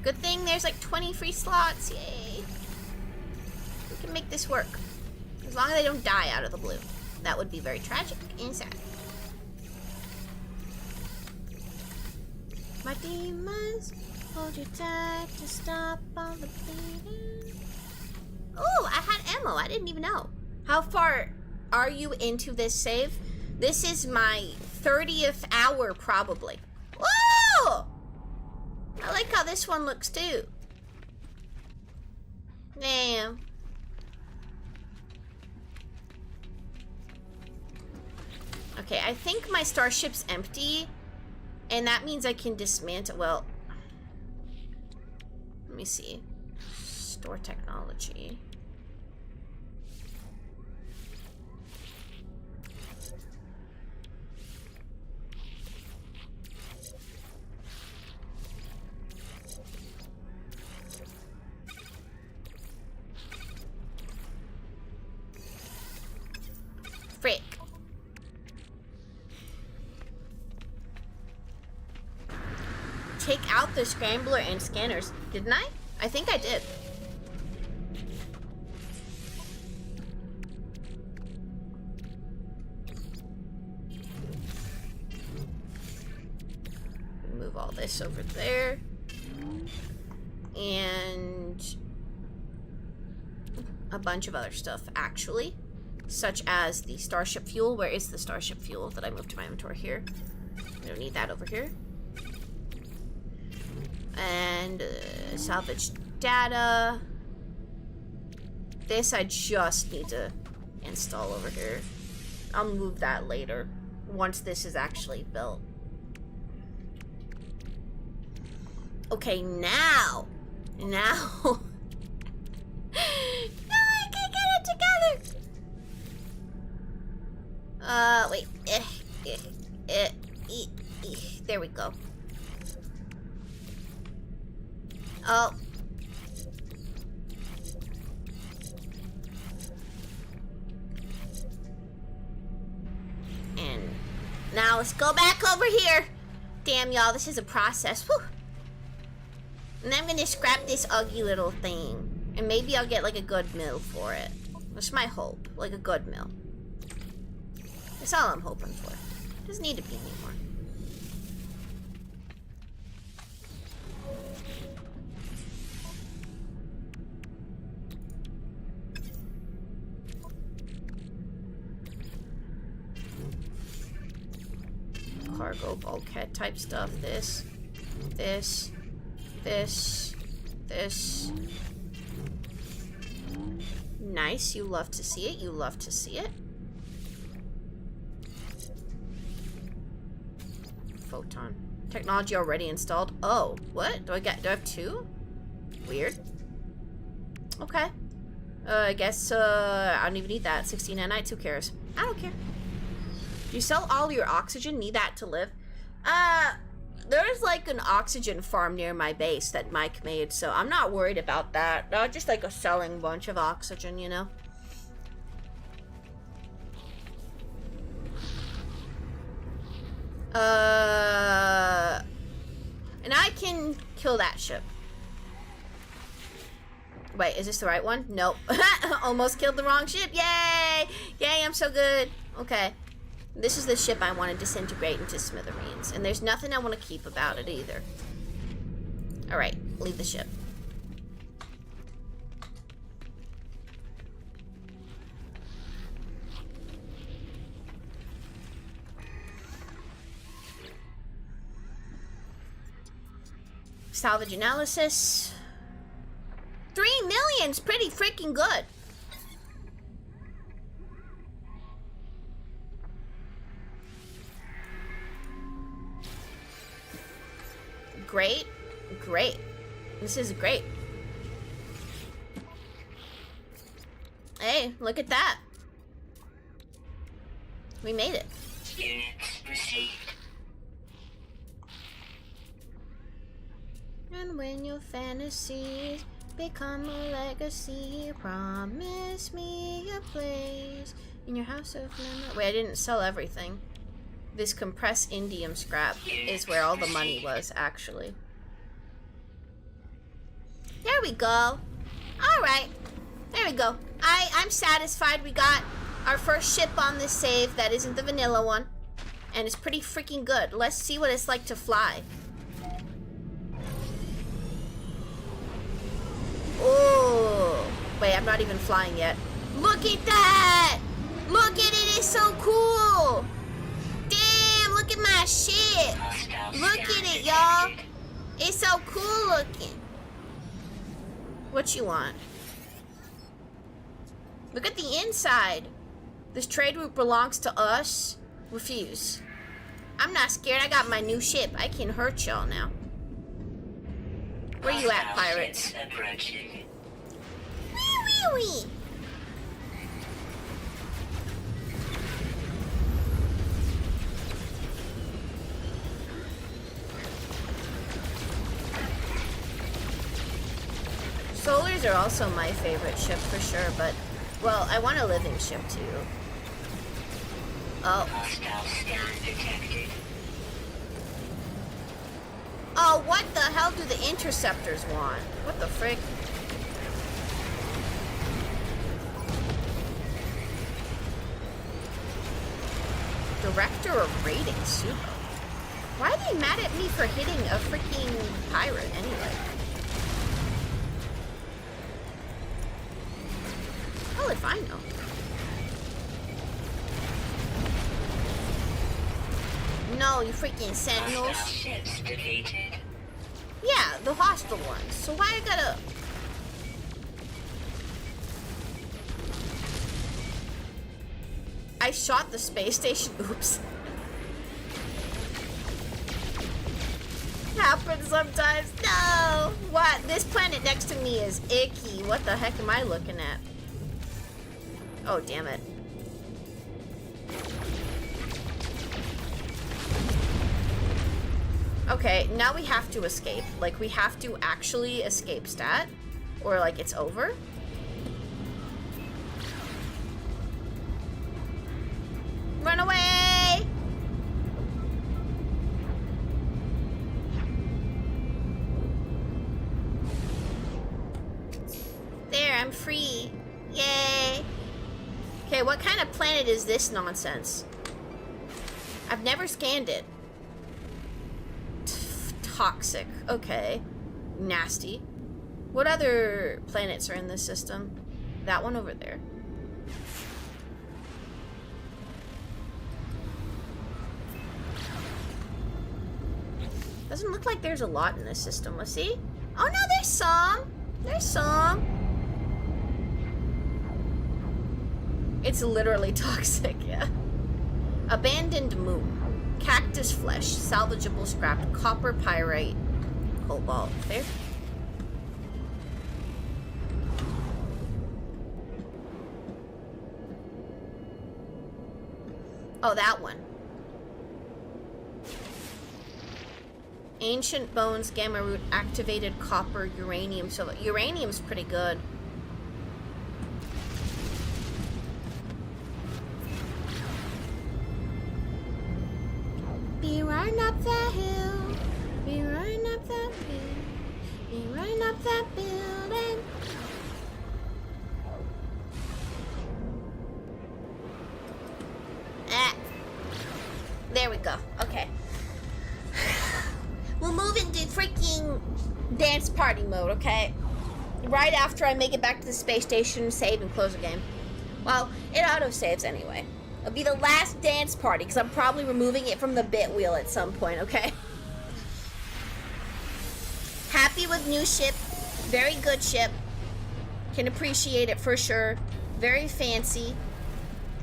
Good thing there's like 20 free slots. Yay. We can make this work. As long as they don't die out of the blue. That would be very tragic and sad. My demons, hold you tight to stop all the bleeding. Oh, I had ammo. I didn't even know. How far are you into this save? This is my 30th hour, probably. Whoa! I like how this one looks, too. Damn. Okay, I think my starship's empty. And that means I can dismantle... Well... Let me see. Store technology. Frick. Take out the scrambler and scanners, didn't I? I think I did. Move all this over there. And a bunch of other stuff, actually. Such as the starship fuel. Where is the starship fuel that I moved to my inventory here? I don't need that over here. And salvage data. This I just need to install over here. I'll move that later once this is actually built. Okay, now now I can get it together. Wait. There we go. Oh. And now let's go back over here. Damn, y'all, this is a process. Whew. And I'm gonna scrap this ugly little thing. And maybe I'll get like a good mill for it. That's my hope. Like a good mill. That's all I'm hoping for. Doesn't need to be anymore. Cargo bulkhead type stuff. This. Nice. You love to see it. You love to see it. Photon. Technology already installed. Oh, what? Do I have two? Weird. Okay. I guess, I don't even need that. 16 nanites, who cares? I don't care. Do you sell all your oxygen? Need that to live? There's like an oxygen farm near my base that Mike made, so I'm not worried about that. Just like a selling bunch of oxygen, you know? And I can kill that ship. Wait, is this the right one? Nope. Almost killed the wrong ship. Yay! Yay, I'm so good. Okay. This is the ship I want to disintegrate into smithereens. And there's nothing I want to keep about it either. Alright, leave the ship. Salvage analysis. 3 million's pretty freaking good. Great. Great. This is great. Hey, look at that. We made it. Units received. And when your fantasies become a legacy, promise me a place in your house of memory. Wait, I didn't sell everything. This compressed indium scrap is where all the money was, actually. There we go. Alright. There we go. I'm satisfied. We got our first ship on this save that isn't the vanilla one. And it's pretty freaking good. Let's see what it's like to fly. Oh. Wait, I'm not even flying yet. Look at that! Look at it, it's so cool! Damn, look at my shit! Look at it, y'all! It's so cool looking. What you want? Look at the inside. This trade route belongs to us. Refuse. I'm not scared. I got my new ship. I can hurt y'all now. Where you at, pirates? Wee wee wee. Solars are also my favorite ship for sure, but, well, I want a living ship too. Oh. Oh, what the hell do the interceptors want? What the frick? Director of raiding Subo. Why are they mad at me for hitting a freaking pirate anyway? Hell if I know. No, you freaking sentinels. Yeah, the hostile ones. So why I gotta... I shot the space station. Oops. Happens sometimes. No! What? This planet next to me is icky. What the heck am I looking at? Oh, damn it. Okay, now we have to escape. Like, we have to actually escape stat. Or, like, it's over. Run away! There, I'm free. Yay! Okay, what kind of planet is this nonsense? I've never scanned it. Toxic. Okay. Nasty. What other planets are in this system? That one over there. Doesn't look like there's a lot in this system. Let's see. Oh no, there's some. There's some. It's literally toxic, yeah. Abandoned moon. Cactus flesh, salvageable scrap, copper pyrite, cobalt. There. Oh, that one. Ancient bones, gamma root, activated copper, uranium. So uranium's pretty good. Be running up that hill. Be running up that hill. Be running up that building. Ah. There we go. Okay. We'll move into freaking dance party mode, okay? Right after I make it back to the space station, save and close the game. Well, it auto-saves anyway. It'll be the last dance party, because I'm probably removing it from the bit wheel at some point, okay? Happy with new ship. Very good ship. Can appreciate it for sure. Very fancy.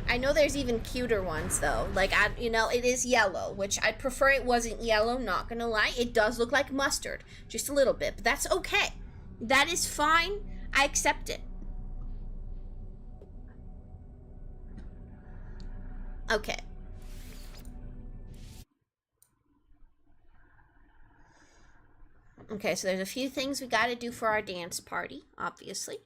I know there's even cuter ones, though. Like, you know, it is yellow, which I'd prefer it wasn't yellow, not gonna lie. It does look like mustard. Just a little bit, but that's okay. That is fine. I accept it. Okay. Okay, so there's a few things we gotta do for our dance party, obviously.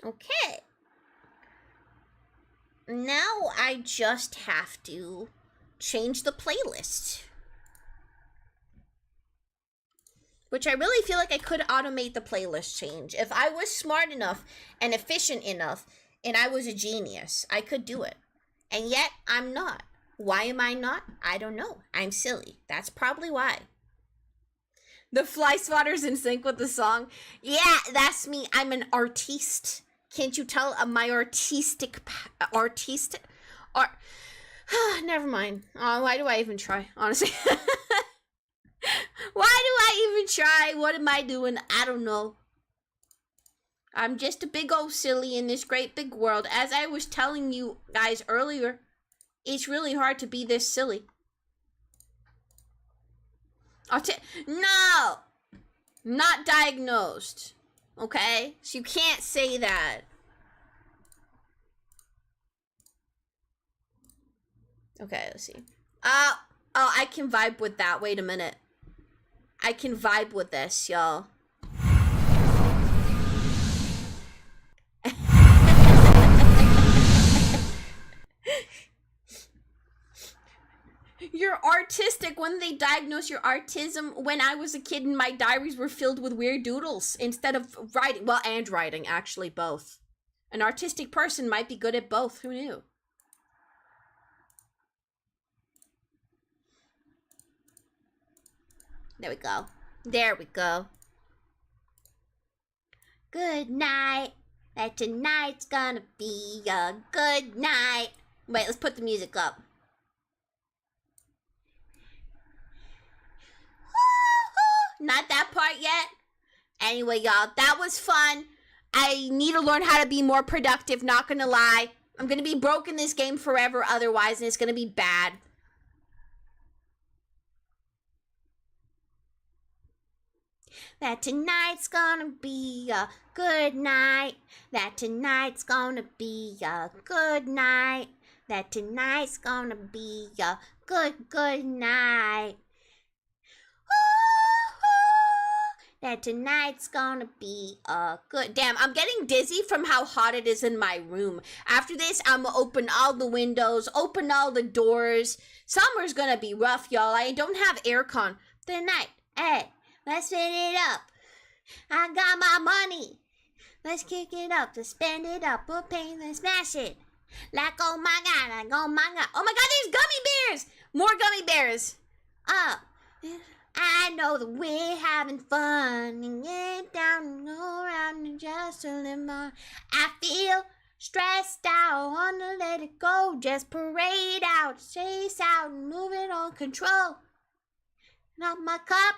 Okay. Now I just have to change the playlist. Which I really feel like I could automate the playlist change. If I was smart enough and efficient enough and I was a genius, I could do it. And yet I'm not. Why am I not? I don't know. I'm silly. That's probably why. The fly swatter's in sync with the song. Yeah, that's me. I'm an artiste. Can't you tell? My artistic. Never mind. Why do I even try? Honestly. Why do I even try? What am I doing? I don't know. I'm just a big old silly in this great big world. As I was telling you guys earlier, it's really hard to be this silly. No! Not diagnosed. Okay? So you can't say that. Okay, let's see. Oh, I can vibe with that. Wait a minute. I can vibe with this, y'all. You're artistic. When they diagnose your autism, when I was a kid and my diaries were filled with weird doodles instead of writing. Well, and writing, actually, both. An artistic person might be good at both. Who knew? There we go. There we go. Good night. That tonight's gonna be a good night. Wait, let's put the music up. Not that part yet. Anyway, y'all, that was fun. I need to learn how to be more productive, not gonna lie. I'm gonna be broke in this game forever otherwise, and it's gonna be bad. That tonight's gonna be a good night. That tonight's gonna be a good night. That tonight's gonna be a good night. That tonight's gonna be a good... Damn, I'm getting dizzy from how hot it is in my room. After this, I'm gonna open all the windows, open all the doors. Summer's gonna be rough, y'all. I don't have aircon. Tonight, hey, let's fit it up. I got my money. Let's kick it up, let's spend it up, we'll pay, let's smash it. Like, oh my god, like, oh my god. Oh my god, there's gummy bears! More gummy bears. Oh, I know that we're having fun and get down and go around and just a little more. I feel stressed out, wanna let it go. Just parade out, chase out, and move it on control. Not my cup,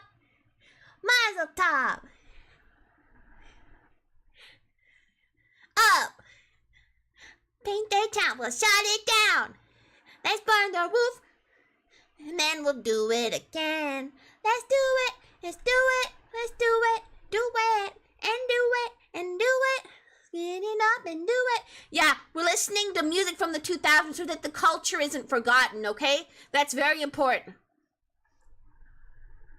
mazel tov. Up, paint their town, we'll shut it down. Let's burn the roof, and then we'll do it again. Let's do it, let's do it, let's do it, do it, and do it, and do it. Get it up and do it. Yeah, we're listening to music from the 2000s so that the culture isn't forgotten, okay? That's very important.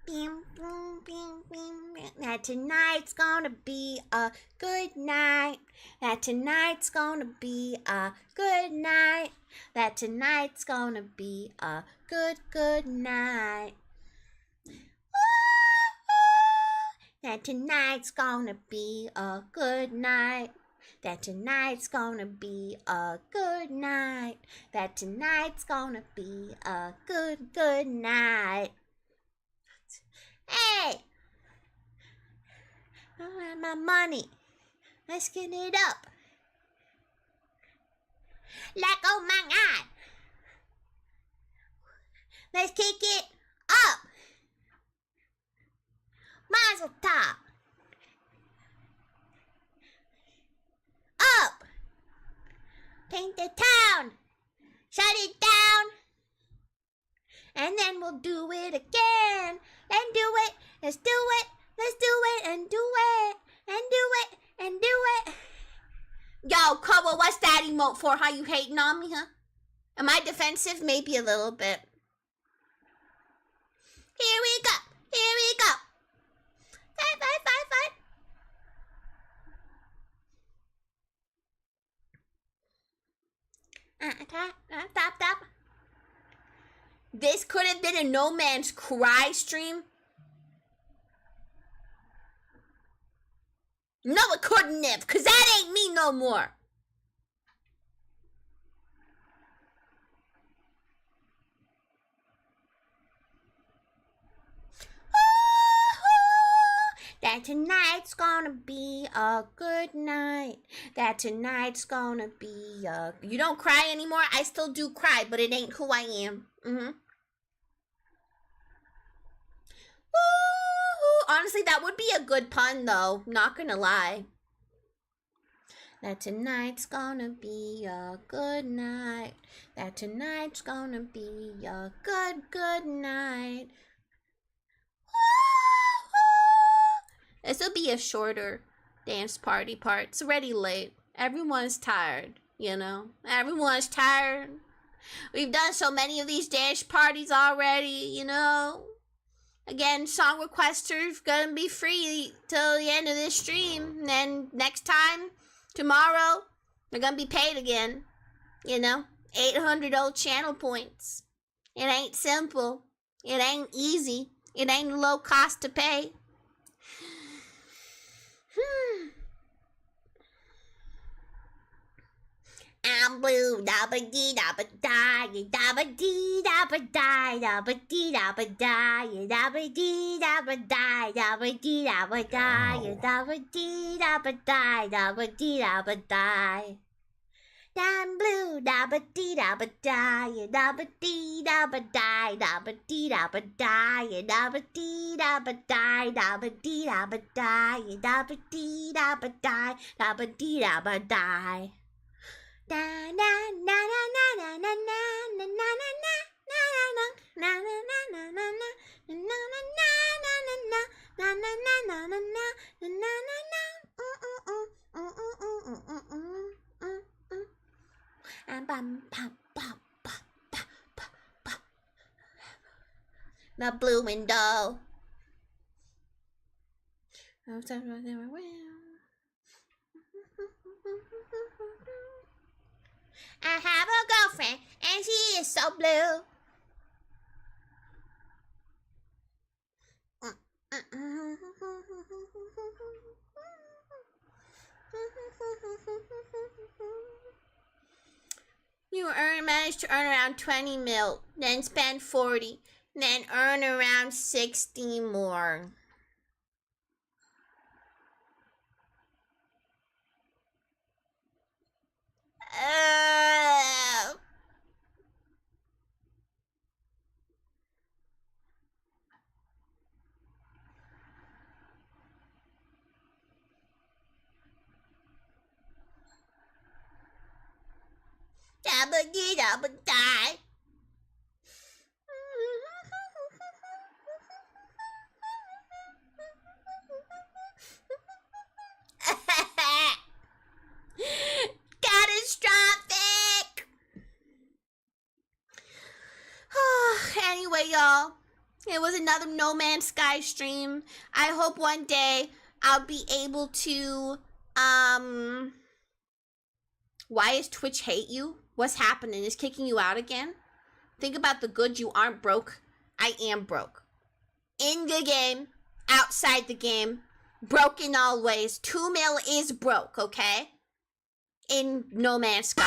Bing, boom, bing, bing, bing. That tonight's gonna be a good night. That tonight's gonna be a good night. That tonight's gonna be a good night. That tonight's gonna be a good night. That tonight's gonna be a good night. That tonight's gonna be a good night. Hey! I have my money. Let's get it up. Like, oh my god. Let's kick it up. Mazel tov. shut it down. And then we'll do it again. And do it. Let's do it. Let's do it and do it. And do it and do it. Yo, Koa, what's that emote for? How you hating on me, huh? Am I defensive? Maybe a little bit. Here we go. Here we go. Fight, fight, fight, fight. Stop. This could have been a No Man's Cry stream. No, it couldn't have, because that ain't me no more. That tonight's gonna be a good night. That tonight's gonna be a... You don't cry anymore? I still do cry, but it ain't who I am. Honestly, that would be a good pun, though. Not gonna lie. That tonight's gonna be a good night. That tonight's gonna be a good night. This will be a shorter dance party part. It's already late. Everyone's tired, you know? Everyone's tired. We've done so many of these dance parties already, you know? Again, song requests are gonna be free till the end of this stream. And then next time, tomorrow, they're gonna be paid again. You know? 800 old channel points. It ain't simple. It ain't easy. It ain't low cost to pay. I'm blue, dabba dee dabba die, dabba dee dabba die, dabba dee dabba die, dabba dee dabba die, dabba dee dabba die, dabba dee dabba die, dabba dee dabba die. I'm blue, dabba dee dabba die, dabba dee dabba die, dabba dee dabba die, dabba dee dabba die, dabba dee dabba die, dabba dee dabba die, dabba dee dabba die. Da na na na na na na na na na na na na na na na na the blue window. I have a girlfriend, and she is so blue. You manage to earn around 20 mil, then spend 40, then earn around 60 more. Dabba dee dabba die. Catastrophic. Anyway, y'all, it was another No Man's Sky stream. I hope one day I'll be able to, why is Twitch hate you? What's happening? Is kicking you out again? Think about the good. You aren't broke. I am broke. In the game, outside the game, broke in all ways. 2 mil is broke, okay? In No Man's Sky.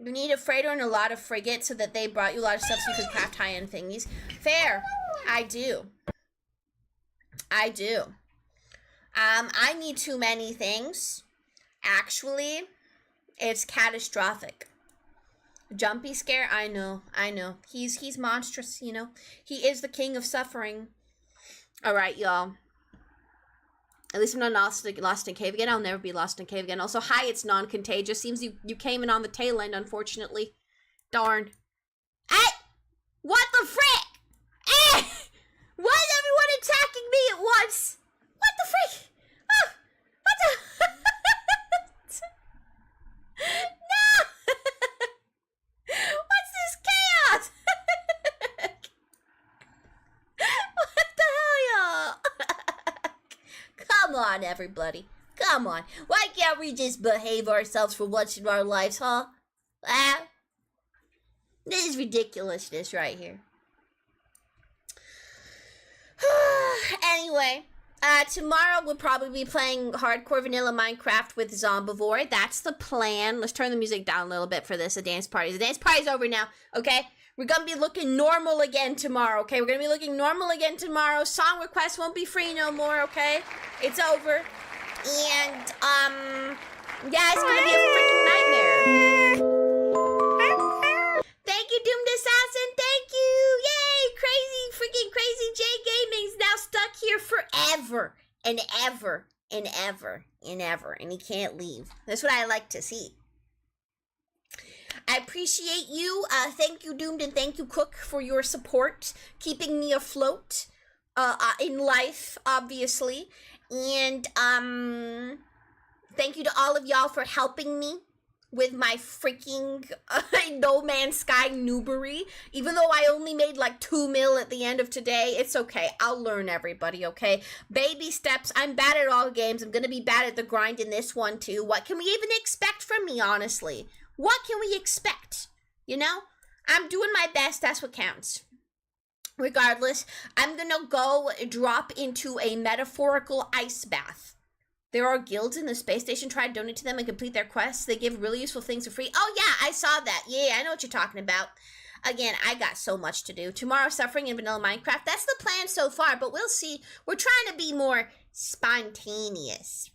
You need a freighter and a lot of frigates so that they brought you a lot of stuff so you could craft high-end thingies. Fair. I do. I need too many things. Actually, it's catastrophic. Jumpy scare? I know. He's monstrous, you know. He is the king of suffering. Alright, y'all. At least I'm not lost in cave again. I'll never be lost in cave again. Also, hi, it's non-contagious. Seems you came in on the tail end, unfortunately. Darn. Hey! What the frick? Eh! Why is everyone attacking me at once? What the frick? Oh! What the... No! What's this chaos? What the hell, y'all? Come on, everybody. Come on. Why can't we just behave ourselves for once in our lives, huh? Ah? This is ridiculousness right here. Anyway, tomorrow we'll probably be playing hardcore vanilla Minecraft with Zombivore. That's the plan. Let's turn the music down a little bit for this. The dance party. The dance party's over now, okay? We're gonna be looking normal again tomorrow, okay? We're gonna be looking normal again tomorrow. Song requests won't be free no more, okay? It's over. And, yeah, it's gonna be a freaking nightmare. Thank you, Doomed Assassin. Thank you. Yay. Freaking crazy J Gaming's now stuck here forever and ever and ever and ever. And he can't leave. That's what I like to see. I appreciate you. Thank you, Doomed, and thank you, Cook, for your support. Keeping me afloat in life, obviously. And thank you to all of y'all for helping me with my freaking No Man's Sky noobery. Even though I only made like 2 mil at the end of today, it's okay. I'll learn, everybody, okay? Baby steps. I'm bad at all games. I'm gonna be bad at the grind in this one too. What can we even expect from me, honestly? What can we expect? You know? I'm doing my best. That's what counts. Regardless, I'm gonna go drop into a metaphorical ice bath. There are guilds in the space station. Try to donate to them and complete their quests. They give really useful things for free. Oh, yeah, I saw that. Yeah, I know what you're talking about. Again, I got so much to do. Tomorrow, Suffering in Vanilla Minecraft. That's the plan so far, but we'll see. We're trying to be more spontaneous.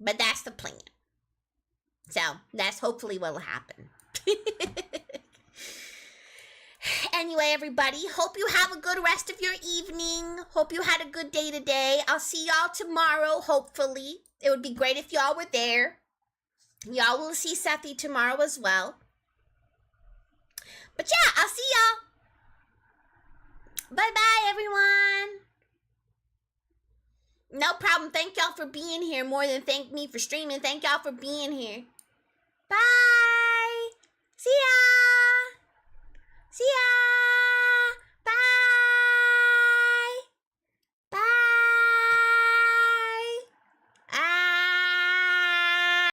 But that's the plan. So, that's hopefully what will happen. Anyway, everybody, hope you have a good rest of your evening. Hope you had a good day today. I'll see y'all tomorrow, hopefully. It would be great if y'all were there. Y'all will see Sethy tomorrow as well. But yeah, I'll see y'all. Bye-bye, everyone. No problem. Thank y'all for being here more than thank me for streaming. Thank y'all for being here. Bye. See ya. See ya!